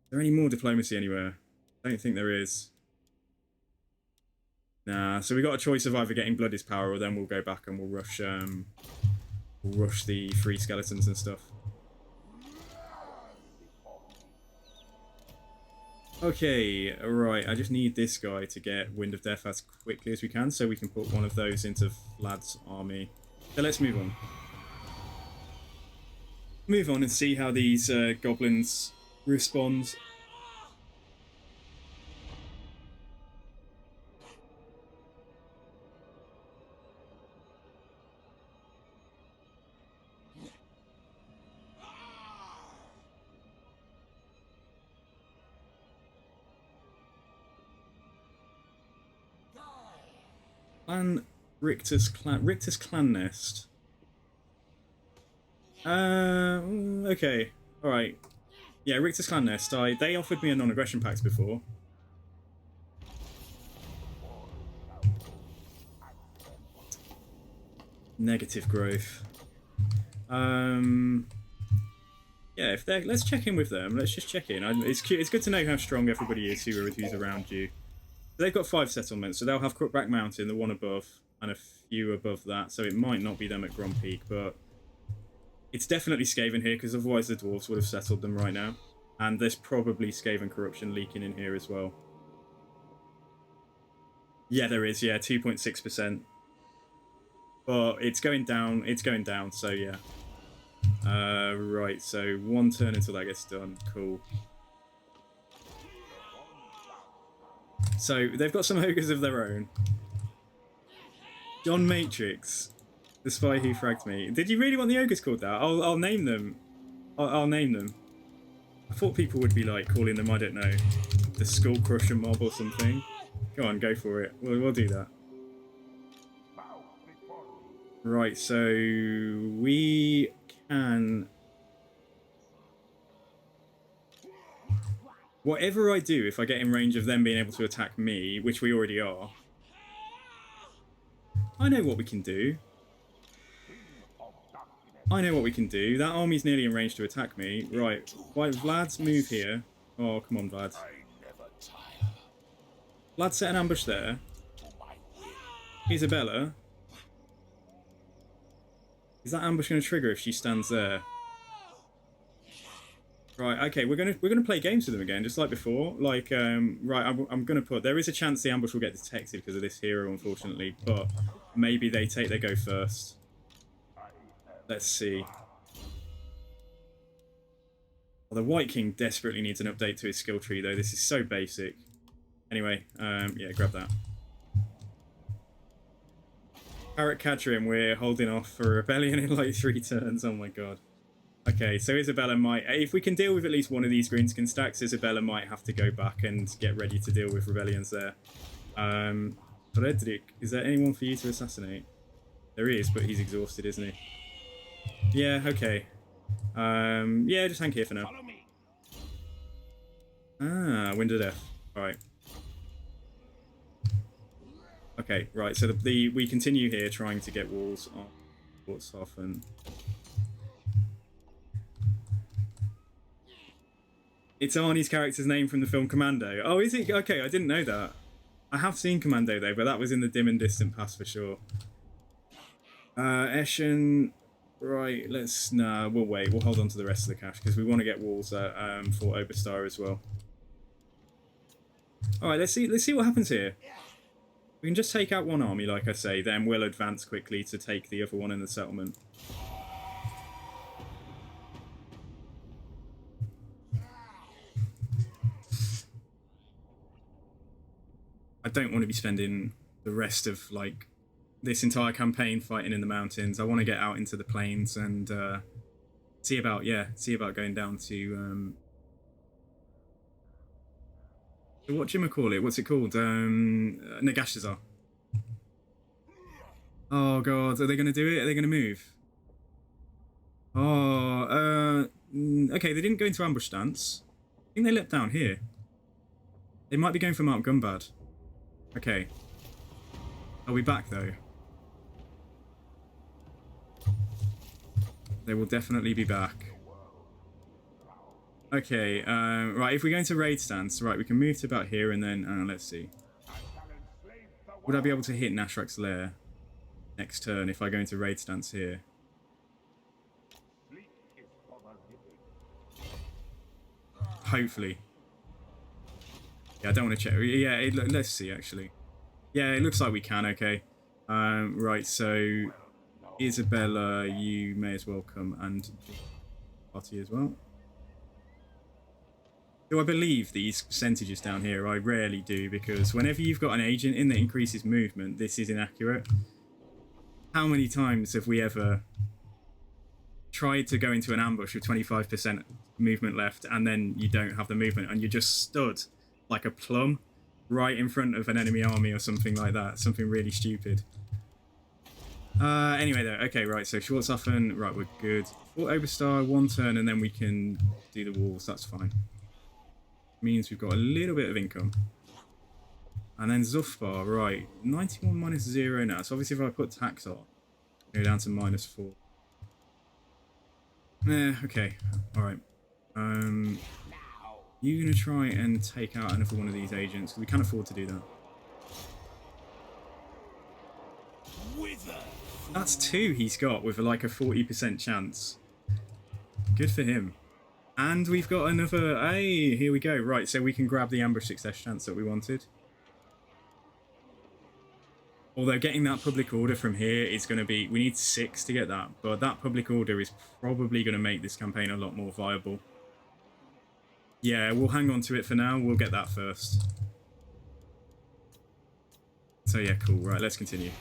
Is there any more diplomacy anywhere? I don't think there is. Nah, so we got a choice of either getting Blood is Power, or then we'll go back and we'll rush the free skeletons and stuff. Okay, alright, I just need this guy to get Wind of Death as quickly as we can, so we can put one of those into Vlad's army. So let's move on. Move on and see how these goblins respond. Richter's clan nest. Okay, all right. Yeah, Richter's clan nest. They offered me a non-aggression pact before. Negative growth. Yeah, if they're, let's check in with them. Let's just check in. It's good to know how strong everybody is who's around you. They've got 5 settlements, so they'll have Crookback Mountain, the one above, and a few above that. So it might not be them at Grom Peak, but it's definitely Skaven here, because otherwise the dwarves would have settled them right now. And there's probably Skaven corruption leaking in here as well. Yeah, there is. Yeah, 2.6%. But it's going down. It's going down. So yeah. Right. So 1 turn until that gets done. Cool. So they've got some ogres of their own. John Matrix, the spy who fragged me. Did you really want the ogres called that? I'll name them. I'll name them. I thought people would be like calling them, I don't know, the Skull Crusher mob or something. Go on, go for it. We'll do that. Right, so we can... Whatever I do, if I get in range of them being able to attack me, which we already are, I know what we can do. I know what we can do. That army's nearly in range to attack me. Right, why Vlad's move here. Oh, come on, Vlad. Vlad set an ambush there. Isabella. Is that ambush going to trigger if she stands there? Right, okay, we're gonna play games with them again, just like before. Like, right, I'm gonna put, there is a chance the ambush will get detected because of this hero, unfortunately, but maybe they go first. Let's see. Well, the White King desperately needs an update to his skill tree, though. This is so basic. Anyway, yeah, grab that. Parrot Cadrim, we're holding off for rebellion in like 3 turns. Oh my god. Okay, so Isabella might... If we can deal with at least one of these greenskin stacks, Isabella might have to go back and get ready to deal with rebellions there. Frederick, is there anyone for you to assassinate? There is, but he's exhausted, isn't he? Yeah, okay. Yeah, just hang here for now. Follow me. Ah, Wind of Death. Right. Okay, right, so we continue here trying to get walls on Fort Soften. It's Arnie's character's name from the film Commando. Oh, is it? Okay, I didn't know that. I have seen Commando though, but that was in the dim and distant past for sure. Eschen, right? Nah, we'll wait. We'll hold on to the rest of the cash because we want to get walls at Fort Oberstar as well. All right, let's see what happens here. We can just take out one army, like I say, then we'll advance quickly to take the other one in the settlement. I don't want to be spending the rest of like this entire campaign fighting in the mountains. I want to get out into the plains and see about going down to whatchamacallit, what's it called? Nagashazar. Oh god, are they going to do it? Are they going to move? Oh, okay, they didn't go into ambush stance. I think they leapt down here. They might be going for Mount Gumbad. Okay. Are we back though? They will definitely be back. Okay, right, if we're going to raid stance, right, we can move to about here and then, let's see. Would I be able to hit Nashrak's lair next turn if I go into raid stance here? Hopefully. Yeah, I don't want to check. Yeah, let's see, actually. Yeah, it looks like we can, okay. Right, so Isabella, you may as well come and party as well. Do I believe these percentages down here? I rarely do, because whenever you've got an agent in that increases movement, this is inaccurate. How many times have we ever tried to go into an ambush with 25% movement left and then you don't have the movement and you're just stood like a plum right in front of an enemy army or something like that? Something really stupid. Anyway though, okay, right, so Schwarzhofen, right, we're good. Fort Oberstar, one turn and then we can do the walls, that's fine. Means we've got a little bit of income. And then Zufbar, right, 91 minus 0 now. So obviously if I put tax on, go down to minus 4. Okay, alright. You're going to try and take out another one of these agents. We can't afford to do that. That's 2 he's got with like a 40% chance. Good for him. And we've got another... Hey, here we go. Right, so we can grab the ambush success chance that we wanted. Although getting that public order from here is going to be... We need 6 to get that. But that public order is probably going to make this campaign a lot more viable. Yeah, we'll hang on to it for now. We'll get that first. So yeah, cool. Right, let's continue.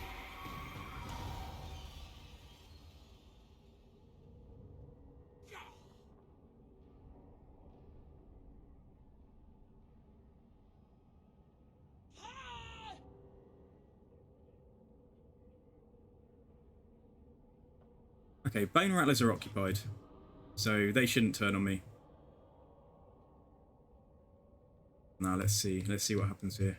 Okay, Bone Rattlers are occupied, so they shouldn't turn on me. Now let's see what happens here.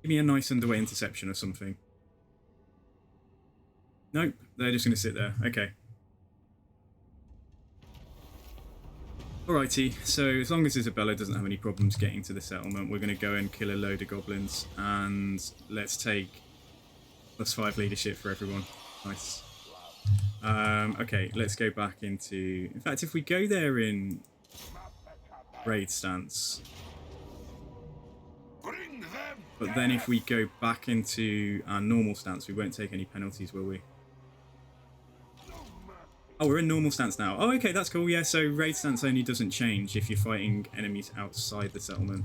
Give me a nice underway interception or something. Nope, they're just going to sit there. Okay. Alrighty, so as long as Isabella doesn't have any problems getting to the settlement, we're going to go and kill a load of goblins, and let's take +5 leadership for everyone. Nice. Okay, let's go back into... In fact, if we go there in raid stance... But then if we go back into our normal stance, we won't take any penalties, will we? Oh, we're in normal stance now. Oh, okay, that's cool. Yeah, so raid stance only doesn't change if you're fighting enemies outside the settlement.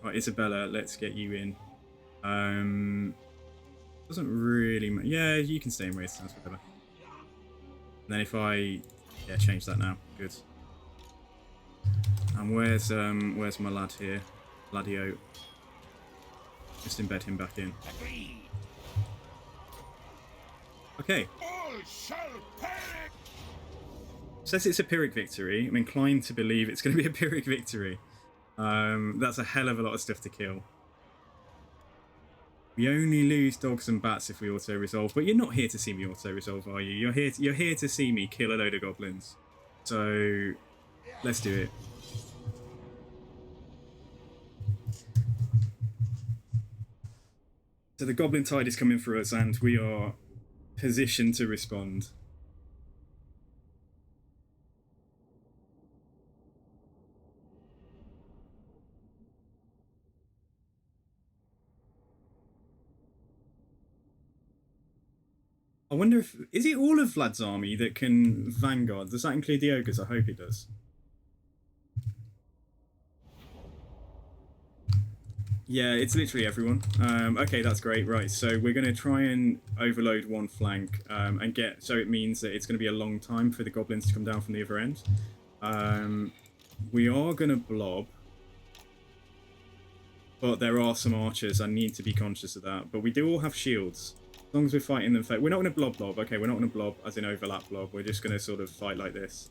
Right, Isabella, let's get you in. Doesn't really matter. Yeah, you can stay in raid stance, whatever. And then if I... Yeah, change that now. Good. And where's my lad here? Ladio. Just embed him back in. Okay. All shall perish! Says it's a Pyrrhic victory. I'm inclined to believe it's going to be a Pyrrhic victory. That's a hell of a lot of stuff to kill. We only lose dogs and bats if we auto-resolve, but you're not here to see me auto-resolve, are you? You're here to see me kill a load of goblins. So, let's do it. So the Goblin Tide is coming for us, and we are positioned to respond. I wonder if... Is it all of Vlad's army that can Vanguard? Does that include the Ogres? I hope it does. Yeah, it's literally everyone. Okay, that's great. Right, so we're going to try and overload one flank and get... So it means that it's going to be a long time for the Goblins to come down from the other end. We are going to blob. But there are some archers. I need to be conscious of that. But we do all have shields. As long as we're fighting them... We're not going to blob. Okay, we're not going to blob as in overlap blob. We're just going to sort of fight like this.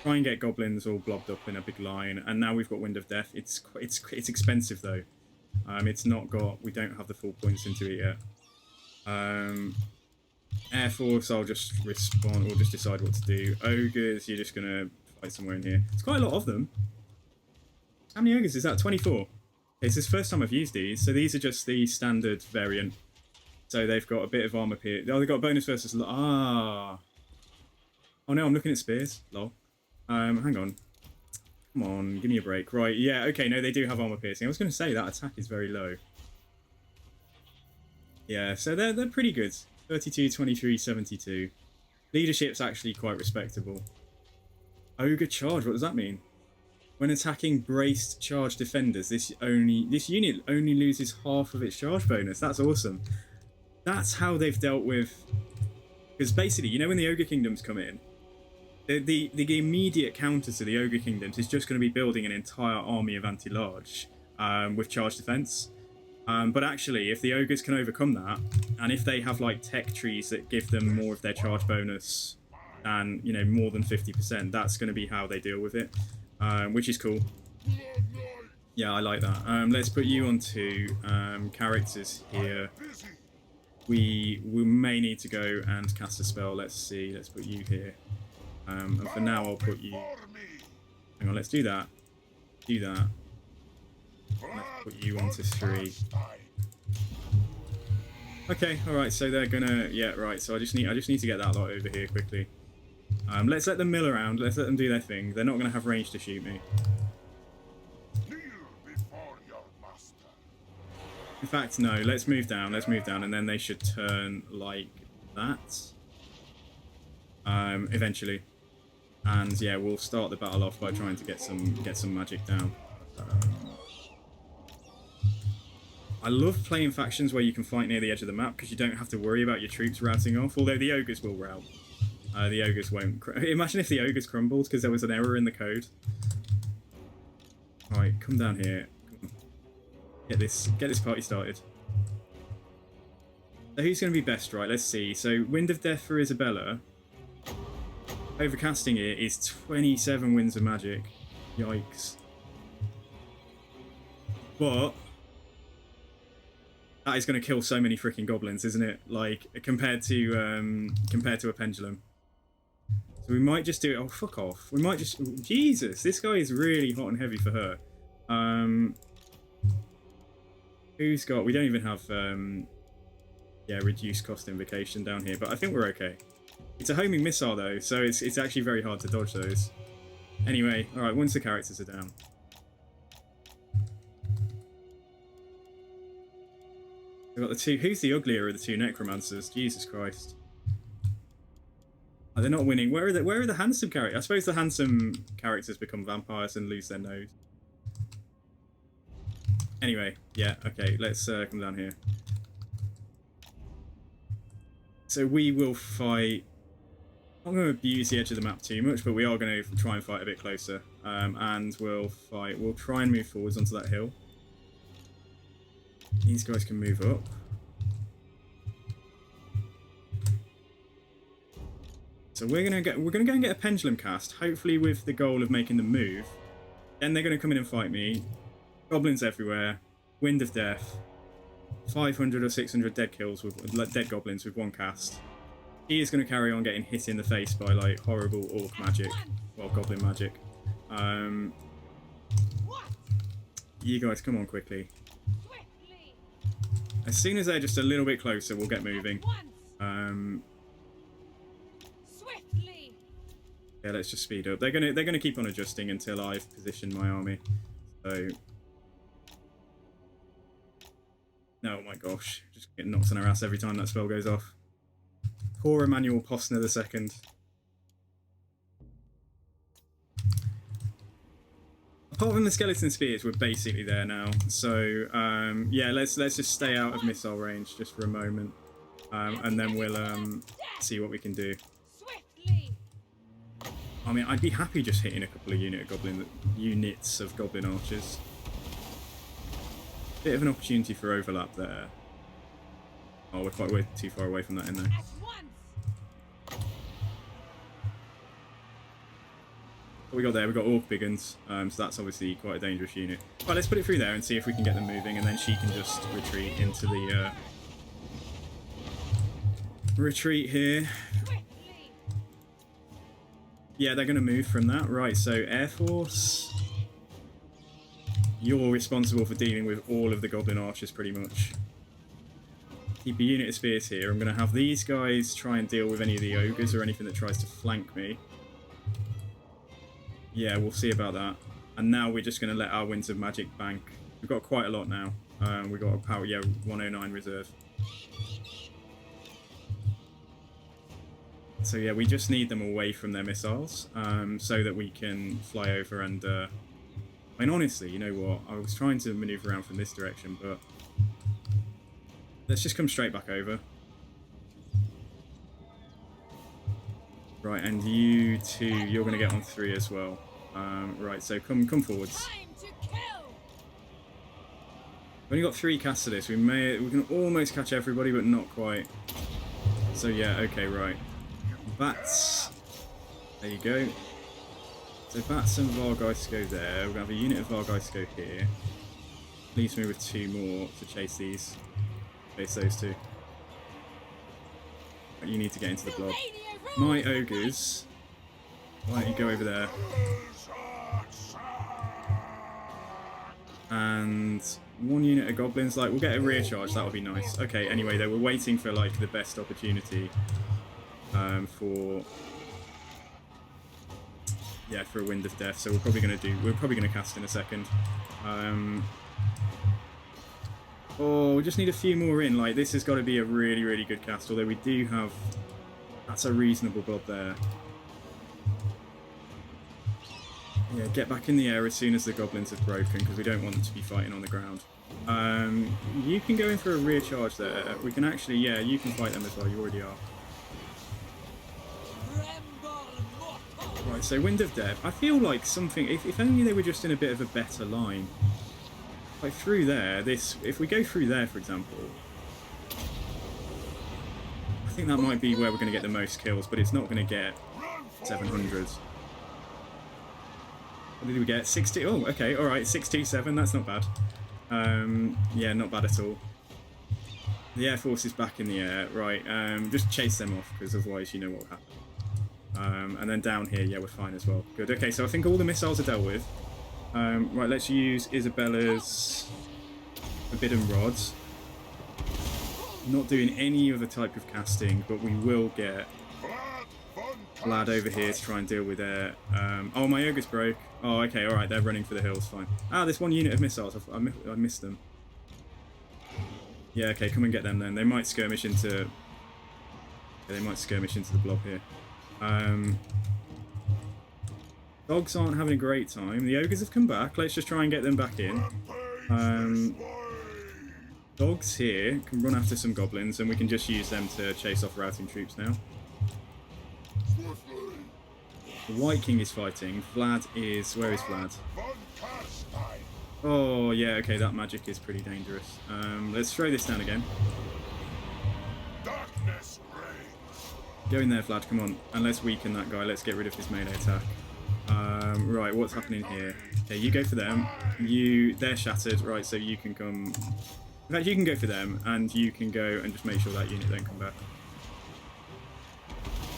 Try and get goblins all blobbed up in a big line. And now we've got Wind of Death. It's expensive, though. It's not got... We don't have the full points into it yet. Air Force, I'll just respond or just decide what to do. Ogres, you're just going to fight somewhere in here. It's quite a lot of them. How many ogres is that? 24. Okay, so it's the first time I've used these. So these are just the standard variant. So they've got a bit of armor pierce. Oh, they've got a bonus versus... Ah. Oh no, I'm looking at spears. Lol. Hang on. Come on, give me a break. Right, yeah, okay, no, they do have armor piercing. I was going to say that attack is very low. Yeah, so they're pretty good. 32, 23, 72. Leadership's actually quite respectable. Ogre charge, what does that mean? When attacking braced charge defenders, this unit only loses half of its charge bonus. That's awesome. That's how they've dealt with... Because basically, you know when the Ogre Kingdoms come in, the immediate counter to the Ogre Kingdoms is just going to be building an entire army of anti-large with charge defense. But actually, if the Ogres can overcome that, and if they have like tech trees that give them more of their charge bonus and, you know, more than 50%, that's going to be how they deal with it, which is cool. Yeah, I like that. Let's put you onto characters here. We may need to go and cast a spell. Let's see. Let's put you here. And for now, I'll put you... Hang on, let's do that. Do that. Let's put you onto 3. Okay, alright, so they're gonna... Yeah, right, so I just need to get that lot over here quickly. Let's let them mill around. Let's let them do their thing. They're not going to have range to shoot me. In fact, no, let's move down, and then they should turn like that. Eventually. And yeah, we'll start the battle off by trying to get some magic down. I love playing factions where you can fight near the edge of the map because you don't have to worry about your troops routing off, although the ogres will rout. The ogres won't. Imagine if the ogres crumbled because there was an error in the code. Alright, come down here. Get this party started. So who's going to be best, right? Let's see. So Wind of Death for Isabella. Overcasting it is 27 winds of magic. Yikes. But that is going to kill so many freaking goblins, isn't it? Like compared to a pendulum. So we might just do it. Oh, fuck off. We might just... Jesus, this guy is really hot and heavy for her. Who's got... We don't even have... yeah, reduced cost invocation down here, but I think we're okay. It's a homing missile though, so it's actually very hard to dodge those. Anyway, alright, once the characters are down. We've got the two... Who's the uglier of the two necromancers? Jesus Christ. Oh, they're not winning. Where are the handsome characters? I suppose the handsome characters become vampires and lose their nose. Anyway, yeah, okay, let's come down here. So we will fight... I'm not going to abuse the edge of the map too much, but we are going to try and fight a bit closer. And we'll try and move forwards onto that hill. These guys can move up. So we're gonna go and get a pendulum cast, hopefully with the goal of making them move. Then they're gonna come in and fight me. Goblins everywhere. Wind of Death. 500 or 600 dead kills with dead goblins with one cast. He is gonna carry on getting hit in the face by like horrible orc magic, well, goblin magic. You guys, come on quickly. As soon as they're just a little bit closer, we'll get moving. Yeah, let's just speed up. They're gonna keep on adjusting until I've positioned my army. So, oh my gosh, just getting knocked on our ass every time that spell goes off. Poor Emmanuel Posner II. Apart from the skeleton spears, we're basically there now. So yeah, let's just stay out of missile range just for a moment, and then we'll see what we can do. I mean, I'd be happy just hitting a couple of units of goblin archers. Bit of an opportunity for overlap there. Oh, we're way too far away from that in there. What we got there? We got Orc Biggins, so that's obviously quite a dangerous unit. Right, let's put it through there and see if we can get them moving, and then she can just retreat into the retreat here. Yeah, they're going to move from that. Right, so Air Force, you're responsible for dealing with all of the Goblin Archers, pretty much. Keep a unit of spears here. I'm going to have these guys try and deal with any of the ogres or anything that tries to flank me. Yeah, we'll see about that. And now we're just going to let our Winds of Magic bank. We've got quite a lot now. We've got a power, yeah, 109 reserve. So yeah, we just need them away from their missiles, so that we can fly over and... I mean, honestly, you know what? I was trying to maneuver around from this direction, but... let's just come straight back over. Right, and you two, you're going to get on 3 as well. Right, so come forwards. We've only got 3 casts of this. We can almost catch everybody, but not quite. So yeah, okay, right. Bats. There you go. So Bats and Vargeist go there. We're going to have a unit of Vargeist go here. Leaves me with 2 more to chase these. Chase those 2. But you need to get into the blob. My ogres. Why don't you go over there? And 1 unit of goblins. Like, we'll get a rear charge. That'll be nice. Okay. Anyway, they were waiting for like the best opportunity. For a Wind of Death, so we're probably gonna cast in a second. Oh, we just need a few more in. Like, this has got to be a really, really good cast. Although we do have, that's a reasonable blob there. Yeah, get back in the air as soon as the goblins have broken, because we don't want them to be fighting on the ground. You can go in for a rear charge there. We can actually, yeah, you can fight them as well. You already are. Right, so Wind of Death. I feel like something, if only they were just in a bit of a better line. Like through there, if we go through there, for example, I think that might be where we're going to get the most kills, but it's not going to get 700. What did we get? 60? Oh, okay, alright, 627, that's not bad. Yeah, not bad at all. The Air Force is back in the air, right, just chase them off, because otherwise you know what will happen. And then down here, yeah, we're fine as well. Good. Okay, so I think all the missiles are dealt with. Right, let's use Isabella's Forbidden Rods. Not doing any other type of casting, but we will get Vlad over here to try and deal with their... oh, my ogres broke. Oh, okay, alright, they're running for the hills, fine. Ah, there's 1 unit of missiles. I missed them. Yeah, okay, come and get them then. They might skirmish into... yeah, they might skirmish into the blob here. Dogs aren't having a great time. The ogres have come back. Let's just try and get them back in. Dogs here can run after some goblins, and we can just use them to chase off routing troops now. The White King is fighting. Vlad is... where is Vlad? Oh, yeah, okay, that magic is pretty dangerous. Let's throw this down again. Go in there, Vlad, come on. And let's weaken that guy. Let's get rid of his melee attack. Right, what's happening here? Okay, you go for them. They're shattered, right, so you can come... In fact, you can go for them, and you can go and just make sure that unit don't come back.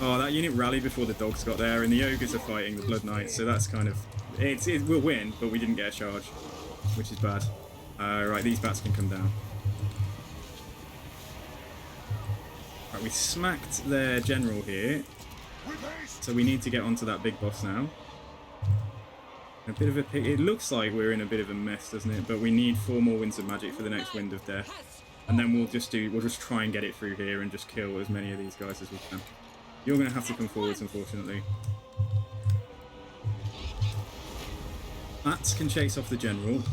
Oh, that unit rallied before the dogs got there, and the ogres are fighting the Blood Knights, so that's kind of... We'll win, but we didn't get a charge, which is bad. Right, these bats can come down. Right, we smacked their general here, so we need to get onto that big boss now. It looks like we're in a bit of a mess, doesn't it? But we need 4 more Winds of Magic for the next Wind of Death. And then we'll just try and get it through here and just kill as many of these guys as we can. You're going to have to come forwards, unfortunately. Bats can chase off the general.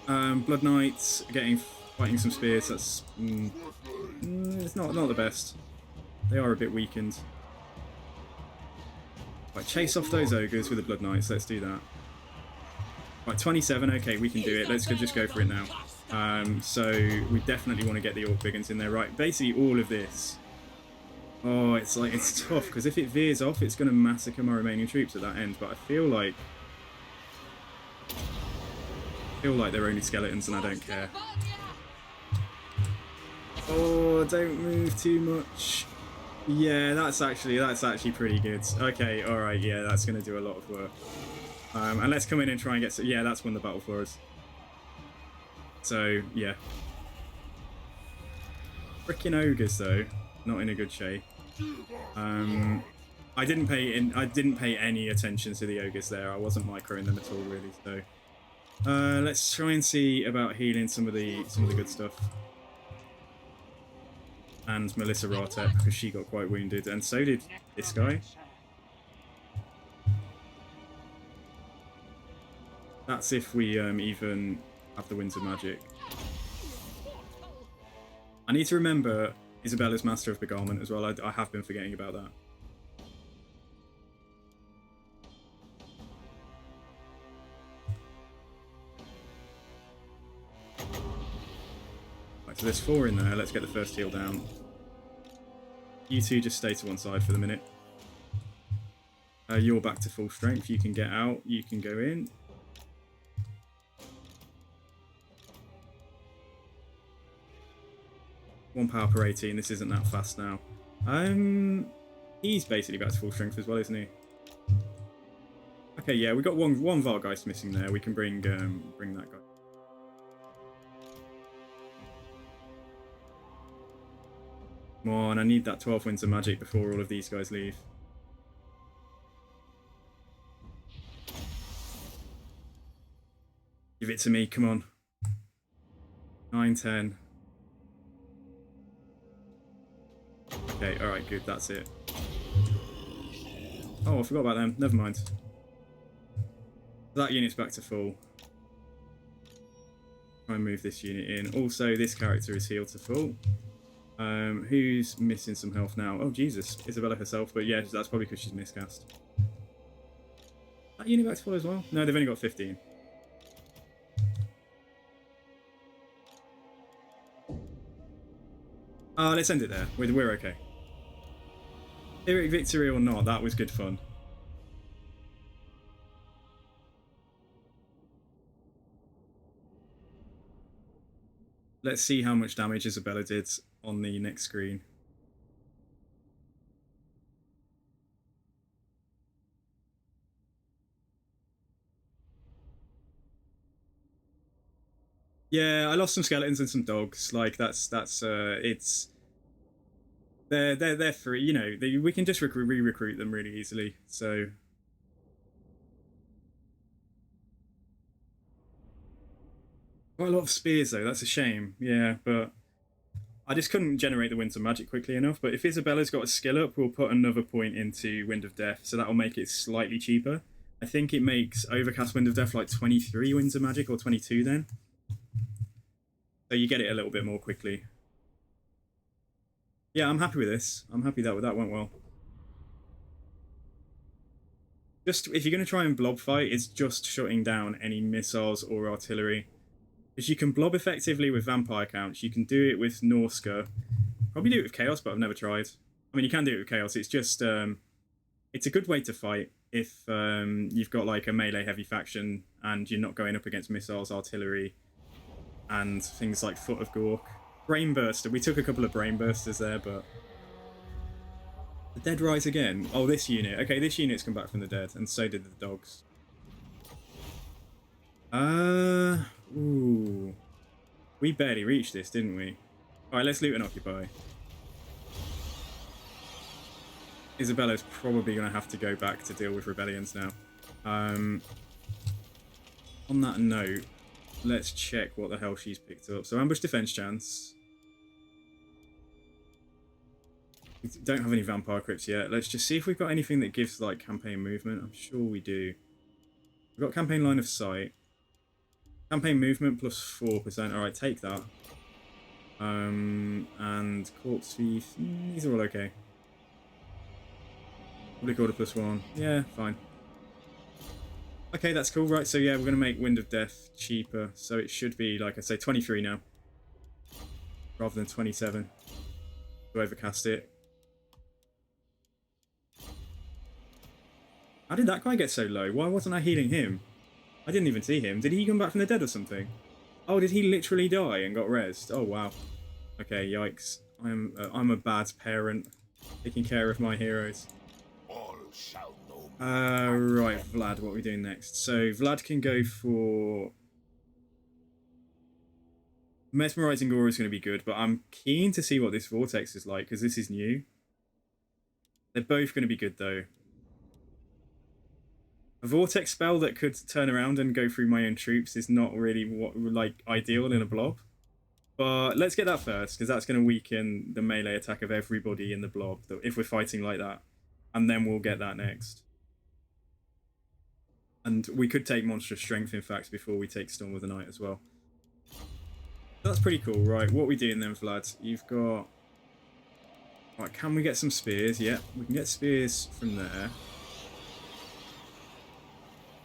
Blood Knights fighting some spears. That's it's not the best. They are a bit weakened. Right, chase off those ogres with the Blood Knights. Let's do that. Right, 27. Okay, we can do it. Let's just go for it now. So we definitely want to get the Orc Biggins in there. Right, basically all of this. Oh, it's tough because if it veers off, it's going to massacre my remaining troops at that end. But I feel like they're only skeletons, and I don't care. Oh, don't move too much. Yeah, that's actually pretty good. Okay, all right, yeah, that's going to do a lot of work. And let's come in and try and get... Yeah, that's won the battle for us. So, yeah. Frickin' ogres, though. Not in a good shape. I didn't pay any attention to the ogres there. I wasn't microing them at all, really. So, let's try and see about healing some of the good stuff. And Melissa Ratet, because she got quite wounded, and so did this guy. That's if we even have the Winds of Magic. I need to remember Isabella's Master of Beguilement as well. I have been forgetting about that. Right, so there's 4 in there. Let's get the first heal down. You two just stay to one side for the minute. You're back to full strength. You can get out. You can go in. One power per 18. This isn't that fast now. He's basically back to full strength as well, isn't he? Okay, yeah, we got one Vargeist missing there. We can bring that guy. Come on, I need that 12 Winds of Magic before all of these guys leave. Give it to me, come on. 9, 10. Okay, alright, good, that's it. Oh, I forgot about them. Never mind. That unit's back to full. Try and move this unit in. Also, this character is healed to full. Who's missing some health now? Oh, Jesus. Isabella herself, but yeah, that's probably because she's miscast. That unit back to full as well? No, they've only got 15. Let's end it there. We're okay. Pyrrhic victory or not, that was good fun. Let's see how much damage Isabella did on the next screen. Yeah, I lost some skeletons and some dogs. Like it's they're free. You know, we can just re-recruit them really easily. So. Quite a lot of spears though, that's a shame. Yeah, but I just couldn't generate the Winds of Magic quickly enough. But if Isabella's got a skill up, we'll put another point into Wind of Death, so that'll make it slightly cheaper. I think it makes Overcast Wind of Death like 23 Winds of Magic or 22 then. So you get it a little bit more quickly. Yeah, I'm happy with this. I'm happy that went well. Just, if you're going to try and blob fight, it's just shutting down any missiles or artillery. Because you can blob effectively with vampire counts. You can do it with Norska. Probably do it with Chaos, but I've never tried. I mean, you can do it with Chaos. It's just... it's a good way to fight if you've got like a melee heavy faction and you're not going up against missiles, artillery, and things like Foot of Gork. Brain Burster. We took a couple of Brain Bursters there, but... The dead rise again. Oh, this unit. Okay, this unit's come back from the dead, and so did the dogs. Ooh. We barely reached this, didn't we? Alright, let's loot and occupy. Isabella's probably going to have to go back to deal with rebellions now. On that note, let's check what the hell she's picked up. So ambush defense chance. We don't have any vampire crypts yet. Let's just see if we've got anything that gives like campaign movement. I'm sure we do. We've got campaign line of sight. Campaign movement plus 4%. Alright, take that. And corpse thief. These are all okay. Public order plus 1. Yeah, fine. Okay, that's cool. Right, so yeah, we're going to make Wind of Death cheaper. So it should be, like I say, 23 now. Rather than 27. To overcast it. How did that guy get so low? Why wasn't I healing him? I didn't even see him. Did he come back from the dead or something? Oh, did he literally die and got rezzed? Oh, wow. Okay, yikes. I'm a bad parent. Taking care of my heroes. All shall know. Right, Vlad, what are we doing next? So, Vlad can go for... Mesmerizing Aura is going to be good, but I'm keen to see what this Vortex is like, because this is new. They're both going to be good, though. A Vortex spell that could turn around and go through my own troops is not really what like ideal in a blob. But let's get that first, because that's going to weaken the melee attack of everybody in the blob, if we're fighting like that. And then we'll get that next. And we could take Monstrous Strength, in fact, before we take Storm of the Night as well. That's pretty cool. Right, what are we doing then, Vlad? You've got... Right, can we get some spears? Yeah, we can get spears from there.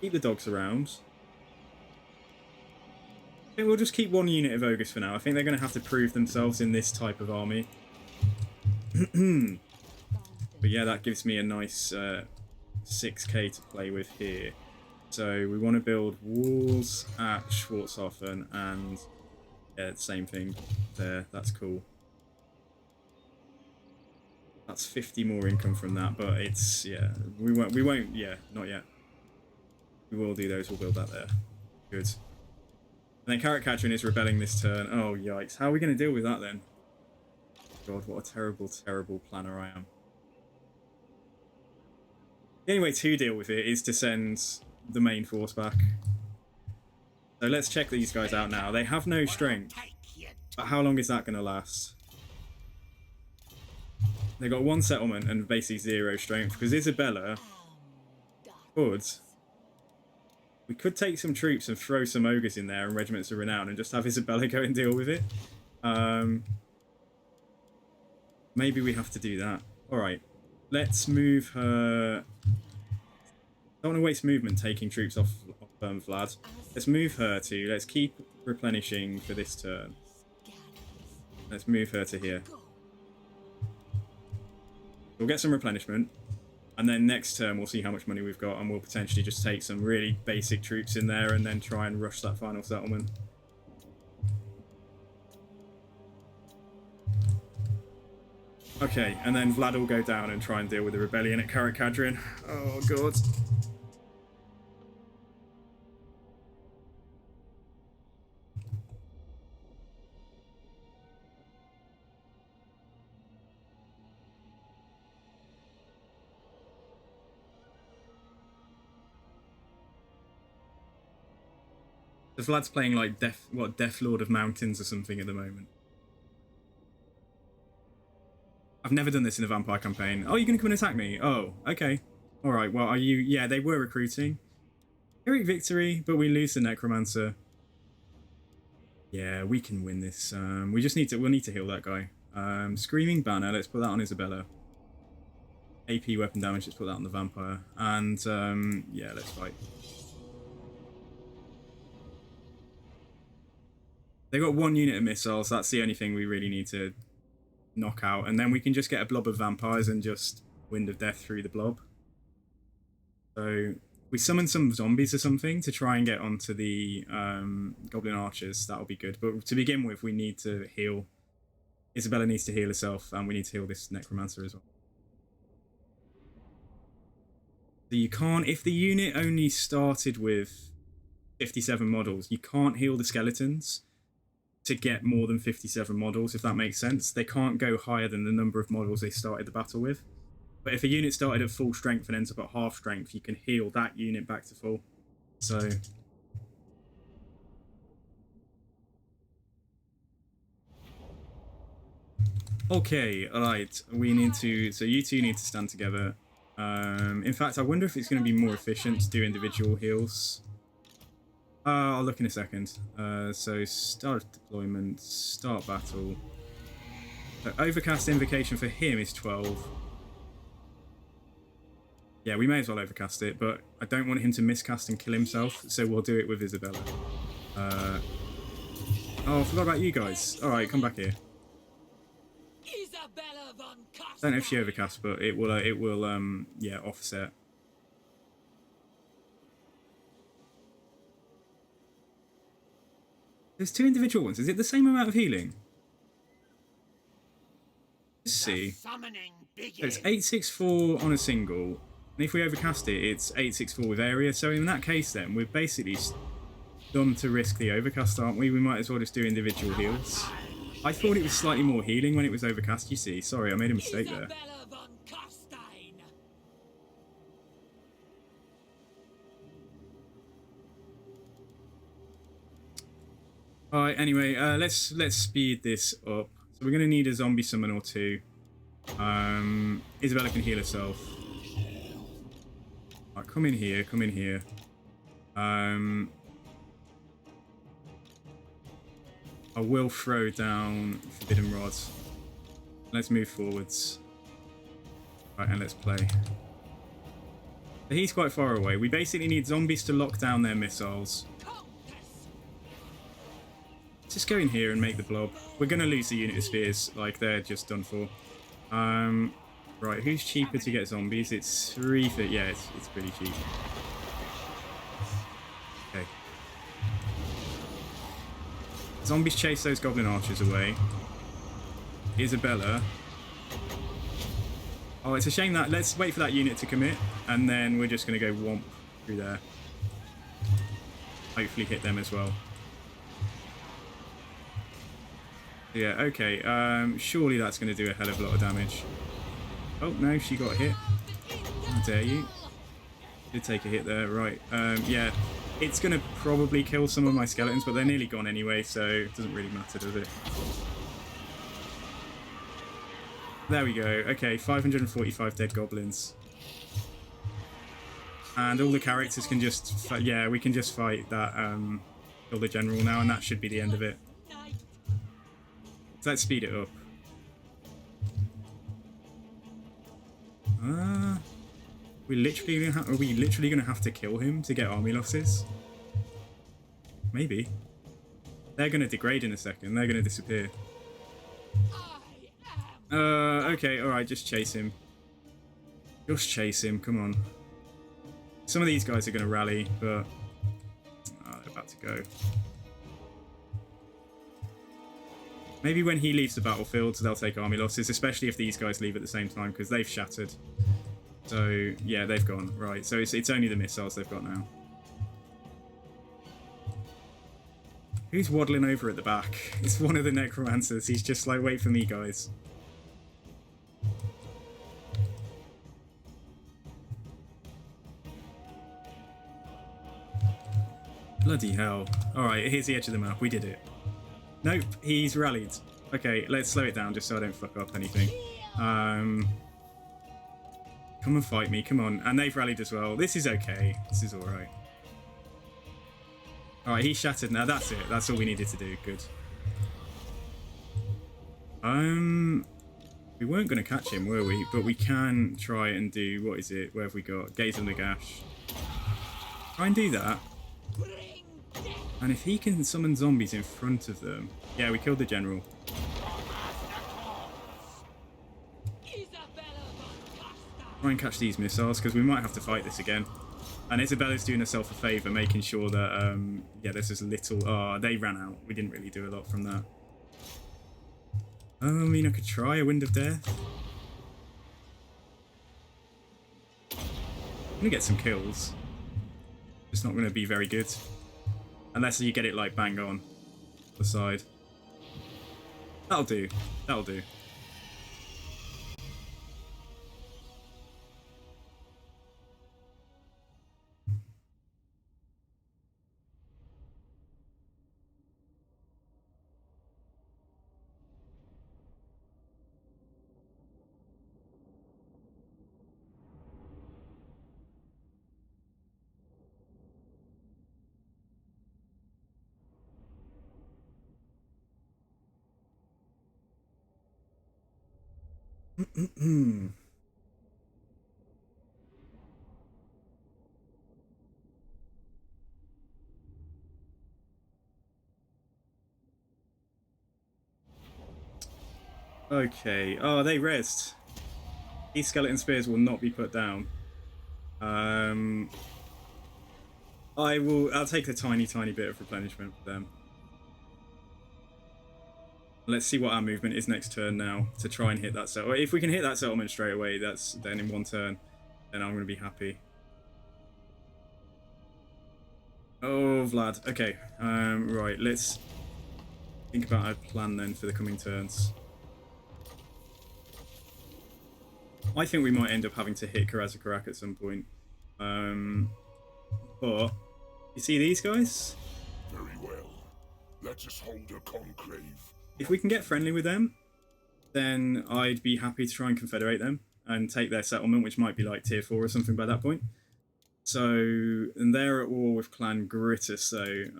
Keep the dogs around. I think we'll just keep one unit of Ogres for now. I think they're going to have to prove themselves in this type of army. But yeah, that gives me a nice 6k to play with here. So we want to build walls at Schwarzhofen and yeah, same thing there. That's cool. That's 50 more income from that, but it's, yeah, we won't, yeah, not yet. We will do those, we'll build that there. Good. And then Carrot Catching is rebelling this turn. Oh, yikes. How are we going to deal with that then? God, what a terrible, terrible planner I am. The only way to deal with it is to send the main force back. So let's check these guys out now. They have no strength. But how long is that going to last? They got one settlement and basically 0 strength. Because Isabella could... We could take some troops and throw some ogres in there and regiments of renown and just have Isabella go and deal with it. Maybe we have to do that. Alright, let's move her... Don't want to waste movement taking troops off Vlad. Let's move her to... Let's keep replenishing for this turn. Let's move her to here. We'll get some replenishment. And then next turn, we'll see how much money we've got, and we'll potentially just take some really basic troops in there and then try and rush that final settlement. Okay, and then Vlad will go down and try and deal with the rebellion at Carrot Cadrian. Oh, God. So Vlad's playing like Death Lord of Mountains or something at the moment. I've never done this in a vampire campaign. Oh, you're going to come and attack me? Oh, okay. Alright, well, are you... Yeah, they were recruiting. Heroic victory, but we lose the Necromancer. Yeah, we can win this. We just need to... We'll need to heal that guy. Screaming Banner, let's put that on Isabella. AP weapon damage, let's put that on the Vampire. And, yeah, let's fight. They got 1 unit of missiles. That's the only thing we really need to knock out. And then we can just get a blob of vampires and just Wind of Death through the blob. So we summon some zombies or something to try and get onto the goblin archers. That'll be good. But to begin with, we need to heal. Isabella needs to heal herself, and we need to heal this necromancer as well. So you can't, if the unit only started with 57 models, you can't heal the skeletons to get more than 57 models, if that makes sense. They can't go higher than the number of models they started the battle with. But if a unit started at full strength and ends up at half strength, you can heal that unit back to full. So okay, alright. We need to, so you two need to stand together. In fact, I wonder if it's going to be more efficient to do individual heals. I'll look in a second. So start deployment, start battle. So overcast invocation for him is 12. Yeah, we may as well overcast it, but I don't want him to miscast and kill himself, so we'll do it with Isabella. Oh, I forgot about you guys. Alright, come back here. Isabella von I don't know if she overcasts, but it will yeah, offset. There's 2 individual ones. Is it the same amount of healing? Let's see. So it's 864 on a single, and if we overcast it, it's 864 with area. So in that case, then we're basically done to risk the overcast, aren't we? We might as well just do individual heals. I thought it was slightly more healing when it was overcast. You see, sorry, I made a mistake there. Alright, anyway, let's speed this up. So we're going to need a zombie summon or 2. Isabella can heal herself. Alright, come in here, come in here. I will throw down Forbidden Rod. Let's move forwards. Right, and let's play. So he's quite far away. We basically need zombies to lock down their missiles. Just go in here and make the blob. We're going to lose the unit of spears. Like, they're just done for. Right, who's cheaper to get zombies? It's 3 for... Yeah, it's pretty cheap. Okay. Zombies chase those goblin archers away. Isabella. Oh, it's a shame that... Let's wait for that unit to commit, and then we're just going to go whomp through there. Hopefully hit them as well. Yeah, okay. Surely that's going to do a hell of a lot of damage. Oh, no, she got hit. How dare you. Did take a hit there, right. Yeah, it's going to probably kill some of my skeletons, but they're nearly gone anyway, so it doesn't really matter, does it? There we go. Okay, 545 dead goblins. And all the characters can just... Yeah, we can just fight that kill the general now, and that should be the end of it. So let's speed it up. Are we literally going to have to kill him to get army losses? Maybe. They're going to degrade in a second. They're going to disappear. Okay, alright, just chase him. Just chase him, come on. Some of these guys are going to rally, but... they're about to go. Maybe when he leaves the battlefield, they'll take army losses, especially if these guys leave at the same time, because they've shattered. So, yeah, they've gone. Right, so it's only the missiles they've got now. Who's waddling over at the back? It's one of the necromancers. He's just like, wait for me, guys. Bloody hell. Alright, here's the edge of the map. We did it. Nope, he's rallied. Okay, let's slow it down just so I don't fuck up anything. Come and fight me, come on. And they've rallied as well. This is okay. This is alright. Alright, he's shattered now. That's it. That's all we needed to do. Good. We weren't going to catch him, were we? But we can try and do... What is it? Where have we got? Gaze on the Gash. Try and do that. Bring death And if he can summon zombies in front of them... Yeah, we killed the general. Try and catch these missiles, because we might have to fight this again. And Isabella's doing herself a favour, making sure that, yeah, there's as little... Oh, they ran out. We didn't really do a lot from that. I mean, I could try a Wind of Death. I'm going to get some kills. It's not going to be very good. Unless you get it, like, bang on the side. That'll do. That'll do. Okay. Oh, they rest. These skeleton spears will not be put down. I'll take a tiny bit of replenishment for them. Let's see what our movement is next turn now to try and hit that settlement. If we can hit that settlement straight away, then in one turn, then I'm going to be happy. Oh, Vlad. Okay. Right. Let's think about our plan then for the coming turns. I think we might end up having to hit Karazakarak at some point. But you see these guys? Very well. Let us hold a conclave. If we can get friendly with them, then I'd be happy to try and confederate them and take their settlement, which might be like tier 4 or something by that point. So, and they're at war with Clan Grittus, though,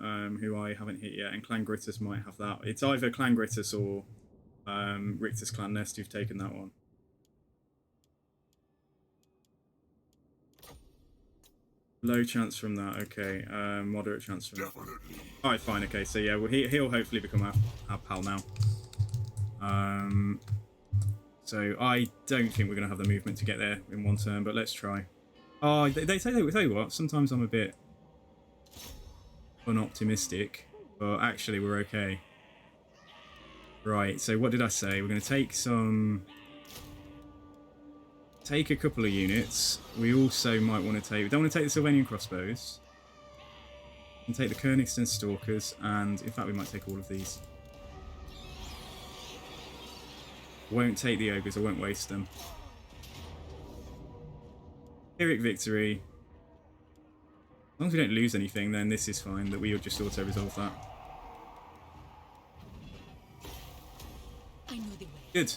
who I haven't hit yet, and Clan Grittus might have that. It's either Clan Grittus or Richter's Clan Nest who've taken that one. Low chance from that, okay. Moderate chance from that. Alright, fine, okay. So yeah, well, he'll hopefully become our pal now. So I don't think we're going to have the movement to get there in one turn, but let's try. Oh, they tell you what, sometimes I'm a bit unoptimistic, but actually we're okay. Right, so what did I say? We're going to take a couple of units. We also might want to take... We don't want to take the Sylvanian crossbows. We can take the Kernigston Stalkers, and in fact we might take all of these. Won't take the Ogres, I won't waste them. Pyrrhic Victory. As long as we don't lose anything, then this is fine, that we'll just auto-resolve that. I know the way. Good.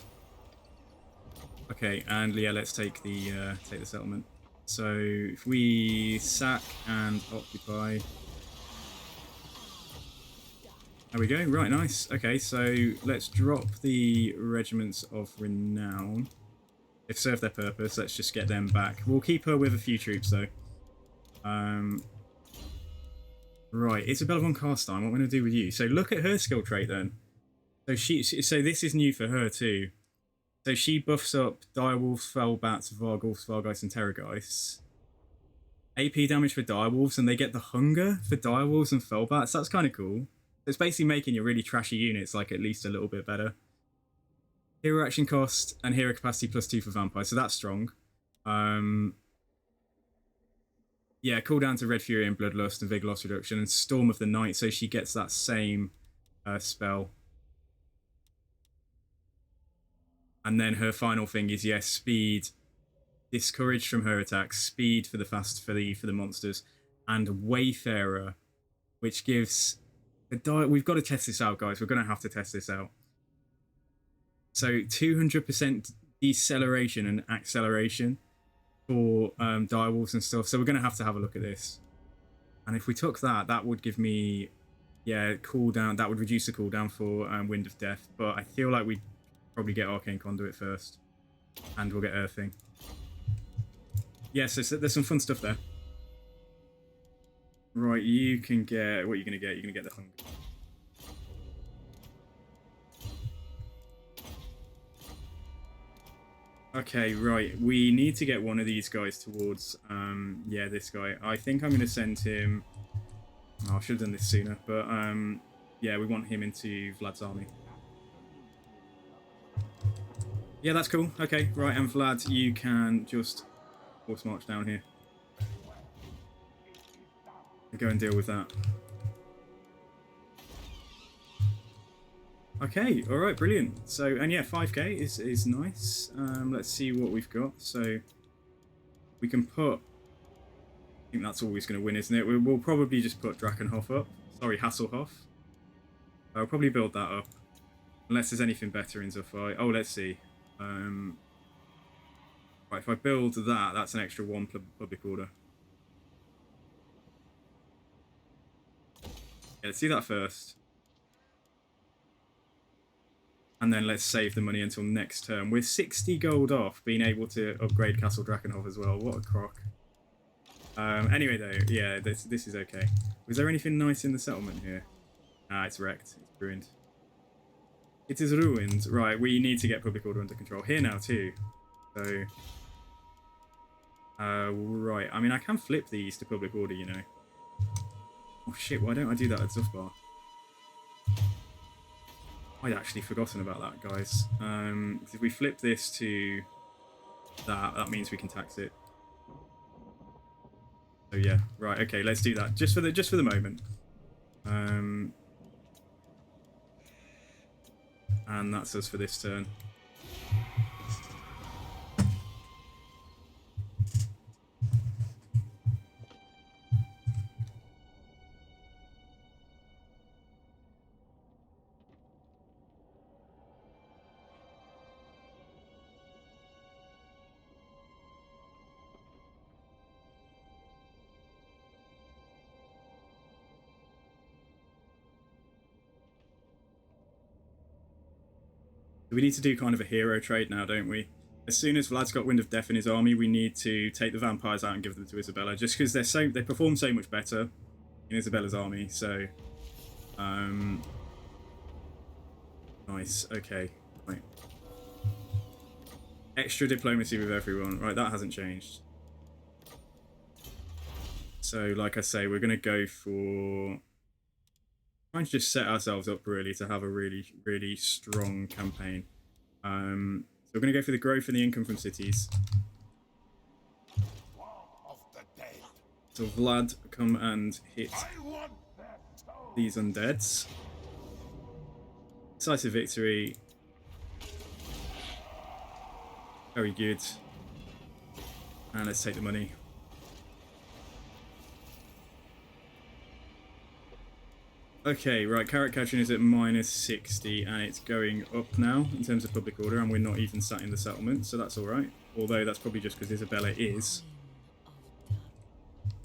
Okay, and yeah, let's take the settlement. So if we sack and occupy, there we go. Right, nice. Okay, so let's drop the regiments of renown. They've served their purpose. Let's just get them back. We'll keep her with a few troops though. Right, Isabella von Karstein. What am I going to do with you? So look at her skill trait then. So this is new for her too. So she buffs up Direwolves, Felbats, Vargulfs, Vargeists, and Terrorgeists. AP damage for Direwolves, and they get the Hunger for Direwolves and Felbats. That's kind of cool. It's basically making your really trashy units like at least a little bit better. Hero action cost and hero capacity +2 for Vampires, so that's strong. Yeah, cooldown to Red Fury and Bloodlust and Vigor Loss Reduction, and Storm of the Night, so she gets that same spell. And then her final thing is, yes, speed, discouraged from her attacks, speed for the monsters, and Wayfarer, which gives we've got to test this out, guys. We're going to have to test this out. So 200% deceleration and acceleration for direwolves and stuff. So we're going to have a look at this. And if we took that, that would give me, yeah, cooldown. That would reduce the cooldown for Wind of Death. But I feel like we'd probably get Arcane Conduit first. And we'll get Earthing. Yes, yeah, so there's some fun stuff there. Right, you can get... What are you going to get? You're going to get the hunger. Okay, right. We need to get one of these guys towards... yeah, this guy. I think I'm going to send him... Oh, I should have done this sooner. But, yeah, we want him into Vlad's army. Yeah, that's cool. Okay, right. And Vlad, you can just force march down here. Go and deal with that. Okay, alright, brilliant. So, and yeah, 5k is nice. Let's see what we've got. So, we can put... I think that's always going to win, isn't it? We'll probably just put Drakenhof up. Sorry, Hasselhof. I'll probably build that up. Unless there's anything better in Zofai. Oh, let's see. Right, if I build that, that's an extra 1 public order. Yeah, let's do that first. And then let's save the money until next turn. We're 60 gold off being able to upgrade Castle Drakenhof as well. What a crock. Anyway, though, yeah, this is okay. Was there anything nice in the settlement here? Ah, it's wrecked. It's ruined. It is ruined. Right, we need to get public order under control here now, too. So... right. I mean, I can flip these to public order, you know. Oh shit, why don't I do that at Zufbar? I'd actually forgotten about that, guys. If we flip this to that means we can tax it. So yeah, right, okay, let's do that. Just for the moment. And that's us for this turn. We need to do kind of a hero trade now, don't we? As soon as Vlad's got wind of death in his army, we need to take the vampires out and give them to Isabella, just because they perform so much better in Isabella's army. So, nice. Okay, right. Extra diplomacy with everyone. Right, that hasn't changed. So, like I say, we're gonna go for trying to just set ourselves up really to have a really strong campaign. So we're going to go for the growth and the income from cities. So Vlad, come and hit these undeads. Decisive victory. Very good. And let's take the money. Okay, right, carrot catching is at -60 and it's going up now in terms of public order, and we're not even sat in the settlement, so that's alright. Although that's probably just because Isabella is.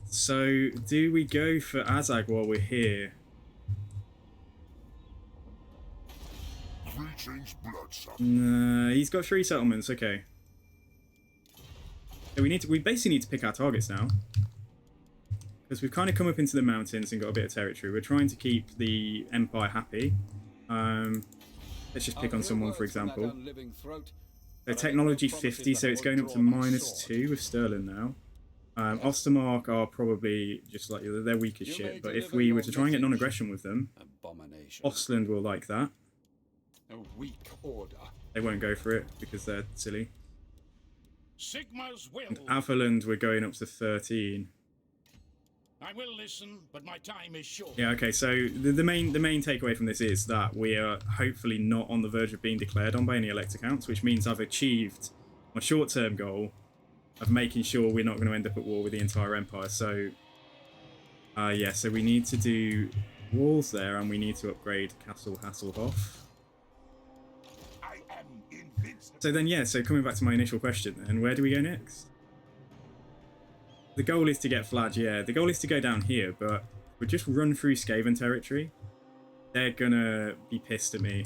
So, do we go for Azag while we're here? Nah, he's got 3 settlements, okay. So we basically need to pick our targets now. Because we've kind of come up into the mountains and got a bit of territory. We're trying to keep the Empire happy. Let's just pick on someone, for example. So technology 50, so it's going up to -2 with Sterling now. Ostermark are probably just like, they're weak as shit. But if we were to try and get non-aggression with them, Ostland will like that. They won't go for it because they're silly. Sigma's will. And Averland, we're going up to 13. I will listen, but my time is short. Yeah, okay, so the main takeaway from this is that we are hopefully not on the verge of being declared on by any elect accounts, which means I've achieved my short-term goal of making sure we're not going to end up at war with the entire empire. So, yeah, so we need to do walls there, and we need to upgrade Castle Hasselhof. I am invincible. So then, yeah, so coming back to my initial question, then, where do we go next? The goal is to get Vlad, yeah. The goal is to go down here, but we'll just run through Skaven territory. They're gonna be pissed at me.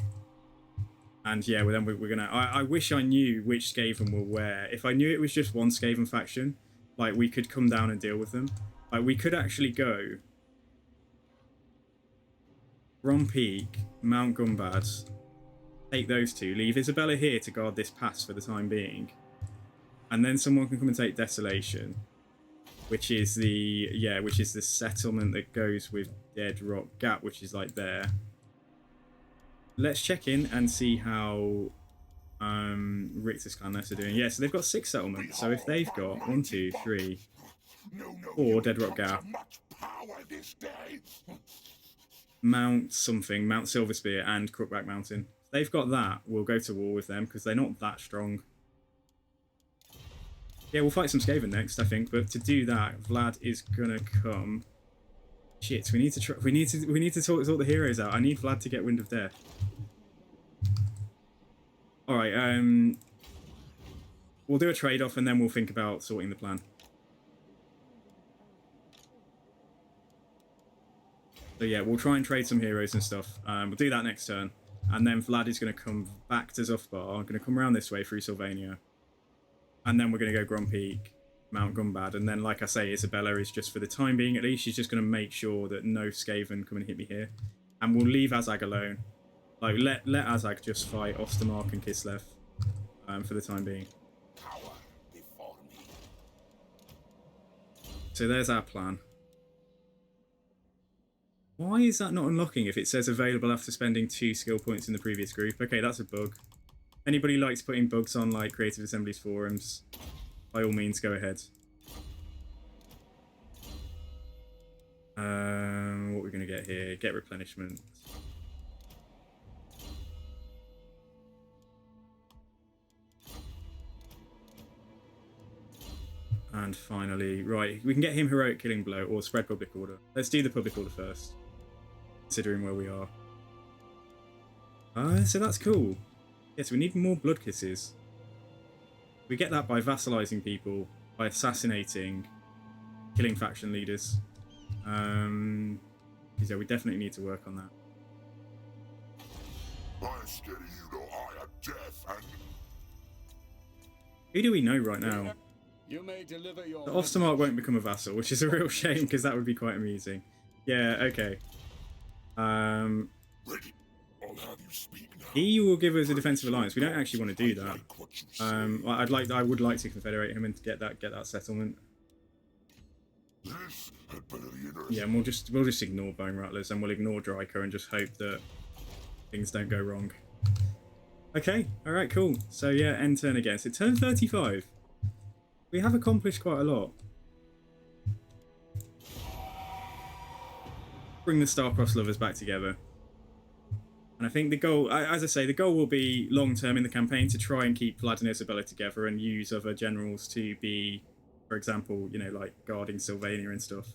And yeah, well, then we're gonna... I wish I knew which Skaven were where. If I knew it was just one Skaven faction, like, we could come down and deal with them. Like, we could actually go Grom Peak, Mount Gumbad. Take those two. Leave Isabella here to guard this pass for the time being. And then someone can come and take Desolation. Which is the settlement that goes with Dead Rock Gap, which is like there. Let's check in and see how Richter's clanless are doing. Yeah, so they've got 6 settlements. So if they've got 1, 2, 3, 4 Dead Rock Gap, Mount something, Mount Silverspear and Crookback Mountain. If they've got that, we'll go to war with them because they're not that strong. Yeah, we'll fight some Skaven next, I think. But to do that, Vlad is gonna come. Shit, we need to try. We need to sort the heroes out. I need Vlad to get Wind of Death. All right. We'll do a trade-off and then we'll think about sorting the plan. So yeah, we'll try and trade some heroes and stuff. We'll do that next turn, and then Vlad is going to come back to Zuthbar. I'm going to come around this way through Sylvania. And then we're going to go Grom Peak, Mount Gumbad. And then, like I say, Isabella is just, for the time being at least, she's just going to make sure that no Skaven come and hit me here. And we'll leave Azag alone. Like, let Azag just fight Ostermark and Kislev for the time being. So there's our plan. Why is that not unlocking if it says available after spending 2 skill points in the previous group? Okay, that's a bug. Anybody likes putting bugs on like Creative Assembly's forums, by all means go ahead. What are we going to get here? Get replenishment. And finally, right, we can get him Heroic Killing Blow or Spread Public Order. Let's do the Public Order first, considering where we are. So that's cool. Yes, we need more blood kisses. We get that by vassalizing people, by assassinating, killing faction leaders. Yeah, we definitely need to work on that. Who do we know right now? You may deliver your The Ostermark won't become a vassal, which is a real shame because that would be quite amusing. Yeah, okay. He will give us a defensive alliance. We don't actually want to do that. I would like to confederate him and get that settlement. Yeah, and we'll just ignore Bone Rattlers and we'll ignore Dryker and just hope that things don't go wrong. Okay, all right, cool. So yeah, end turn again. So turn 35. We have accomplished quite a lot. Bring the Star-Crossed Lovers back together. And I think the goal, as I say, the goal will be long-term in the campaign to try and keep Vlad and Isabella together and use other generals to be, for example, you know, like guarding Sylvania and stuff.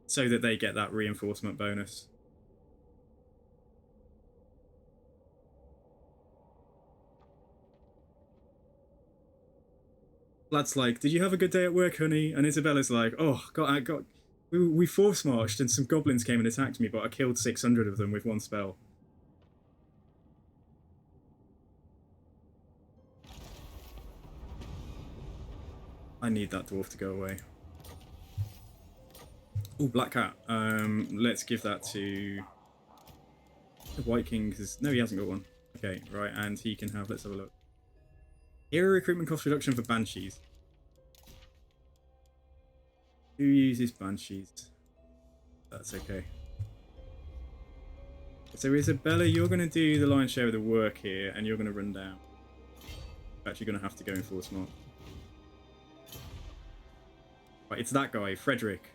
So that they get that reinforcement bonus. Vlad's like, did you have a good day at work, honey? And Isabella's like, oh, we force marched and some goblins came and attacked me, but I killed 600 of them with one spell. I need that dwarf to go away. Oh, Black Cat. Let's give that to the White King, because no, he hasn't got one. Okay, right, and he can have, let's have a look. Hero recruitment cost reduction for Banshees. Who uses Banshees? That's okay. So Isabella, you're going to do the lion's share of the work here, and you're going to run down. You're actually going to have to go in force march. Right, it's that guy, Frederick.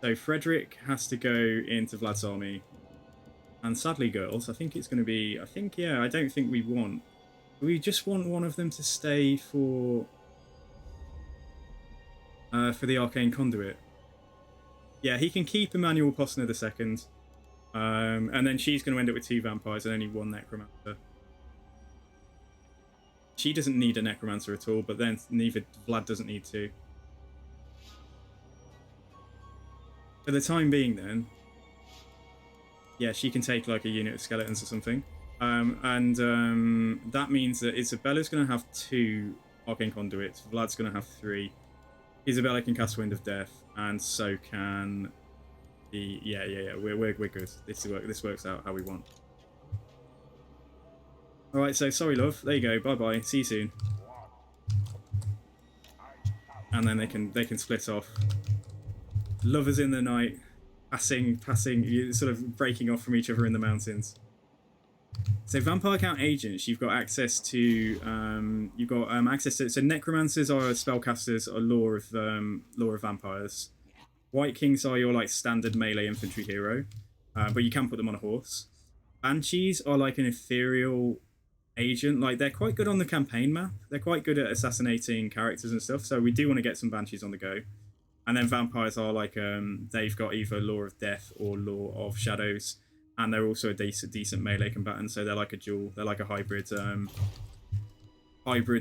So Frederick has to go into Vlad's army. And sadly, girls, I think it's going to be... yeah, I don't think we want... We just want one of them to stay for the Arcane Conduit. Yeah, he can keep Emmanuel Posner II. And then she's going to end up with 2 vampires and only 1 necromancer. She doesn't need a necromancer at all, but then neither Vlad doesn't need to. For the time being then, yeah, she can take like a unit of skeletons or something. That means that Isabella's going to have 2 Arcane Conduits, Vlad's going to have 3. Isabella can cast Wind of Death, and so can Yeah. We're good. This works out how we want. All right. So sorry, love. There you go. Bye bye. See you soon. And then they can split off. Lovers in the night, passing, sort of breaking off from each other in the mountains. So vampire count agents, you've got access to so necromancers are spellcasters or lore of vampires. White Kings are your like standard melee infantry hero, but you can put them on a horse. Banshees are like an ethereal agent, like they're quite good on the campaign map. They're quite good at assassinating characters and stuff, so we do want to get some Banshees on the go. And then vampires are like they've got either Lore of Death or Lore of Shadows, and they're also a decent melee combatant, so they're like a dual, they're like a hybrid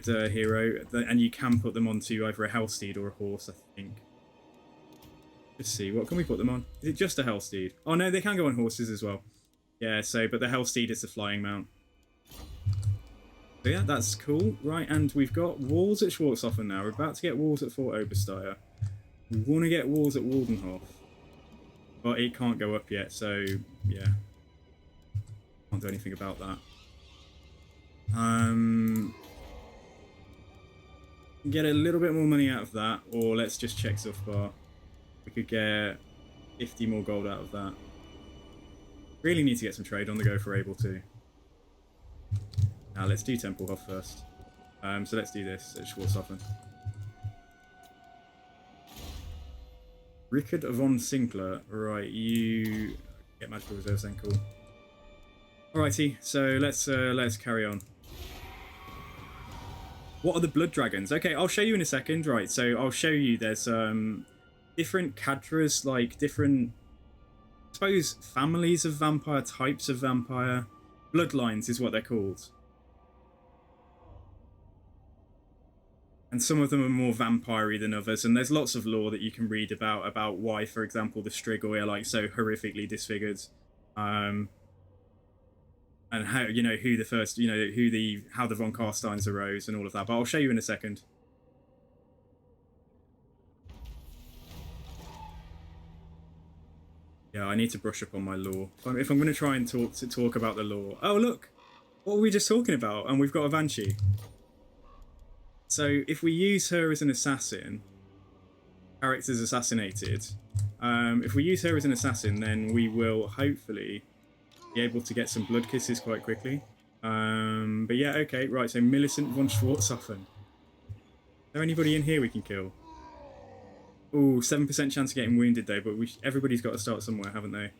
hero, and you can put them onto either a Hellsteed or a horse, I think. Let's see, what can we put them on? Is it just a Hellsteed? Oh no, they can go on horses as well. Yeah, so, but the Hellsteed is the flying mount. So yeah, that's cool. Right, and we've got walls at Schwarzhofen now. We're about to get walls at Fort Obersteyr. We want to get walls at Waldenhof. But it can't go up yet, so yeah. Can't do anything about that. Get a little bit more money out of that, or let's just check so far. We could get 50 more gold out of that. Really need to get some trade on the go if we're able to. Now let's do Tempelhof first. So let's do this at Schwarzhofen. Rickard von Sinclair. Right, you get magical reserves then, cool. Alrighty, so let's carry on. What are the blood dragons? Okay, I'll show you in a second. Right, so I'll show you there's different cadres, like different, I suppose, families of vampire, types of vampire. Bloodlines is what they're called. And some of them are more vampire-y than others, and there's lots of lore that you can read about why, for example, the Strigoi are like so horrifically disfigured, and how, you know, who the first, you know, how the von Carsteins arose and all of that. But I'll show you in a second. Yeah, I need to brush up on my lore if I'm going to try and talk about the lore. Oh look, what were we just talking about? And we've got a Banshee. So if we use her as an assassin, characters assassinated, if we use her as an assassin, then we will hopefully be able to get some blood kisses quite quickly. But yeah, okay, right, so Millicent von Schwarzhofen. Is there anybody in here we can kill? Ooh, 7% chance of getting wounded though, but everybody's got to start somewhere, haven't they?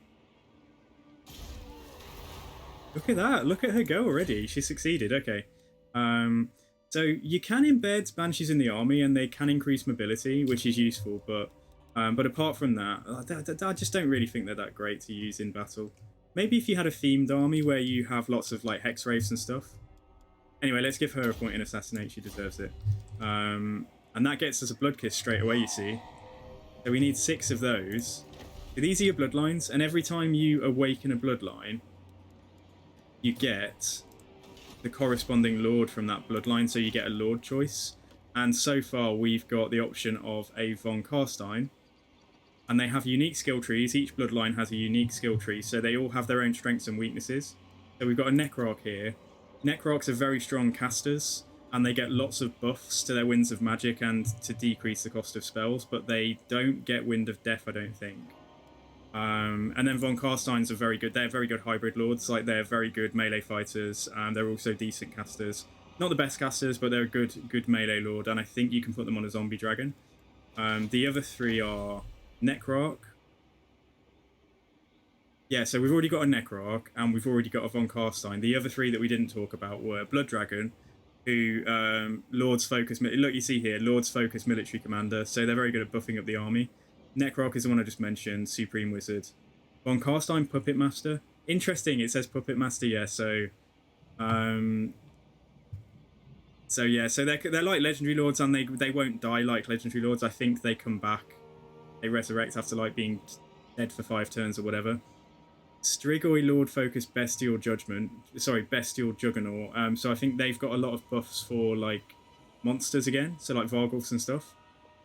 Look at that, look at her go already, she succeeded, okay. So you can embed Banshees in the army, and they can increase mobility, which is useful. But apart from that, I just don't really think they're that great to use in battle. Maybe if you had a themed army where you have lots of like hex wraiths and stuff. Anyway, let's give her a point in assassinate. She deserves it. And that gets us a blood kiss straight away. You see, so we need 6 of those. So these are your bloodlines, and every time you awaken a bloodline, you get the corresponding lord from that bloodline, so you get a lord choice. And so far we've got the option of a von Carstein, and they have unique skill trees. Each bloodline has a unique skill tree, so they all have their own strengths and weaknesses. So we've got a Necrarch here. Necrarchs are very strong casters, and they get lots of buffs to their Winds of Magic and to decrease the cost of spells, but they don't get Wind of Death, I don't think. And then von Carsteins are very good. They're very good hybrid lords. Like, they're very good melee fighters, and they're also decent casters. Not the best casters, but they're a good melee lord, and I think you can put them on a zombie dragon. The other 3 are Necrarch. Yeah, so we've already got a Necrarch, and we've already got a von Carstein. The other 3 that we didn't talk about were Blood Dragon, who Lord's Focus. Look, you see here, Lord's Focus military commander. So they're very good at buffing up the army. Necrarch is the one I just mentioned, Supreme Wizard. Von Carstein, Puppet Master. Interesting, it says Puppet Master, yeah, so... So yeah, so they're like Legendary Lords, and they won't die like Legendary Lords. I think they come back. They resurrect after like being dead for 5 turns or whatever. Strigoi Lord Focus Bestial Judgment. Sorry, Bestial Juggernaut. So I think they've got a lot of buffs for like monsters again, so like Vargulfs and stuff.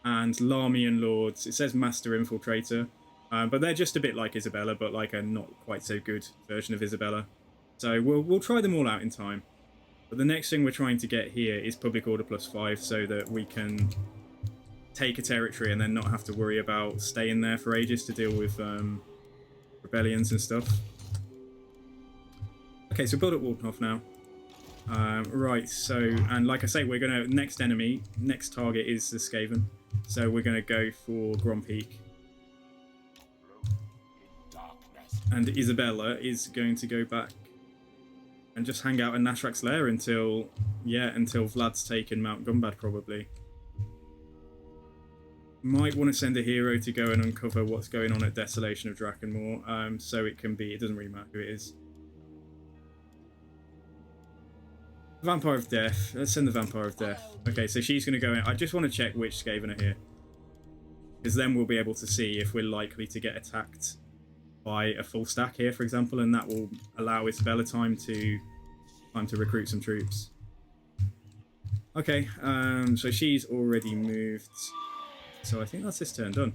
And Larmian Lords, it says Master Infiltrator. But they're just a bit like Isabella, but like a not quite so good version of Isabella. So we'll try them all out in time. But the next thing we're trying to get here is Public Order +5 so that we can take a territory and then not have to worry about staying there for ages to deal with rebellions and stuff. Okay, so build up Waldenhof now. Right, so, and like I say, we're going to, next target is the Skaven. So we're going to go for Grompeak. And Isabella is going to go back and just hang out in Nashrak's lair until Vlad's taken Mount Gumbad, probably. Might want to send a hero to go and uncover what's going on at Desolation of Drakenmoor, so it doesn't really matter who it is. Vampire of Death. Let's send the Vampire of Death. Okay, so she's going to go in. I just want to check which Skaven are here, because then we'll be able to see if we're likely to get attacked by a full stack here, for example, and that will allow Isabella time to recruit some troops. Okay, so she's already moved. So I think that's this turn done.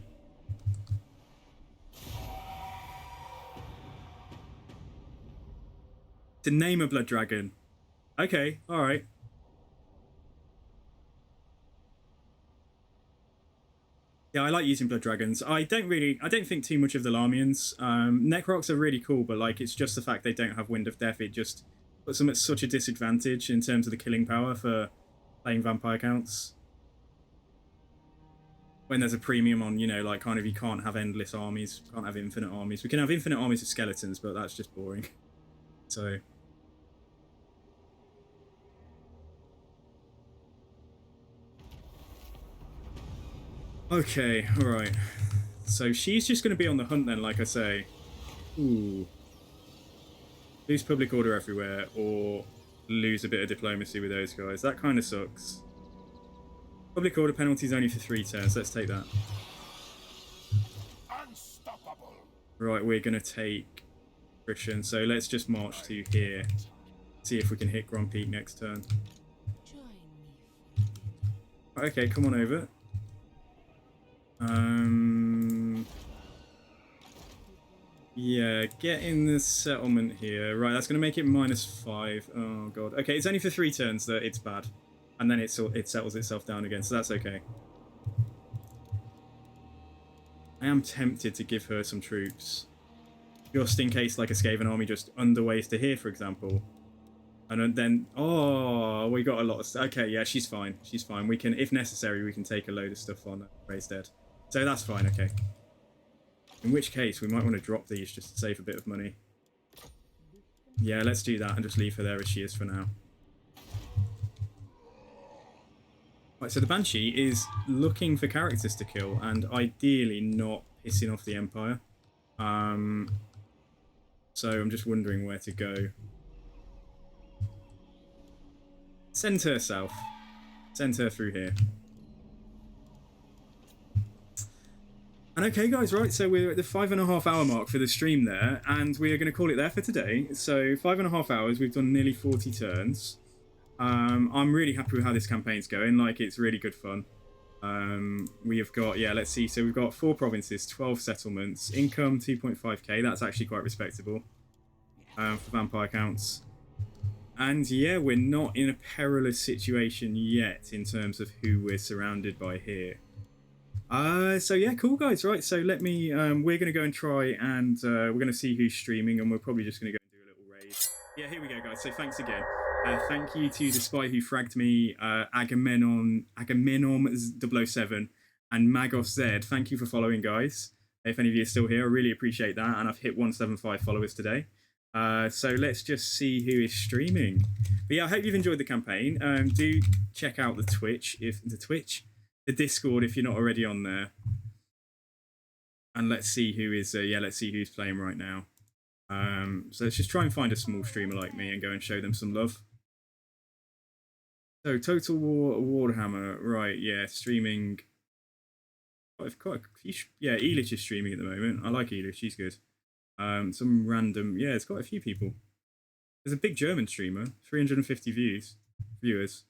To name a blood dragon. Okay, alright. Yeah, I like using blood dragons. I don't think too much of the Lamians. Necrocs are really cool, but like it's just the fact they don't have Wind of Death. It just puts them at such a disadvantage in terms of the killing power for playing vampire counts. When there's a premium on, you know, like kind of you can't have endless armies, can't have infinite armies. We can have infinite armies of skeletons, but that's just boring. So okay, alright. So she's just going to be on the hunt then, like I say. Ooh. Lose public order everywhere, or lose a bit of diplomacy with those guys. That kind of sucks. Public order penalty is only for 3 turns. Let's take that. Unstoppable. Right, we're going to take Christian. So let's just march to here. See if we can hit Grompeak next turn. Okay, come on over. Yeah, get in the settlement here. Right, that's going to make it -5. Oh, God. Okay, it's only for 3 turns that it's bad. And then it settles itself down again, so that's okay. I am tempted to give her some troops. Just in case, like, a Skaven army just underways to here, for example. And then, oh, we got a lot of stuff. Okay, yeah, she's fine. She's fine. We can, if necessary, we can take a load of stuff on Raised Dead. So that's fine, okay. In which case, we might want to drop these just to save a bit of money. Yeah, let's do that and just leave her there as she is for now. Right, so the Banshee is looking for characters to kill and ideally not pissing off the Empire. So I'm just wondering where to go. Send her south. Send her through here. And okay, guys, right, so we're at the 5.5 hour mark for the stream there, and we are going to call it there for today. So 5.5 hours, we've done nearly 40 turns. I'm really happy with how this campaign's going. Like, it's really good fun. We have got, yeah, let's see. So we've got 4 provinces, 12 settlements, income 2.5k. That's actually quite respectable for vampire counts. And yeah, we're not in a perilous situation yet in terms of who we're surrounded by here. So yeah, cool guys. Right, so let me. We're gonna go and try, and we're gonna see who's streaming, and we're probably just gonna go and do a little raid. Yeah, here we go, guys. So thanks again. Thank you to the spy who fragged me, Agamemnon 007, and Magos Z. Thank you for following, guys. If any of you are still here, I really appreciate that, and I've hit 175 followers today. So let's just see who is streaming. But yeah, I hope you've enjoyed the campaign. Do check out the the Discord if you're not already on there. And let's see who is. Let's see who's playing right now. So let's just try and find a small streamer like me and go and show them some love. So Total War Warhammer, right? Yeah, streaming. Quite a few. Yeah, Elish is streaming at the moment. I like Elish. She's good. Some random. Yeah, it's quite a few people. There's a big German streamer. 350 viewers.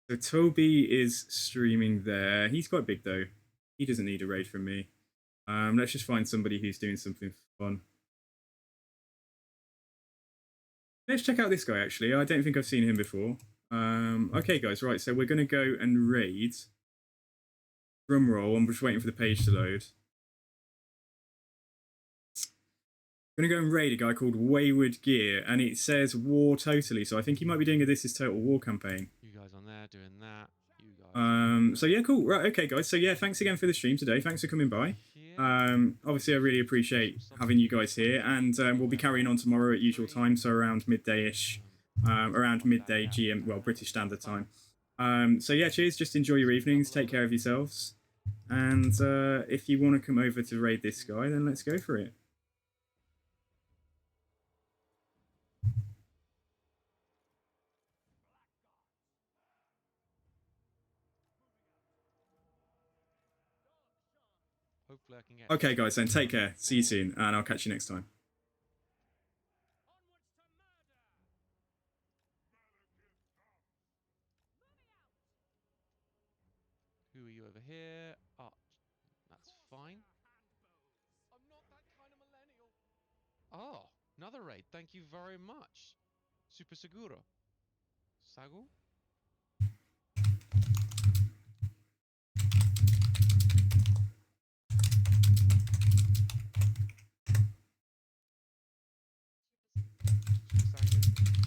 So Toby is streaming there. He's quite big though. He doesn't need a raid from me. Let's just find somebody who's doing something fun. Let's check out this guy, actually. I don't think I've seen him before. Okay, guys, right. So we're going to go and raid. Drum roll. I'm just waiting for the page to load. I'm going to go and raid a guy called Wayward Gear, and it says war totally. So I think he might be doing a This Is Total War campaign. You guys on there doing that. You guys. So yeah, cool. Right, okay, guys. So yeah, thanks again for the stream today. Thanks for coming by. Obviously, I really appreciate having you guys here, and we'll be carrying on tomorrow at usual time, so around midday-ish, around midday GM, well, British Standard Time. So yeah, cheers. Just enjoy your evenings. Take care of yourselves, and if you want to come over to raid this guy, then let's go for it. Hopefully I can get. Okay, guys, then take care. See you soon, and I'll catch you next time. Who are you over here? Oh, that's fine. I'm not that kind of millennial. Oh, another raid. Thank you very much. Super seguro. Sagu?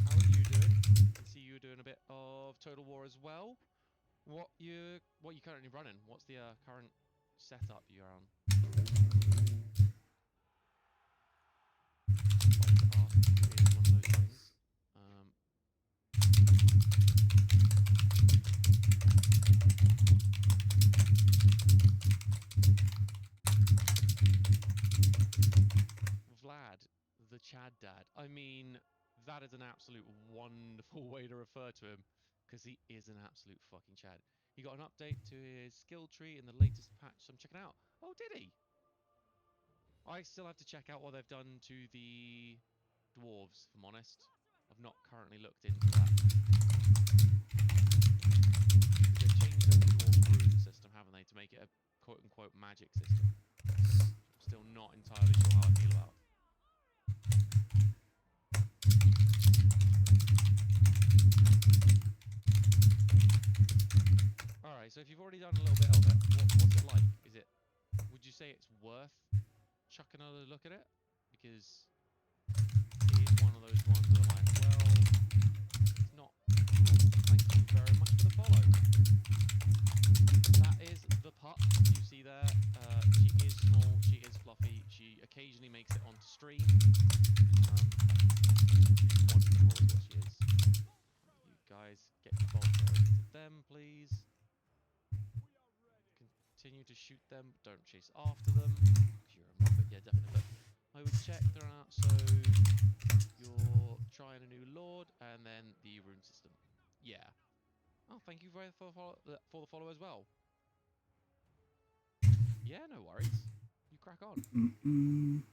How are you doing? I see you doing a bit of Total War as well. What you currently running? What's the current setup you're on? Vlad, the Chad Dad. I mean, that is an absolute wonderful way to refer to him, because he is an absolute fucking Chad. He got an update to his skill tree in the latest patch I'm checking out. Oh, did he? I still have to check out what they've done to the dwarves, if I'm honest. I've not currently looked into that. They've changed the dwarves rune system, haven't they, to make it a quote-unquote magic system. I'm still not entirely sure how I feel about. Alright, so if you've already done a little bit of it, what's it like? Would you say it's worth chucking another look at it? Because it is one of those ones where I'm like, well, it's not. Thank you very much for the follow. That is the pup you see there. She is small, she is fluffy, she occasionally makes it onto stream. Wonderful is what she is. You guys get your bolts over to them, please. Continue to shoot them, don't chase after them. You're a muppet, yeah, definitely. But I would check them out. So you're trying a new lord, and then the rune system. Yeah. Oh, thank you for the follow as well. Yeah, no worries. You crack on.